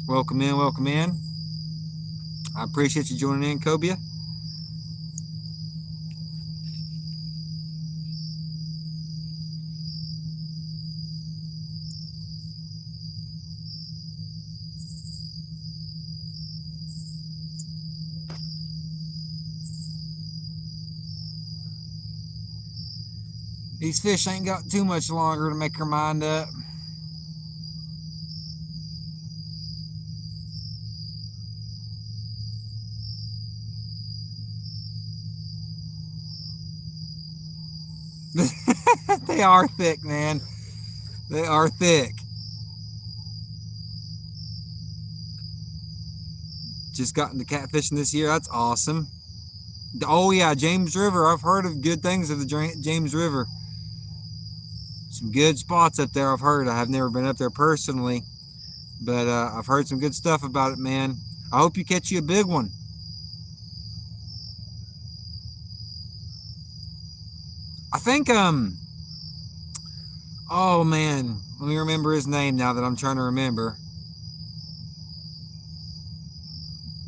Welcome in, welcome in. I appreciate you joining in, Cobia. These fish ain't got too much longer to make their mind up. They are thick, man. They are thick. Just got into catfishing this year. That's awesome. Oh yeah, James River. I've heard of good things of the James River. Some good spots up there, I've heard. I have never been up there personally, but I've heard some good stuff about it, man. I hope you catch you a big one. I think, oh man, let me remember his name now that I'm trying to remember.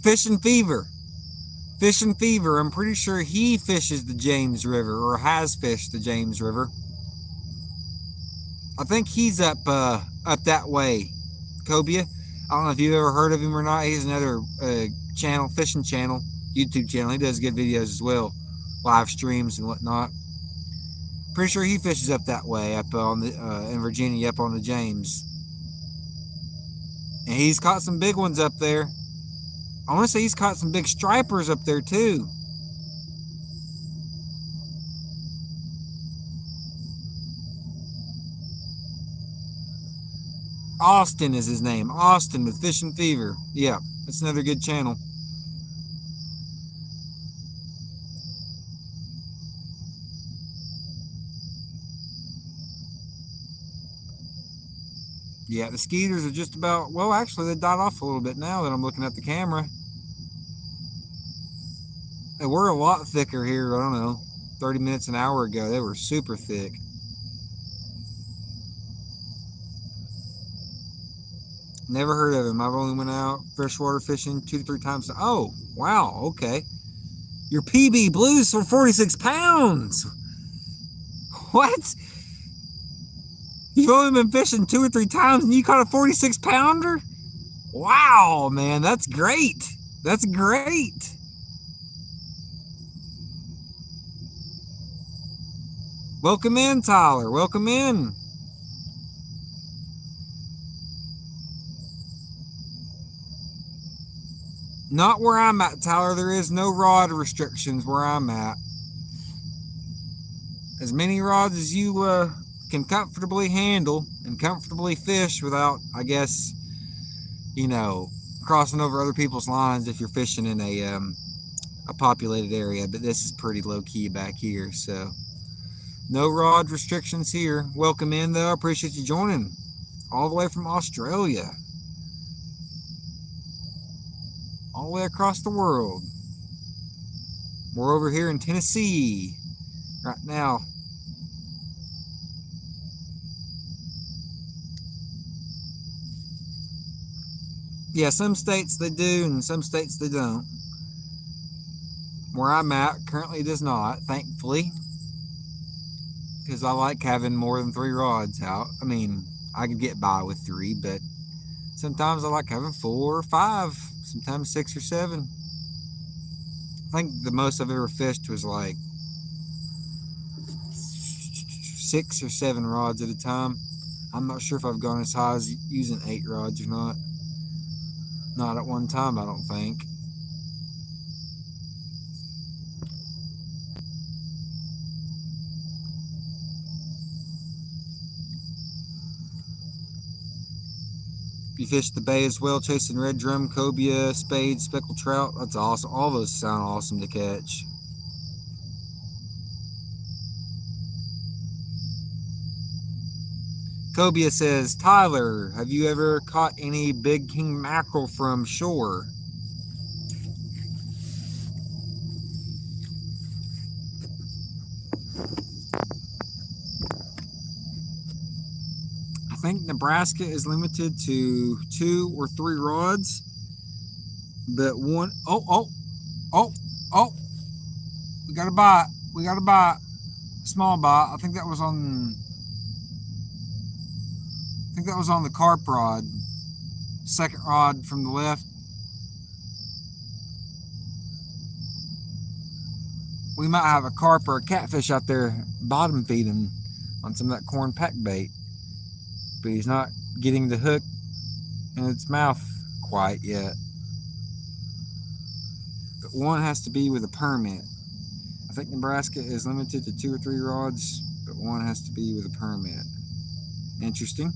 Fishing Fever. Fishing Fever, I'm pretty sure he fishes the James River, or has fished the James River. I think he's up up that way. Cobia. I don't know if you've ever heard of him or not. He's another channel, fishing channel, YouTube channel. He does good videos as well, live streams and whatnot. Pretty sure he fishes up that way, up on the in Virginia, up on the James. And he's caught some big ones up there. I want to say he's caught some big stripers up there too. Austin is his name. Austin with Fishing Fever. Yeah, that's another good channel. Yeah, the skeeters are just about, well, actually, they died off a little bit now that I'm looking at the camera. They were a lot thicker here, I don't know, 30 minutes, an hour ago. They were super thick. Never heard of him. I've only went out freshwater fishing 2 to 3 times. Oh, wow, okay. Your PB blues for 46 pounds. What? You've only been fishing 2 or 3 times and you caught a 46 pounder? Wow, man, that's great. That's great. Welcome in, Tyler. Welcome in. Not where I'm at, Tyler. There is no rod restrictions where I'm at. As many rods as you can comfortably handle and comfortably fish without, I guess, you know, crossing over other people's lines if you're fishing in a populated area. But this is pretty low key back here, so no rod restrictions here. Welcome in, though. I appreciate you joining all the way from Australia. All the way across the world. We're over here in Tennessee right now. Yeah, some states they do and some states they don't. Where I'm at currently it does not, thankfully. Because I like having more than 3 rods out. I mean, I could get by with 3, but sometimes I like having 4 or 5, sometimes 6 or 7. I think the most I've ever fished was like 6 or 7 rods at a time. I'm not sure if I've gone as high as using 8 rods or not. Not at one time, I don't think. You fish the bay as well, chasing red drum, cobia, spade, speckled trout. That's awesome. All those sound awesome to catch. Cobia says, Tyler, have you ever caught any big king mackerel from shore? I think Nebraska is limited to 2 or 3 rods, but one, oh, we got a bite. We got a bite. Small bite. I think that was on the carp rod. Second rod from the left. We might have a carp or a catfish out there bottom feeding on some of that corn pack bait. But he's not getting the hook in its mouth quite yet. But one has to be with a permit. I think Nebraska is limited to 2 or 3 rods, but one has to be with a permit. Interesting.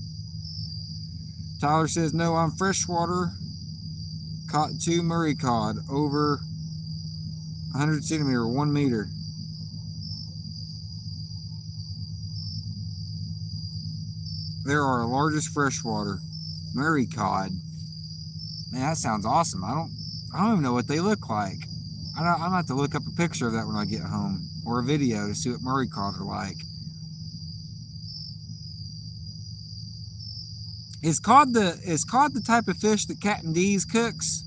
Tyler says, no, I'm freshwater. Caught 2 Murray cod over 100 centimeter, 1 meter. There are largest freshwater Murray cod. Man, that sounds awesome. I don't even know what they look like. I'm gonna have to look up a picture of that when I get home, or a video to see what Murray cod are like. Is cod the type of fish that Captain D's cooks?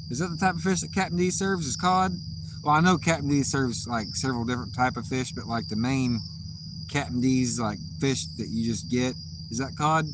Is that the type of fish that Captain D serves? Is cod? Well, I know Captain D serves like several different type of fish, but like the main Captain D's like fish that you just get, is that cod?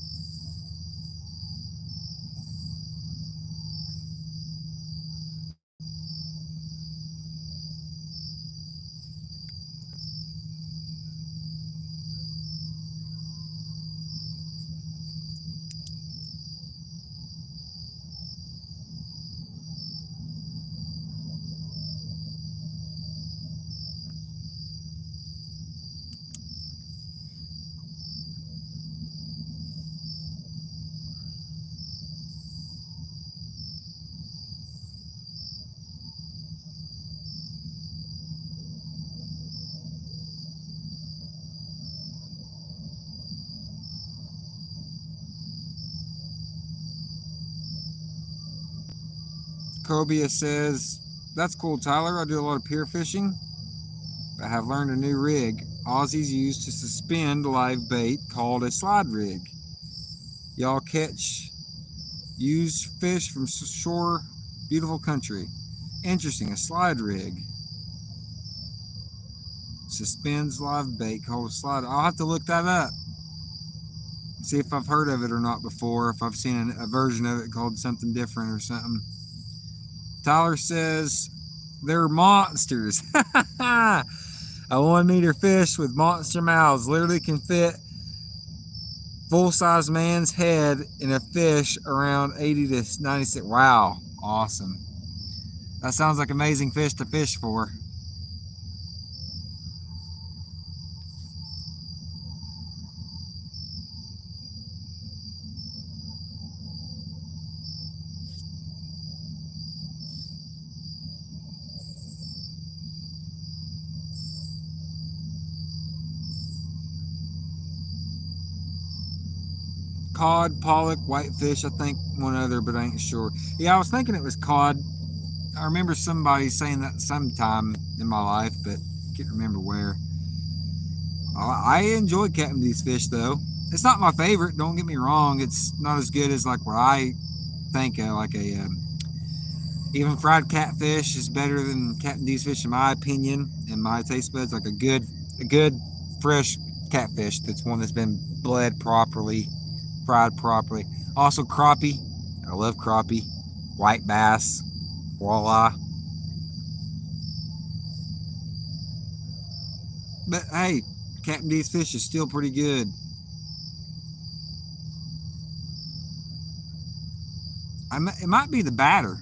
Cobia says, that's cool, Tyler. I do a lot of pier fishing. I have learned a new rig Aussies use to suspend live bait called a slide rig. Y'all catch used fish from shore, beautiful country. Interesting, a slide rig. Suspends live bait called a slide. I'll have to look that up. See if I've heard of it or not before, if I've seen a version of it called something different or something. Tyler says, they're monsters. A 1 meter fish with monster mouths literally can fit full-size man's head in a fish around 80 to 96. Wow, awesome. That sounds like amazing fish to fish for. Cod, pollock, whitefish, I think one other, but I ain't sure. Yeah, I was thinking it was cod. I remember somebody saying that sometime in my life, but can't remember where. I enjoy catching these fish though. It's not my favorite, don't get me wrong. It's not as good as like what I think of, like a even fried catfish is better than catching these fish in my opinion, in my taste buds. Like a good fresh catfish that's one that's been bled properly, fried properly. Also crappie, I love crappie, white bass, walleye. But hey, catching these fish is still pretty good. It might be the batter.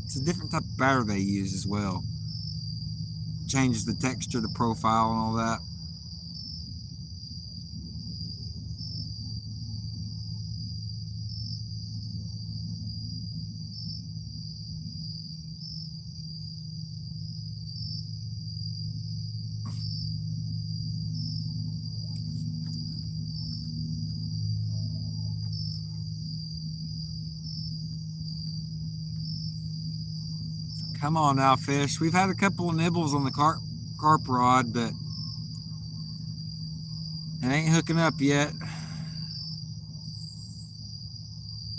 It's a different type of batter they use as well. Changes the texture, the profile, and all that. Come on now, fish. We've had a couple of nibbles on the carp rod, but it ain't hooking up yet.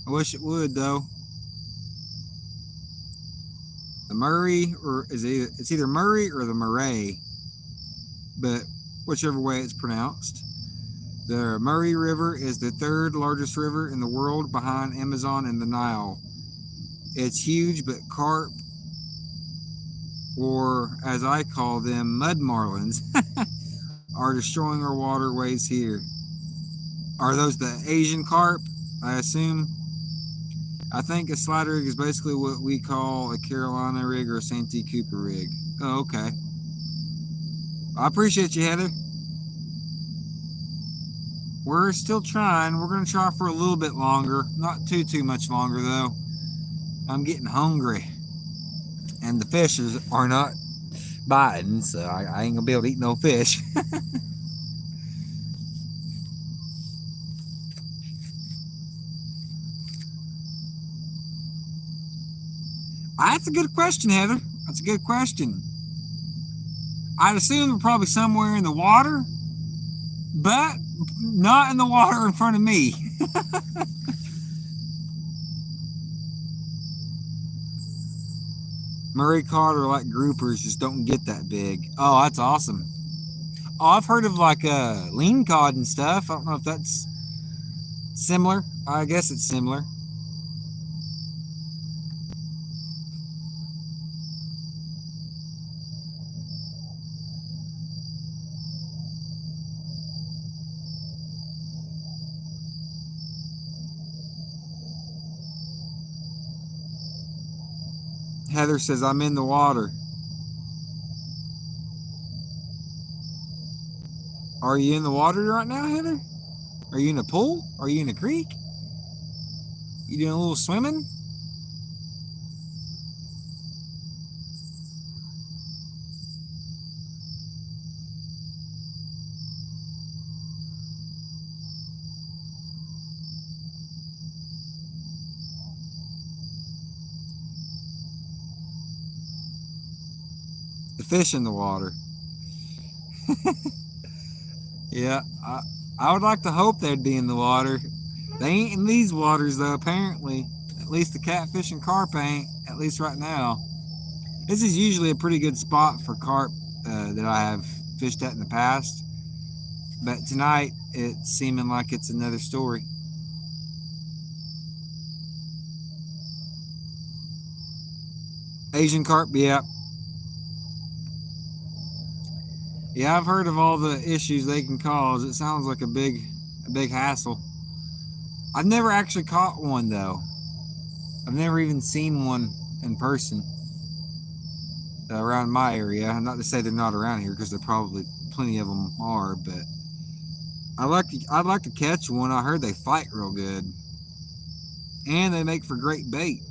I wish it would though. The Murray, or it's either Murray or the Murray, but whichever way it's pronounced. The Murray River is the third largest river in the world behind Amazon and the Nile. It's huge, but carp, or as I call them, mud marlins, are destroying our waterways here. Are those the Asian carp, I assume? I think a slide rig is basically what we call a Carolina rig or a Santee Cooper rig. Oh, okay. I appreciate you, Heather. We're still trying. We're going to try for a little bit longer. Not too much longer, though. I'm getting hungry. And the fishes are not biting, so I ain't going to be able to eat no fish. That's a good question, Heather. That's a good question. I'd assume they're probably somewhere in the water, but not in the water in front of me. Murray cod are like groupers, just don't get that big. Oh, that's awesome. Oh, I've heard of like lean cod and stuff. I don't know if that's similar. I guess it's similar. Heather says, I'm in the water. Are you in the water right now, Heather? Are you in a pool? Are you in a creek? You doing a little swimming? The fish in the water. Yeah, I would like to hope they'd be in the water. They ain't in these waters though, apparently. At least the catfish and carp ain't, at least right now. This is usually a pretty good spot for carp that I have fished at in the past. But tonight, it's seeming like it's another story. Asian carp, yeah. Yeah, I've heard of all the issues they can cause. It sounds like a big hassle. I've never actually caught one though. I've never even seen one in person around my area. Not to say they're not around here, because there probably plenty of them are, but I'd like to catch one. I heard they fight real good, and they make for great bait.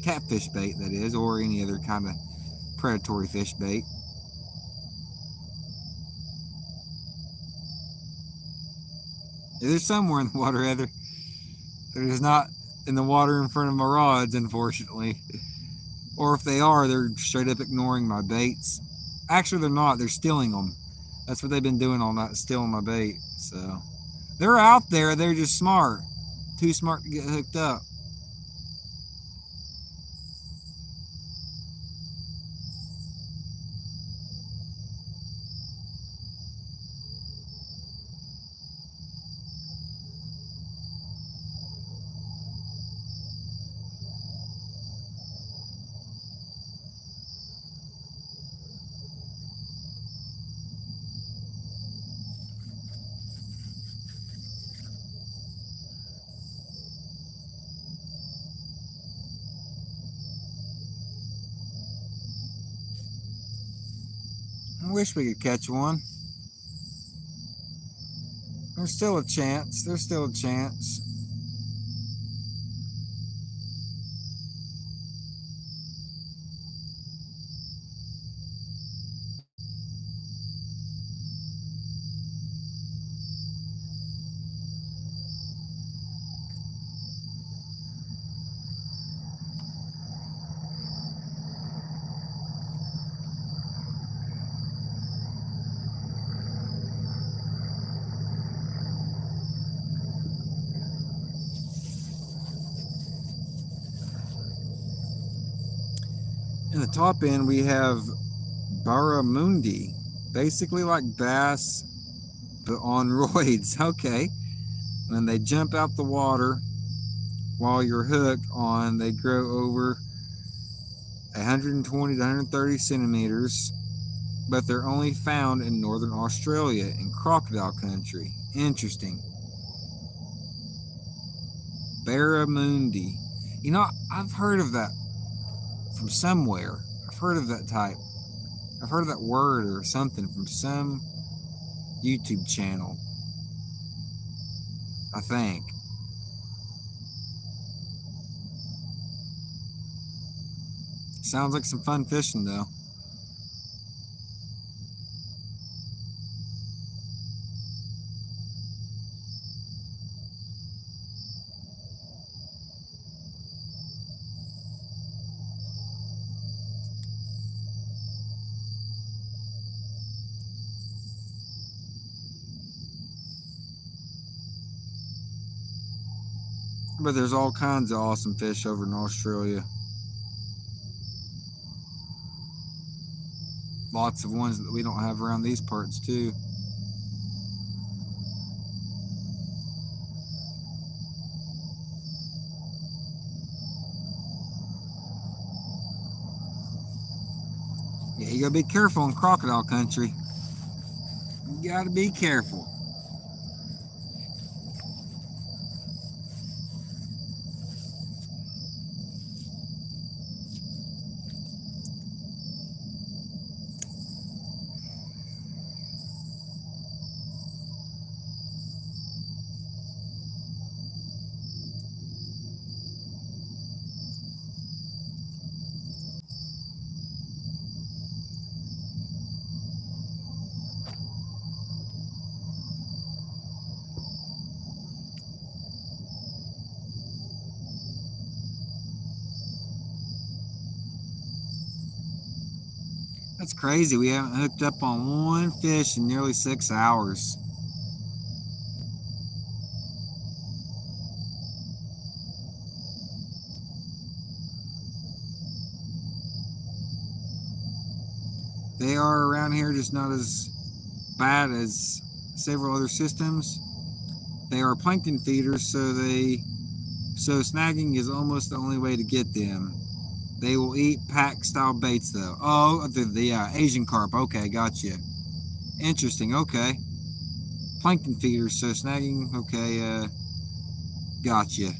Catfish bait, that is, or any other kind of predatory fish bait. They're somewhere in the water, Heather. They're just not in the water in front of my rods, unfortunately. Or if they are, they're straight up ignoring my baits. Actually, they're not. They're stealing them. That's what they've been doing all night, stealing my bait. So they're out there. They're just smart. Too smart to get hooked up. I wish we could catch one. There's still a chance. There's still a chance. In the top end, we have barramundi, basically like bass, but on roids. Okay. When they jump out the water while you're hooked on, they grow over 120 to 130 centimeters, but they're only found in northern Australia in crocodile country. Interesting. Barramundi. You know, I've heard of that from somewhere. I've heard of that type. I've heard of that word or something from some YouTube channel, I think. Sounds like some fun fishing though. But there's all kinds of awesome fish over in Australia. Lots of ones that we don't have around these parts too. Yeah, you gotta be careful in crocodile country. You gotta be careful. That's crazy. We haven't hooked up on one fish in nearly 6 hours. They are around here, just not as bad as several other systems. They are plankton feeders, so snagging is almost the only way to get them. They will eat pack style baits though. Oh, the Asian carp. Okay, gotcha. Interesting. Okay, plankton feeders, so snagging. Okay, gotcha.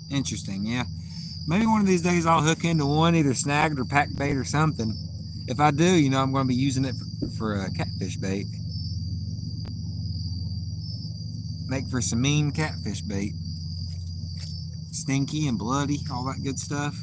Interesting. Yeah, maybe one of these days I'll hook into one, either snagged or pack bait or something. If I do, you know, I'm going to be using it for a catfish bait. Make for some mean catfish bait. Stinky and bloody, all that good stuff.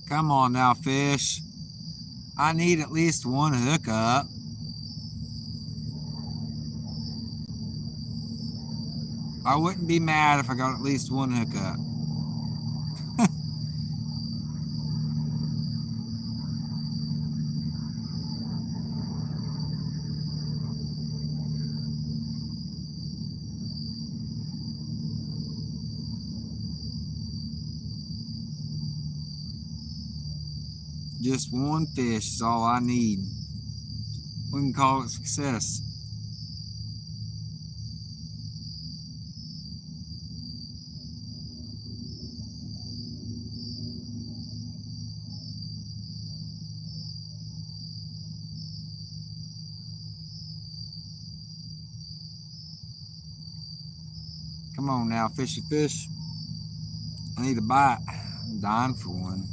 Come on now, fish. I need at least one hookup. I wouldn't be mad if I got at least one hookup. Just one fish is all I need. We can call it success. Come on now, fishy fish. I need a bite. I'm dying for one.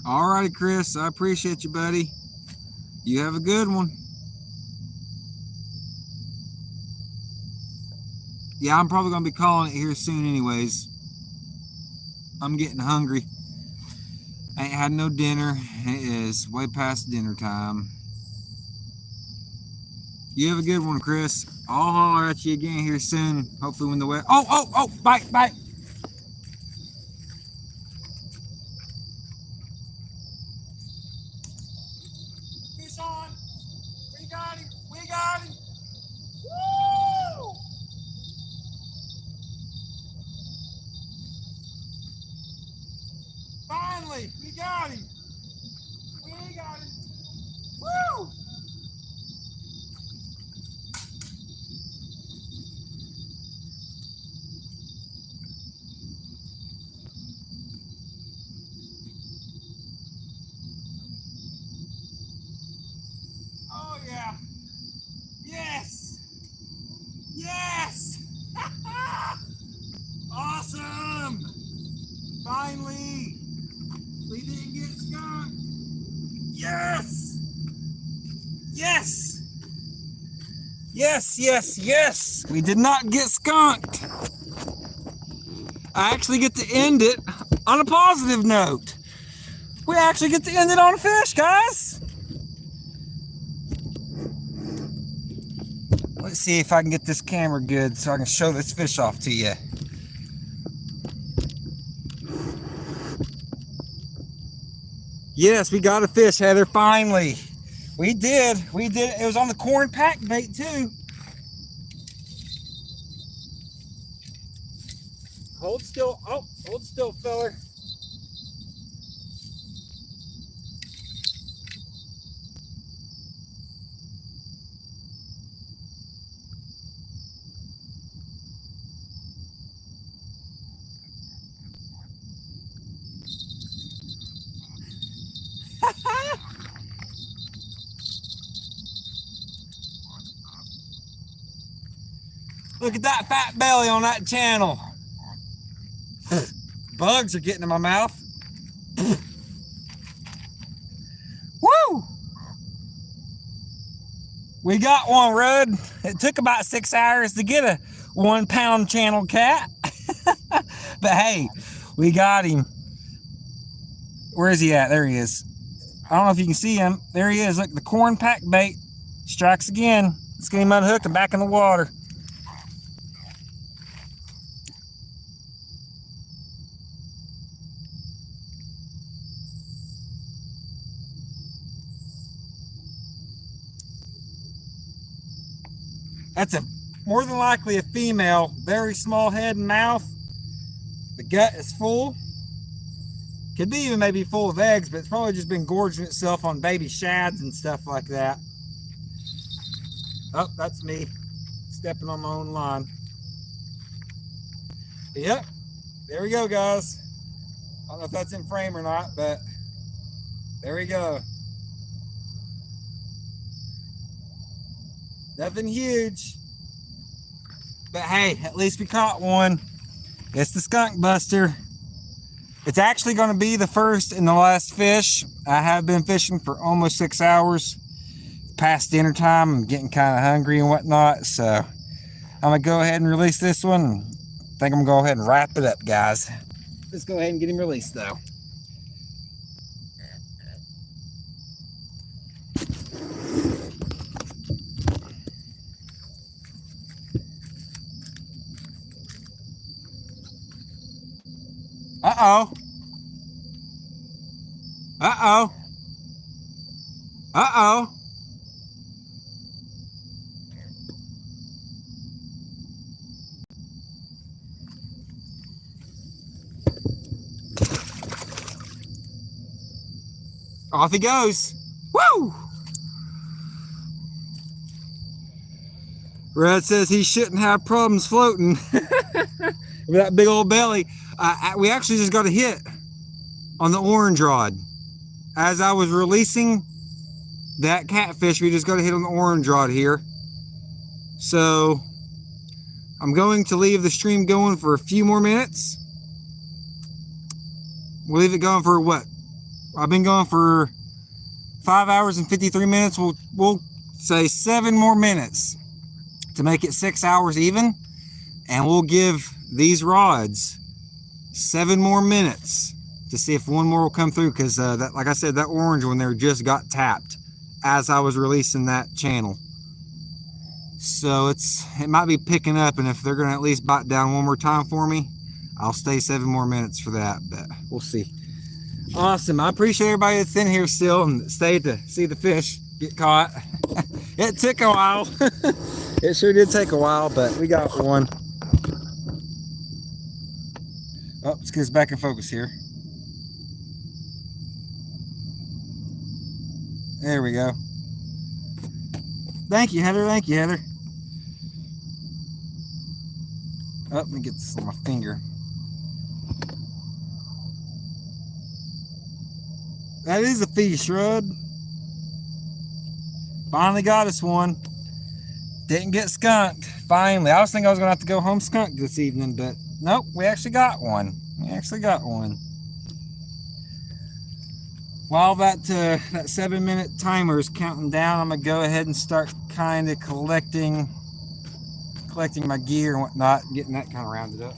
Alrighty, Chris, I appreciate you, buddy. You have a good one. Yeah, I'm probably going to be calling it here soon anyways. I'm getting hungry. I ain't had no dinner. It is way past dinner time. You have a good one, Chris. I'll holler at you again here soon. Hopefully when the weather... Oh, bite. Fish on. We got him. Woo! Finally, we got him. Woo! Oh yeah. Yes. Awesome. Finally. We didn't get skunked. Yes. We did not get skunked. I actually get to end it on a positive note. We actually get to end it on a fish, guys. Let's see if I can get this camera good so I can show this fish off to you. Yes, we got a fish, Heather, finally. We did. It was on the corn pack bait too. Hold still. Oh, hold still, feller. Look at that fat belly on that channel. Bugs are getting in my mouth. Woo! We got one, Rudd. It took about 6 hours to get a 1 pound channel cat. But hey, we got him. Where is he at? There he is. I don't know if you can see him. There he is. Look, the corn pack bait strikes again. Let's get him unhooked and back in the water. That's more than likely a female, very small head and mouth. The gut is full. Could be even maybe full of eggs, but it's probably just been gorging itself on baby shads and stuff like that. Oh, that's me stepping on my own line. Yep, there we go, guys. I don't know if that's in frame or not, but there we go. Nothing huge, but hey, at least we caught one. It's the skunk buster. It's actually going to be the first and the last fish. I have been fishing for almost 6 hours. Past dinner time, I'm getting kind of hungry and whatnot, so I'm going to go ahead and release this one. I think I'm going to go ahead and wrap it up, guys. Let's go ahead and get him released, though. Uh-oh. Uh-oh. Uh-oh. Off he goes. Woo! Red says he shouldn't have problems floating with that big old belly. We actually just got a hit on the orange rod. As I was releasing that catfish, we just got a hit on the orange rod here. So I'm going to leave the stream going for a few more minutes. We'll leave it going for what? I've been going for 5 hours and 53 minutes. We'll say 7 more minutes to make it 6 hours even. And we'll give these rods 7 more minutes to see if one more will come through, because that, like I said, that orange one there just got tapped as I was releasing that channel. So it might be picking up, and if they're going to at least bite down one more time for me, I'll stay 7 more minutes for that, but we'll see. Awesome. I appreciate everybody that's in here still and stayed to see the fish get caught. It took a while. It sure did take a while, but we got one. Oh, let's get us back in focus here. There we go. Thank you, Heather. Thank you, Heather. Oh, let me get this on my finger. That is a fish, Rudd. Finally got us one. Didn't get skunked. Finally. I was thinking I was going to have to go home skunked this evening, but nope, we actually got one. We actually got one. While that 7-minute timer is counting down, I'm going to go ahead and start kind of collecting my gear and whatnot, getting that kind of rounded up.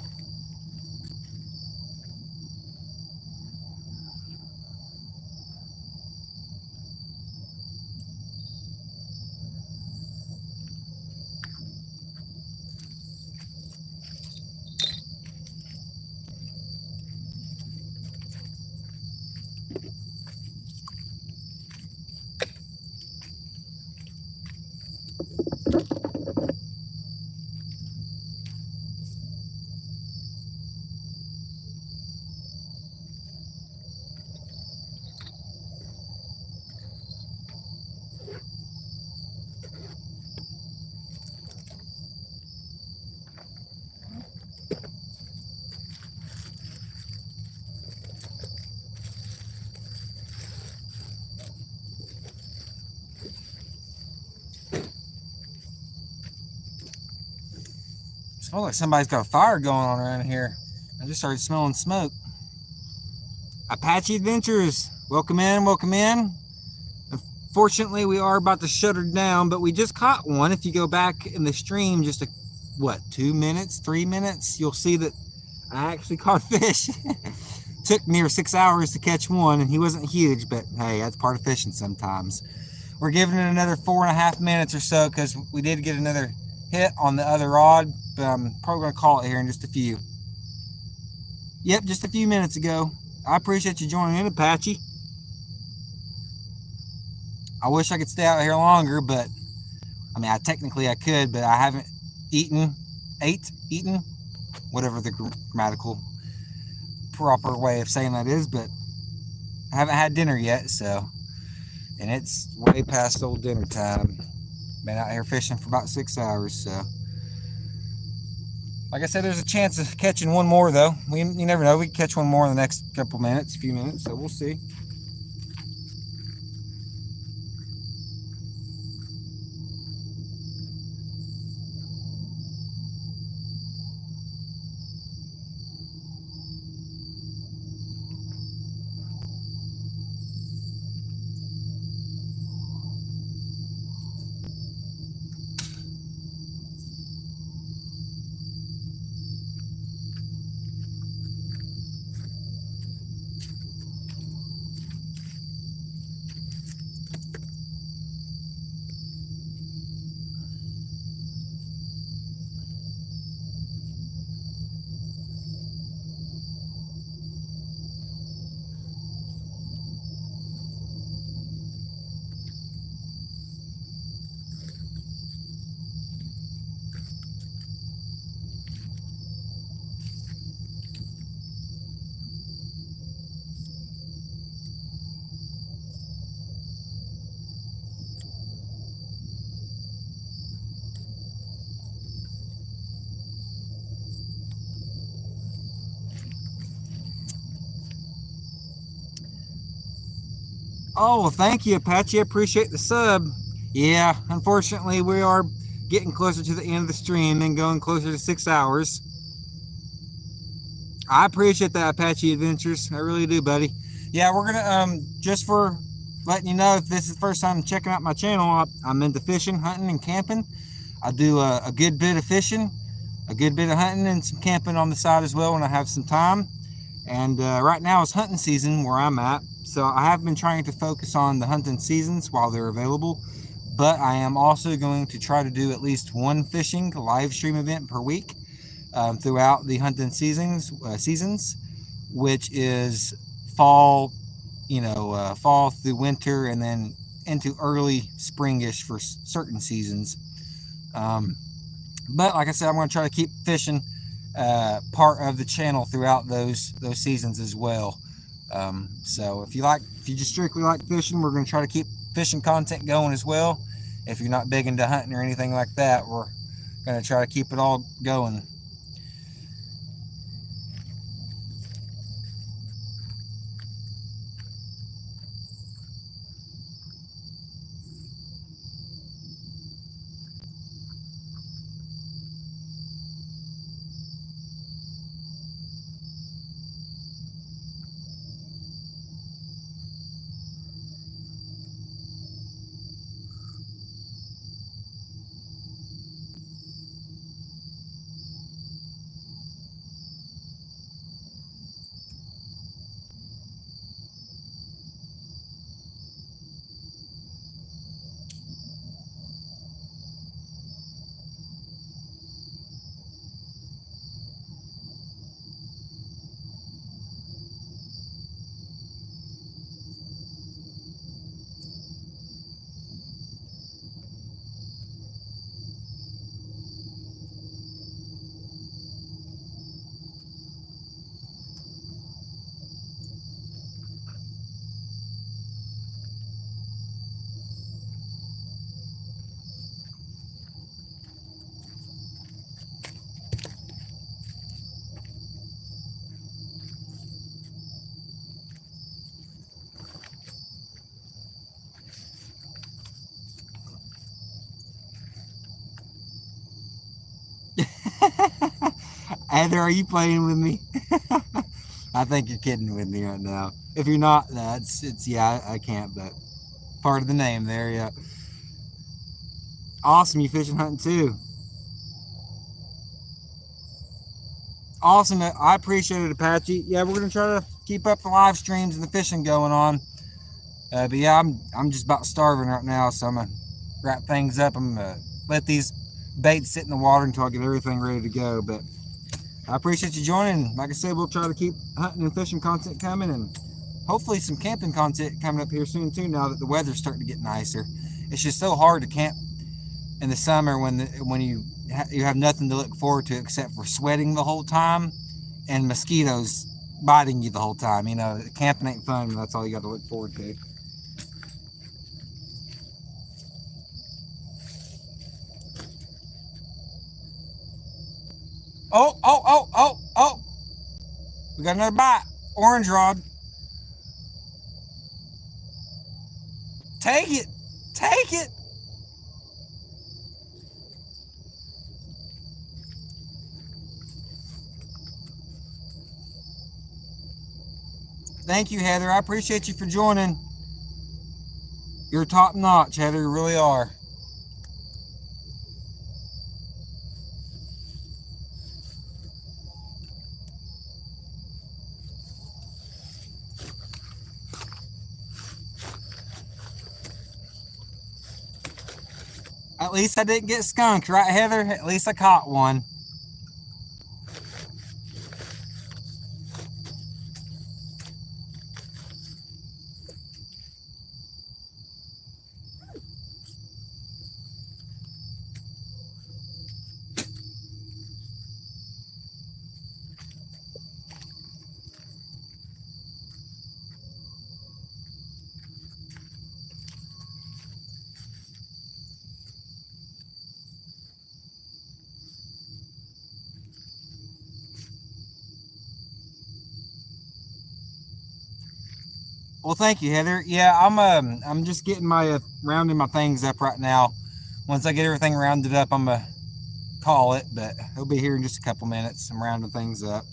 Smells like somebody's got a fire going on around here. I just started smelling smoke. Apache Adventures, welcome in, welcome in. Unfortunately, we are about to shut her down, but we just caught one. If you go back in the stream just 2 minutes, 3 minutes, you'll see that I actually caught fish. Took near 6 hours to catch one, and he wasn't huge, but hey, that's part of fishing sometimes. We're giving it another 4.5 minutes or so because we did get another hit on the other rod, but I'm probably going to call it here in just a few. Yep, just a few minutes ago. I appreciate you joining in, Apache. I wish I could stay out here longer, but I mean, technically I could, but I haven't eaten, whatever the grammatical proper way of saying that is, but I haven't had dinner yet, so, and it's way past old dinner time. Been out here fishing for about 6 hours, so. Like I said, there's a chance of catching one more, though. You never know. We can catch one more in the next few minutes, so we'll see. Oh, well, thank you, Apache. I appreciate the sub. Yeah, unfortunately, we are getting closer to the end of the stream and going closer to 6 hours. I appreciate that, Apache Adventures. I really do, buddy. Yeah, we're gonna just for letting you know, if this is the first time checking out my channel, I'm into fishing, hunting, and camping. I do a good bit of fishing, a good bit of hunting, and some camping on the side as well when I have some time. And right now is hunting season where I'm at, so I have been trying to focus on the hunting seasons while they're available, but I am also going to try to do at least one fishing live stream event per week throughout the hunting seasons, which is fall, fall through winter and then into early springish for certain seasons. But like I said, I'm going to try to keep fishing part of the channel throughout those seasons as well. So if you just strictly like fishing, we're going to try to keep fishing content going as well. If you're not big into hunting or anything like that, we're going to try to keep it all going. Heather, are you playing with me? I think you're kidding with me right now. If you're not, no, it's yeah, I can't, but part of the name there, yeah. Awesome, you fishing hunting too. Awesome, I appreciate it, Apache. Yeah, we're gonna try to keep up the live streams and the fishing going on. But yeah, I'm just about starving right now, so I'm gonna wrap things up. I'm gonna let these baits sit in the water until I get everything ready to go. But I appreciate you joining. Like I said, we'll try to keep hunting and fishing content coming, and hopefully some camping content coming up here soon too. Now that the weather's starting to get nicer, it's just so hard to camp in the summer when you have nothing to look forward to except for sweating the whole time and mosquitoes biting you the whole time. You know, camping ain't fun when that's all you got to look forward to. Oh, oh, oh, oh, oh. We got another bite. Orange rod. Take it. Take it. Thank you, Heather. I appreciate you for joining. You're top notch, Heather. You really are. At least I didn't get skunked, right, Heather? At least I caught one. Well, thank you, Heather. Yeah, I'm just getting my rounding my things up right now. Once I get everything rounded up, I'm gonna call it, but it'll be here in just a couple minutes. I'm rounding things up.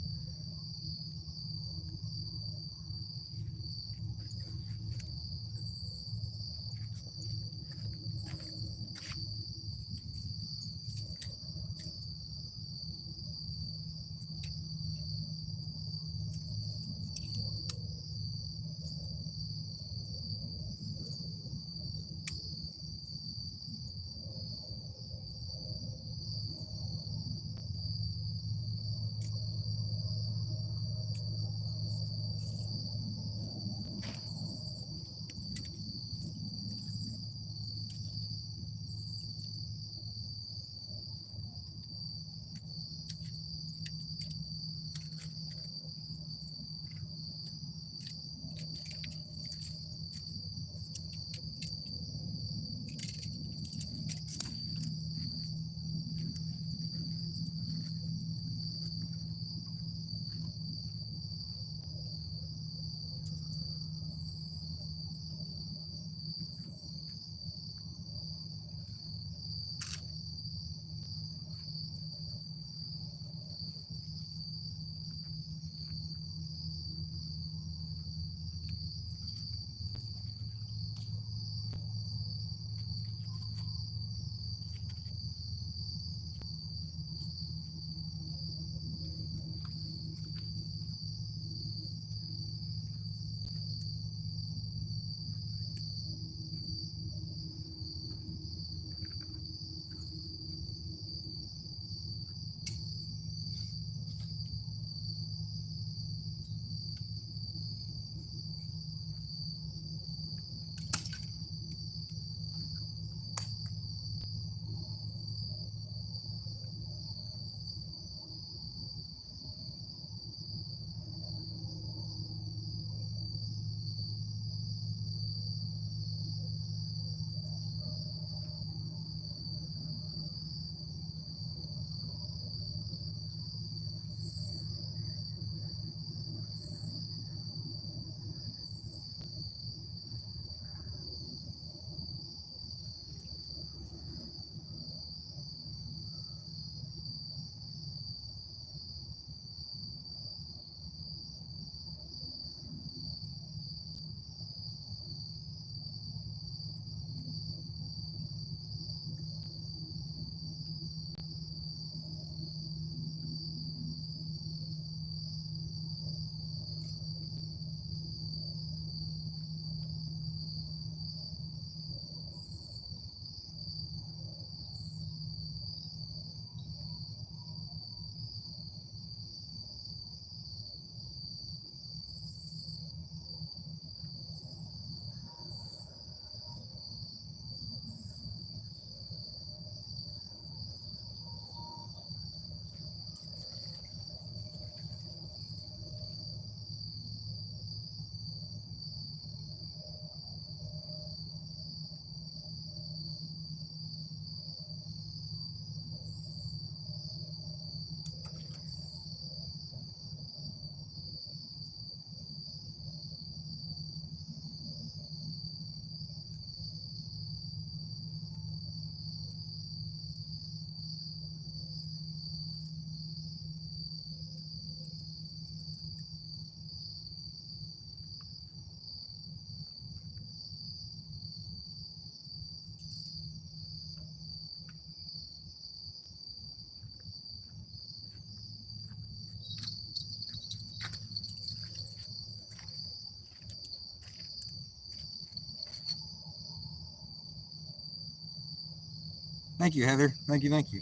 Thank you, Heather. Thank you.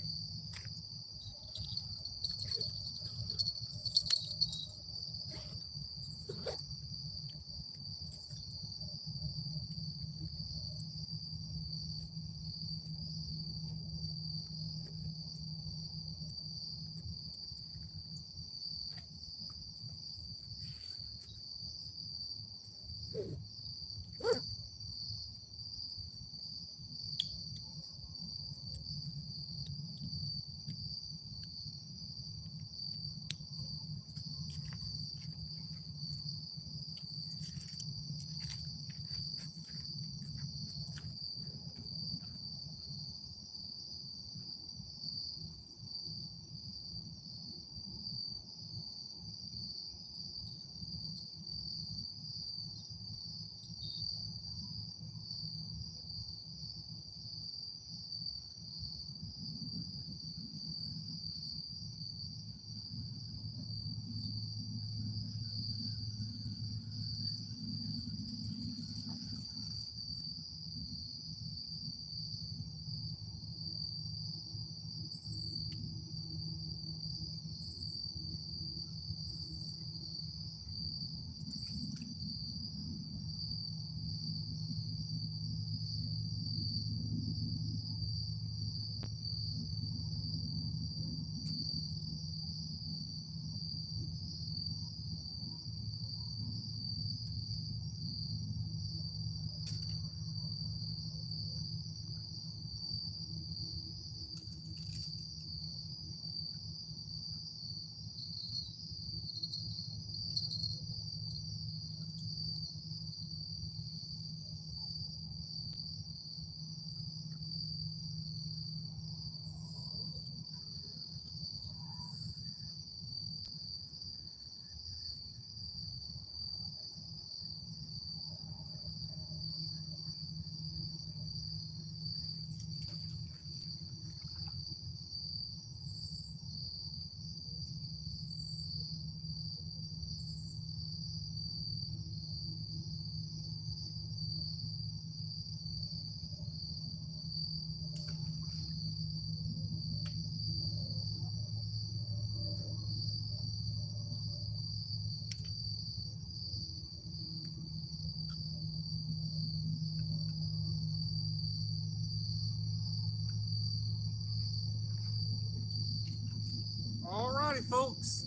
Alrighty, folks.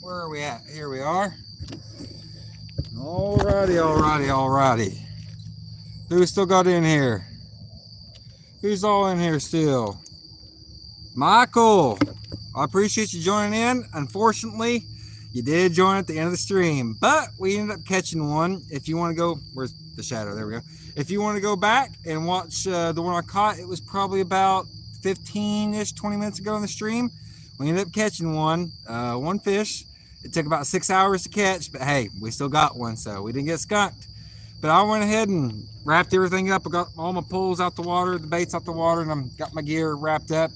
Where are we at? Here we are. Alrighty. Who's still got in here? Who's all in here still? Michael, I appreciate you joining in. Unfortunately, you did join at the end of the stream, but we ended up catching one. If you want to go, where's the shadow? There we go. If you want to go back and watch the one I caught, it was probably about 15-ish, 20 minutes ago in the stream. We ended up catching one fish. It took about 6 hours to catch, but hey, we still got one, so we didn't get skunked. But I went ahead and wrapped everything up. I got all my poles out the water, the baits out the water, and I've got my gear wrapped up.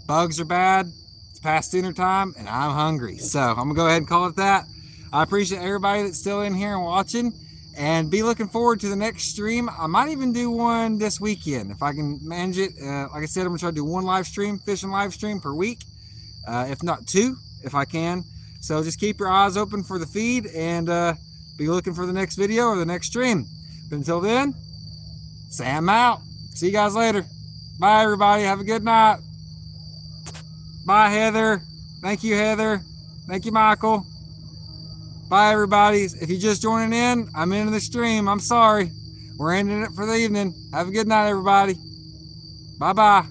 Bugs are bad. It's past dinner time, and I'm hungry. So I'm going to go ahead and call it that. I appreciate everybody that's still in here and watching, and be looking forward to the next stream. I might even do one this weekend if I can manage it. Like I said, I'm going to try to do one live stream, fishing live stream per week, if not two, if I can. So just keep your eyes open for the feed, and be looking for the next video or the next stream. But until then, Sam out. See you guys later. Bye, everybody. Have a good night. Bye, Heather. Thank you, Heather. Thank you, Michael. Bye, everybody. If you're just joining in, I'm into the stream. I'm sorry. We're ending it for the evening. Have a good night, everybody. Bye-bye.